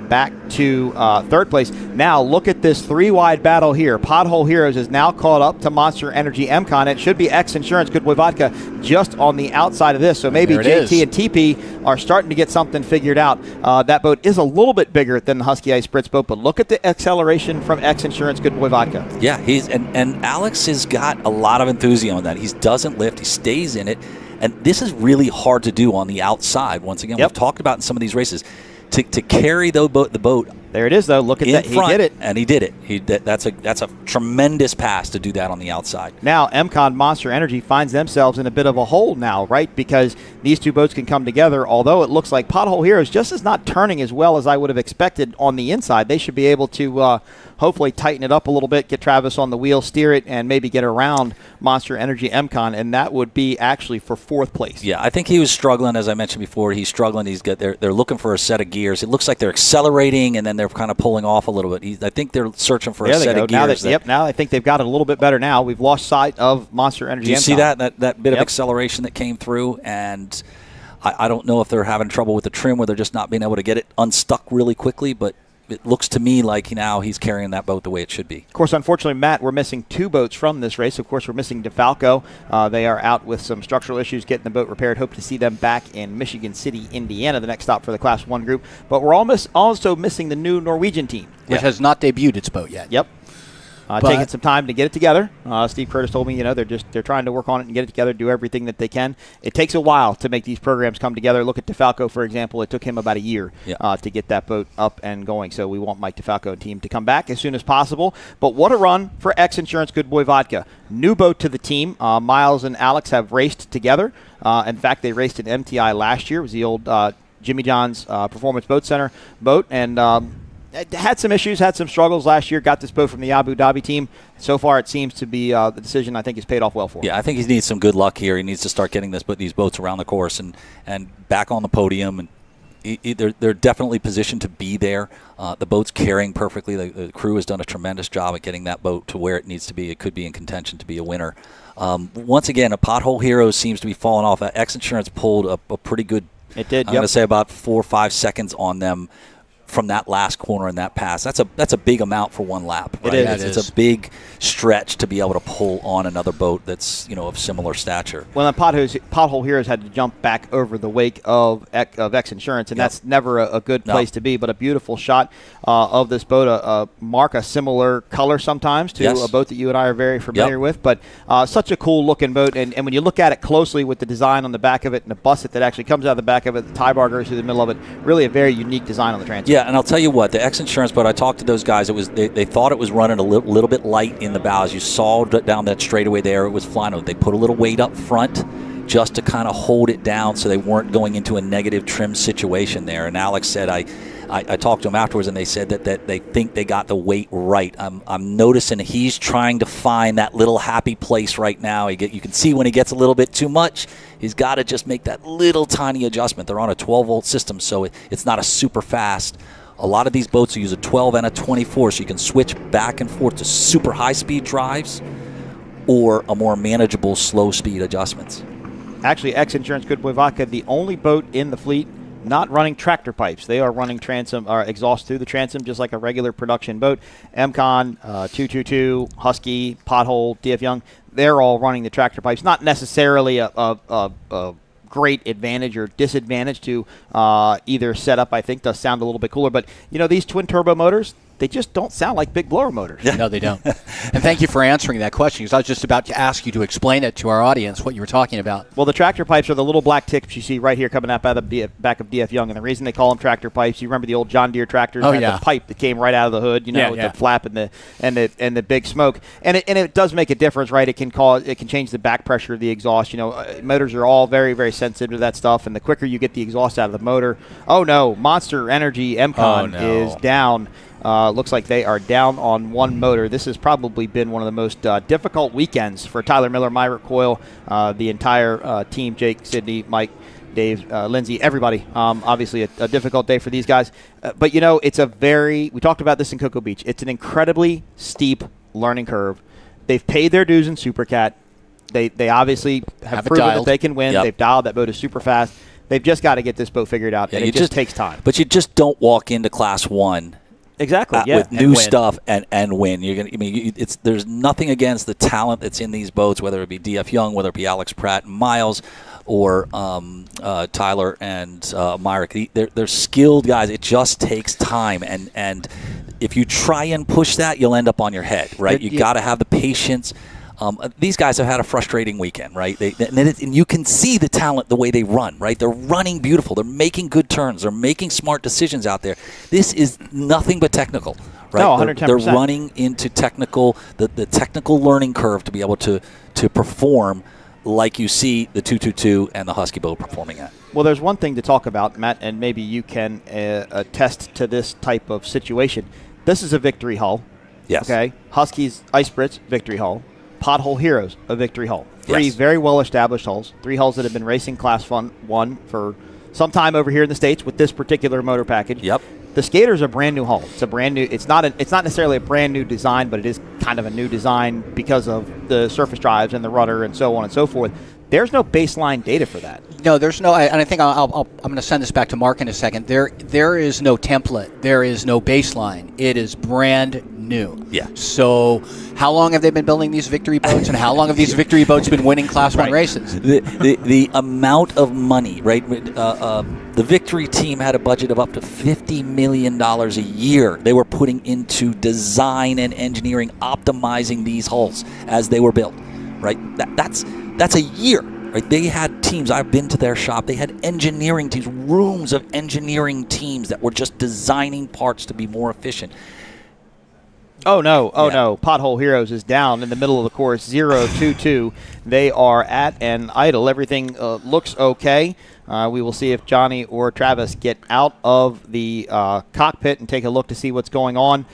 back to third place. Now, look at this 3-wide battle here. Pothole Heroes is now caught up to Monster Energy MCon. It should be X Insurance, Good Boy Vodka, just on the outside of this. So maybe JT and TP are starting to get something figured out. That boat is a little bit bigger than the Husky Ice Spritz boat, but look at the acceleration from X Insurance, Good Boy Vodka. Yeah, and Alex has got a lot of enthusiasm on that. He doesn't lift. He stays in it. And this is really hard to do on the outside. Once again, we've talked about in some of these races. To carry the boat. There it is, though. Look at that. He did it. And he did it. That's a tremendous pass to do that on the outside. Now, MCon Monster Energy finds themselves in a bit of a hole now, right? Because these two boats can come together, although it looks like Pothole Heroes just is not turning as well as I would have expected on the inside. They should be able to hopefully tighten it up a little bit, get Travis on the wheel, steer it, and maybe get around Monster Energy MCon, and that would be actually for 4th place. Yeah, I think he was struggling, as I mentioned before. He's struggling. They're looking for a set of gears. It looks like they're accelerating, and then they're kind of pulling off a little bit. I think they're searching for a set of gears. Now I think they've got it a little bit better now. We've lost sight of Monster Energy MCon. Do you see that bit of acceleration that came through? And I don't know if they're having trouble with the trim where they're just not being able to get it unstuck really quickly, but it looks to me like now he's carrying that boat the way it should be. Of course, unfortunately, Matt, we're missing 2 boats from this race. Of course, we're missing DeFalco. They are out with some structural issues getting the boat repaired. Hope to see them back in Michigan City, Indiana, the next stop for the Class 1 group. But we're also missing the new Norwegian team. Which has not debuted its boat yet. Yep. Taking some time to get it together. Steve Curtis told me, they're trying to work on it and get it together, do everything that they can. It takes a while to make these programs come together. Look at DeFalco, for example. It took him about a year to get that boat up and going. So we want Mike DeFalco and team to come back as soon as possible. But what a run for X Insurance, Good Boy Vodka. New boat to the team. Miles and Alex have raced together. In fact, they raced in MTI last year. It was the old Jimmy John's Performance Boat Center boat. And had some issues, had some struggles last year, got this boat from the Abu Dhabi team. So far, it seems to be the decision I think has paid off well for him. Yeah, I think he needs some good luck here. He needs to start getting these boats around the course and back on the podium. And they're definitely positioned to be there. The boat's carrying perfectly. The crew has done a tremendous job at getting that boat to where it needs to be. It could be in contention to be a winner. Once again, a Pothole Hero seems to be falling off. X Insurance pulled a pretty good, it did, I'm going to say about 4 or 5 seconds on them from that last corner and that pass. That's a big amount for one lap. Right? It is. It's a big stretch to be able to pull on another boat that's of similar stature. Well, the Pothole Heroes had to jump back over the wake of X Insurance, and that's never a good place to be. But a beautiful shot of this boat, mark a similar color sometimes to a boat that you and I are very familiar with. But such a cool looking boat, and when you look at it closely with the design on the back of it and the busset that actually comes out of the back of it, the tie bar goes through the middle of it, really a very unique design on the transom. Yeah, and I'll tell you what, the X Insurance boat, I talked to those guys. It was they thought it was running a little bit light in the bows. You saw down that straightaway there, it was flying. They put a little weight up front just to kind of hold it down so they weren't going into a negative trim situation there. And Alex said, I talked to them afterwards, and they said that they think they got the weight right. I'm noticing he's trying to find that little happy place right now. You can see when he gets a little bit too much, he's got to just make that little tiny adjustment. They're on a 12-volt system, so it's not a super fast. A lot of these boats use a 12 and a 24, so you can switch back and forth to super high-speed drives or a more manageable slow-speed adjustments. Actually, X-Insurance Good Boy Vodka, the only boat in the fleet not running tractor pipes. They are running transom or exhaust through the transom just like a regular production boat. MCon, 222, Husky, Pothole, DF Young, they're all running the tractor pipes. Not necessarily a great advantage or disadvantage to either setup. I think does sound a little bit cooler. But, these twin turbo motors, they just don't sound like big blower motors. No, they don't. And thank you for answering that question, because I was just about to ask you to explain it to our audience, what you were talking about. Well, the tractor pipes are the little black tips you see right here coming out of the back of DF Young. And the reason they call them tractor pipes, you remember the old John Deere tractors? Oh, had yeah. the pipe that came right out of the hood, with the flap and the big smoke. And it does make a difference, right? It can change the back pressure of the exhaust. Motors are all very, very sensitive to that stuff. And the quicker you get the exhaust out of the motor, Monster Energy MCon is down. Looks like they are down on one motor. This has probably been one of the most difficult weekends for Tyler Miller, Myrick Coyle, the entire team, Jake, Sydney, Mike, Dave, Lindsay, everybody. Obviously a difficult day for these guys. But, we talked about this in Cocoa Beach. It's an incredibly steep learning curve. They've paid their dues in SuperCat. They obviously have proven that they can win. Yep. They've dialed. That boat is super fast. They've just got to get this boat figured out, and it just takes time. But you just don't walk into Class 1 exactly with new stuff and win. You're gonna. There's nothing against the talent that's in these boats, whether it be DF Young, whether it be Alex Pratt and Miles, or Tyler and Myrick. They're skilled guys. It just takes time, and if you try and push that, you'll end up on your head, right? You got to have the patience. These guys have had a frustrating weekend, right? And you can see the talent, the way they run, right? They're running beautiful. They're making good turns. They're making smart decisions out there. This is nothing but technical, right? No, 110%. They're running into the technical learning curve to be able to perform like you see the 222 and the Husky boat performing at. Well, there's one thing to talk about, Matt, and maybe you can attest to this type of situation. This is a victory hull. Yes. Okay. Huskies, Ice Brits, victory hull. Pothole Heroes, a victory hull. Three very well-established hulls. 3 hulls that have been racing Class 1 for some time over here in the States with this particular motor package. Yep. The Skater's a brand new hull. It's a brand new. It's not necessarily a brand new design, but it is kind of a new design because of the surface drives and the rudder and so on and so forth. There's no baseline data for that. No, there's no, and I think I'm going to send this back to Mark in a second. There is no template. There is no baseline. It is brand new. Yeah. So how long have they been building these victory boats, and how long have these victory boats been winning Class 1 races? The amount of money, right? The victory team had a budget of up to $50 million a year they were putting into design and engineering, optimizing these hulls as they were built, right? That's a year, right? They had teams. I've been to their shop. They had engineering teams, rooms of engineering teams that were just designing parts to be more efficient. Oh, no. Pothole Heroes is down in the middle of the course, 0-2-2. They are at an idle. Everything looks okay. We will see if Johnny or Travis get out of the cockpit and take a look to see what's going on.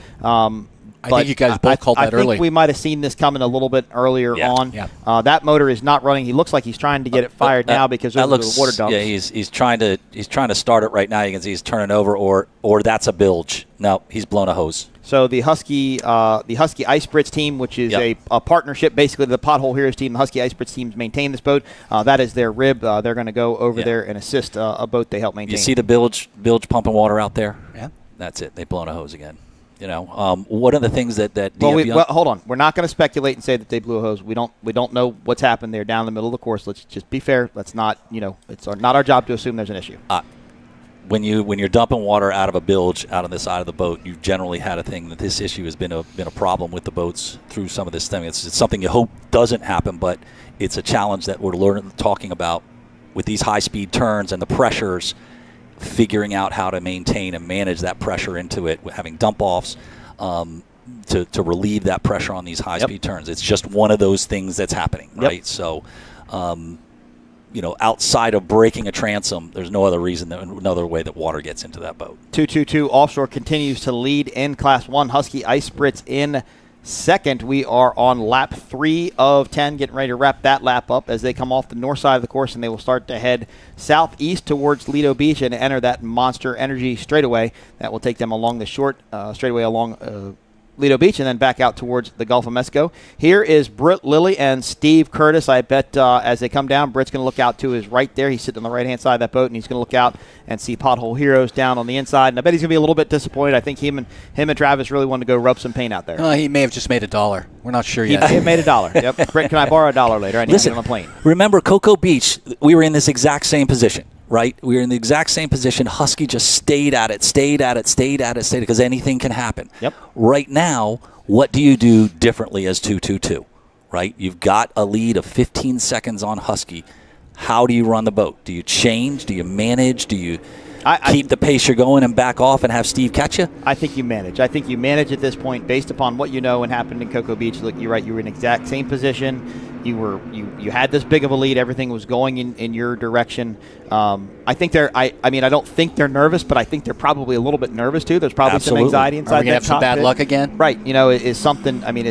I think you guys both called that early. I think we might have seen this coming a little bit earlier on. Yeah. That motor is not running. He looks like he's trying to get it fired now because of the water dumps. Yeah, he's trying to start it right now. You can see he's turning over, or that's a bilge. No, he's blown a hose. So the Husky Ice Brits team, which is a partnership, basically the Pothole Heroes team, the Husky Ice Brits teams maintain this boat. That is their rib. They're going to go over there and assist a boat they help maintain. You see the bilge pumping water out there? Yeah. That's it. They've blown a hose again. One of the things that well, hold on. We're not going to speculate and say that they blew a hose. We don't know what's happened there down in the middle of the course. Let's just be fair. Let's not, it's not our job to assume there's an issue. When you're dumping water out of a bilge out on the side of the boat, you've generally had a thing that this issue has been a problem with the boats through some of this thing. It's something you hope doesn't happen, but it's a challenge that we're talking about with these high-speed turns and the pressures, figuring out how to maintain and manage that pressure into it, having dump-offs to relieve that pressure on these high-speed turns. It's just one of those things that's happening, right? So outside of breaking a transom, there's no other reason, another way that water gets into that boat. 222 Offshore continues to lead in Class 1. Husky Ice Spritz in second. We are on lap 3 of 10, getting ready to wrap that lap up as they come off the north side of the course, and they will start to head southeast towards Lido Beach and enter that Monster Energy straightaway. That will take them along the short straightaway along Lido Beach and then back out towards the Gulf of Mexico. Here is Britt Lilly and Steve Curtis. I bet as they come down, Britt's going to look out to his right there. He's sitting on the right-hand side of that boat, and he's going to look out and see Pothole Heroes down on the inside. And I bet he's going to be a little bit disappointed. I think him and Travis really wanted to go rub some paint out there. He may have just made $1. We're not sure yet. He made $1. Yep. Britt, can I borrow $1 later? I need to get on the plane. Remember Cocoa Beach, we were in this exact same position. Right? We were in the exact same position. Husky just stayed at it because anything can happen. Yep. Right now, what do you do differently as 222? Right? You've got a lead of 15 seconds on Husky. How do you run the boat? Do you change? Do you manage? Do you keep the pace you're going and back off and have Steve catch you? I think you manage. I think you manage at this point based upon what you know and happened in Cocoa Beach. Look, you're right. You were in the exact same position. You had this big of a lead. Everything was going in your direction. I think I don't think they're nervous, but I think they're probably a little bit nervous too. There's probably some anxiety inside. Are we gonna have some bad luck again? Right. Is something going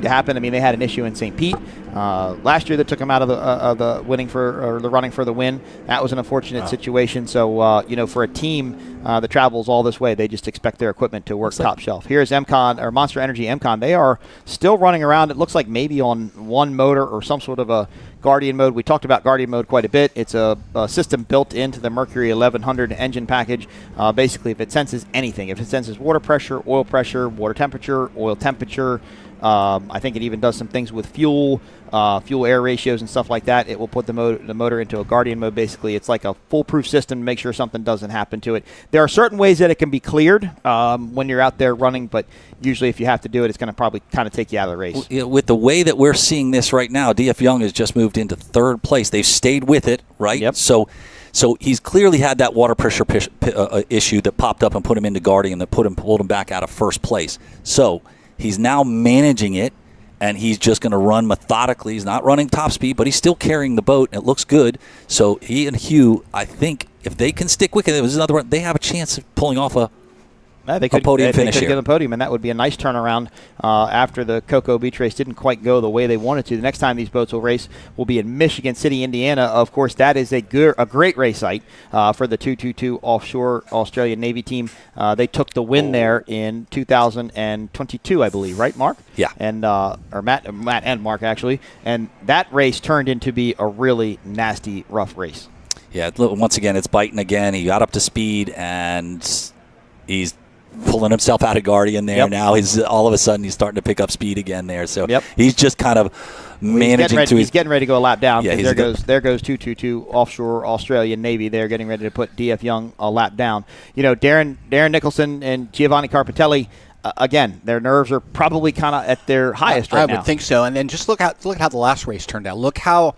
to happen? They had an issue in St. Pete last year that took them out of the running for the win. That was an unfortunate situation. So for a team that travels all this way, they just expect their equipment to work top shelf. Here's MCon or Monster Energy MCon. They are still running around. It looks like maybe on one motor or some sort of a Guardian mode. We talked about Guardian mode quite a bit. It's a system built into the Mercury 1100 engine package. Basically, if it senses anything, if it senses water pressure, water temperature, oil temperature, I think it even does some things with fuel air ratios and stuff like that. It will put the motor into a Guardian mode. Basically, it's like a foolproof system to make sure something doesn't happen to it. There are certain ways that it can be cleared when you're out there running, but usually if you have to do it, it's going to probably kind of take you out of the race. With the way that we're seeing this right now, DF Young has just moved into third place. They've stayed with it, right? Yep. So he's clearly had that water pressure issue that popped up and put him into Guardian that pulled him back out of first place. So he's now managing it, and he's just going to run methodically. He's not running top speed, but he's still carrying the boat, and it looks good. So he and Hugh, I think, if they can stick with it, they have a chance of pulling off a podium finish here. They could get a podium, and that would be a nice turnaround after the Cocoa Beach race didn't quite go the way they wanted to. The next time these boats will race will be in Michigan City, Indiana. Of course, that is a great race site for the 222 Offshore Australian Navy team. They took the win there in 2022, I believe, right, Mark? Yeah. And or Matt and Mark, actually. And that race turned into be a really nasty, rough race. Yeah, once again, it's biting again. He got up to speed, and he's pulling himself out of Guardian there. Yep. Now all of a sudden he's starting to pick up speed again there. So he's just kind of managing he's getting ready to go a lap down. Yeah, there goes 222 Offshore Australian Navy. They're getting ready to put DF Young a lap down. Darren Nicholson and Giovanni Carpatelli. Again, their nerves are probably kind of at their highest right now. I would think so. And then just look how the last race turned out. Look how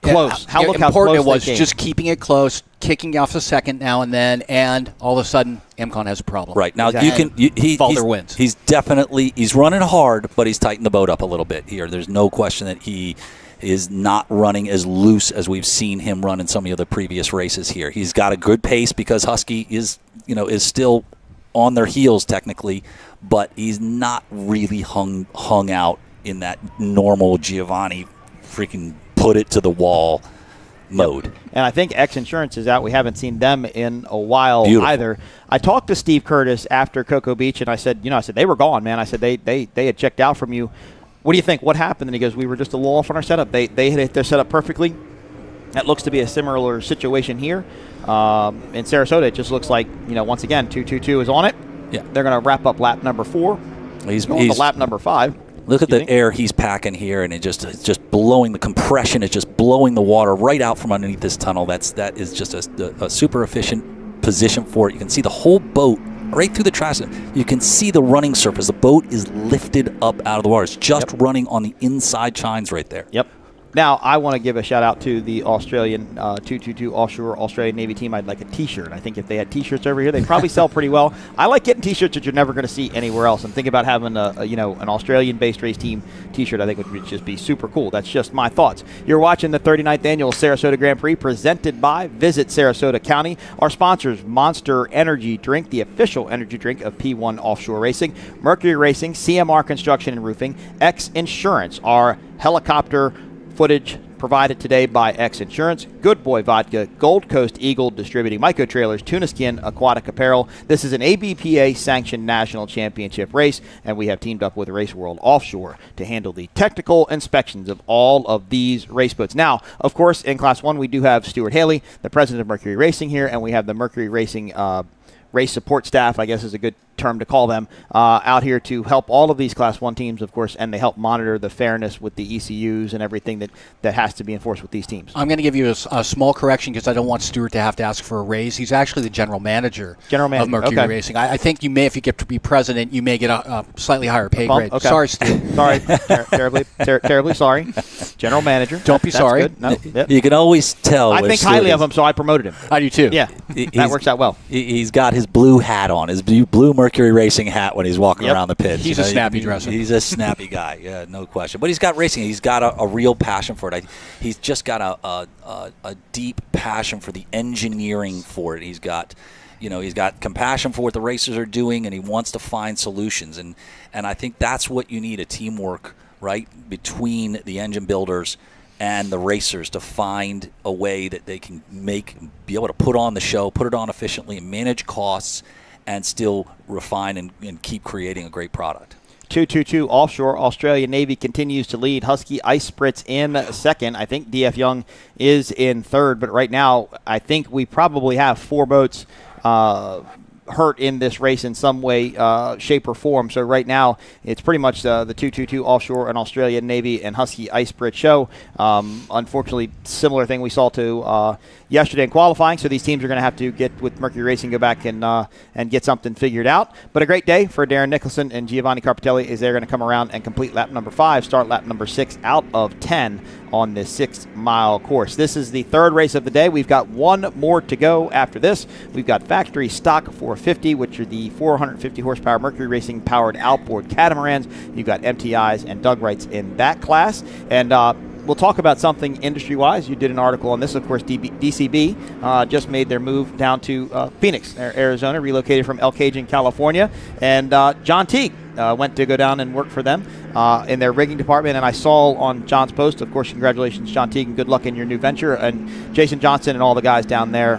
close. How important it was just keeping it close, kicking off the second now and then, and all of a sudden, MCon has a problem. Right now, wins. He's definitely running hard, but he's tightened the boat up a little bit here. There's no question that he is not running as loose as we've seen him run in some of the previous races here. He's got a good pace because Husky is still on their heels technically, but he's not really hung out in that normal Giovanni freaking put it to the wall mode. Yep. And I think X Insurance is out. We haven't seen them in a while either. I talked to Steve Curtis after Cocoa Beach, and I said, they were gone, man. I said, they had checked out from you. What do you think? What happened? And he goes, we were just a little off on our setup. They hit their setup perfectly. That looks to be a similar situation here. In Sarasota, it just looks like, once again, 222 is on it. Yeah. They're going to wrap up lap number 4. He's going to lap number 5. Look at the air he's packing here, and it's just blowing the compression. It's just blowing the water right out from underneath this tunnel. That is just a super efficient position for it. You can see the whole boat right through the trash. You can see the running surface. The boat is lifted up out of the water. It's just running on the inside chines right there. Yep. Now, I want to give a shout-out to the Australian 222 Offshore Australian Navy team. I'd like a T-shirt. I think if they had T-shirts over here, they'd probably sell pretty well. I like getting T-shirts that you're never going to see anywhere else. I'm thinking about having an Australian-based race team T-shirt. I think would just be super cool. That's just my thoughts. You're watching the 39th Annual Sarasota Grand Prix presented by Visit Sarasota County. Our sponsors, Monster Energy Drink, the official energy drink of P1 Offshore Racing, Mercury Racing, CMR Construction and Roofing, X Insurance, our helicopter footage provided today by X Insurance, Good Boy Vodka, Gold Coast Eagle Distributing, Myco Trailers, Tuna Skin, Aquatic Apparel. This is an ABPA-sanctioned national championship race, and we have teamed up with Race World Offshore to handle the technical inspections of all of these race boats. Now, of course, in Class 1, we do have Stuart Haley, the president of Mercury Racing here, and we have the Mercury Racing race support staff, I guess is a good term to call them, out here to help all of these Class 1 teams, of course, and they help monitor the fairness with the ECUs and everything that has to be enforced with these teams. I'm going to give you a small correction because I don't want Stuart to have to ask for a raise. He's actually the general manager of Mercury Racing. I think you may, if you get to be president, you may get a slightly higher pay grade. Okay. Sorry, Stuart. Sorry. Terribly sorry. General manager. Don't be sorry. Good. No, yep. You can always tell. I think highly of him, so I promoted him. I do too. Yeah, that works out well. He's got his blue hat on, his blue Mercury Racing hat when he's walking around the pits. He's a snappy dresser. He's a snappy guy, yeah, no question. But he's got racing. He's got a real passion for it. He's just got a deep passion for the engineering for it. He's got compassion for what the racers are doing, and he wants to find solutions. And I think that's what you need, a teamwork, right, between the engine builders and the racers to find a way that they can be able to put on the show, put it on efficiently, and manage costs, and still refine and keep creating a great product. 222 Offshore Australian Navy continues to lead. Husky Ice Spritz in second. I think DF Young is in third, but right now I think we probably have 4 boats hurt in this race in some way, shape, or form. So right now, it's pretty much the 222 Offshore and Australian Navy and Husky Ice Spritz show. Unfortunately, similar thing we saw to yesterday in qualifying. So these teams are going to have to get with Mercury Racing, go back and get something figured out. But a great day for Darren Nicholson and Giovanni Carpatelli, as they're going to come around and complete lap number 5, start lap number 6 out of 10 on this 6-mile course. This is the third race of the day. We've got one more to go after this. We've got factory stock 450, which are the 450 horsepower Mercury Racing powered outboard catamarans. You've got MTIs and Doug Wrights in that class. And we'll talk about something industry-wise. You did an article on this. Of course, DCB just made their move down to Phoenix, Arizona, relocated from El Cajun, California. And John Teague went to go down and work for them in their rigging department. And I saw on John's post, of course, congratulations, John Teague, and good luck in your new venture. And Jason Johnson and all the guys down there,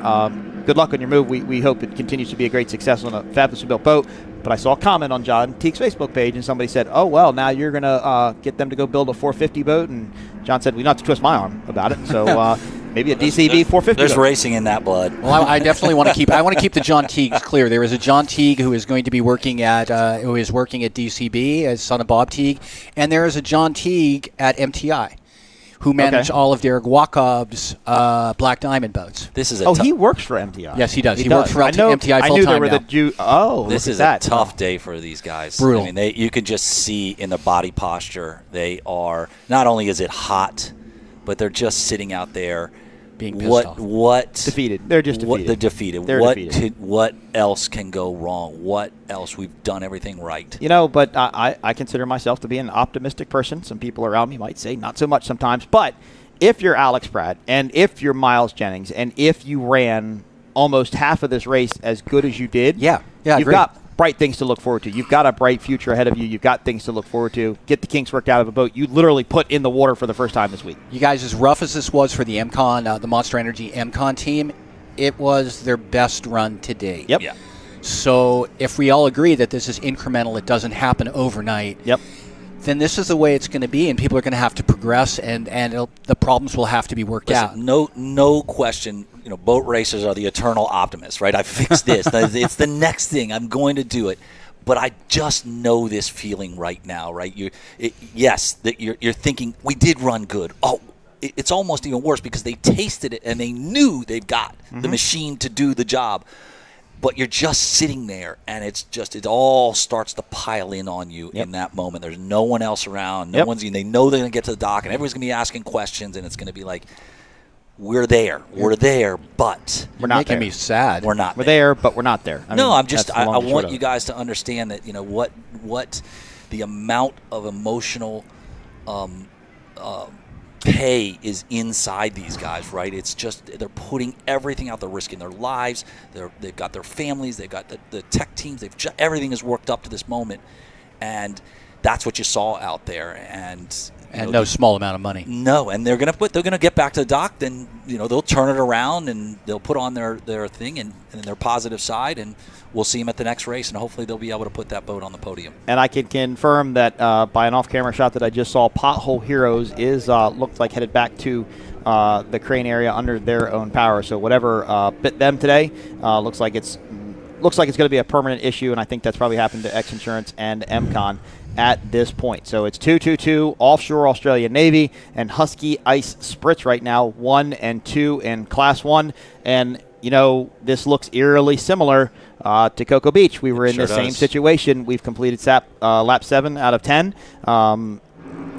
good luck on your move. We hope it continues to be a great success on a fabulously built boat. But I saw a comment on John Teague's Facebook page, and somebody said, oh, well, now you're going to get them to go build a 450 boat. And John said, we don't have to twist my arm about it. So maybe a DCB 450 There's boat. racing in that blood. Well, I definitely want to keep the John Teagues clear. There is a John Teague who is going to be working at DCB as son of Bob Teague, and there is a John Teague at MTI, who managed all of Derek Wakob's Black Diamond boats. This is he works for MTI. Yes, he does. He works for MTI full-time I knew there were now. This is a tough day for these guys. Brutal. I mean, you can just see in the body posture, they are, not only is it hot, but they're just sitting out there being pissed off. Defeated. They're just defeated. They're defeated. What else can go wrong? What else? We've done everything right. You know, but I consider myself to be an optimistic person. Some people around me might say not so much sometimes. But if you're Alex Pratt and if you're Miles Jennings and if you ran almost half of this race as good as you did, you've got bright things to look forward to. You've got a bright future ahead of you. You've got things to look forward to. Get the kinks worked out of a boat you literally put in the water for the first time this week. You guys, as rough as this was for the MCon, the Monster Energy MCon team, it was their best run to date. Yep. Yeah. So if we all agree that this is incremental, it doesn't happen overnight, then this is the way it's going to be, and people are going to have to progress, and the problems will have to be worked out. No question. You know, boat racers are the eternal optimists, right? I fixed this. It's the next thing. I'm going to do it. But I just know this feeling right now, right? You're thinking, we did run good. Oh, it's almost even worse because they tasted it and they knew they've got the machine to do the job. but you're just sitting there, and it all starts to pile in on you in that moment. There's no one else around. They know they're going to get to the dock, and everyone's going to be asking questions, and it's going to be like, we're there, but we're not making there. me sad. We're not We're there, but we're not there. I want you guys to understand that, what the amount of emotional pay is inside these guys, right? It's just they're putting everything out. They're risking their lives. They've got their families. They've got the tech teams. Everything is worked up to this moment, and that's what you saw out there. And no small amount of money. No, and they're gonna get back to the dock. Then they'll turn it around and they'll put on their thing and their positive side, and we'll see them at the next race, and hopefully they'll be able to put that boat on the podium. And I can confirm that by an off-camera shot that I just saw, Pothole Heroes is looked like headed back to the crane area under their own power. So whatever bit them today looks like it's going to be a permanent issue, and I think that's probably happened to X Insurance and MCon at this point. So it's 2-2-2 Offshore Australia Navy and Husky Ice Spritz right now, 1 and 2 in Class 1. And, this looks eerily similar to Cocoa Beach. We were in the same situation. We've completed lap 7 out of 10.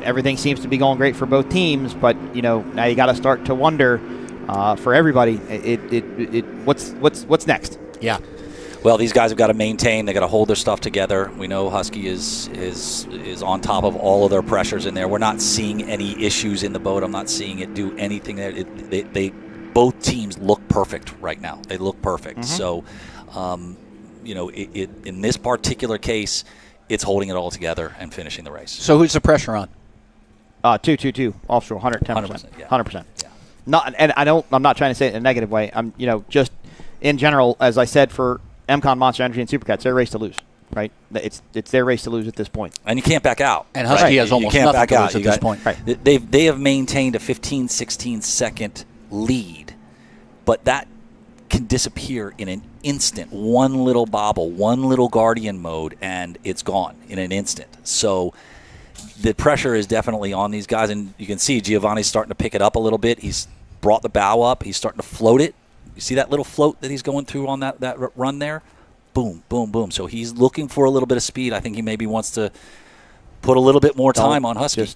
Everything seems to be going great for both teams, but, now you got to start to wonder for everybody, what's next? Yeah. Well, these guys have got to maintain. They got to hold their stuff together. We know Husky is on top of all of their pressures in there. We're not seeing any issues in the boat. I'm not seeing it do anything. Both teams look perfect right now. They look perfect. Mm-hmm. So, in this particular case, it's holding it all together and finishing the race. So who's the pressure on? 2-2-2 Offshore, 110%. 100%. Yeah. I'm not trying to say it in a negative way. I'm, just in general, as I said, for MCon, Monster Energy, and Supercats, their race to lose, right? It's their race to lose at this point. And you can't back out. And Husky has almost nothing to lose at this point. Right. They have maintained a 15, 16-second lead, but that can disappear in an instant. One little bobble, one little guardian mode, and it's gone in an instant. So the pressure is definitely on these guys, and you can see Giovanni's starting to pick it up a little bit. He's brought the bow up. He's starting to float it. You see that little float that he's going through on that run there? Boom, boom, boom. So he's looking for a little bit of speed. I think he maybe wants to put a little bit more time on Husky.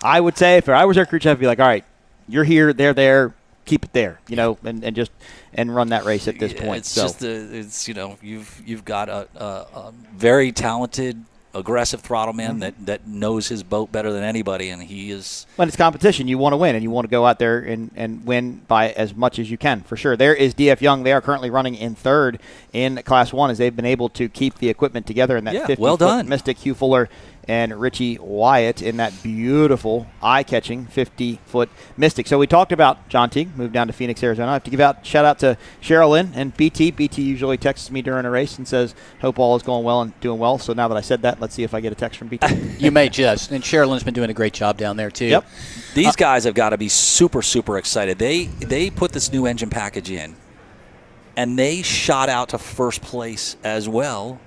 I would say if I was their crew chief, I'd be like, all right, you're here, they're there, keep it there, and run that race at this point. It's you've got a very talented, aggressive throttle man that knows his boat better than anybody, and he is. When it's competition, you want to win, and you want to go out there and win by as much as you can, for sure. There is DF Young. They are currently running in third in Class 1 as they've been able to keep the equipment together in that 50-foot Mystic, Hugh Fuller and Richie Wyatt in that beautiful, eye-catching 50-foot Mystic. So we talked about John Teague, moved down to Phoenix, Arizona. I have to give shout-out to Cheryl Lynn and BT. BT usually texts me during a race and says, hope all is going well and doing well. So now that I said that, let's see if I get a text from BT. You may just. And Cheryl Lynn's been doing a great job down there, too. Yep. These guys have got to be super, super excited. They put this new engine package in, and they shot out to first place as well,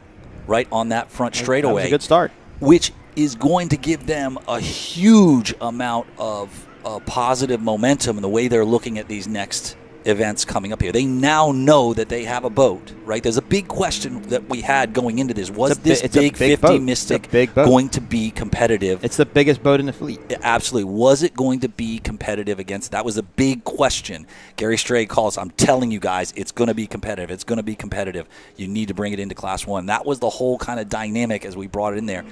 right on that front straightaway. That was a good start. Which is going to give them a huge amount of positive momentum in the way they're looking at these next events coming up here. They now know that they have a boat, right? There's a big question that we had going into this. Was this big 50 boat. Mystic big boat. going to be competitive? It's the biggest boat in the fleet. Absolutely. Was it going to be competitive against? That was a big question. Gary Stray calls, I'm telling you guys, it's going to be competitive. It's going to be competitive. You need to bring it into Class 1. That was the whole kind of dynamic as we brought it in there.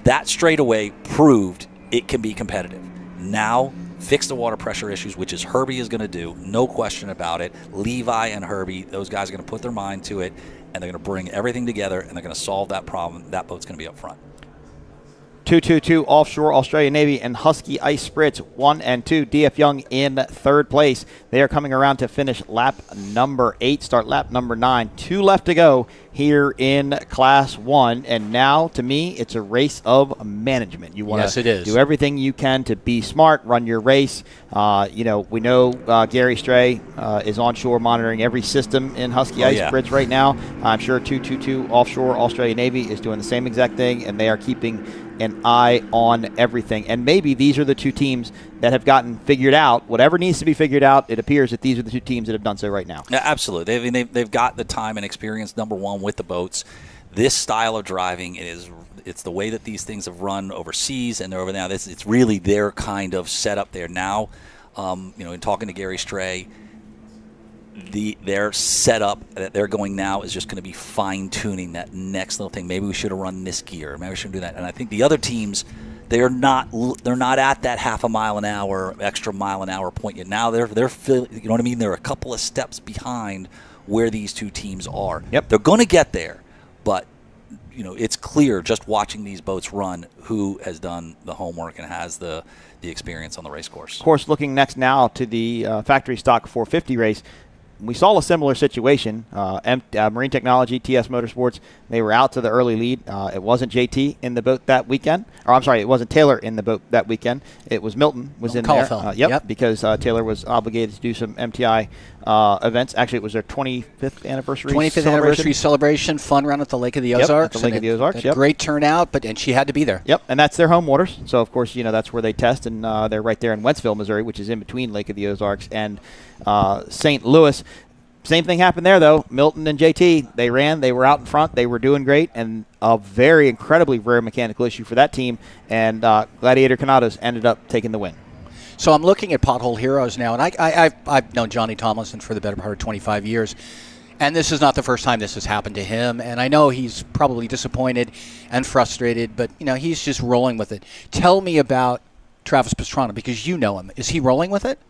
That straightaway proved it can be competitive. Now, fix the water pressure issues, which is Herbie is going to do, no question about it. Levi and Herbie, those guys are going to put their mind to it, and they're going to bring everything together, and they're going to solve that problem. That boat's going to be up front. 2-2-2 Offshore Australia Navy and Husky Ice Spritz 1 and 2. DF Young in third place. They are coming around to finish lap number 8, start lap number 9. 2 left to go here in Class 1. And now, to me, it's a race of management. You want to do everything you can to be smart, run your race. We know Gary Stray is onshore monitoring every system in Husky Ice Bridge right now. I'm sure 222 Offshore Australia Navy is doing the same exact thing, and they are keeping an eye on everything. And maybe these are the two teams that have gotten figured out. Whatever needs to be figured out, it appears that these are the two teams that have done so right now. Yeah, absolutely. They've got the time and experience, number one, with the boats. This style of driving it's the way that these things have run overseas and they're over now. It's really their kind of setup there now. In talking to Gary Stray, their setup that they're going now is just going to be fine-tuning that next little thing. Maybe we should have run this gear. Maybe we should do that. And I think the other teams, they're not at that half a mile an hour, extra mile an hour point yet. Now they're you know what I mean? They're a couple of steps behind where these two teams are. Yep. They're going to get there, but it's clear just watching these boats run who has done the homework and has the experience on the race course. Of course, looking next now to the factory stock 450 race, we saw a similar situation. Marine Technology, TS Motorsports, they were out to the early lead. It wasn't JT in the boat that weekend. Or I'm sorry, it wasn't Taylor in the boat that weekend. It was Milton was in there. Yep, because Taylor was obligated to do some MTI events. Actually, it was their 25th anniversary 25th anniversary celebration, fun run at the Lake of the Ozarks. At the Lake of the Ozarks, Great turnout, and she had to be there. Yep, and that's their home waters. So, of course, that's where they test, and they're right there in Wentzville, Missouri, which is in between Lake of the Ozarks and St. Louis. Same thing happened there, though. Milton and JT, they ran. They were out in front. They were doing great, and a very incredibly rare mechanical issue for that team, and Gladiator Canados ended up taking the win. So I'm looking at Pothole Heroes now, and I've known Johnny Tomlinson for the better part of 25 years, and this is not the first time this has happened to him, and I know he's probably disappointed and frustrated, but he's just rolling with it. Tell me about Travis Pastrana, because you know him. Is he rolling with it?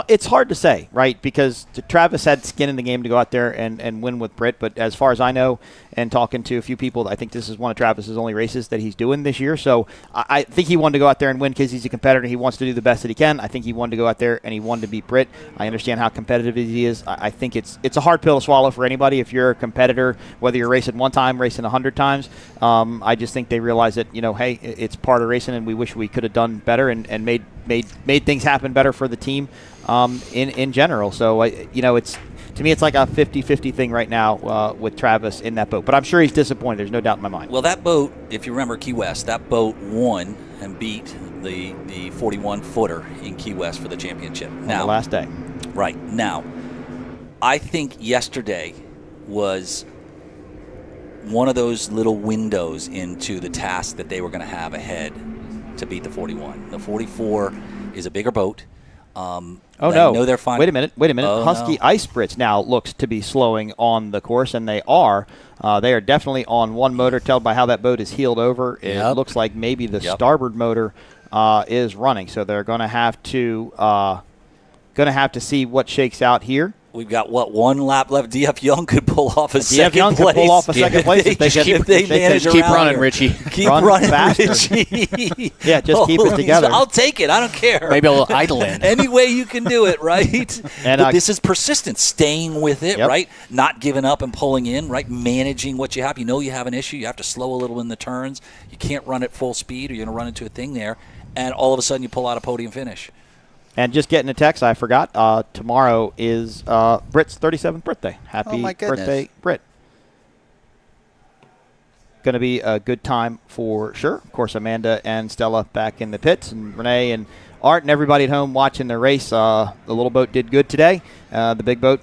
It's hard to say, right? Because Travis had skin in the game to go out there and win with Britt. But as far as I know, and talking to a few people, I think this is one of Travis's only races that he's doing this year. So I think he wanted to go out there and win because he's a competitor. He wants to do the best that he can. I think he wanted to go out there and he wanted to beat Britt. I understand how competitive he is. I think it's a hard pill to swallow for anybody if you're a competitor, whether you're racing one time, racing 100 times. I just think they realize that, hey, it's part of racing, and we wish we could have done better and made things happen better for the team. In general. So, to me, it's like a 50-50 thing right now with Travis in that boat. But I'm sure he's disappointed. There's no doubt in my mind. Well, that boat, if you remember Key West, that boat won and beat the 41-footer in Key West for the championship. On the last day. Right. Now, I think yesterday was one of those little windows into the task that they were going to have ahead to beat the 41. The 44 is a bigger boat. No! They're fine. Wait a minute. Oh, Husky Ice Brits now looks to be slowing on the course, and they are. They are definitely on one motor. Tell by how that boat is heeled over, it looks like maybe the starboard motor is running. So they're going to have to see what shakes out here. We've got, one lap left. DF Young could pull off a second Young place. Could pull off a second place if they manage keep running, Richie. Keep running, faster. Richie. Yeah, just keep it together. I'll take it. I don't care. Maybe a little idle in. Any way you can do it, right? But this is persistence, staying with it, right? Not giving up and pulling in, right? Managing what you have. You know you have an issue. You have to slow a little in the turns. You can't run at full speed or you're going to run into a thing there. And all of a sudden you pull out a podium finish. And just getting a text, I forgot, tomorrow is Britt's 37th birthday. Happy birthday, Britt. Going to be a good time for sure. Of course, Amanda and Stella back in the pits, and Renee and Art and everybody at home watching the race. The little boat did good today. The big boat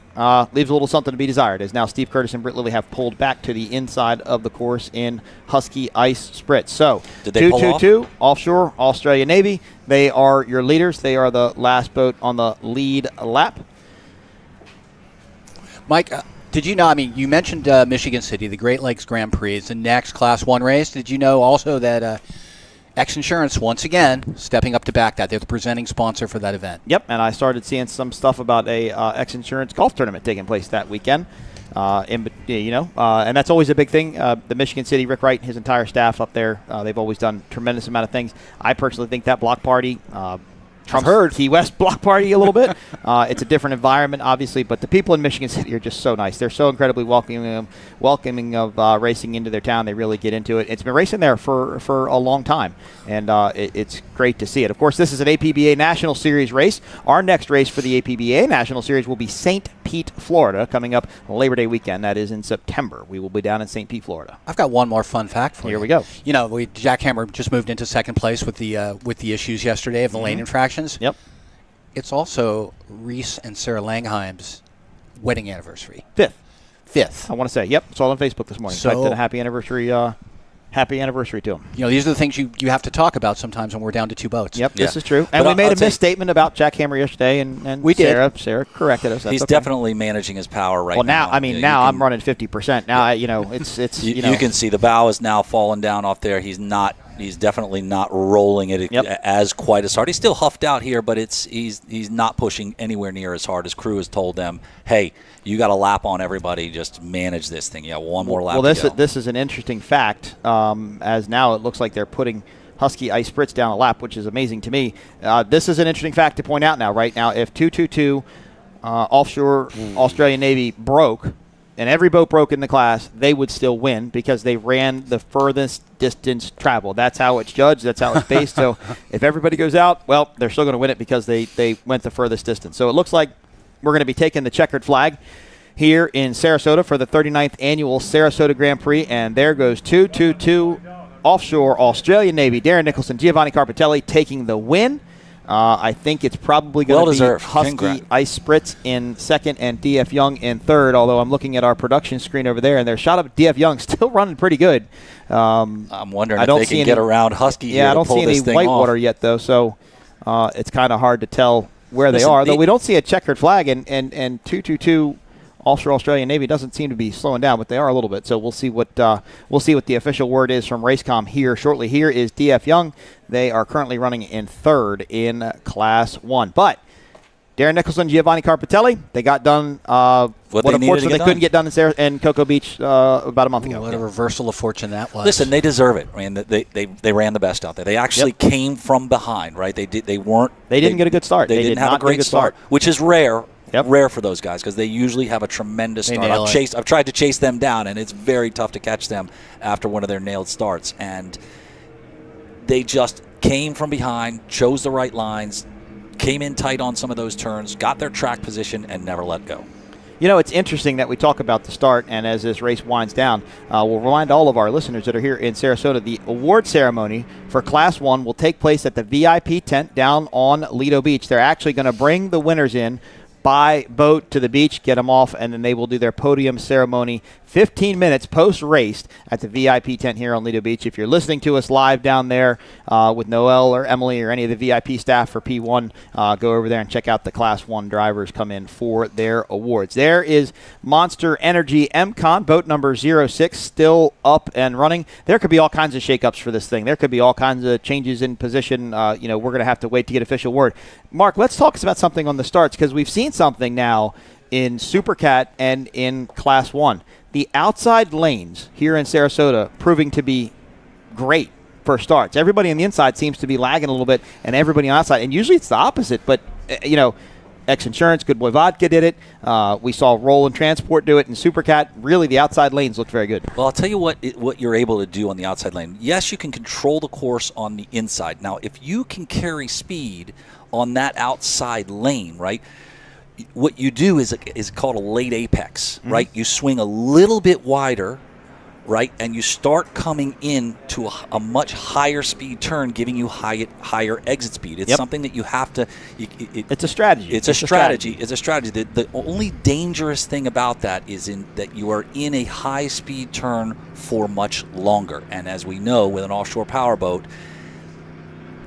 leaves a little something to be desired, as now Steve Curtis and Britt Lilly have pulled back to the inside of the course in Husky Ice Spritz. So, 222 Offshore Australia Navy. They are your leaders. They are the last boat on the lead lap. Mike, did you know, you mentioned Michigan City, the Great Lakes Grand Prix is the next Class 1 race. Did you know also that X Insurance, once again, stepping up to back that? They're the presenting sponsor for that event. Yep, and I started seeing some stuff about a X Insurance golf tournament taking place that weekend. And that's always a big thing. The Michigan City, Rick Wright, his entire staff up there, they've always done a tremendous amount of things. I personally think that block party, trumps Key West block party a little bit. It's a different environment, obviously, but the people in Michigan City are just so nice. They're so incredibly welcoming of racing into their town. They really get into it. It's been racing there for a long time, and it's great to see it. Of course, this is an APBA National Series race. Our next race for the APBA National Series will be St. Pete, Florida, coming up Labor Day weekend. That is in September. We will be down in St. Pete, Florida. I've got one more fun fact for you. Here we go. You know, Jackhammer just moved into second place with the issues yesterday of the lane infractions. Yep. It's also Reese and Sarah Langheim's wedding anniversary. Fifth. I want to say, yep. It's all on Facebook this morning. So, typed in a happy anniversary to them. You know, these are the things you have to talk about sometimes when we're down to 2 boats. Yep, this is true. And we made a misstatement about Jackhammer yesterday, and we did. Sarah corrected us. That's He's definitely managing his power right now. Well, now I'm running 50%. Now, it's you can see the bow is now falling down off there. He's definitely not rolling it as quite as hard. He's still huffed out here, but he's not pushing anywhere near as hard. His crew has told them, hey, you got a lap on everybody. Just manage this thing. Yeah, one more lap to go. This is an interesting fact, as now it looks like they're putting Husky Ice Spritz down a lap, which is amazing to me. This is an interesting fact to point out now. Right now, if 222 Offshore Australian Navy broke, and every boat broke in the class, they would still win because they ran the furthest distance traveled. That's how it's judged. That's how it's based. So if everybody goes out, well, they're still going to win it because they went the furthest distance. So it looks like we're going to be taking the checkered flag here in Sarasota for the 39th annual Sarasota Grand Prix. And there goes 222 Offshore Australian Navy. Darren Nicholson, Giovanni Carpatelli taking the win. I think it's probably going to be Husky Ice Spritz in second and DF Young in third, although I'm looking at our production screen over there, and their shot up DF Young still running pretty good. I'm wondering if they can get around Husky here I don't to pull see any this thing whitewater off. yet, though, so it's kind of hard to tell where they are, though we don't see a checkered flag, and 222 Offshore Australian Navy doesn't seem to be slowing down, but they are a little bit. So we'll see what the official word is from Racecom here shortly. Here is DF Young. They are currently running in third in Class 1. But Darren Nicholson, Giovanni Carpatelli, they got done what unfortunately they couldn't get done in Cocoa Beach about a month ago. What a reversal of fortune that was. Listen, they deserve it. I mean, they ran the best out there. They actually came from behind, right? They didn't get a good start. They didn't have a great start, which is rare. Rare for those guys because they usually have a tremendous start. I've tried to chase them down, and it's very tough to catch them after one of their nailed starts. And they just came from behind, chose the right lines, came in tight on some of those turns, got their track position, and never let go. You know, it's interesting that we talk about the start, and as this race winds down, we'll remind all of our listeners that are here in Sarasota, the award ceremony for Class 1 will take place at the VIP tent down on Lido Beach. They're actually going to bring the winners in by boat to the beach, get them off, and then they will do their podium ceremony 15 minutes post-race at the VIP tent here on Lido Beach. If you're listening to us live down there with Noel or Emily or any of the VIP staff for P1, go over there and check out the Class 1 drivers come in for their awards. There is Monster Energy MCon, boat number 06, still up and running. There could be all kinds of shakeups for this thing. There could be all kinds of changes in position. We're going to have to wait to get official word. Mark, let's talk about something on the starts because we've seen something now in Supercat and in Class 1. The outside lanes here in Sarasota proving to be great for starts. Everybody on the inside seems to be lagging a little bit, and everybody on the outside. And usually it's the opposite, but, X Insurance, Good Boy Vodka did it. We saw Roll and Transport do it in Supercat. Really, the outside lanes looked very good. Well, I'll tell you what you're able to do on the outside lane. Yes, you can control the course on the inside. Now, if you can carry speed on that outside lane, right, what you do is called a late apex, right? You swing a little bit wider, right, and you start coming in to a much higher speed turn, giving you higher exit speed. It's something that you have to. It's a strategy. It's a strategy. It's a strategy. The only dangerous thing about that is that you are in a high speed turn for much longer. And as we know, with an offshore powerboat,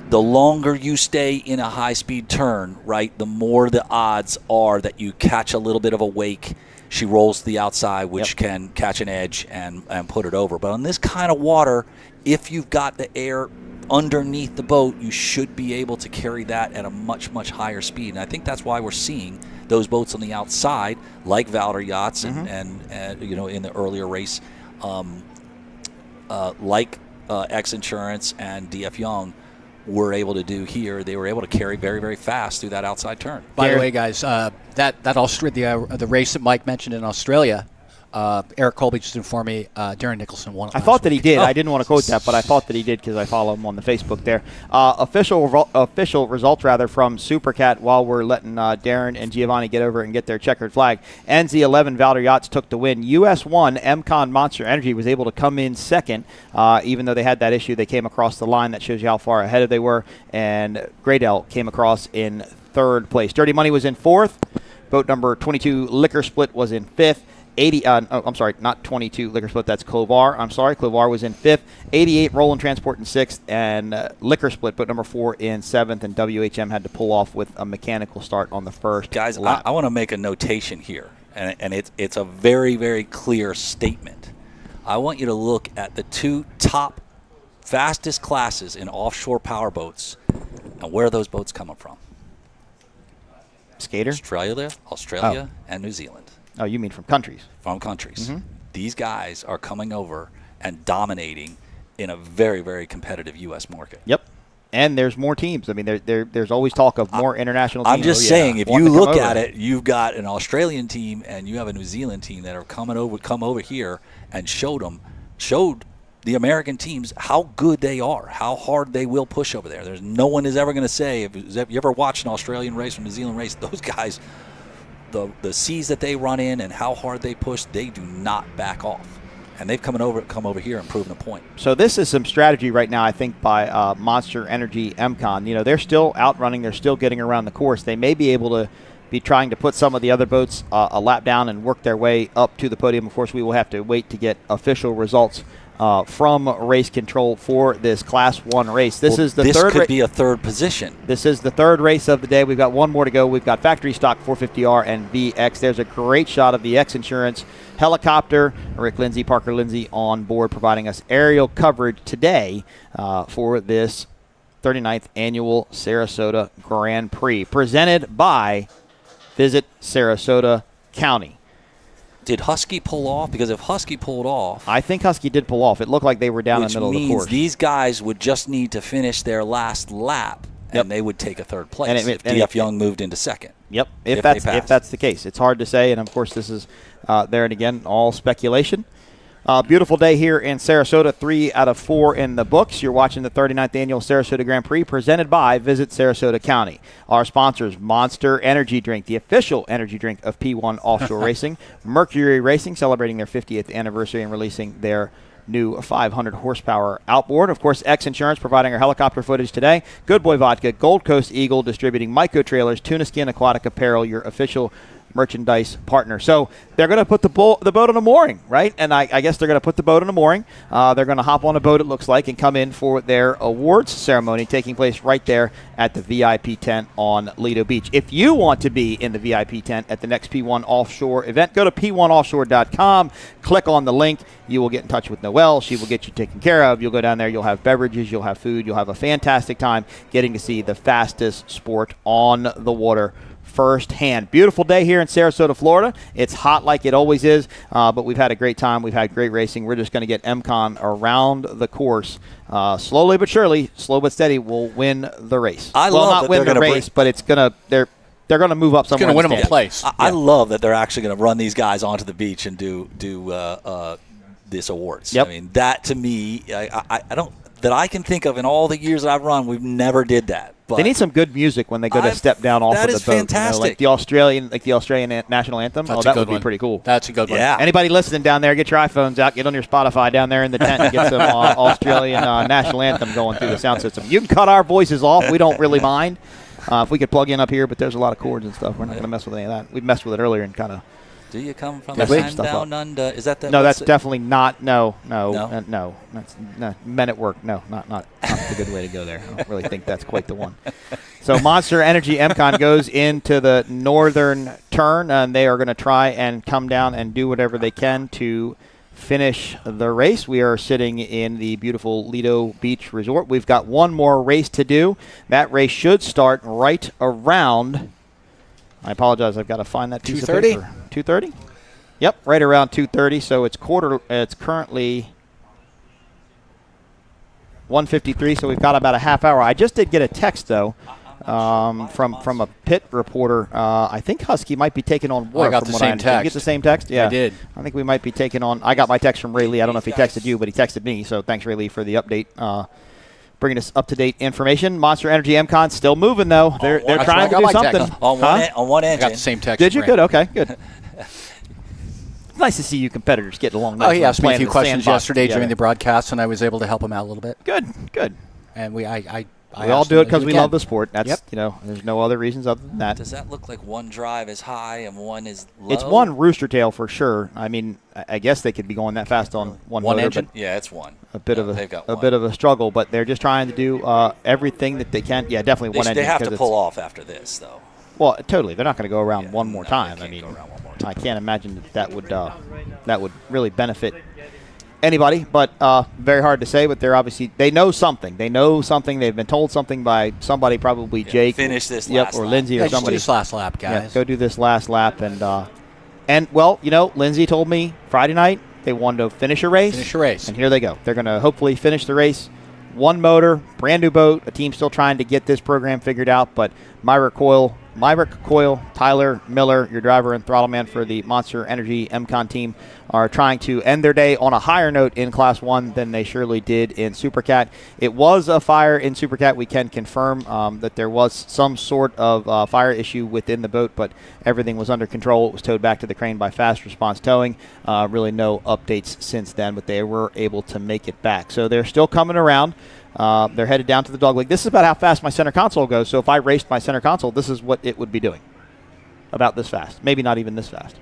the longer you stay in a high-speed turn, right, the more the odds are that you catch a little bit of a wake. She rolls to the outside, which can catch an edge and put it over. But on this kind of water, if you've got the air underneath the boat, you should be able to carry that at a much, much higher speed. And I think that's why we're seeing those boats on the outside, like Valor Yachts and in the earlier race, like X Insurance and DF Young, were able to do here. They were able to carry very, very fast through that outside turn. By the way, guys, the race that Mike mentioned in Australia, Eric Colby just informed me Darren Nicholson won it. I thought that he did. I didn't want to quote that, but I thought that he did because I follow him on the Facebook there. Official results from Supercat while we're letting Darren and Giovanni get over and get their checkered flag. NZ11 Valder Yachts took the win. US 1 MCon Monster Energy was able to come in second, even though they had that issue. They came across the line. That shows you how far ahead they were. And Graydell came across in third place. Dirty Money was in fourth. Boat number 22 Liquor Split was in fifth. 80, I'm sorry, not 22 Liquor Split, that's Clovar. I'm sorry, Clovar was in 5th. 88 Roland Transport in 6th, and Liquor Split, boat number 4 in 7th, and WHM had to pull off with a mechanical start on the first Guys, lap. I want to make a notation here, and it's a very, very clear statement. I want you to look at the 2 top fastest classes in offshore powerboats, and where are those boats coming from? Skater? Australia, and New Zealand. Oh, you mean from countries? From countries. Mm-hmm. These guys are coming over and dominating in a very, very competitive U.S. market. Yep. And there's more teams. I mean, there's always talk of more international teams. I'm just saying, if you look at it, you've got an Australian team and you have a New Zealand team that are come over here and showed the American teams how good they are, how hard they will push over there. There's no one is ever going to say, if you ever watch an Australian race or New Zealand race, those guys – the seas that they run in and how hard they push, they do not back off. And they've come over here and proven a point. So this is some strategy right now, I think, by Monster Energy MCon. You know, they're still outrunning. They're still getting around the course. They may be able to be trying to put some of the other boats a lap down and work their way up to the podium. Of course, we will have to wait to get official results from race control for this Class 1 race. This could be a third position. This is the third race of the day. We've got one more to go. We've got factory stock 450R and VX. There's a great shot of VX Insurance helicopter. Rick Lindsay, Parker Lindsay on board providing us aerial coverage today for this 39th annual Sarasota Grand Prix presented by Visit Sarasota County. Did Husky pull off? Because if Husky pulled off... I think Husky did pull off. It looked like they were down in the middle of the course. Which means these guys would just need to finish their last lap, and they would take a third place if DF Young moved into second. Yep, if that's the case. It's hard to say, and, of course, this is, there and again, all speculation. Beautiful day here in Sarasota, 3 out of 4 in the books. You're watching the 39th Annual Sarasota Grand Prix presented by Visit Sarasota County. Our sponsors, Monster Energy Drink, the official energy drink of P1 Offshore Racing. Mercury Racing, celebrating their 50th anniversary and releasing their new 500 horsepower outboard. Of course, X Insurance providing our helicopter footage today. Good Boy Vodka, Gold Coast Eagle distributing Myco Trailers, Tuna Skin Aquatic Apparel, your official merchandise partner. So they're going to put the boat on a mooring, right? And I guess they're going to put the boat on a mooring. They're going to hop on a boat, it looks like, and come in for their awards ceremony taking place right there at the VIP tent on Lido Beach. If you want to be in the VIP tent at the next P1 Offshore event, go to p1offshore.com, click on the link. You will get in touch with Noelle. She will get you taken care of. You'll go down there. You'll have beverages. You'll have food. You'll have a fantastic time getting to see the fastest sport on the water firsthand. Beautiful day here in Sarasota, Florida. It's hot like it always is, but we've had a great time. We've had great racing. We're just going to get MCon around the course. Slowly but surely, slow but steady, will win the race. Not win the race, but it's going to they're going to move up somewhere. It's going to win them a place. I love that they're actually going to run these guys onto the beach and do this awards. Yep. I mean, that to me, I don't that I can think of in all the years that I've run, we've never did that. But they need some good music when they go to step down off of the boat. That is fantastic. Like the Australian national anthem. That's that would be pretty cool. That's a good one. Yeah. Anybody listening down there, get your iPhones out, get on your Spotify down there in the tent and get some Australian national anthem going through the sound system. You can cut our voices off. We don't really mind. If we could plug in up here, but there's a lot of chords and stuff. We're not going to mess with any of that. We messed with it earlier and kind of. Do you come from the sand down under? Is that the? No, that's definitely not. No. That's Men at Work. No, not the good way to go there. I don't really think that's quite the one. So Monster Energy MCon goes into the northern turn, and they are going to try and come down and do whatever they can to finish the race. We are sitting in the beautiful Lido Beach Resort. We've got one more race to do. That race should start right around. I apologize. I've got to find that piece of paper. 2:30? Yep, right around 2:30. So it's currently 1:53, so we've got about a half hour. I just did get a text, though, from a pit reporter. I think Husky might be taking on water. I got the same text. Did you get the same text? Yeah. I did. I think we might be taking on. I got my text from Ray Lee. I don't know if he texted you, but he texted me. So thanks, Ray Lee, for the update. Bringing us up-to-date information. Monster Energy MCon still moving, though. They're trying to do something. On one engine. I got the same text. Did you? Good. Okay, good. It's nice to see you competitors getting along. Oh, he asked me a few questions yesterday during the broadcast, and I was able to help him out a little bit. Good. And we all do it because we love the sport. That's there's no other reasons other than that. Does that look like one drive is high and one is low? It's one rooster tail for sure. I mean, I guess they could be going that fast on one motor, engine. But Yeah, it's one. A bit of a struggle, but they're just trying to do everything that they can. Yeah, definitely one engine. They have to pull off after this, though. Well, totally. They're not going to go around one more time. I mean, I can't imagine that would really benefit anybody, but very hard to say. But they know something. They've been told something by somebody, probably Jake. Finish this last or Lindsay lap. or somebody. Just last lap, guys. Yeah, go do this last lap, and well, Lindsay told me Friday night they wanted to finish a race. And here they go. They're going to hopefully finish the race. One motor, brand new boat. A team still trying to get this program figured out, but Myrick Coyle, Tyler Miller, your driver and throttle man for the Monster Energy MCon team, are trying to end their day on a higher note in Class 1 than they surely did in Supercat. It was a fire in Supercat. We can confirm that there was some sort of fire issue within the boat, but everything was under control. It was towed back to the crane by Fast Response Towing. Really no updates since then, but they were able to make it back. So they're still coming around. They're headed down to the dog leg. This is about how fast my center console goes. So if I raced my center console, this is what it would be doing. About this fast. Maybe not even this fast.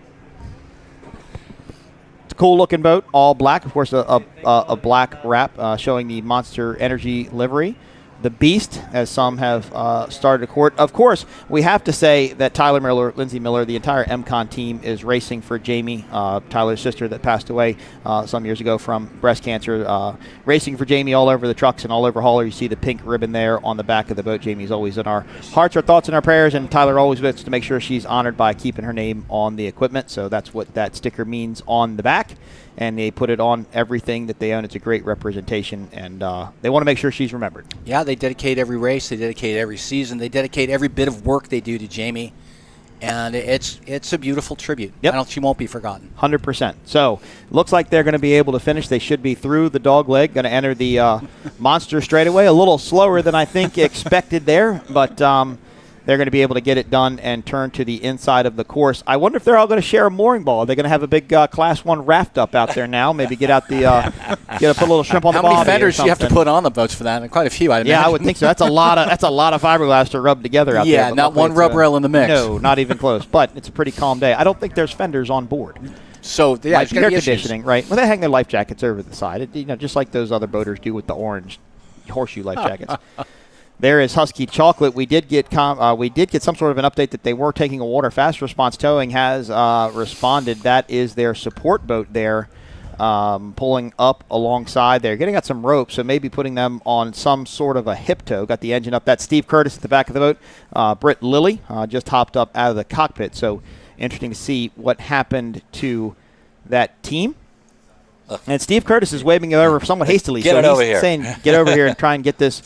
It's a cool-looking boat, all black. Of course, a black wrap showing the Monster Energy livery. The Beast, as some have started to court. Of course, we have to say that Tyler Miller, Lindsay Miller, the entire MCon team is racing for Jamie, Tyler's sister that passed away some years ago from breast cancer. Racing for Jamie all over the trucks and all over Hauler. You see the pink ribbon there on the back of the boat. Jamie's always in our hearts, our thoughts, and our prayers, and Tyler always wants to make sure she's honored by keeping her name on the equipment. So that's what that sticker means on the back. And they put it on everything that they own. It's a great representation, and they want to make sure she's remembered. Yeah, they dedicate every race. They dedicate every season. They dedicate every bit of work they do to Jamie, and it's a beautiful tribute. Yep. She won't be forgotten. 100%. So looks like they're going to be able to finish. They should be through the dog leg, going to enter the Monster straightaway. A little slower than I think expected there, but they're going to be able to get it done and turn to the inside of the course. I wonder if they're all going to share a mooring ball. Are they going to have a big Class 1 raft up out there now? Maybe get out the put a little shrimp on the bottom. How many fenders do you have to put on the boats for that? Quite a few, I'd imagine. Yeah, I would think so. That's a lot of fiberglass to rub together out there. Yeah, not one rub rail in the mix. No, not even close. But it's a pretty calm day. I don't think there's fenders on board. So air conditioning, right? Well, they hang their life jackets over the side, just like those other boaters do with the orange horseshoe life jackets. There is Husky Chocolate. We did get some sort of an update that they were taking a water. Fast Response Towing has responded. That is their support boat there, pulling up alongside there. Getting out some ropes, so maybe putting them on some sort of a hip tow. Got the engine up. That's Steve Curtis at the back of the boat. Britt Lilly just hopped up out of the cockpit. So interesting to see what happened to that team. And Steve Curtis is waving it over somewhat hastily. Get it over here. Saying, "Get over here and try and get this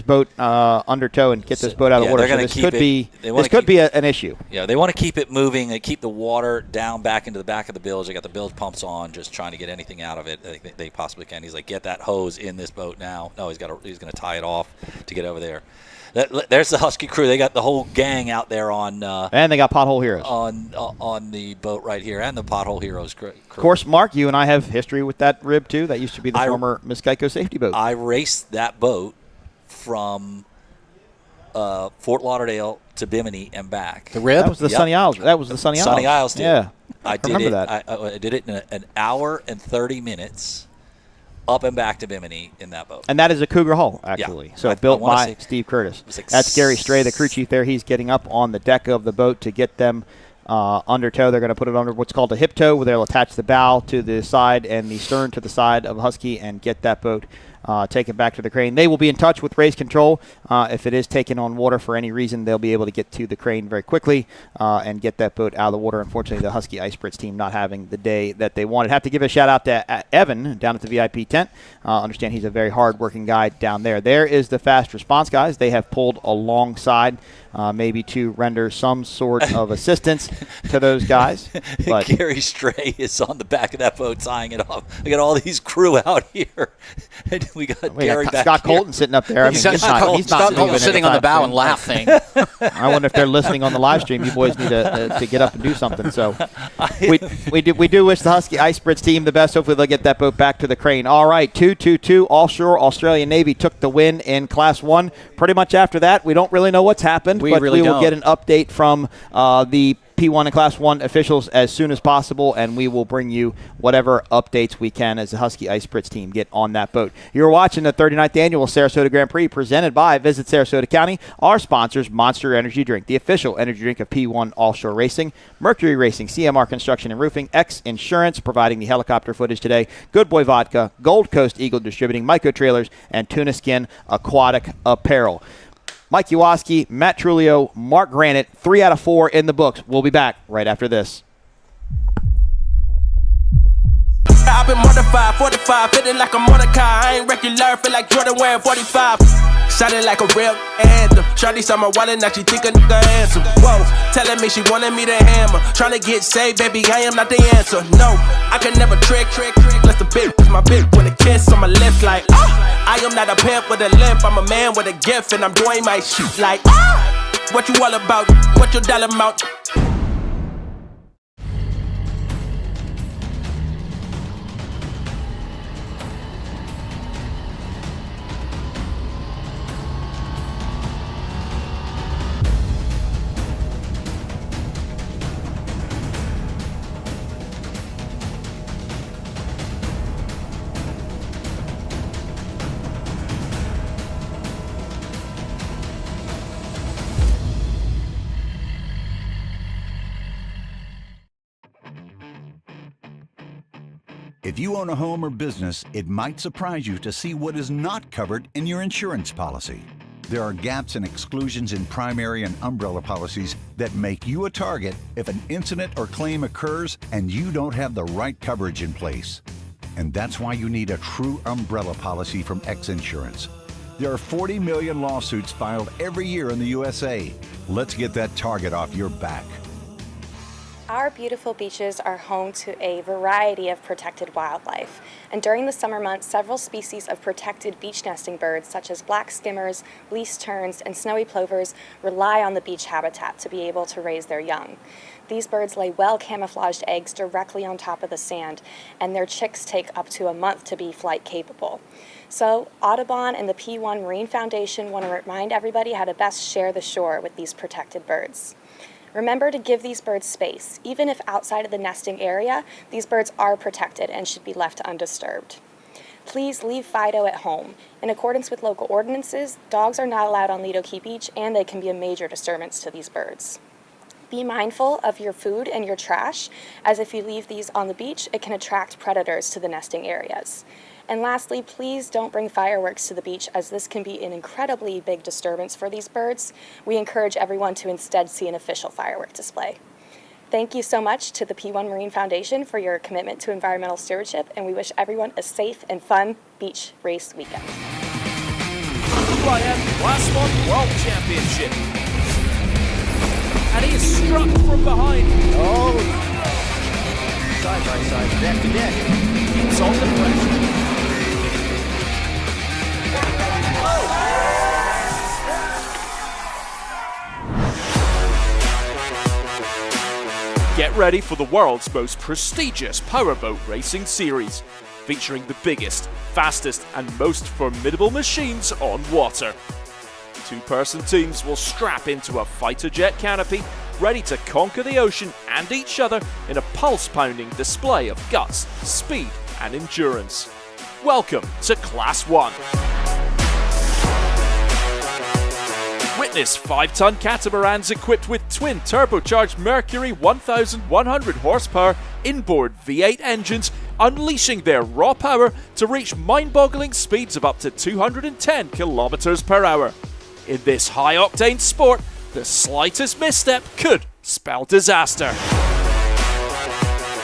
boat under tow and get this boat out of the water." So this could be an issue. Yeah, they want to keep it moving. They keep the water down back into the back of the bilge. They got the bilge pumps on, just trying to get anything out of it they possibly can. He's like, "Get that hose in this boat now." No, he's going to tie it off to get over there. There's the Husky crew. They got the whole gang out there on. And they got Pothole Heroes on the boat right here, and the Pothole Heroes crew. Of course, Mark, you and I have history with that rib too. That used to be the former Miss Geico safety boat. I raced that boat from Fort Lauderdale to Bimini and back. The rib? That was the Sunny Isles. That was the Sunny Isles. Sunny Isles, too. Yeah, I remember that. I did it in an hour and 30 minutes. Up and back to Bimini in that boat. And that is a Cougar hull, actually. Yeah. So built by Steve Curtis. That's Gary Stray, the crew chief there. He's getting up on the deck of the boat to get them under tow. They're going to put it under what's called a hip tow, where they'll attach the bow to the side and the stern to the side of Husky and get that boat take it back to the crane. They will be in touch with race control. If it is taken on water for any reason, they'll be able to get to the crane very quickly and get that boat out of the water. Unfortunately, the Husky Ice Spritz team not having the day that they wanted. Have to give a shout out to Evan down at the VIP tent. Understand he's a very hard-working guy down there. There is the fast response guys. They have pulled alongside maybe to render some sort of assistance to those guys. But Gary Stray is on the back of that boat tying it off. We got all these crew out here. And we got Gary back Scott here. Colton sitting up there. I mean, he's not Scott Colton sitting on the bow and soon. laughing. I wonder if they're listening on the live stream. You boys need to get up and do something. So we do wish the Husky Ice Spritz team the best. Hopefully they'll get that boat back to the crane. All right, 2-2-2. Offshore Australian Navy took the win in Class 1. Pretty much after that, we don't really know what's happened, but we will get an update from the P1 and Class 1 officials as soon as possible, and we will bring you whatever updates we can as the Husky Ice Spritz team get on that boat. You're watching the 39th Annual Sarasota Grand Prix presented by Visit Sarasota County. Our sponsors, Monster Energy Drink, the official energy drink of P1 Offshore Racing, Mercury Racing, CMR Construction and Roofing, X Insurance, providing the helicopter footage today, Good Boy Vodka, Gold Coast Eagle Distributing, Myco Trailers, and Tuna Skin Aquatic Apparel. Mike Iwaski, Matt Trulio, Mark Granite, 3 out of 4 in the books. We'll be back right after this. I've been modified, 45, feeling like a Mordecai. I ain't regular, feel like Jordan wearing 45. Sounding like a real anthem. Shawty saw my wallet, now she think a nigga handsome. Whoa, telling me she wanted me to hammer. Trying to get saved, baby, I am not the answer. No, I can never trick. Less the bitch is my bitch with a kiss on my lips like, I am not a pimp with a limp, I'm a man with a gift, and I'm doing my shit like, what you all about? What your dollar amount? If you own a home or business, it might surprise you to see what is not covered in your insurance policy. There are gaps and exclusions in primary and umbrella policies that make you a target if an incident or claim occurs and you don't have the right coverage in place. And that's why you need a true umbrella policy from X Insurance. There are 40 million lawsuits filed every year in the USA. Let's get that target off your back. Our beautiful beaches are home to a variety of protected wildlife, and during the summer months, several species of protected beach nesting birds, such as black skimmers, least terns, and snowy plovers, rely on the beach habitat to be able to raise their young. These birds lay well-camouflaged eggs directly on top of the sand, and their chicks take up to a month to be flight capable. So, Audubon and the P1 Marine Foundation want to remind everybody how to best share the shore with these protected birds. Remember to give these birds space. Even if outside of the nesting area, these birds are protected and should be left undisturbed. Please leave Fido at home. In accordance with local ordinances, dogs are not allowed on Lido Beach, and they can be a major disturbance to these birds. Be mindful of your food and your trash, as if you leave these on the beach, it can attract predators to the nesting areas. And lastly, please don't bring fireworks to the beach, as this can be an incredibly big disturbance for these birds. We encourage everyone to instead see an official firework display. Thank you so much to the P1 Marine Foundation for your commitment to environmental stewardship, and we wish everyone a safe and fun beach race weekend. I am Class 1 World Championship. And he is struck from behind. Oh! Side by side, deck to deck. It's on the pressure. Get ready for the world's most prestigious powerboat racing series, featuring the biggest, fastest, and most formidable machines on water. Two-person teams will strap into a fighter jet canopy, ready to conquer the ocean and each other in a pulse-pounding display of guts, speed, and endurance. Welcome to Class 1. Witness 5-ton catamarans equipped with twin turbocharged Mercury 1,100 horsepower inboard V8 engines unleashing their raw power to reach mind-boggling speeds of up to 210 kilometers per hour. In this high-octane sport, the slightest misstep could spell disaster.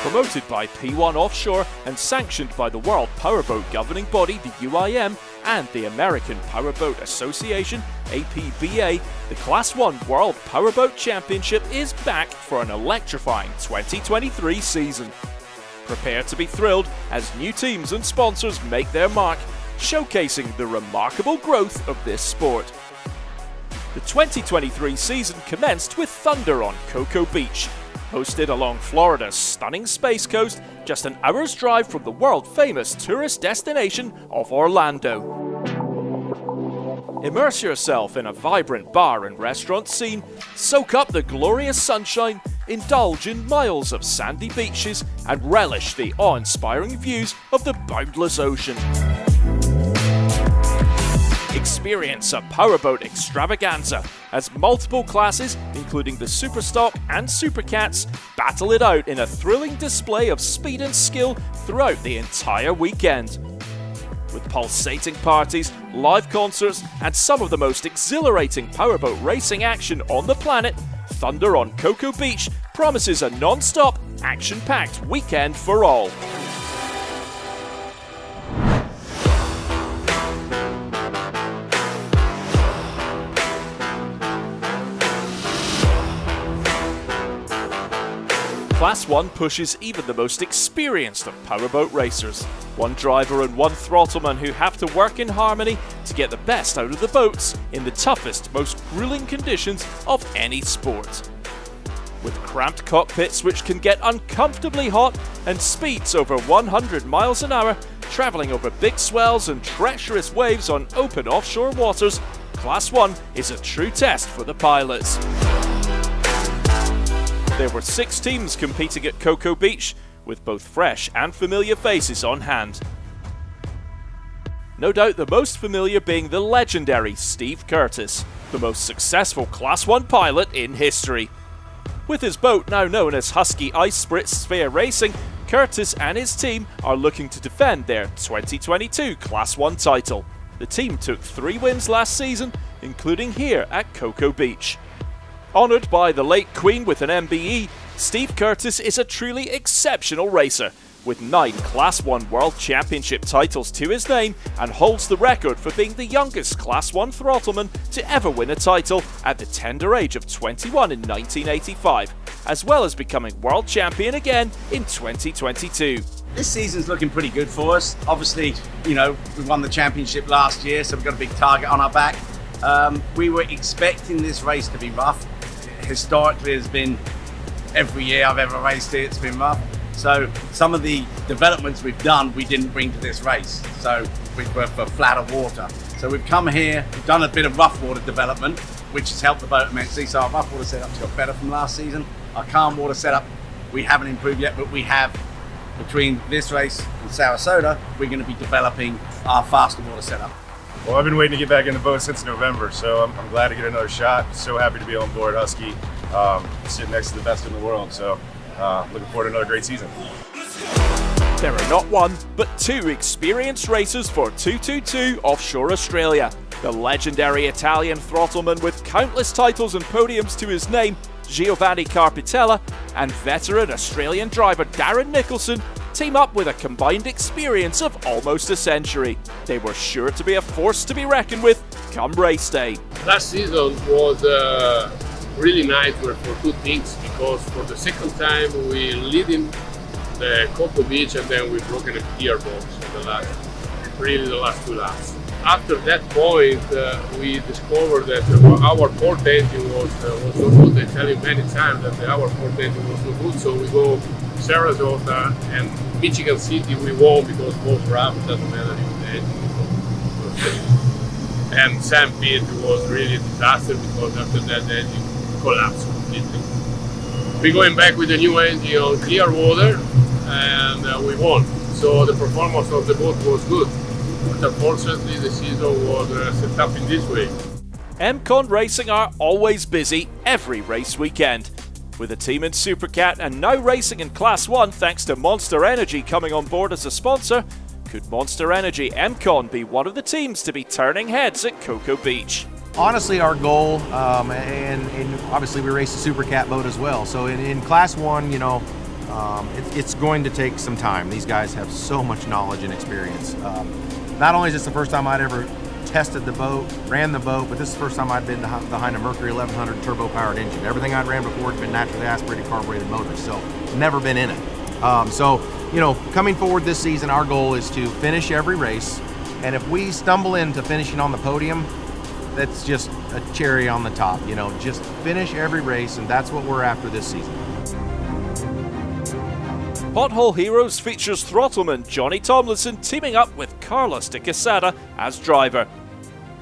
Promoted by P1 Offshore and sanctioned by the World Powerboat Governing Body, the UIM, and the American Powerboat Association, APBA, the Class 1 World Powerboat Championship is back for an electrifying 2023 season. Prepare to be thrilled as new teams and sponsors make their mark, showcasing the remarkable growth of this sport. The 2023 season commenced with thunder on Cocoa Beach. Hosted along Florida's stunning Space Coast, just an hour's drive from the world-famous tourist destination of Orlando. Immerse yourself in a vibrant bar and restaurant scene, soak up the glorious sunshine, indulge in miles of sandy beaches, and relish the awe-inspiring views of the boundless ocean. Experience a powerboat extravaganza as multiple classes, including the Superstock and Supercats, battle it out in a thrilling display of speed and skill throughout the entire weekend. With pulsating parties, live concerts, and some of the most exhilarating powerboat racing action on the planet, Thunder on Cocoa Beach promises a non-stop, action-packed weekend for all. Class 1 pushes even the most experienced of powerboat racers. One driver and one throttleman who have to work in harmony to get the best out of the boats in the toughest, most grueling conditions of any sport. With cramped cockpits which can get uncomfortably hot and speeds over 100 miles an hour, travelling over big swells and treacherous waves on open offshore waters, Class 1 is a true test for the pilots. There were 6 teams competing at Cocoa Beach, with both fresh and familiar faces on hand. No doubt the most familiar being the legendary Steve Curtis, the most successful Class 1 pilot in history. With his boat now known as Husky Ice Spritz Sphere Racing, Curtis and his team are looking to defend their 2022 Class 1 title. The team took 3 wins last season, including here at Cocoa Beach. Honoured by the late Queen with an MBE, Steve Curtis is a truly exceptional racer, with 9 Class 1 World Championship titles to his name and holds the record for being the youngest Class 1 throttleman to ever win a title at the tender age of 21 in 1985, as well as becoming World Champion again in 2022. This season's looking pretty good for us. Obviously, we won the championship last year, so we've got a big target on our back. We were expecting this race to be rough. Historically, it's been every year I've ever raced it, it's been rough. So some of the developments we've done, we didn't bring to this race. So we were for flatter water. So we've come here, we've done a bit of rough water development, which has helped the boat immensely. So our rough water setup's got better from last season. Our calm water setup, we haven't improved yet, but we have, between this race and Sarasota, we're going to be developing our faster water setup. Well, I've been waiting to get back in the boat since November, so I'm glad to get another shot. So happy to be on board Husky, sitting next to the best in the world. So looking forward to another great season. There are not 1, but 2 experienced racers for 222 Offshore Australia. The legendary Italian throttleman with countless titles and podiums to his name, Giovanni Carpitella, and veteran Australian driver Darren Nicholson team up with a combined experience of almost a century. They were sure to be a force to be reckoned with come race day. Last season was really nice for 2 things, because for the second time we lead in the Cocoa Beach and then we've broken a gearbox in the last 2 laps. After that point, we discovered that our port engine was not good. I tell you many times that our port engine was not good, so we go Sarasota and Michigan City. We won because both rough, doesn't matter if the engine was good. And St. Pete was really a disaster because after that the engine collapsed completely. We're going back with a new engine on clear water and we won. So the performance of the boat was good. But unfortunately, the season was set up in this way. MCon Racing are always busy every race weekend. With a team in Supercat and now racing in Class 1 thanks to Monster Energy coming on board as a sponsor, could Monster Energy MCon be one of the teams to be turning heads at Cocoa Beach? Honestly, our goal, and obviously we race the Super Cat boat as well. So in Class 1, you know, it's going to take some time. These guys have so much knowledge and experience. Not only is this the first time I'd ever tested the boat, ran the boat, but this is the first time I'd been behind a Mercury 1100 turbo-powered engine. Everything I'd ran before had been naturally aspirated carbureted motors, so never been in it. So, you know, coming forward this season, our goal is to finish every race, and if we stumble into finishing on the podium, that's just a cherry on the top. You know, just finish every race, and that's what we're after this season. Pothole Heroes features throttleman Johnny Tomlinson teaming up with Carlos de Quesada as driver.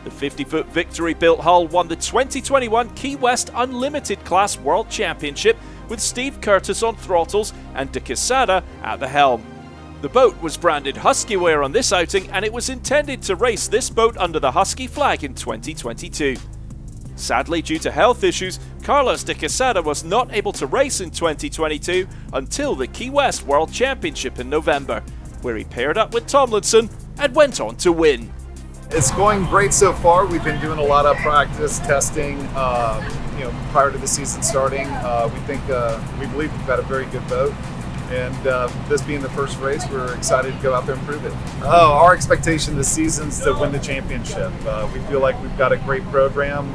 The 50-foot Victory-built hull won the 2021 Key West Unlimited Class World Championship with Steve Curtis on throttles and de Quesada at the helm. The boat was branded Huskyware on this outing, and it was intended to race this boat under the Husky flag in 2022. Sadly, due to health issues, Carlos de Quesada was not able to race in 2022 until the Key West World Championship in November, where he paired up with Tomlinson and went on to win. It's going great so far. We've been doing a lot of practice testing, prior to the season starting. We believe we've got a very good boat. And this being the first race, we're excited to go out there and prove it. Our expectation this season is to win the championship. We feel like we've got a great program.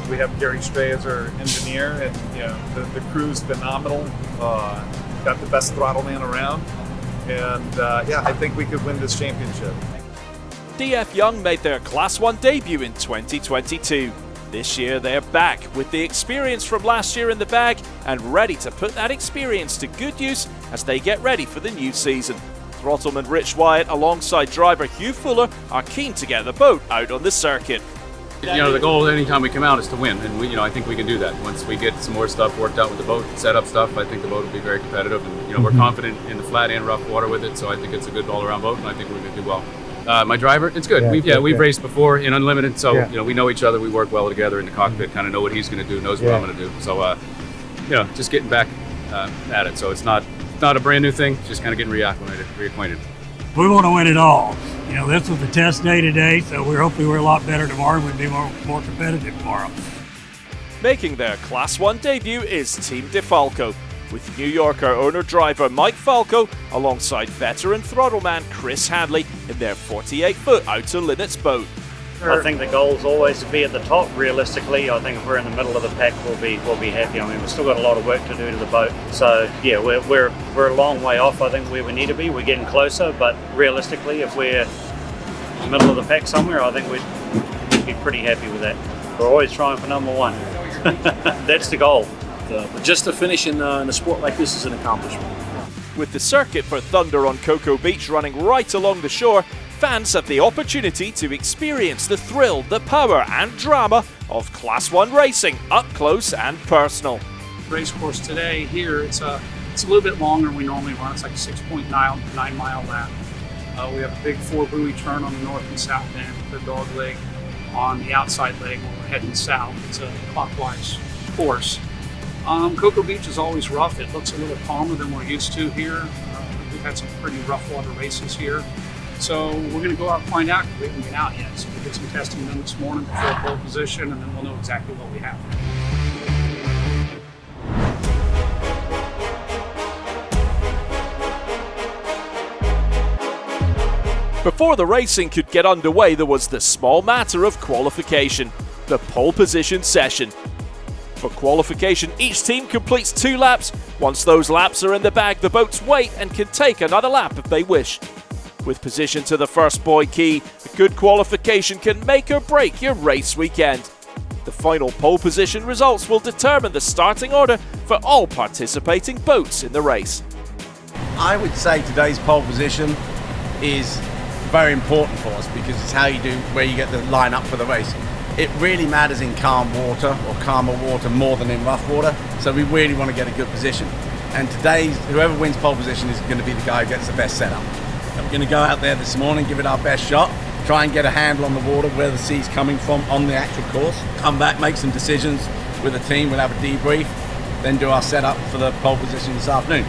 We have Gary Stray as our engineer, and the crew's phenomenal. Got the best throttle man around, and I think we could win this championship. DF Young made their Class 1 debut in 2022. This year they're back with the experience from last year in the bag and ready to put that experience to good use as they get ready for the new season. Throttleman Rich Wyatt alongside driver Hugh Fuller are keen to get the boat out on the circuit. The goal anytime we come out is to win, and I think we can do that. Once we get some more stuff worked out with the boat, setup stuff, I think the boat will be very competitive, and we're confident in the flat and rough water with it, so I think it's a good all-around boat, and I think we're going to do well. My driver, it's good. We've raced before in Unlimited, so we know each other. We work well together in the cockpit. Kind of know what he's going to do, knows what I'm going to do. So just getting back at it. So it's not a brand new thing. Just kind of getting reacquainted. We want to win it all. This was the test day today, so hopefully we're a lot better tomorrow. We'll be more competitive tomorrow. Making their Class 1 debut is Team DeFalco, with New Yorker owner-driver Mike Falco alongside veteran throttleman Chris Hadley in their 48-foot outer limits boat. I think the goal is always to be at the top. Realistically, I think if we're in the middle of the pack, we'll be happy. We've still got a lot of work to do to the boat. So we're a long way off. I think where we need to be. We're getting closer, but realistically, if we're in the middle of the pack somewhere, I think we'd be pretty happy with that. We're always trying for number one. That's the goal. But just to finish in a sport like this is an accomplishment. With the circuit for Thunder on Cocoa Beach running right along the shore, fans have the opportunity to experience the thrill, the power and drama of Class 1 racing up close and personal. Race course today here, it's a little bit longer than we normally run. It's like a 6.9 mile lap. We have a big 4-buoy turn on the north and south end, the dog leg on the outside leg when we're heading south. It's a clockwise course. Cocoa Beach is always rough. It looks a little calmer than we're used to here. We've had some pretty rough water races here. So we're going to go out and find out because we haven't been out yet. So we'll get some testing done this morning before pole position, and then we'll know exactly what we have. Before the racing could get underway, there was the small matter of qualification, the pole position session. For qualification, each team completes 2 laps. Once those laps are in the bag, the boats wait and can take another lap if they wish. With position to the first buoy key, a good qualification can make or break your race weekend. The final pole position results will determine the starting order for all participating boats in the race. I would say today's pole position is very important for us because it's where you get the line up for the race. It really matters in calm water or calmer water more than in rough water, so we really want to get a good position. And today's, whoever wins pole position is going to be the guy who gets the best setup. I'm going to go out there this morning, give it our best shot, try and get a handle on the water, where the sea's coming from on the actual course, come back, make some decisions with the team, we'll have a debrief, then do our setup for the pole position this afternoon.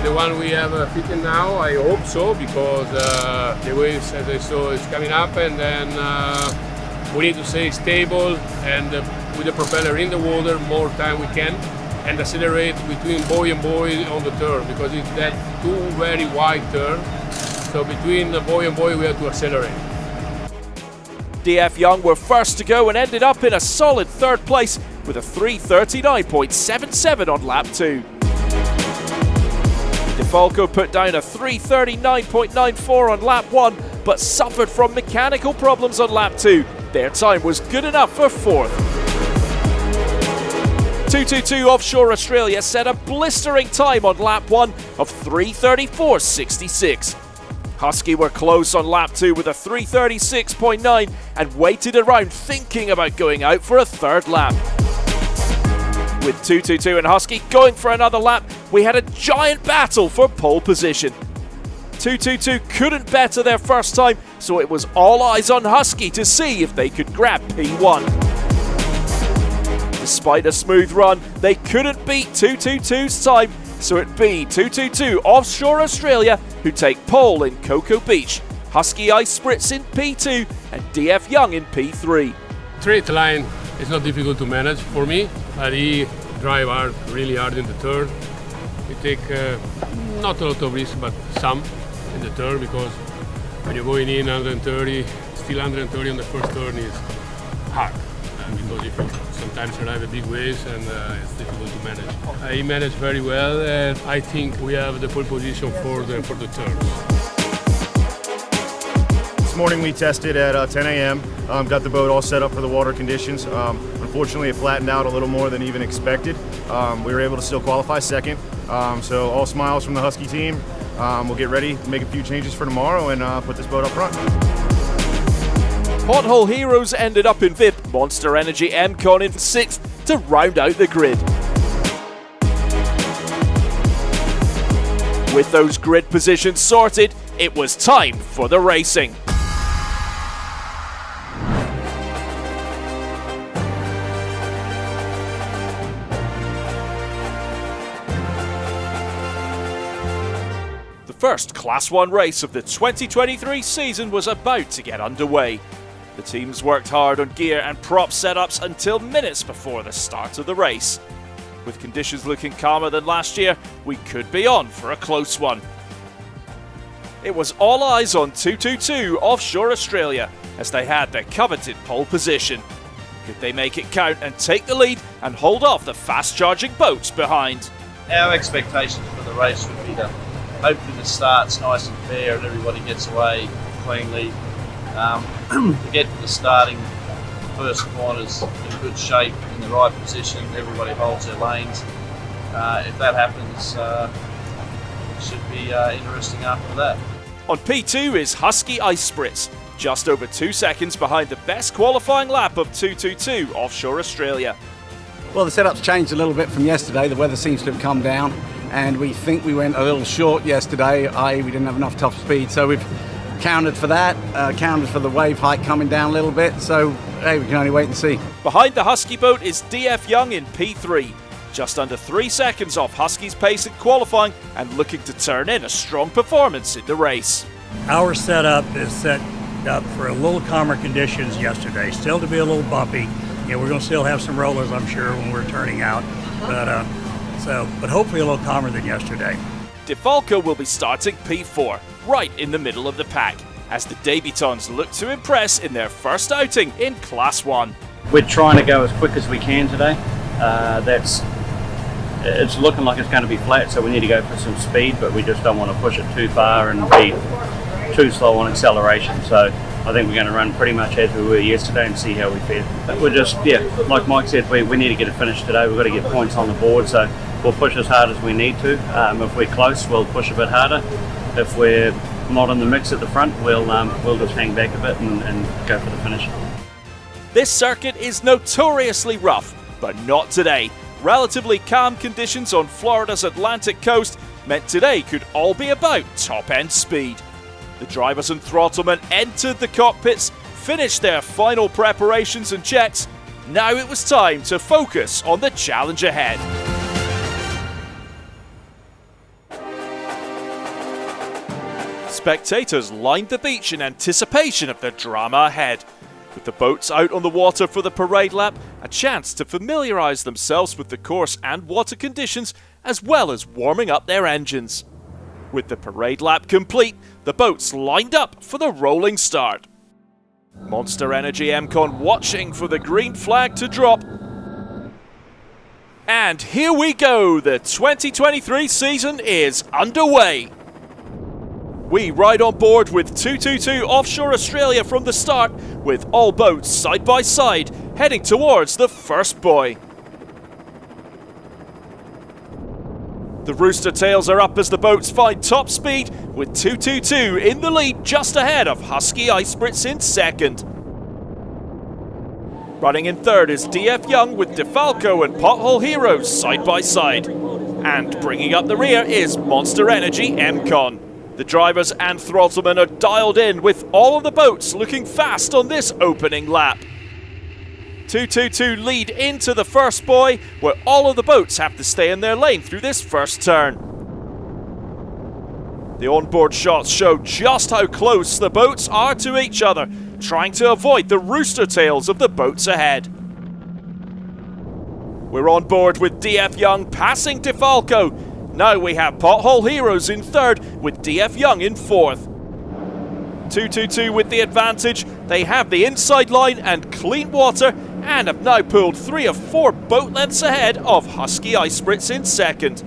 The one we have fitting now, I hope so, because the waves, as I saw, is coming up, and then we need to stay stable and with the propeller in the water more time we can, and accelerate between buoy and buoy on the turn, because it's that two very wide turn. So between the buoy and buoy we have to accelerate. DF Young were first to go and ended up in a solid third place with a 3:39.77 on lap 2. DeFalco put down a 3:39.94 on lap 1, but suffered from mechanical problems on lap 2. Their time was good enough for 4th. 222 Offshore Australia set a blistering time on lap 1 of 3:34.66. Husky were close on lap 2 with a 3:36.9 and waited around thinking about going out for a third lap. With 222 and Husky going for another lap, we had a giant battle for pole position. 222 couldn't better their first time, so it was all eyes on Husky to see if they could grab P1. Despite a smooth run, they couldn't beat 222's time, so it'd be 222 Offshore Australia who take pole in Cocoa Beach, Husky Ice Spritz in P2 and DF Young in P3. Straight line is not difficult to manage for me, but he drive hard, really hard in the turn. We take not a lot of risk, but some in the turn, because when you're going in 130, still 130 on the first turn is hard. Because if you sometimes arrive at big waves and it's difficult to manage. He managed very well, and I think we have the pole position for the turns. This morning we tested at 10 a.m. Got the boat all set up for the water conditions. Unfortunately, it flattened out a little more than even expected. We were able to still qualify second. So all smiles from the Husky team. We'll get ready, make a few changes for tomorrow, and put this boat up front. Pothole Heroes ended up in 5th, Monster Energy MCon in 6th to round out the grid. With those grid positions sorted, it was time for the racing. The first Class 1 race of the 2023 season was about to get underway. The teams worked hard on gear and prop setups until minutes before the start of the race. With conditions looking calmer than last year, we could be on for a close one. It was all eyes on 222 Offshore Australia as they had their coveted pole position. Could they make it count and take the lead and hold off the fast-charging boats behind? Our expectations for the race would be to hopefully the start's nice and fair and everybody gets away cleanly. To get to the starting first corners in good shape, in the right position, everybody holds their lanes. If that happens, it should be interesting after that. On P2 is Husky Ice Spritz, just over 2 seconds behind the best qualifying lap of 222 Offshore Australia. Well, the setup's changed a little bit from yesterday. The weather seems to have come down, and we think we went a little short yesterday, i.e. we didn't have enough top speed, so we've counted for that, counted for the wave height coming down a little bit, so hey, we can only wait and see. Behind the Husky boat is DF Young in P3, just under 3 seconds off Husky's pace in qualifying and looking to turn in a strong performance in the race. Our setup is set up for a little calmer conditions yesterday, still to be a little bumpy. We're going to still have some rollers, I'm sure, when we're turning out, but hopefully a little calmer than yesterday. DeFalco will be starting P4, right in the middle of the pack, as the debutants look to impress in their first outing in Class 1. We're trying to go as quick as we can today. It's looking like it's going to be flat, so we need to go for some speed, but we just don't want to push it too far and be too slow on acceleration. So I think we're going to run pretty much as we were yesterday and see how we fare. But we're just, like Mike said, we need to get a finish today. We've got to get points on the board, so we'll push as hard as we need to. If we're close, we'll push a bit harder. If we're not in the mix at the front, we'll just hang back a bit and go for the finish. This circuit is notoriously rough, but not today. Relatively calm conditions on Florida's Atlantic coast meant today could all be about top-end speed. The drivers and throttlemen entered the cockpits, finished their final preparations and checks. Now it was time to focus on the challenge ahead. Spectators lined the beach in anticipation of the drama ahead. With the boats out on the water for the parade lap, a chance to familiarise themselves with the course and water conditions, as well as warming up their engines. With the parade lap complete, the boats lined up for the rolling start. Monster Energy MCon watching for the green flag to drop. And here we go, the 2023 season is underway. We ride on board with 222 Offshore Australia from the start, with all boats side by side, heading towards the first buoy. The rooster tails are up as the boats find top speed, with 222 in the lead just ahead of Husky Ice Spritz in second. Running in third is DF Young with DeFalco and Pothole Heroes side by side. And bringing up the rear is Monster Energy MCon. The drivers and throttlemen are dialed in, with all of the boats looking fast on this opening lap. 222 lead into the first buoy, where all of the boats have to stay in their lane through this first turn. The onboard shots show just how close the boats are to each other, trying to avoid the rooster tails of the boats ahead. We're on board with DF Young passing DeFalco. Now we have Pothole Heroes in third, with DF Young in fourth. 222 with the advantage. They have the inside line and clean water, and have now pulled 3 of 4 boat lengths ahead of Husky Ice Spritz in second.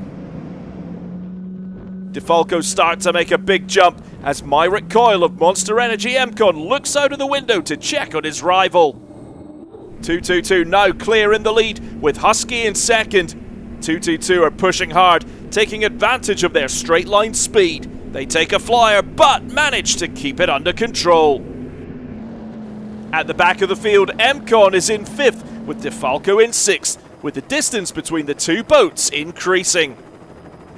DeFalco start to make a big jump as Myrick Coyle of Monster Energy MCon looks out of the window to check on his rival. 222 now clear in the lead, with Husky in second. 222 are pushing hard, taking advantage of their straight line speed. They take a flyer, but manage to keep it under control. At the back of the field, MCon is in 5th, with DeFalco in 6th, with the distance between the two boats increasing.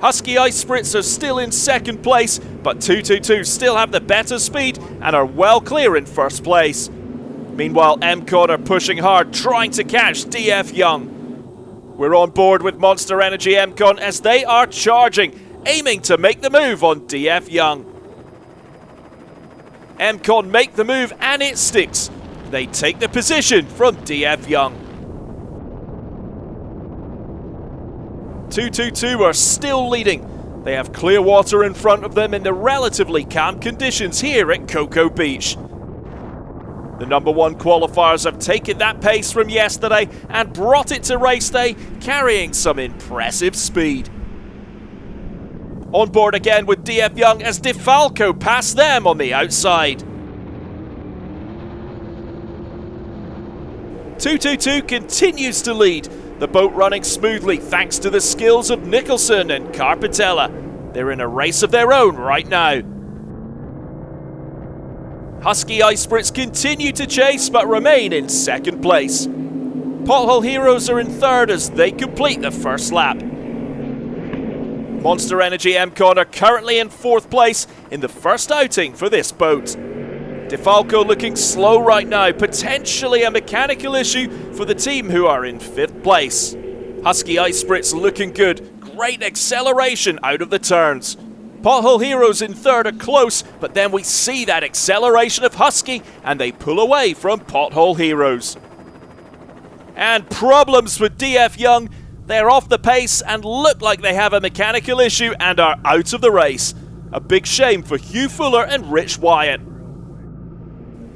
Husky Ice Spritz are still in 2nd place, but 222 still have the better speed and are well clear in 1st place. Meanwhile, MCon are pushing hard, trying to catch DF Young. We're on board with Monster Energy MCon as they are charging, aiming to make the move on DF Young. MCon make the move and it sticks. They take the position from DF Young. 222 are still leading. They have clear water in front of them in the relatively calm conditions here at Cocoa Beach. The number 1 qualifiers have taken that pace from yesterday and brought it to race day, carrying some impressive speed. On board again with DF Young as DeFalco pass them on the outside. 222 continues to lead, the boat running smoothly thanks to the skills of Nicholson and Carpitella. They're in a race of their own right now. Husky Ice Spritz continue to chase but remain in 2nd place. Pothole Heroes are in 3rd as they complete the first lap. Monster Energy MCon are currently in 4th place in the first outing for this boat. DeFalco looking slow right now, potentially a mechanical issue for the team who are in 5th place. Husky Ice Spritz looking good, great acceleration out of the turns. Pothole Heroes in 3rd are close, but then we see that acceleration of Husky and they pull away from Pothole Heroes. And problems with DF Young. They're off the pace and look like they have a mechanical issue and are out of the race. A big shame for Hugh Fuller and Rich Wyatt.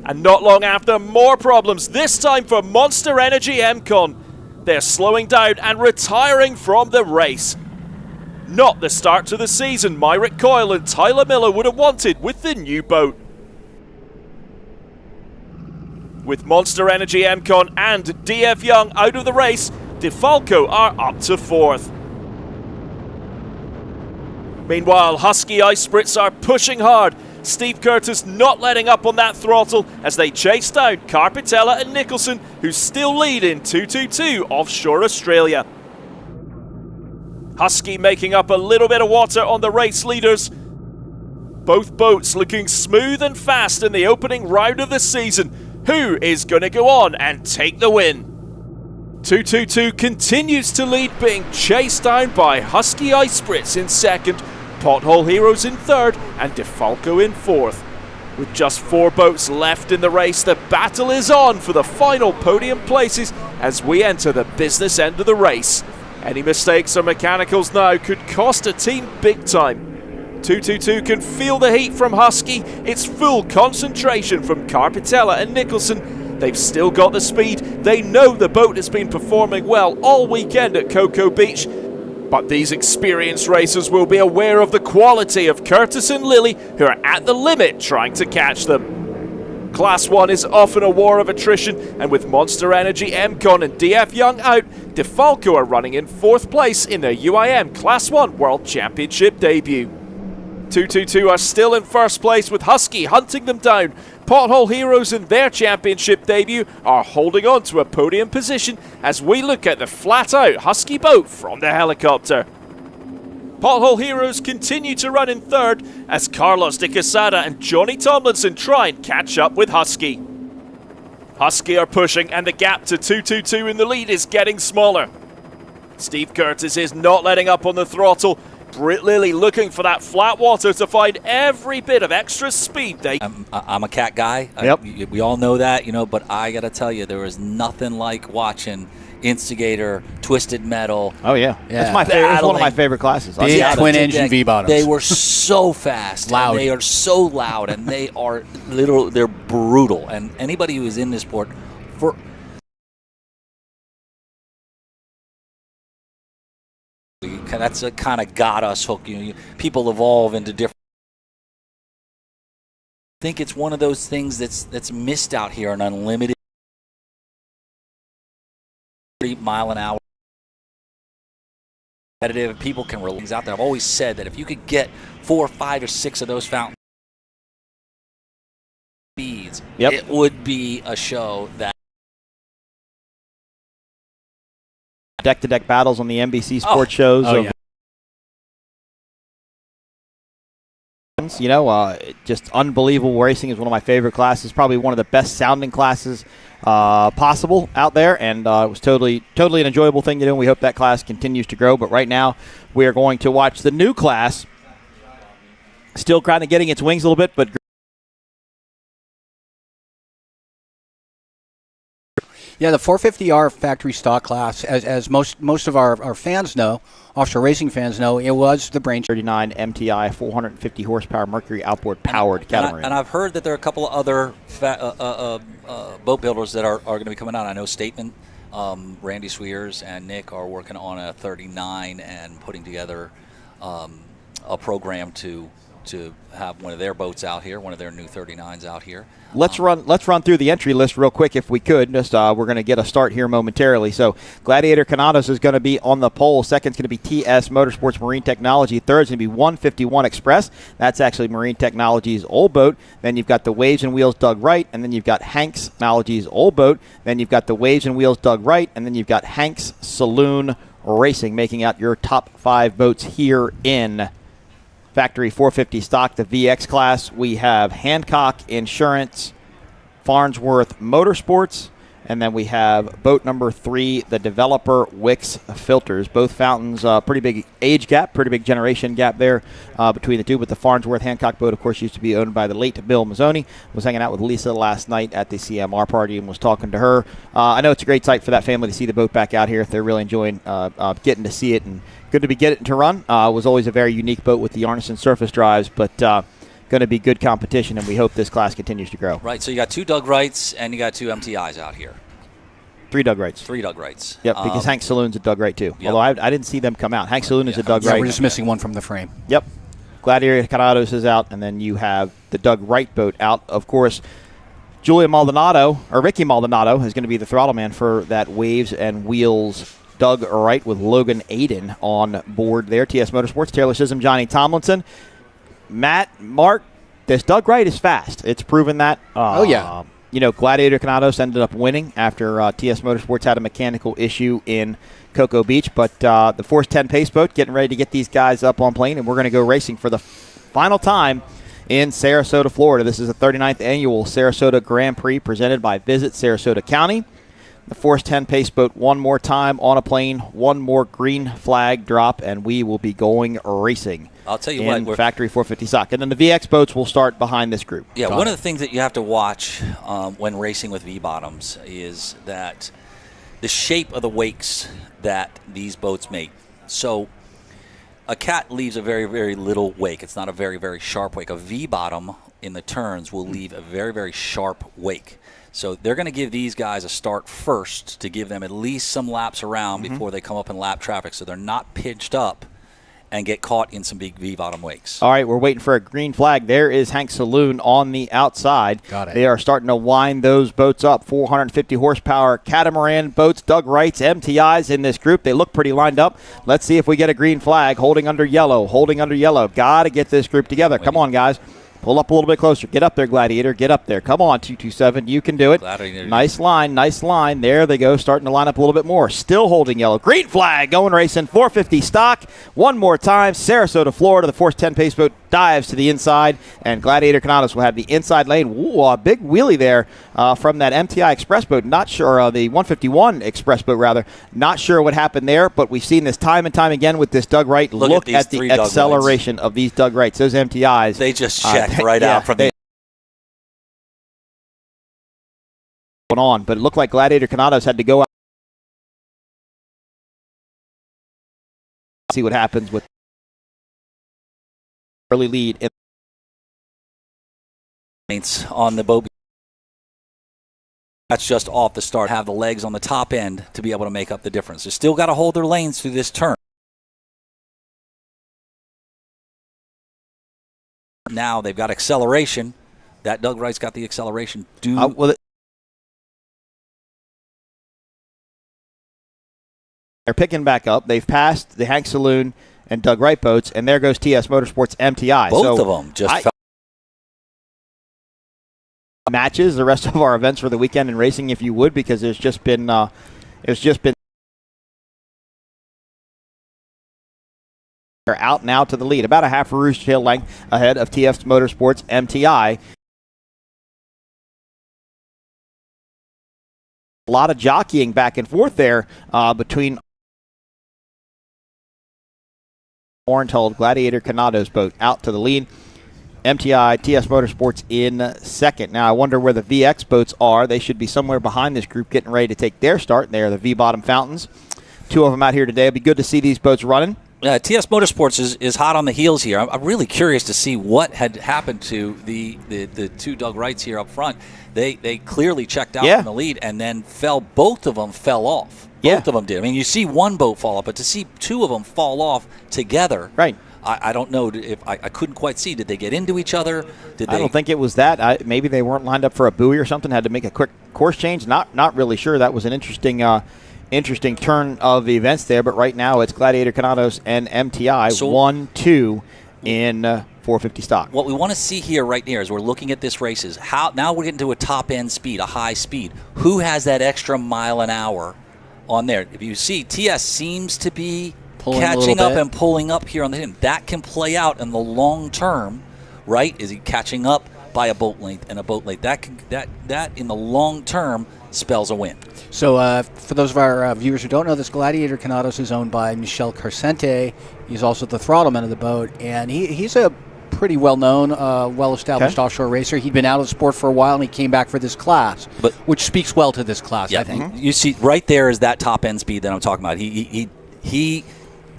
And not long after, more problems, this time for Monster Energy MCon. They're slowing down and retiring from the race. Not the start to the season Myrick Coyle and Tyler Miller would have wanted with the new boat. With Monster Energy MCon and DF Young out of the race, DeFalco are up to 4th. Meanwhile, Husky Ice Spritz are pushing hard. Steve Curtis not letting up on that throttle as they chase down Carpitella and Nicholson, who still lead in 222 Offshore Australia. Husky making up a little bit of water on the race leaders. Both boats looking smooth and fast in the opening round of the season. Who is going to go on and take the win? 222 continues to lead, being chased down by Husky Ice Spritz in second, Pothole Heroes in third, and DeFalco in fourth. With just 4 boats left in the race, the battle is on for the final podium places as we enter the business end of the race. Any mistakes on mechanicals now could cost a team big time. 222 can feel the heat from Husky. It's full concentration from Carpitella and Nicholson. They've still got the speed. They know the boat has been performing well all weekend at Cocoa Beach. But these experienced racers will be aware of the quality of Curtis and Lilly, who are at the limit trying to catch them. Class 1 is often a war of attrition, and with Monster Energy, MCon and DF Young out, DeFalco are running in 4th place in their UIM Class 1 World Championship debut. 222 are still in 1st place with Husky hunting them down. Pothole Heroes in their championship debut are holding on to a podium position as we look at the flat-out Husky boat from the helicopter. Pothole Heroes continue to run in 3rd as Carlos de Quesada and Johnny Tomlinson try and catch up with Husky. Husky are pushing and the gap to 222 in the lead is getting smaller. Steve Curtis is not letting up on the throttle. Britt Lilly looking for that flat water to find every bit of extra speed. I'm a cat guy. Yep. We all know that, but I got to tell you, there is nothing like watching Instigator, Twisted Metal. Oh, yeah. That's my favorite. It's one of my favorite classes. Big twin-engine V-bottoms. They were so fast. Loud. And they are so loud, and they are they're brutal. And anybody who is in this sport, that's kind of got us hooked. People evolve into different. I think it's one of those things that's missed out here on unlimited 30-mile-an-hour competitive. People can release out there. I've always said that if you could get 4, 5, or 6 of those fountain speeds, it would be a show that. Deck-to-deck battles on the NBC sports shows. Just unbelievable racing is one of my favorite classes. Probably one of the best sounding classes possible out there, and it was totally an enjoyable thing to do. And we hope that class continues to grow. But right now, we are going to watch the new class, still kind of getting its wings a little bit, but. Yeah, the 450R factory stock class, as most of our fans know, offshore racing fans know, it was the brain 39 MTI 450 horsepower Mercury outboard powered catamaran. And I've heard that there are a couple of other boat builders that are going to be coming out. I know Statement, Randy Sweers, and Nick are working on a 39 and putting together a program to have one of their boats out here, one of their new 39s out here. Let's run through the entry list real quick if we could. Just we're going to get a start here momentarily. So Gladiator Canados is going to be on the pole. Second's going to be TS Motorsports Marine Technology. Third's going to be 151 Express. That's actually Marine Technology's old boat. Then you've got the Waves and Wheels Doug Wright, and then you've got Hanks Technology's old boat. Then you've got the Waves and Wheels Doug Wright, and then you've got Hanks Saloon Racing, making out your top 5 boats here in Factory 450 stock, the VX class. We have Hancock Insurance, Farnsworth Motorsports, and then we have boat number 3, the developer Wicks Filters. Both fountains, pretty big age gap, pretty big generation gap there between the two. But the Farnsworth Hancock boat, of course, used to be owned by the late Bill Mazzoni. Was hanging out with Lisa last night at the CMR party and was talking to her. I know it's a great sight for that family to see the boat back out here if they're really enjoying getting to see it, and good to be getting to run. It was always a very unique boat with the Arneson surface drives, but going to be good competition, and we hope this class continues to grow. Right, so you got 2 Doug Wrights and you got 2 MTIs out here. 3 Doug Wrights. 3 Doug Wrights. Yep, because Hank Saloon's a Doug Wright too. Yep. Although I didn't see them come out. Hank Saloon is a Doug Wright. We're just missing one from the frame. Yep. Gladiator Canados is out, and then you have the Doug Wright boat out. Of course, Ricky Maldonado is going to be the throttle man for that Waves and Wheels Doug Wright with Logan Aiden on board there. TS Motorsports, Taylor Sism, Johnny Tomlinson. Mark, this Doug Wright is fast. It's proven that. Gladiator Canados ended up winning after TS Motorsports had a mechanical issue in Cocoa Beach. But the Force 10 pace boat getting ready to get these guys up on plane, and we're going to go racing for the final time in Sarasota, Florida. This is the 39th annual Sarasota Grand Prix presented by Visit Sarasota County. the Force 10 pace boat one more time on a plane, one more green flag drop, and we will be going racing. I'll tell you in what. Factory 450 stock. And then the VX boats will start behind this group. Yeah, one of the things that you have to watch when racing with V-bottoms is that the shape of the wakes that these boats make. So a cat leaves a very, very little wake. It's not a very, very sharp wake. A V-bottom in the turns will leave a very, very sharp wake. So they're going to give these guys a start first to give them at least some laps around before they come up in lap traffic, so they're not pitched up and get caught in some big V-bottom wakes. All right, we're waiting for a green flag. There is Hank Saloon on the outside. Got it. They are starting to wind those boats up. 450 horsepower catamaran boats, Doug Wright's MTIs in this group. They look pretty lined up. Let's see if we get a green flag. Holding under yellow. Got to get this group together. Come on, guys. Pull up a little bit closer. Get up there, Gladiator. Get up there. Come on, 227. You can do it. Gladiator. Nice line. There they go, starting to line up a little bit more. Still holding yellow. Green flag going racing. 450 stock. One more time. Sarasota, Florida. The Force 10 pace boat dives to the inside, and Gladiator Canados will have the inside lane. Ooh, a big wheelie there from that MTI Express boat. Not sure, the 151 Express boat, rather. Not sure what happened there, but we've seen this time and time again with this Doug Wright. Look at the acceleration of these Doug Wrights. Those MTIs. They just check right out from the on, but it looked like Gladiator Canados had to go out. See what happens with early lead on the boat. That's just off the start. Have the legs on the top end to be able to make up the difference. They still got to hold their lanes through this turn. Now they've got acceleration. That Doug Wright's got the acceleration. They're picking back up. They've passed the Hank Saloon and Doug Wright boats, and there goes TS Motorsports MTI. Both of them just matches the rest of our events for the weekend in racing, if you would, because there's just been they're out now to the lead, about a half a rooster tail length ahead of TS Motorsports MTI. A lot of jockeying back and forth there between Orange-Hulled Gladiator Canados boat out to the lead. MTI, TS Motorsports in second. Now, I wonder where the VX boats are. They should be somewhere behind this group getting ready to take their start. They are the V-bottom Fountains. Two of them out here today. It'll be good to see these boats running. TS Motorsports is hot on the heels here. I'm really curious to see what had happened to the two Doug Wrights here up front. They clearly checked out from the lead and then both of them fell off. Both of them did. I mean, you see one boat fall off, but to see two of them fall off together, right? I don't know if I couldn't quite see. Did they get into each other? I don't think it was that. Maybe they weren't lined up for a buoy or something. Had to make a quick course change. Not really sure. That was an interesting turn of the events there. But right now it's Gladiator Canados and MTI 1-2 in 450 stock. What we want to see here right here as we're looking at this race is how now we're getting to a top end speed, a high speed. Who has that extra mile an hour on there? If you see, TS seems to be catching up and pulling up here on the end. That can play out in the long term, right? Is he catching up by a boat length and a boat length? That in the long term spells a win. So for those of our viewers who don't know this, Gladiator Canados is owned by Michel Carcente. He's also the throttleman of the boat, and he's a pretty well-known, well-established offshore racer. He'd been out of the sport for a while, and he came back for this class, which speaks well to this class, I think. You see right there is that top-end speed that I'm talking about. He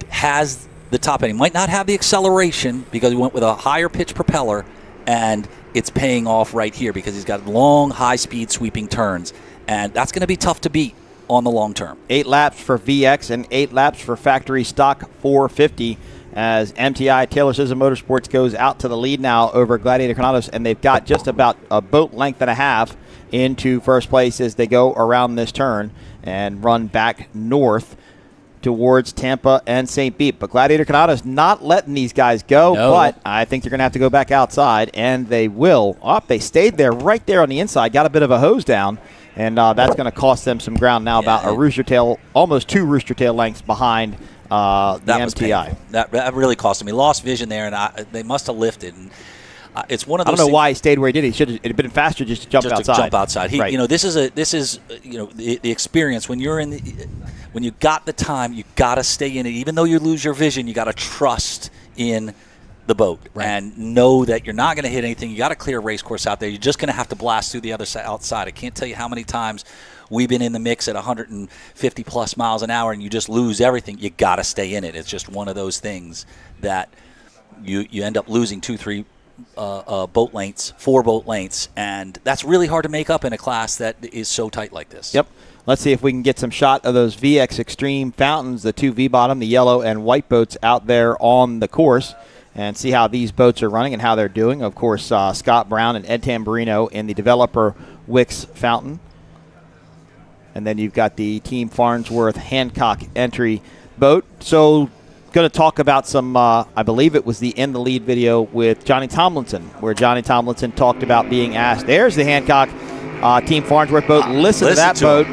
has the top end. He might not have the acceleration because he went with a higher pitch propeller, and it's paying off right here because he's got long, high-speed sweeping turns, and that's going to be tough to beat on the long term. 8 laps for VX and 8 laps for factory stock 450 as MTI Taylor Sisson Motorsports goes out to the lead now over Gladiator Canados, and they've got just about a boat length and a half into first place as they go around this turn and run back north towards Tampa and St. Pete. But Gladiator Canados not letting these guys go, but I think they're going to have to go back outside, and they will. They stayed there right there on the inside, got a bit of a hose down, and that's going to cost them some ground now, about a rooster tail, almost 2 rooster tail lengths behind the MTI. That really cost them. He lost vision there, and they must have lifted. And It's one of I those. don't know why he stayed where he did. He should have been faster just to jump outside. To jump outside. Right. You know, this is the experience when you're when you got the time, you got to stay in it. Even though you lose your vision, you got to trust in the boat and know that you're not going to hit anything. You got a clear race course out there. You're just going to have to blast through the other side outside. I can't tell you how many times we've been in the mix at 150 plus miles an hour and you just lose everything. You got to stay in it. It's just one of those things that you end up losing 2-3 boat lengths, 4 boat lengths, and that's really hard to make up in a class that is so tight like this. Yep. Let's see if we can get some shot of those VX Extreme fountains, the 2 V-bottom, the yellow and white boats out there on the course, and see how these boats are running and how they're doing. Of course, Scott Brown and Ed Tamburino in the developer Wicks fountain. And then you've got the Team Farnsworth Hancock entry boat. So going to talk about some, I believe it was the In the Lead video with Johnny Tomlinson, where Johnny Tomlinson talked about being asked. There's the Hancock Team Farnsworth boat. Listen to that boat.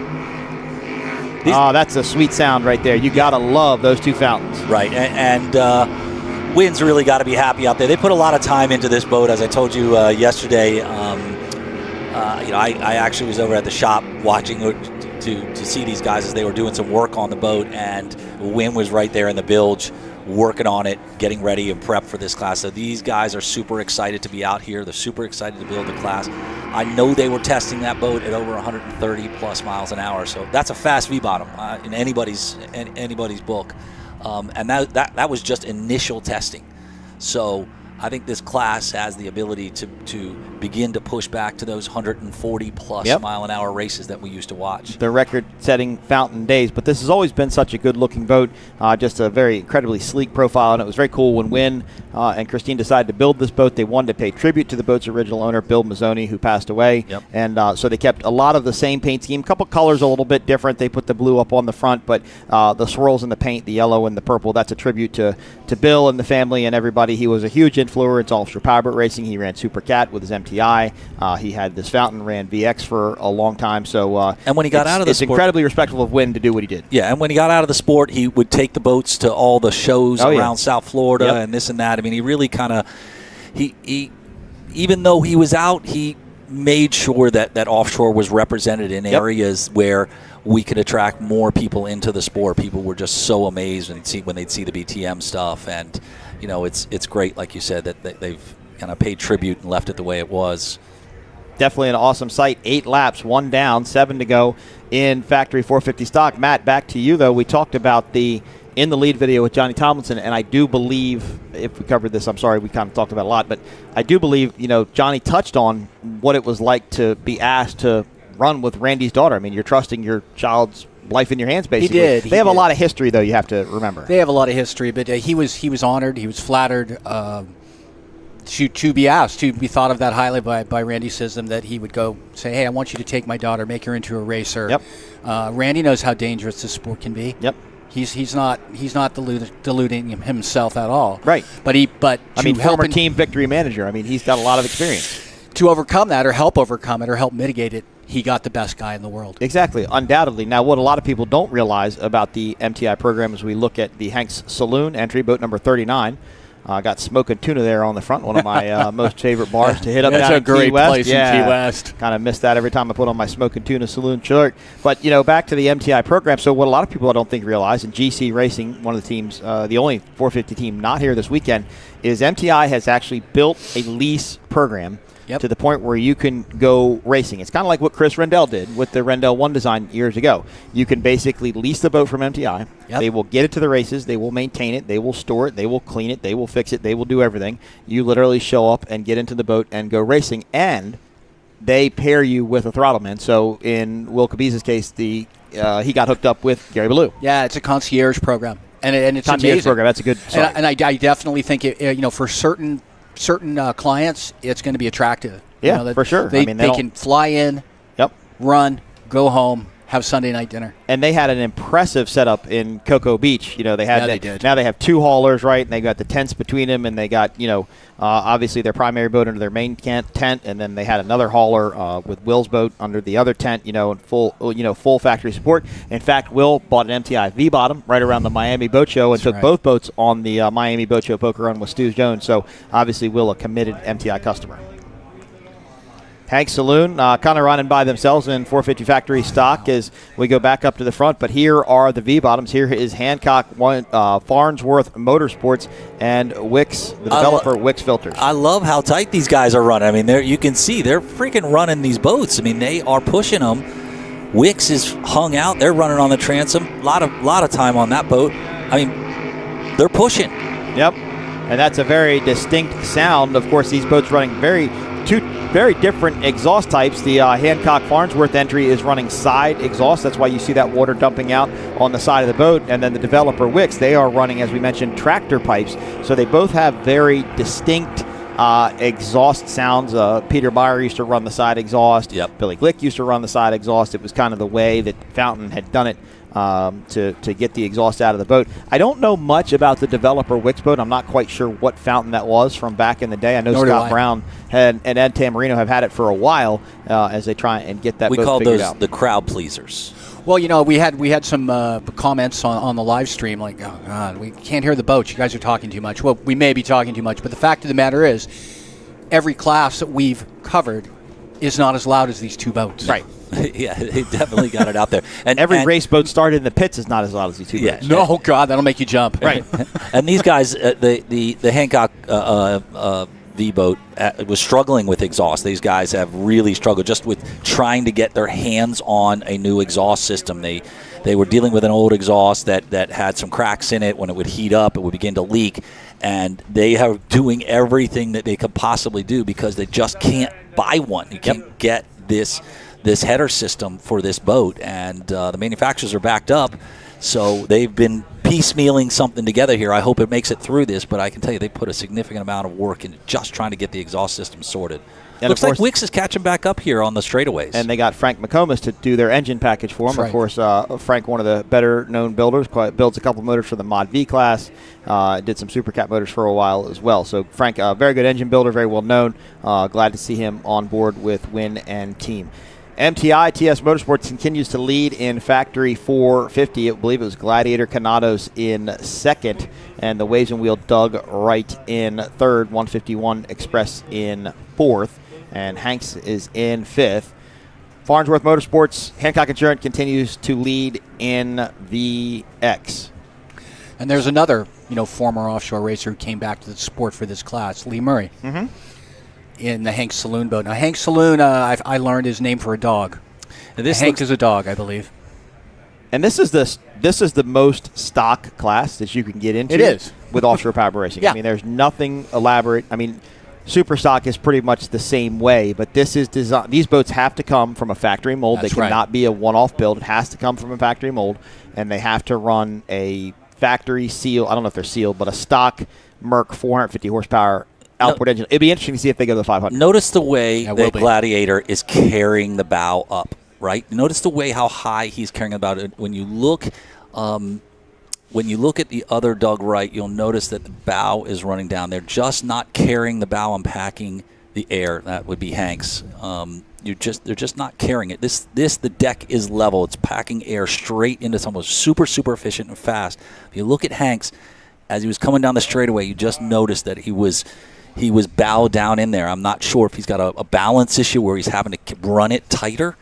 That's a sweet sound right there. You got to love those 2 fountains. Right, and Wynn's really got to be happy out there. They put a lot of time into this boat, as I told you yesterday. I actually was over at the shop watching to see these guys as they were doing some work on the boat, and Wynn was right there in the bilge working on it, getting ready and prep for this class. So these guys are super excited to be out here. They're super excited to build the class. I know they were testing that boat at over 130 plus miles an hour, so that's a fast V-bottom in anybody's book. And that was just initial testing. So I think this class has the ability to begin to push back to those 140 plus mile an hour races that we used to watch. The record-setting fountain days, but this has always been such a good-looking boat, just a very incredibly sleek profile, and it was very cool when Wynn and Christine decided to build this boat. They wanted to pay tribute to the boat's original owner, Bill Mazzoni, who passed away, and so they kept a lot of the same paint scheme, a couple colors a little bit different. They put the blue up on the front, but the swirls in the paint, the yellow and the purple, that's a tribute to Bill and the family and everybody. He was a huge influence. Offshore Powerboat Racing. He ran Super Cat with his MTI. He had this fountain, ran VX for a long time. So and when he got out of the sport, it's incredibly respectful of Wynn to do what he did. Yeah, and when he got out of the sport, he would take the boats to all the shows around South Florida and this and that. I mean, he really kind of he even though he was out, he made sure that Offshore was represented in areas where we could attract more people into the sport. People were just so amazed when they'd see the BTM stuff, and it's great, like you said, that they've kind of paid tribute and left it the way it was. Definitely an awesome sight. 8 laps, 1 down, 7 to go in factory 450 stock. Matt, back to you though. We talked about the In the Lead video with Johnny Tomlinson, and I do believe, if we covered this, I'm sorry, we kind of talked about it a lot, but I do believe, Johnny touched on what it was like to be asked to run with Randy's daughter. I mean, you're trusting your child's life in your hands, basically. He did. They have a lot of history, though, you have to remember. They have a lot of history, but he was honored, he was flattered to be asked, to be thought of that highly by Randy Sism, that he would go say, hey, I want you to take my daughter, make her into a racer. Yep. Randy knows how dangerous this sport can be. Yep. He's not deluding himself at all. Right. But former team victory manager. I mean, he's got a lot of experience. To overcome that, or help overcome it, or help mitigate it, he got the best guy in the world. Exactly, undoubtedly. Now, what a lot of people don't realize about the MTI program is we look at the Hanks Saloon entry, boat number 39. Got Smoking Tuna there on the front, one of my most favorite bars to hit up down in Key West. That's a great place in Key West. Kind of miss that every time I put on my Smoking Tuna Saloon shirt. But, back to the MTI program. So what a lot of people I don't think realize, and GC Racing, one of the teams, the only 450 team not here this weekend, is MTI has actually built a lease program to the point where you can go racing. It's kind of like what Chris Rendell did with the Rendell 1 design years ago. You can basically lease the boat from MTI. They will get it to the races. They will maintain it. They will store it. They will clean it. They will fix it. They will do everything. You literally show up and get into the boat and go racing, and they pair you with a throttleman. So in Will Cabez's case, he got hooked up with Gary Ballou. Yeah, it's a concierge program, and it's concierge amazing. Program. That's a good. And I definitely think for certain clients, it's going to be attractive. Yeah, for sure. They can fly in, run, go home, have Sunday night dinner. And they had an impressive setup in Cocoa Beach. You know, they had they did. Now they have 2 haulers, right? And they got the tents between them, and they got, obviously their primary boat under their main tent, and then they had another hauler with Will's boat under the other tent, and full factory support. In fact, Will bought an MTI V-bottom right around the Miami Boat Show and took both boats on the Miami Boat Show poker run with Stu Jones. So obviously Will, a committed MTI customer. Hank Saloon kind of running by themselves in 450 factory stock as we go back up to the front. But here are the V-bottoms. Here is Hancock, Farnsworth Motorsports, and Wix, the developer, Wix Filters. I love how tight these guys are running. I mean, you can see they're freaking running these boats. I mean, they are pushing them. Wix is hung out. They're running on the transom. A lot of time on that boat. I mean, they're pushing. Yep. And that's a very distinct sound. Of course, these boats running two very different exhaust types. The Hancock Farnsworth entry is running side exhaust. That's why you see that water dumping out on the side of the boat. And then the developer Wix, they are running, as we mentioned, tractor pipes. So they both have very distinct exhaust sounds. Peter Meyer used to run the side exhaust. Yep. Billy Glick used to run the side exhaust. It was kind of the way that Fountain had done it to get the exhaust out of the boat. I don't know much about the developer Wix boat. I'm not quite sure what Fountain that was from back in the day. I know Scott Brown and Ed Tamarino have had it for a while as they try and get that boat figured out. We call those the crowd pleasers. Well, we had some comments on the live stream like, oh, God, we can't hear the boats. You guys are talking too much. Well, we may be talking too much, but the fact of the matter is every class that we've covered is not as loud as these 2 boats. Right. Yeah, they definitely got it out there. And every race boat started in the pits is not as loud as these 2 boats. No, God, that'll make you jump. Right. And these guys, the Hancock V-boat was struggling with exhaust. These guys have really struggled just with trying to get their hands on a new exhaust system. They were dealing with an old exhaust that had some cracks in it. When it would heat up, it would begin to leak. And they are doing everything that they could possibly do because they just can't buy one. You can't get this header system for this boat, and the manufacturers are backed up, so they've been piecemealing something together here. I hope it makes it through this, but I can tell you they put a significant amount of work into just trying to get the exhaust system sorted. And looks like Wix is catching back up here on the straightaways. And they got Frank McComas to do their engine package for them. Right. Of course, Frank, one of the better-known builders, builds a couple motors for the Mod V class, did some Super Cat motors for a while as well. So Frank, very good engine builder, very well-known. Glad to see him on board with Win and team. MTI TS Motorsports continues to lead in Factory 450. I believe it was Gladiator Canados in second, and the Waves and Wheel Doug Wright in third, 151 Express in fourth, and Hanks is in fifth. Farnsworth Motorsports, Hancock Insurance continues to lead in VX. And there's another, former offshore racer who came back to the sport for this class, Lee Murray. Mm-hmm. In the Hank Saloon boat. Now, Hank Saloon, I learned his name for a dog. Hank is a dog, I believe. And this is the most stock class that you can get into. It is. With offshore powerboat racing. Yeah. I mean, there's nothing elaborate. I mean, super stock is pretty much the same way, but this is designed. These boats have to come from a factory mold. That's they cannot be a one-off build. It has to come from a factory mold, and they have to run a factory seal. I don't know if they're sealed, but a stock Merc 450 horsepower outboard engine. It'd be interesting to see if they go to the 500. Notice the way that Gladiator is carrying the bow up, right? Notice the way how high he's carrying the bow. When you look at the other Doug Wright, you'll notice that the bow is running down. They're just not carrying the bow and packing the air. That would be Hank's. They're just not carrying it. The deck is level. It's packing air straight into something super, super efficient and fast. If you look at Hank's, as he was coming down the straightaway, you just noticed that he was bowed down in there. I'm not sure if he's got a balance issue where he's having to run it tighter,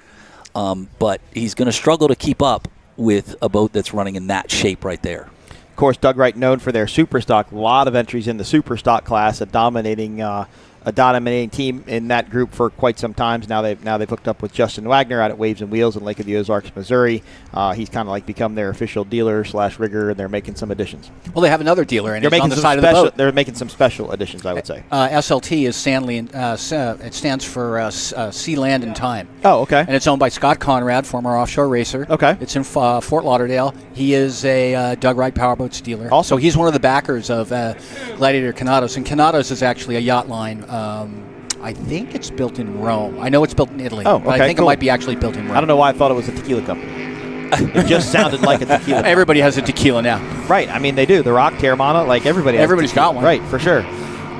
but he's going to struggle to keep up with a boat that's running in that shape right there. Of course, Doug Wright known for their super stock. A lot of entries in the super stock class, a dominating team in that group for quite some time. Now they've hooked up with Justin Wagner out at Waves and Wheels in Lake of the Ozarks, Missouri. He's kind of like become their official dealer / rigger, and they're making some additions. Well, they have another dealer, and it's on the side of the boat. They're making some special additions, I would say. SLT is Stanley, and it stands for Sea, Land, and Time. Oh, okay. And it's owned by Scott Conrad, former offshore racer. Okay. It's in Fort Lauderdale. He is a Doug Wright Powerboats dealer. Also, he's one of the backers of Gladiator Canados, and Canados is actually a yacht line I think it's built in Rome. I know it's built in Italy. Oh, but okay, I think cool. it might be actually built in Rome. I don't know why I thought it was a tequila company. It just sounded like a tequila. Everybody has a tequila now. Right. I mean, they do. The Rock, Terramana, like everybody has Everybody's tequila. got one. Right, for sure.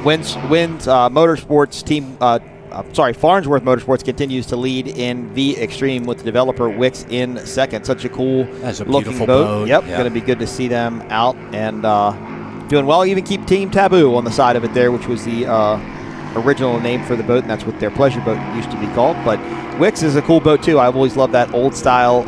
Wins Motorsports team, Farnsworth Motorsports continues to lead in V Extreme with the developer Wix in second. Such a cool That's a looking beautiful boat. boat. Yep, Yeah. going to be good to see them out and doing well. Even keep Team Taboo on the side of it there, which was the original name for the boat, and that's what their pleasure boat used to be called. But Wix is a cool boat too. I've always loved that old style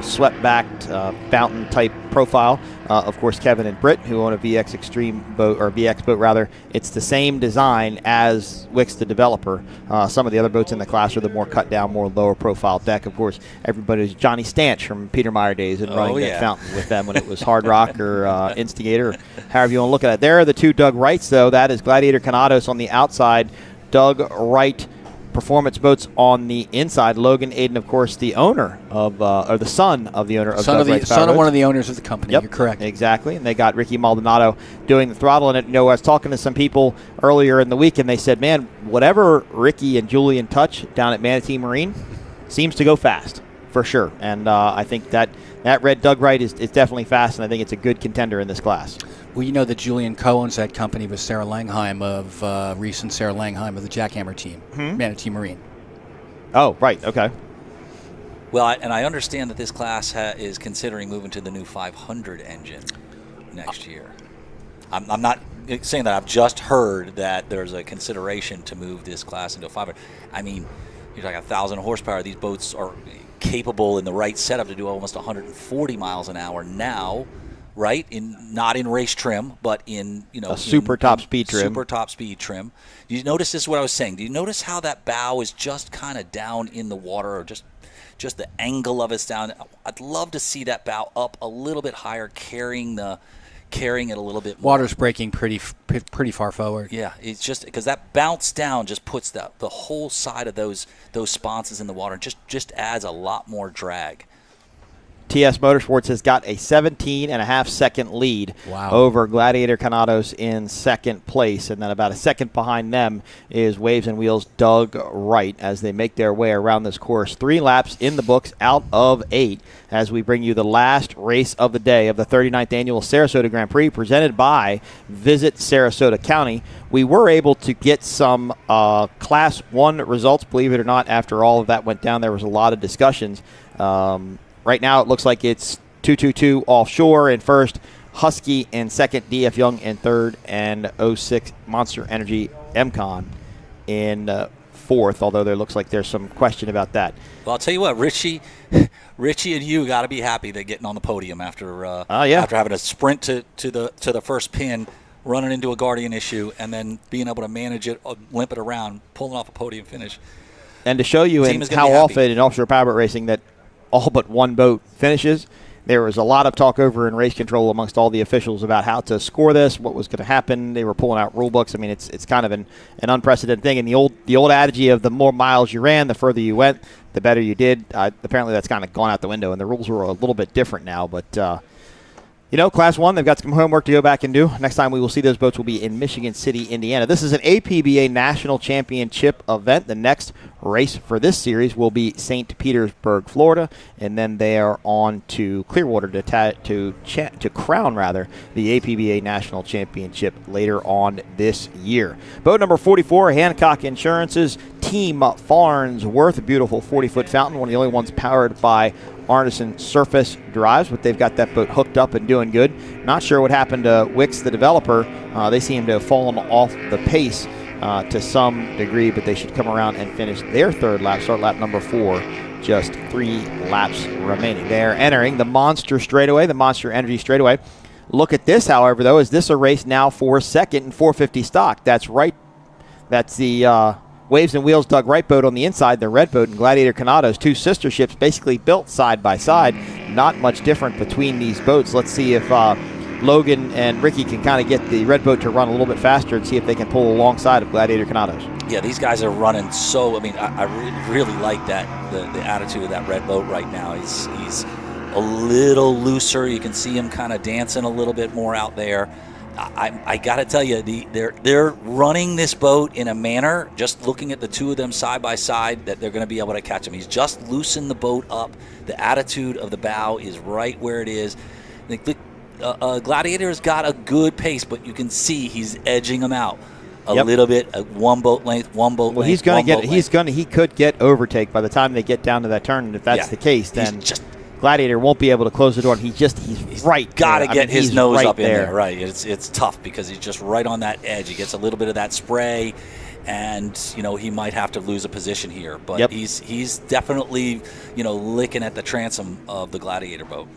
swept-backed fountain type profile. Of course, Kevin and Britt, who own a VX Extreme boat, or VX boat rather, it's the same design as Wix, the developer. Some of the other boats in the class are the more cut down, more lower profile deck. Of course, everybody's Johnny Stanch from Peter Meyer days and running that fountain with them when it was Hard Rock or Instigator, or however you want to look at it. There are the two Doug Wrights, though. That is Gladiator Canados on the outside, Doug Wright Performance Boats on the inside. Logan Aiden, of course, the owner of, or the son of the owner of Doug Wright's son of Powerboats. one of the owners of the company. Yep, You're correct. Exactly. And they got Ricky Maldonado doing the throttle. And, I was talking to some people earlier in the week, and they said, man, whatever Ricky and Julian touch down at Manatee Marine seems to go fast, for sure. And I think that red Doug Wright is definitely fast, and I think it's a good contender in this class. Well, you know that Julian co-owns that company with Sarah Langheim of recent Sarah Langheim of the Jackhammer team, Manatee Marine. Oh, right. Okay. Well, I understand that this class is considering moving to the new 500 engine next year. I'm not saying that. I've just heard that there's a consideration to move this class into a 500. I mean, you're talking 1,000 horsepower. These boats are capable in the right setup to do almost 140 miles an hour now. Right, not in race trim, but in a super top speed trim. Super top speed trim. Do you notice, this is what I was saying? Do you notice how that bow is just kind of down in the water, or just the angle of it's down? I'd love to see that bow up a little bit higher, carrying it a little bit more. Water's breaking pretty far forward. Yeah, it's just because that bounce down just puts the whole side of those sponses in the water, and just adds a lot more drag. TS Motorsports has got a 17.5-second lead over Gladiator Canados in second place. And then about a second behind them is Waves and Wheels Doug Wright as they make their way around this course. 3 laps in the books out of 8 as we bring you the last race of the day of the 39th Annual Sarasota Grand Prix presented by Visit Sarasota County. We were able to get some Class 1 results, believe it or not. After all of that went down, there was a lot of discussions. Right now, it looks like it's 222 Offshore in first, Husky in second, DF Young in third, and 06 Monster Energy MCon in fourth, although there looks like there's some question about that. Well, I'll tell you what, Richie and you got to be happy they're getting on the podium after having a sprint to the first pin, running into a Guardian issue, and then being able to manage it, limp it around, pulling off a podium finish. And to show you how often in offshore powerboat racing that all but one boat finishes. There was a lot of talk over in race control amongst all the officials about how to score this, what was going to happen. They were pulling out rule books. I mean, it's kind of an unprecedented thing. And the old adage of the more miles you ran, the further you went, the better you did. Apparently, that's kind of gone out the window, and the rules are a little bit different now. But Class 1, they've got some homework to go back and do. Next time we will see those boats will be in Michigan City, Indiana. This is an APBA National Championship event. The next race for this series will be St. Petersburg, Florida, and then they are on to Clearwater to crown the APBA National Championship later on this year. Boat number 44, Hancock Insurance's Team Farnsworth, a beautiful 40-foot fountain, one of the only ones powered by Arneson surface drives, but they've got that boat hooked up and doing good. Not sure what happened to Wix, the developer. They seem to have fallen off the pace to some degree, but they should come around and finish their third lap, start lap number 4, just 3 laps remaining. They are entering the Monster straightaway, the Monster Energy straightaway. Look at this, however, though. Is this a race now for second and 450 stock? That's right. That's the Waves and Wheels Doug Wright boat on the inside, the red boat, and Gladiator Canados, 2 sister ships basically built side by side. Not much different between these boats. Let's see if Logan and Ricky can kind of get the red boat to run a little bit faster and see if they can pull alongside of Gladiator Canados. Yeah, these guys are running so, I really like that, the attitude of that red boat right now. He's a little looser. You can see him kind of dancing a little bit more out there. I got to tell you, they're running this boat in a manner, just looking at the two of them side by side, that they're going to be able to catch him. He's just loosened the boat up. The attitude of the bow is right where it is. The Gladiator's got a good pace, but you can see he's edging them out a little bit. One boat length, one boat length. He's going to he could get overtake by the time they get down to that turn. And if that's the case, then Gladiator won't be able to close the door. And he's right. Got to there. get his nose right up in there. there. Right. It's tough because he's just right on that edge. He gets a little bit of that spray, and he might have to lose a position here. But he's definitely licking at the transom of the Gladiator boat.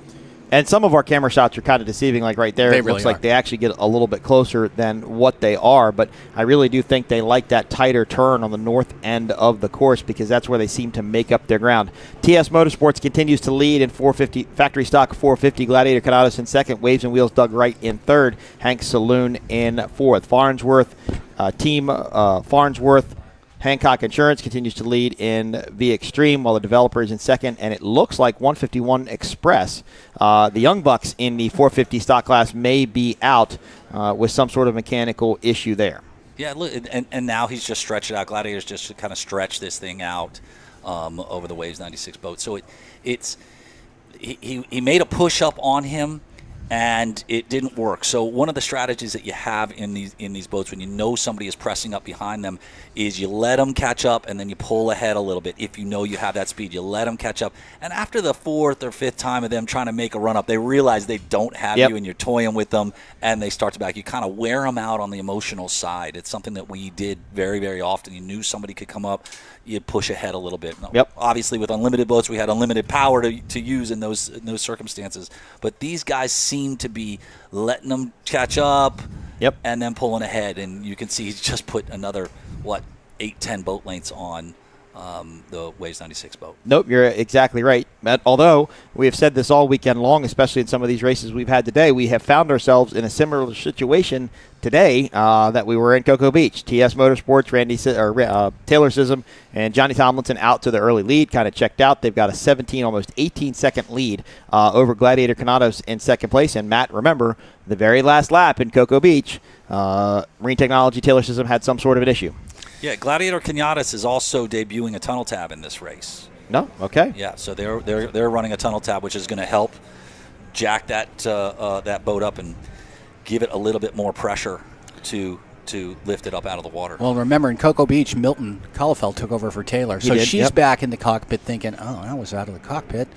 And some of our camera shots are kind of deceiving, like right there. It looks like they actually get a little bit closer than what they are. But I really do think they like that tighter turn on the north end of the course because that's where they seem to make up their ground. TS Motorsports continues to lead in 450 factory stock 450. Gladiator Canados in second. Waves and Wheels Dug Right in third. Hank Saloon in fourth. Farnsworth, Farnsworth, Hancock Insurance continues to lead in V Extreme, while the developer is in second, and it looks like 151 Express. The Young Bucks in the 450 stock class may be out with some sort of mechanical issue there. Yeah, look, and now he's just stretched it out. Gladiator's just kind of stretched this thing out over the Waves 96 boat. So he made a push-up on him, and it didn't work. So one of the strategies that you have in these boats when you know somebody is pressing up behind them is you let them catch up and then you pull ahead a little bit. If you know you have that speed, you let them catch up. And after the fourth or fifth time of them trying to make a run up, they realize they don't have you and you're toying with them, and they start to back. You kind of wear them out on the emotional side. It's something that we did very, very often. You knew somebody could come up, you push ahead a little bit. Obviously, with unlimited boats, we had unlimited power to use in those circumstances. But these guys seem to be letting them catch up and then pulling ahead. And you can see he's just put another, 8-10 boat lengths on the Waves 96 boat. Nope, you're exactly right, Matt. Although we have said this all weekend long, especially in some of these races we've had today, we have found ourselves in a similar situation today that we were in Cocoa Beach. TS Motorsports, Taylor Sism and Johnny Tomlinson out to the early lead, kind of checked out. They've got a 17, almost 18-second lead over Gladiator Canados in second place. And Matt, remember, the very last lap in Cocoa Beach, Marine Technology, Taylor Sism had some sort of an issue. Yeah, Gladiator Canados is also debuting a tunnel tab in this race. No, okay. Yeah, so they're running a tunnel tab, which is going to help jack that boat up and give it a little bit more pressure to lift it up out of the water. Well, remember, in Cocoa Beach, Milton Kollefeld took over for Taylor. So she's back in the cockpit thinking, I was out of the cockpit.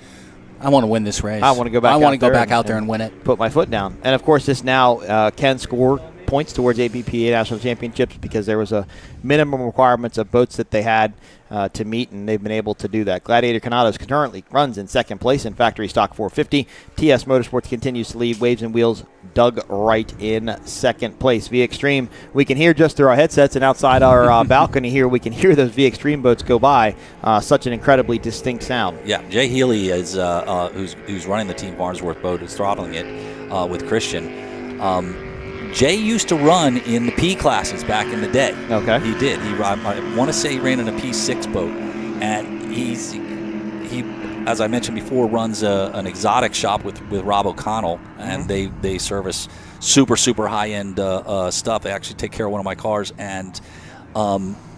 I want to win this race. I want to go back out there and win it. Put my foot down. And, of course, this now can score points towards ABPA National Championships because there was a minimum requirements of boats that they had to meet, and they've been able to do that. Gladiator Canados currently runs in second place in factory stock 450. TS Motorsports continues to lead. Waves and Wheels Dug Right in second place. V Extreme, we can hear just through our headsets, and outside our balcony here, we can hear those V Extreme boats go by. Such an incredibly distinct sound. Yeah, Jay Healy is who's running the Team Farnsworth boat, is throttling it with Christian. Jay used to run in the P classes back in the day. Okay. He did. I want to say he ran in a P6 boat. And he, as I mentioned before, runs an exotic shop with Rob O'Connell. And they service super, super high-end stuff. They actually take care of one of my cars. And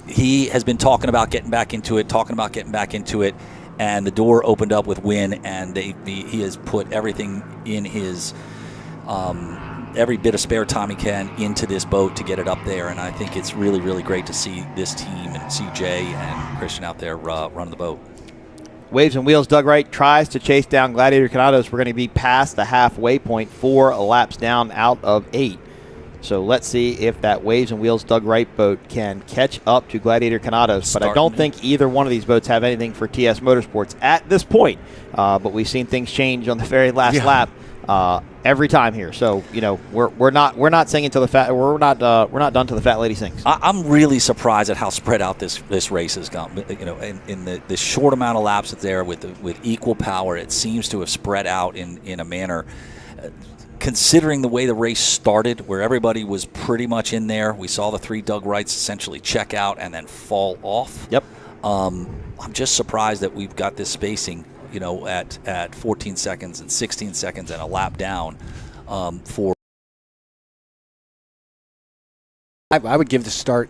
he has been talking about getting back into it, And the door opened up with Wynn, and he has put everything in his every bit of spare time he can into this boat to get it up there. And I think it's really, really great to see this team and see Jay and Christian out there running the boat. Waves and Wheels Dug Right tries to chase down Gladiator Canados. We're going to be past the halfway point, 4 laps down out of 8. So let's see if that Waves and Wheels Dug Right boat can catch up to Gladiator Canados. But I don't think either one of these boats have anything for TS Motorsports at this point. But we've seen things change on the very last lap every time here. So we're not singing till we're not done till the fat lady sings. I'm really surprised at how spread out this race has gone. In the short amount of laps that's there with equal power, it seems to have spread out in a manner. Considering the way the race started, where everybody was pretty much in there, we saw the 3 Dug Rights essentially check out and then fall off. Yep. I'm just surprised that we've got this spacing, at 14 seconds and 16 seconds and a lap down for I would give the start.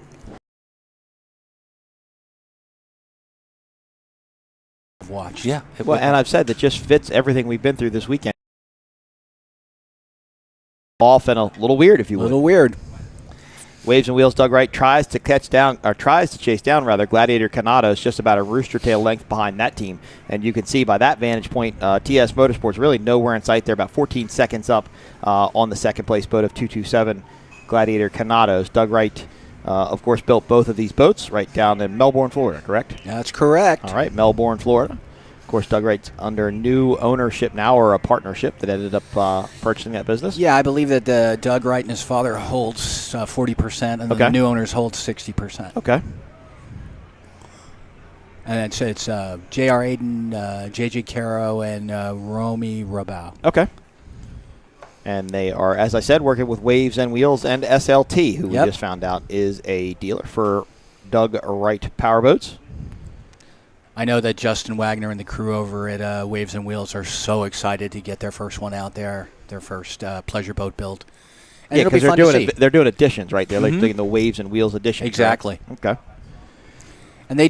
Watch. Yeah. Well, and I've said that just fits everything we've been through this weekend. Off and a little weird, if you will. A little weird. Waves and Wheels. Doug Wright tries to chase down Gladiator Canados, just about a rooster tail length behind that team. And you can see by that vantage point, TS Motorsports really nowhere in sight. They're about 14 seconds up on the second place boat of 227 Gladiator Canados. Doug Wright, of course, built both of these boats right down in Melbourne, Florida, correct? That's correct. All right, Melbourne, Florida. Of course, Doug Wright's under new ownership now, or a partnership that ended up purchasing that business. Yeah, I believe that Doug Wright and his father holds 40%, and the new owners hold 60%. Okay. And it's J.R. Aiden, J.J. Caro, and Romy Rabau. Okay. And they are, as I said, working with Waves and Wheels and SLT, who we just found out is a dealer for Doug Wright Powerboats. I know that Justin Wagner and the crew over at Waves and Wheels are so excited to get their first one out there, their first pleasure boat build. And yeah, because they're doing additions, right? They're like doing the Waves and Wheels edition. Exactly. Right? Okay. And they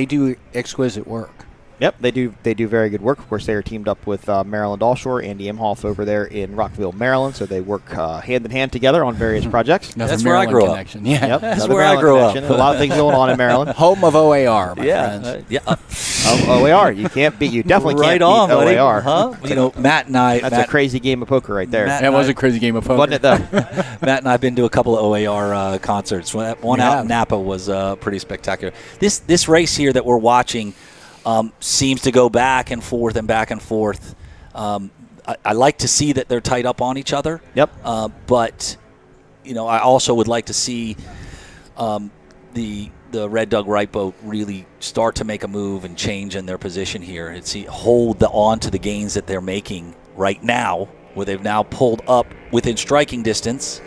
do exquisite work. Yep, they do very good work. Of course, they are teamed up with Maryland Offshore, Andy Imhoff over there in Rockville, Maryland. So they work hand in hand together on various projects. That's where I grew up. Yeah, yep, that's where I grew up. A lot of things going on in Maryland. Home of OAR, my friends. OAR. You can't beat. You definitely can't beat OAR. Huh? You know, Matt and I. That's a crazy game of poker right there. That was a crazy game of poker, wasn't it? Though. Matt and I have been to a couple of OAR concerts. One out in Napa was pretty spectacular. This race here that we're watching. Seems to go back and forth and back and forth. I like to see that they're tight up on each other. Yep. But, I also would like to see the Red Doug Wright boat really start to make a move and change in their position here and hold on to the gains that they're making right now, where they've now pulled up within striking distance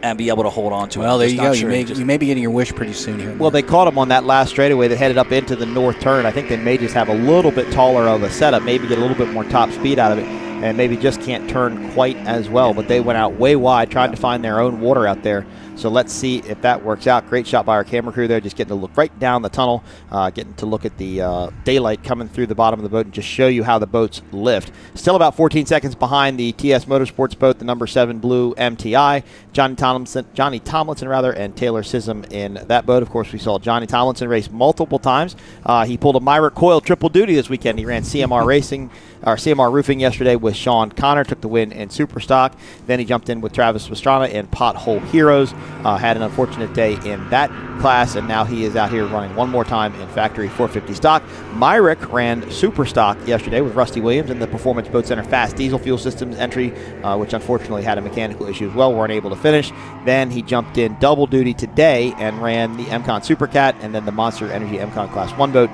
and be able to hold on to it. Well, there you go. You may be getting your wish pretty soon here. Well, they caught him on that last straightaway that headed up into the north turn. I think they may just have a little bit taller of a setup, maybe get a little bit more top speed out of it, and maybe just can't turn quite as well. But they went out way wide, trying to find their own water out there. So let's see if that works out. Great shot by our camera crew there, just getting to look right down the tunnel, getting to look at the daylight coming through the bottom of the boat and just show you how the boats lift. Still about 14 seconds behind the TS Motorsports boat, the number 7 blue MTI. Johnny Tomlinson, and Taylor Sism in that boat. Of course, we saw Johnny Tomlinson race multiple times. He pulled a Myrick Coil triple duty this weekend. He ran CMR Roofing yesterday with Sean Connor, took the win in Super Stock. Then he jumped in with Travis Pastrana in Pothole Heroes. Had an unfortunate day in that class, and now he is out here running one more time in Factory 450 Stock. Myrick ran Super Stock yesterday with Rusty Williams in the Performance Boat Center Fast Diesel Fuel Systems entry, which unfortunately had a mechanical issue as well. Weren't able to finish. Then he jumped in double duty today and ran the MCon Super Cat and then the Monster Energy MCon Class 1 boat,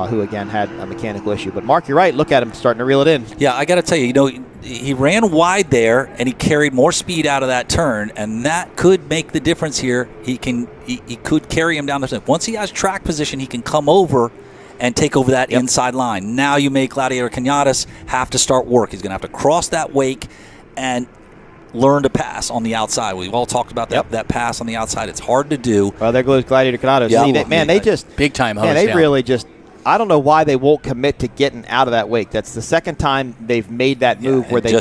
who again had a mechanical issue. But Mark, you're right. Look at him starting to reel it in. Yeah, I got to tell you, he ran wide there and he carried more speed out of that turn, and that could make the difference here. He could carry him down the center. Once he has track position, he can come over and take over that inside line. Now you make Gladiator Canadas have to start work. He's going to have to cross that wake and learn to pass on the outside. We've all talked about that pass on the outside. It's hard to do. Well, there goes Gladiator Canadas. Yeah, they just big time. Really just. I don't know why they won't commit to getting out of that wake. That's the second time they've made that move where they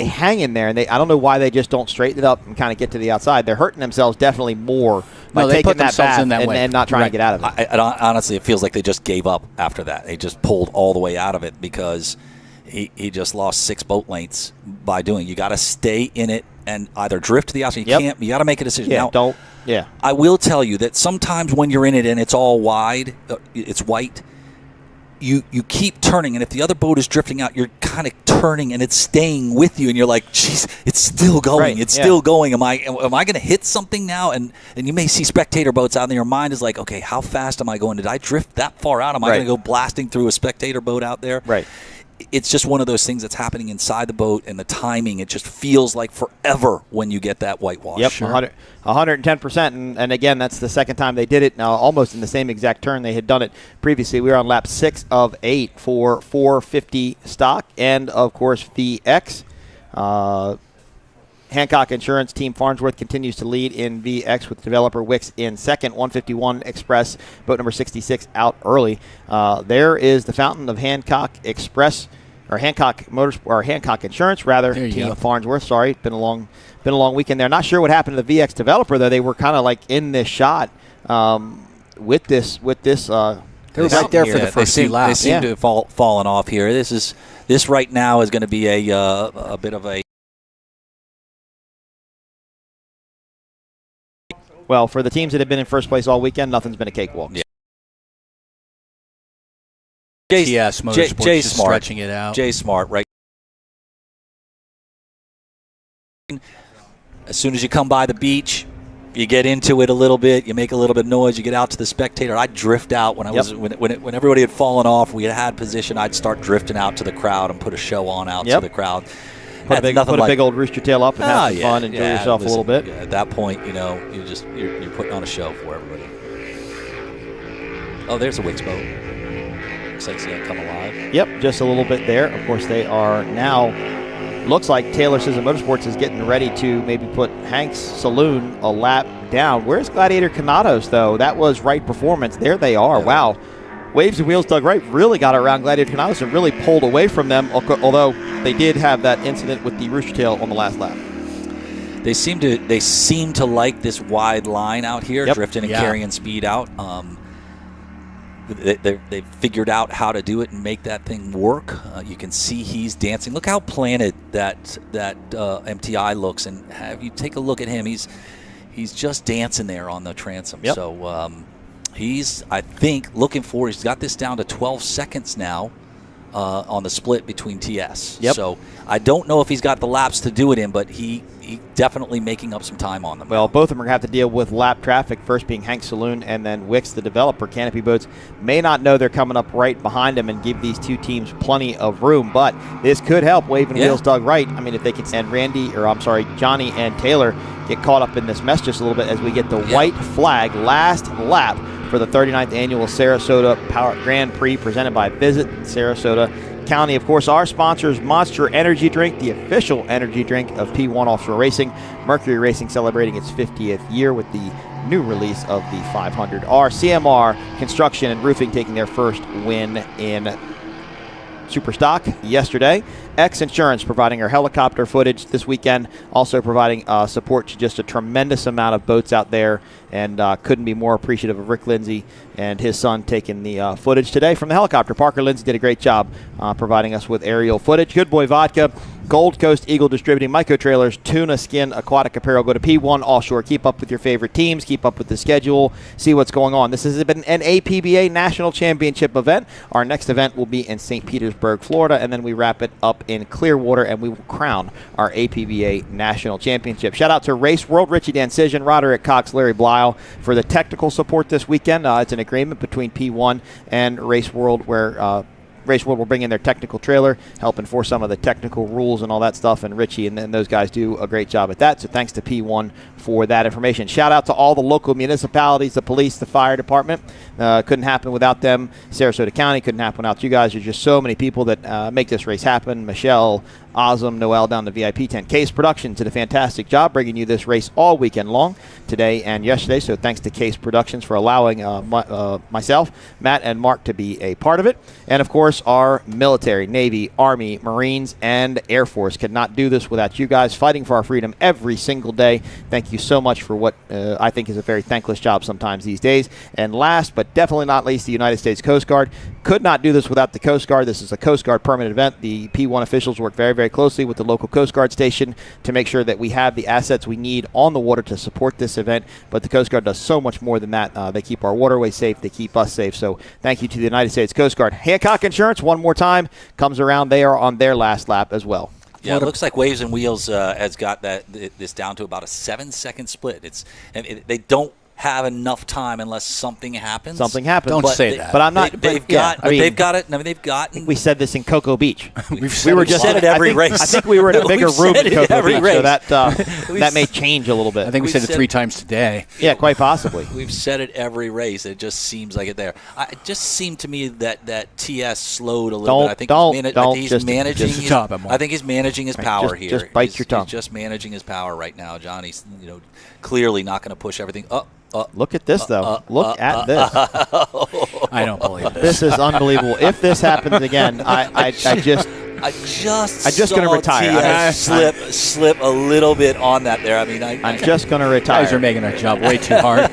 hang in there, and I don't know why they just don't straighten it up and kind of get to the outside. They're hurting themselves definitely more by taking that bath and not trying to get out of it. Honestly, it feels like they just gave up after that. They just pulled all the way out of it because he just lost 6 boat lengths by doing. You got to stay in it and either drift to the outside. You got to make a decision. I will tell you that sometimes when you're in it and it's all wide, it's white, you keep turning, and if the other boat is drifting out, you're kind of turning and it's staying with you, and you're like, geez, it's still going. It's still going. Am I going to hit something now? And you may see spectator boats out, and your mind is like, okay, how fast am I going? Did I drift that far out? Am I going to go blasting through a spectator boat out there? Right. It's just one of those things that's happening inside the boat, and the timing, it just feels like forever when you get that whitewash. Yep, 110%. And again, that's the second time they did it, now almost in the same exact turn they had done it previously. We were on lap 6 of 8 for 450 stock and, of course, VX. Hancock Insurance Team Farnsworth continues to lead in VX with developer Wix in second. 151 Express, boat number 66, out early. There is the fountain of Hancock Express, or Hancock Insurance, rather. Team Farnsworth. Sorry, been a long weekend there. Not sure what happened to the VX developer though. They were kind of like in this shot with this. They were right there for the first few laps. They seem to have fallen off here. This right now is going to be a bit of a. Well, for the teams that have been in first place all weekend, nothing's been a cakewalk. Yeah. Motorsports Jay just Smart, stretching it out. Jay Smart, right? As soon as you come by the beach, you get into it a little bit, you make a little bit of noise, you get out to the spectator. I'd drift out when when everybody had fallen off, we had position, I'd start drifting out to the crowd and put a show on out to the crowd. Put a big old rooster tail up and have some fun, enjoy yourself a little bit. At that point, you're putting on a show for everybody. Oh, there's a Wix boat. Looks like it's going to come alive. Yep, just a little bit there. Of course, they are now, looks like Taylor Chisholm Motorsports is getting ready to maybe put Hank's Saloon a lap down. Where's Gladiator Canados, though? That was right performance. There they are. Yeah. Wow. Waves and Wheels Doug Wright really got around Gladiator Canados and really pulled away from them, although they did have that incident with the rooster tail on the last lap. They seem to like this wide line out here, drifting and carrying speed out. They've figured out how to do it and make that thing work. You can see he's dancing. Look how planted that MTI looks, and have you take a look at him. He's just dancing there on the transom. Yep. So he's, I think, looking for. He's got this down to 12 seconds now on the split between TS. Yep. So I don't know if he's got the laps to do it in, but he definitely making up some time on them. Well, both of them are going to have to deal with lap traffic, first being Hank Saloon and then Wix, the developer. Canopy Boats may not know they're coming up right behind them and give these two teams plenty of room, but this could help Wave and Wheels Doug Wright. I mean, if they can send Johnny and Taylor get caught up in this mess just a little bit as we get the white flag last lap for the 39th annual Sarasota Powerboat Grand Prix presented by Visit Sarasota County. Of course, our sponsors, Monster Energy Drink, the official energy drink of P1 Offshore Racing. Mercury Racing celebrating its 50th year with the new release of the 500R. CMR Construction and Roofing taking their first win in Superstock yesterday. X Insurance providing our helicopter footage this weekend, also providing support to just a tremendous amount of boats out there, and couldn't be more appreciative of Rick Lindsay and his son taking the footage today from the helicopter. Parker Lindsay did a great job providing us with aerial footage. Good Boy Vodka, Gold Coast Eagle Distributing, Micro Trailers, Tuna Skin Aquatic Apparel. Go to P1 Offshore. Keep up with your favorite teams. Keep up with the schedule. See what's going on. This has been an APBA National Championship event. Our next event will be in St. Petersburg, Florida, and then we wrap it up in Clearwater, and we will crown our APBA National Championship. Shout out to Race World, Richie Dancision, Roderick Cox, Larry Blyle for the technical support this weekend. It's an agreement between P1 and Race World where Race World will bring in their technical trailer, help enforce some of the technical rules and all that stuff, and Richie and those guys do a great job at that. So thanks to P1 for that information. Shout out to all the local municipalities, the police, the fire department. Couldn't happen without them. Sarasota County couldn't happen without you guys. There's just so many people that make this race happen. Michelle, Ozum, Noel down the VIP tent. Case Productions did a fantastic job bringing you this race all weekend long, today and yesterday. So thanks to Case Productions for allowing myself, Matt, and Mark to be a part of it. And of course, our military, Navy, Army, Marines, and Air Force could not do this without you guys fighting for our freedom every single day. Thank you so much for what I think is a very thankless job sometimes these days. And last but definitely not least, the United States Coast Guard. Could not do this without the Coast Guard. This is a Coast Guard permanent event. The P1 officials work very, very closely with the local Coast Guard station to make sure that we have the assets we need on the water to support this event. But the Coast Guard does so much more than that. They keep our waterways safe. They keep us safe. So thank you to the United States Coast Guard. Hancock Insurance, one more time, comes around. They are on their last lap as well. Yeah, it looks like Waves and Wheels has got this down to about a 7-second split. They don't have enough time unless something happens. Something happens. Don't say that. But I'm not. They've got it. I mean, they've gotten. I think we said this in Cocoa Beach. We were just said it every race. I think we were in a bigger room in Cocoa Beach, race. so that may change a little bit. I think we said it 3 times today. Yeah, quite possibly. We've said it every race. It just seems like it there. It just seemed to me that TS slowed a little bit. I think he's managing his power here. Just bite your tongue. He's just managing his power right now. Johnny's clearly not going to push everything up. Look at this, though. Look at this. I don't believe this. This is unbelievable. If this happens again, I'm just going to retire. Slip a little bit on that there. I mean, I'm just going to retire. You guys are making our job way too hard.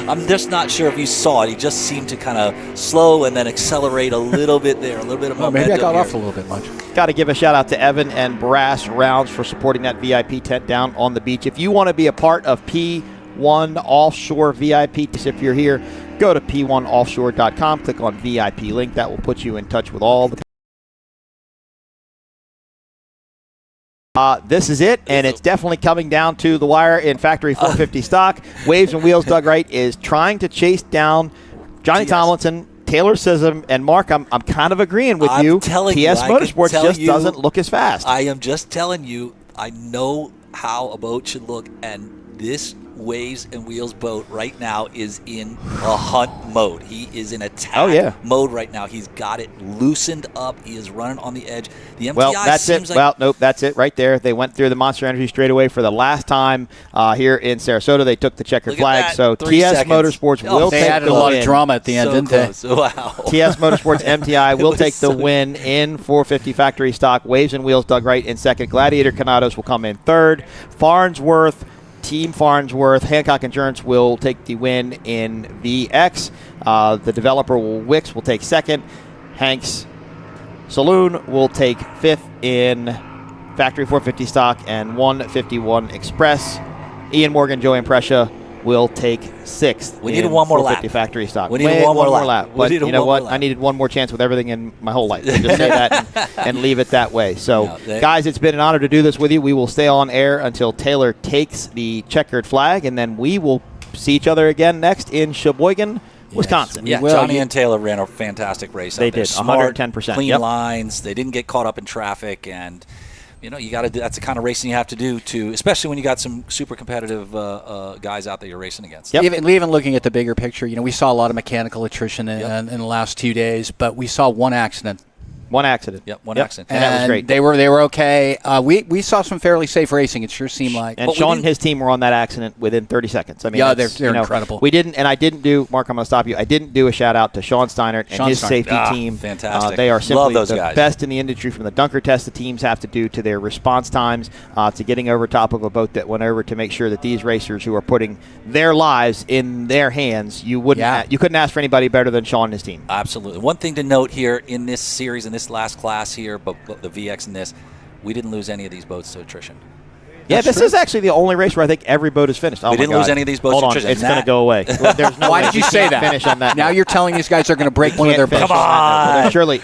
I'm just not sure if you saw it. He just seemed to kind of slow and then accelerate a little bit there, a little bit of momentum. Maybe I got here. off a little bit much. Got to give a shout out to Evan and Brass Rounds for supporting that VIP tent down on the beach. If you want to be a part of P1 Offshore VIP, if you're here, go to p1offshore.com, click on VIP link. That will put you in touch with all the this is it, and it's definitely coming down to the wire in Factory 450 stock. Waves and Wheels Doug Wright is trying to chase down Johnny Tomlinson, Taylor Sism, and Mark. I'm kind of agreeing with you. TS Motorsports just doesn't look as fast. I am just telling you, I know how a boat should look, and this Waves and Wheels boat right now is in a hunt mode. He is in attack mode right now. He's got it loosened up. He is running on the edge. The MTI seems like nope, that's it right there. They went through the Monster Energy straightaway for the last time here in Sarasota. They took the checkered flag. So TS Motorsports will take the win. They added a lot of drama at the end, didn't they? Wow. TS Motorsports MTI will take the win in 450 factory stock. Waves and Wheels Doug Wright in second. Gladiator Canados will come in third. Team Farnsworth, Hancock Insurance will take the win in VX. The developer Wix will take second. Hank's Saloon will take fifth in Factory 450 stock and 151 Express. Ian Morgan, Joey Impressia will take sixth. We needed one more lap. Factory stock. We needed one more lap. But you know what? I needed one more chance with everything in my whole life. Just say that and leave it that way. So, guys, it's been an honor to do this with you. We will stay on air until Taylor takes the checkered flag, and then we will see each other again next in Sheboygan, Wisconsin. Yeah, Johnny and Taylor ran a fantastic race. They did, Smart, 110%. Clean lines. They didn't get caught up in traffic, and you got to do. That's the kind of racing you have to do especially when you got some super competitive guys out there you're racing against. Yep. Even looking at the bigger picture, we saw a lot of mechanical attrition in the last 2 days, but we saw one accident. One accident. Yep, one accident. And that was great. They were okay. We saw some fairly safe racing. It sure seemed like. And Sean and his team were on that accident within 30 seconds. I mean, they're incredible. We didn't, and I didn't do, Mark, I'm going to stop you. I didn't do a shout out to Sean Steinert and his safety team. Fantastic. They are simply those the guys. best in the industry, from the dunker test the teams have to do to their response times to getting over top of a boat that went over to make sure that these racers who are putting their lives in their hands, you couldn't ask for anybody better than Sean and his team. Absolutely. One thing to note here in this series, in this last class here, but the VX in this, we didn't lose any of these boats to attrition. Yeah, this is actually the only race where I think every boat is finished. We didn't lose any of these boats. Hold on, it's going to go away. There's no Why did you say that? Finish on that. Now you're telling these guys are going to break one of their boats. Come on. They are surely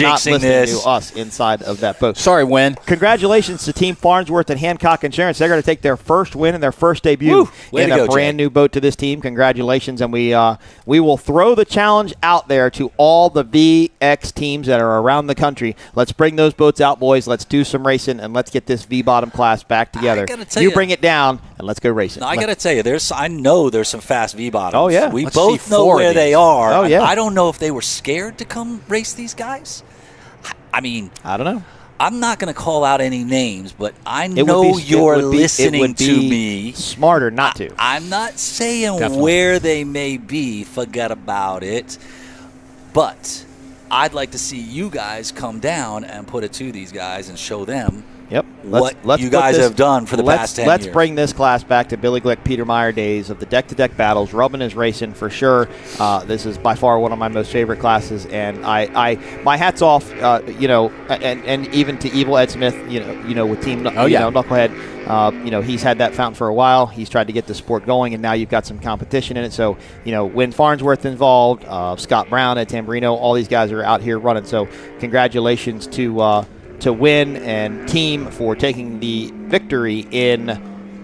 not listening this. to us inside of that boat. Sorry, Win. Congratulations to Team Farnsworth and Hancock Insurance. They're going to take their first win and their first debut in a brand new boat to this team. Congratulations, and we will throw the challenge out there to all the VX teams that are around the country. Let's bring those boats out, boys. Let's do some racing, and let's get this V-bottom class back together. You bring it down, and let's go racing. No, I got to tell you, I know there's some fast V-bottoms. Oh, yeah. We both know where they are. Oh, yeah. I don't know if they were scared to come race these guys. I mean, I don't know. I'm not going to call out any names, but I know you're listening to me. Smarter not to. I'm not saying where they may be. Forget about it. But I'd like to see you guys come down and put it to these guys and show them what you guys have done for the past 10 years. Let's bring this class back to Billy Glick, Peter Meyer days of the deck-to-deck battles. Rubbin is racing for sure. This is by far one of my most favorite classes, and my hat's off, and even to Evil Ed Smith, with Team Knucklehead. He's had that fountain for a while. He's tried to get the sport going, and now you've got some competition in it. So, when Farnsworth involved, Scott Brown, Ed Tamburino, all these guys are out here running. So, congratulations to Win and team for taking the victory in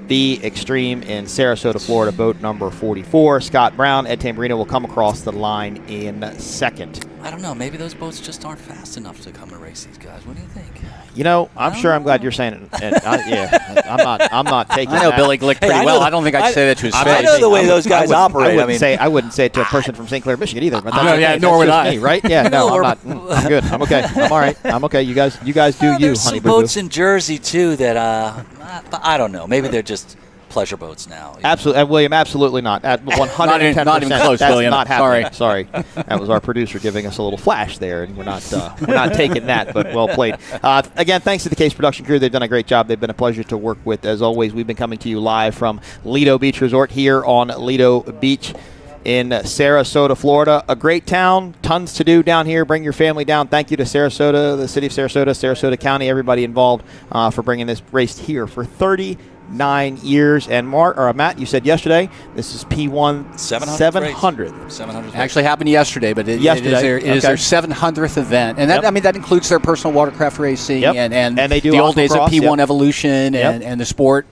the Extreme in Sarasota, Florida, boat number 44. Scott Brown, Ed Tamburino will come across the line in second. I don't know. Maybe those boats just aren't fast enough to come and race these guys. What do you think? You know, I'm glad you're saying it. And I'm not taking. I know that. Billy Glick pretty well. I don't think I'd say that to his face. I know the way those guys operate. I wouldn't say it to a person from St. Clair, Michigan either. But that's okay. Nor would I. Me, right? Yeah, no, I'm not. I'm good. I'm okay. I'm all right. I'm okay. You guys do you, There's honey some boo-boo. boats in Jersey too that I don't know. Maybe they're just pleasure boats now. Absolutely, William. Absolutely not. At 110%. Not even close, that's William. Not happening. Sorry. That was our producer giving us a little flash there, and we're not taking that. But well played. Again, thanks to the Case production crew. They've done a great job. They've been a pleasure to work with. As always, we've been coming to you live from Lido Beach Resort here on Lido Beach in Sarasota, Florida. A great town, tons to do down here. Bring your family down. Thank you to Sarasota, the city of Sarasota, Sarasota County, everybody involved for bringing this race here for 39 years. And Matt, you said yesterday this is P1 700th. Actually happened yesterday, but it is their 700th event, and that that includes their personal watercraft racing and they do the old days of cross, P1 Evolution and the sport.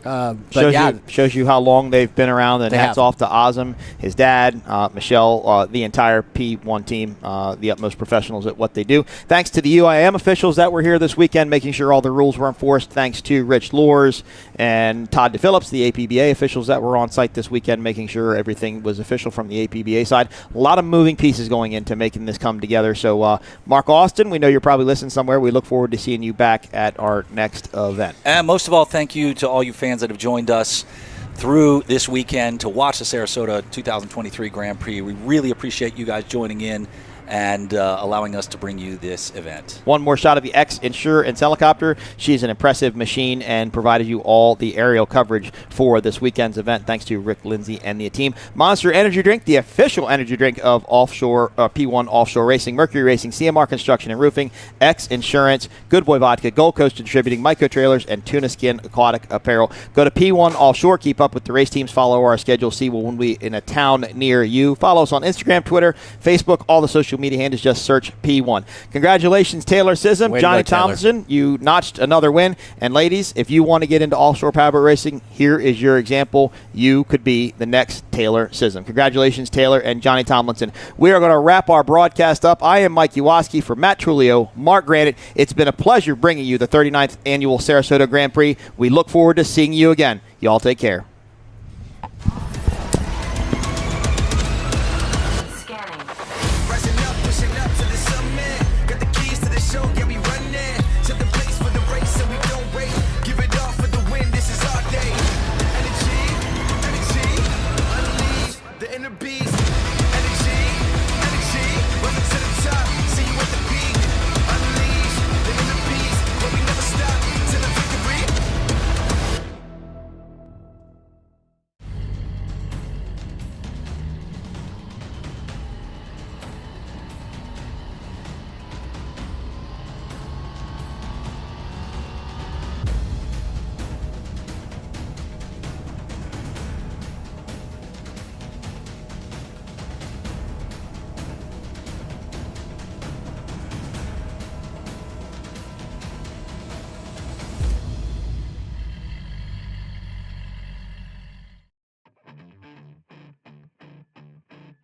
Shows you how long they've been around, and hats off to Azam, his dad, Michelle, the entire P1 team, the utmost professionals at what they do. Thanks to the UIM officials that were here this weekend, making sure all the rules were enforced. Thanks to Rich Loers and Todd DePhillips, the APBA officials that were on site this weekend, making sure everything was official from the APBA side. A lot of moving pieces going into making this come together. So, Mark Austin, we know you're probably listening somewhere. We look forward to seeing you back at our next event. And most of all, thank you to all you fans that have joined us through this weekend to watch the Sarasota 2023 Grand Prix. We really appreciate you guys joining in and allowing us to bring you this event. One more shot of the X-Insurance helicopter. She's an impressive machine and provided you all the aerial coverage for this weekend's event. Thanks to Rick Lindsay and the team. Monster Energy Drink, the official energy drink of Offshore P1 Offshore Racing, Mercury Racing, CMR Construction and Roofing, X-Insurance, Good Boy Vodka, Gold Coast Distributing, Myco Trailers, and Tuna Skin Aquatic Apparel. Go to P1 Offshore. Keep up with the race teams. Follow our schedule. See when we in a town near you. Follow us on Instagram, Twitter, Facebook, all the social media handles. Just search P1. Congratulations, Taylor Sissom, Johnny Thompson. You notched another win. And ladies, if you want to get into offshore powerboat racing, here is your example. You could be the next Taylor Sissom. Congratulations, Taylor and Johnny Tomlinson. We are going to wrap our broadcast up. I am Mike Uwaski for Matt Trulio, Mark Granite. It's been a pleasure bringing you the 39th annual Sarasota Grand Prix. We look forward to seeing you again. Y'all take care.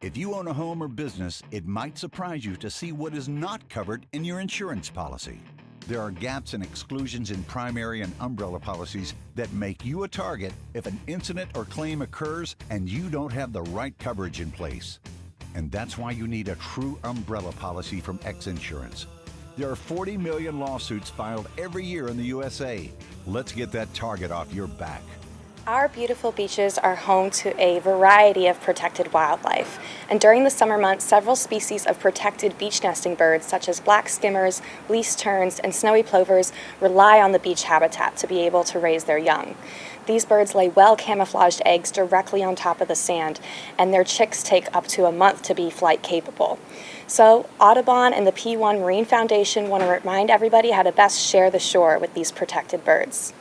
If you own a home or business, it might surprise you to see what is not covered in your insurance policy. There are gaps and exclusions in primary and umbrella policies that make you a target if an incident or claim occurs and you don't have the right coverage in place. And that's why you need a true umbrella policy from X-Insurance. There are 40 million lawsuits filed every year in the USA. Let's get that target off your back. Our beautiful beaches are home to a variety of protected wildlife, and during the summer months, several species of protected beach nesting birds, such as black skimmers, least terns, and snowy plovers, rely on the beach habitat to be able to raise their young. These birds lay well-camouflaged eggs directly on top of the sand, and their chicks take up to a month to be flight capable. So, Audubon and the P1 Marine Foundation want to remind everybody how to best share the shore with these protected birds.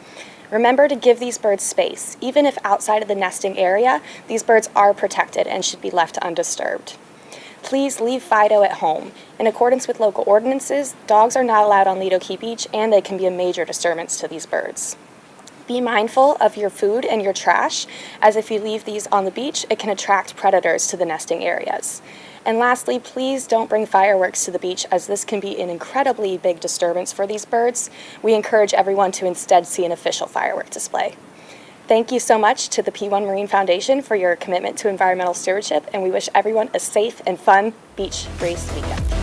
Remember to give these birds space. Even if outside of the nesting area, these birds are protected and should be left undisturbed. Please leave Fido at home. In accordance with local ordinances, dogs are not allowed on Lido Beach, and they can be a major disturbance to these birds. Be mindful of your food and your trash, as if you leave these on the beach, it can attract predators to the nesting areas. And lastly, please don't bring fireworks to the beach, as this can be an incredibly big disturbance for these birds. We encourage everyone to instead see an official firework display. Thank you so much to the P1 Marine Foundation for your commitment to environmental stewardship, and we wish everyone a safe and fun beach race weekend.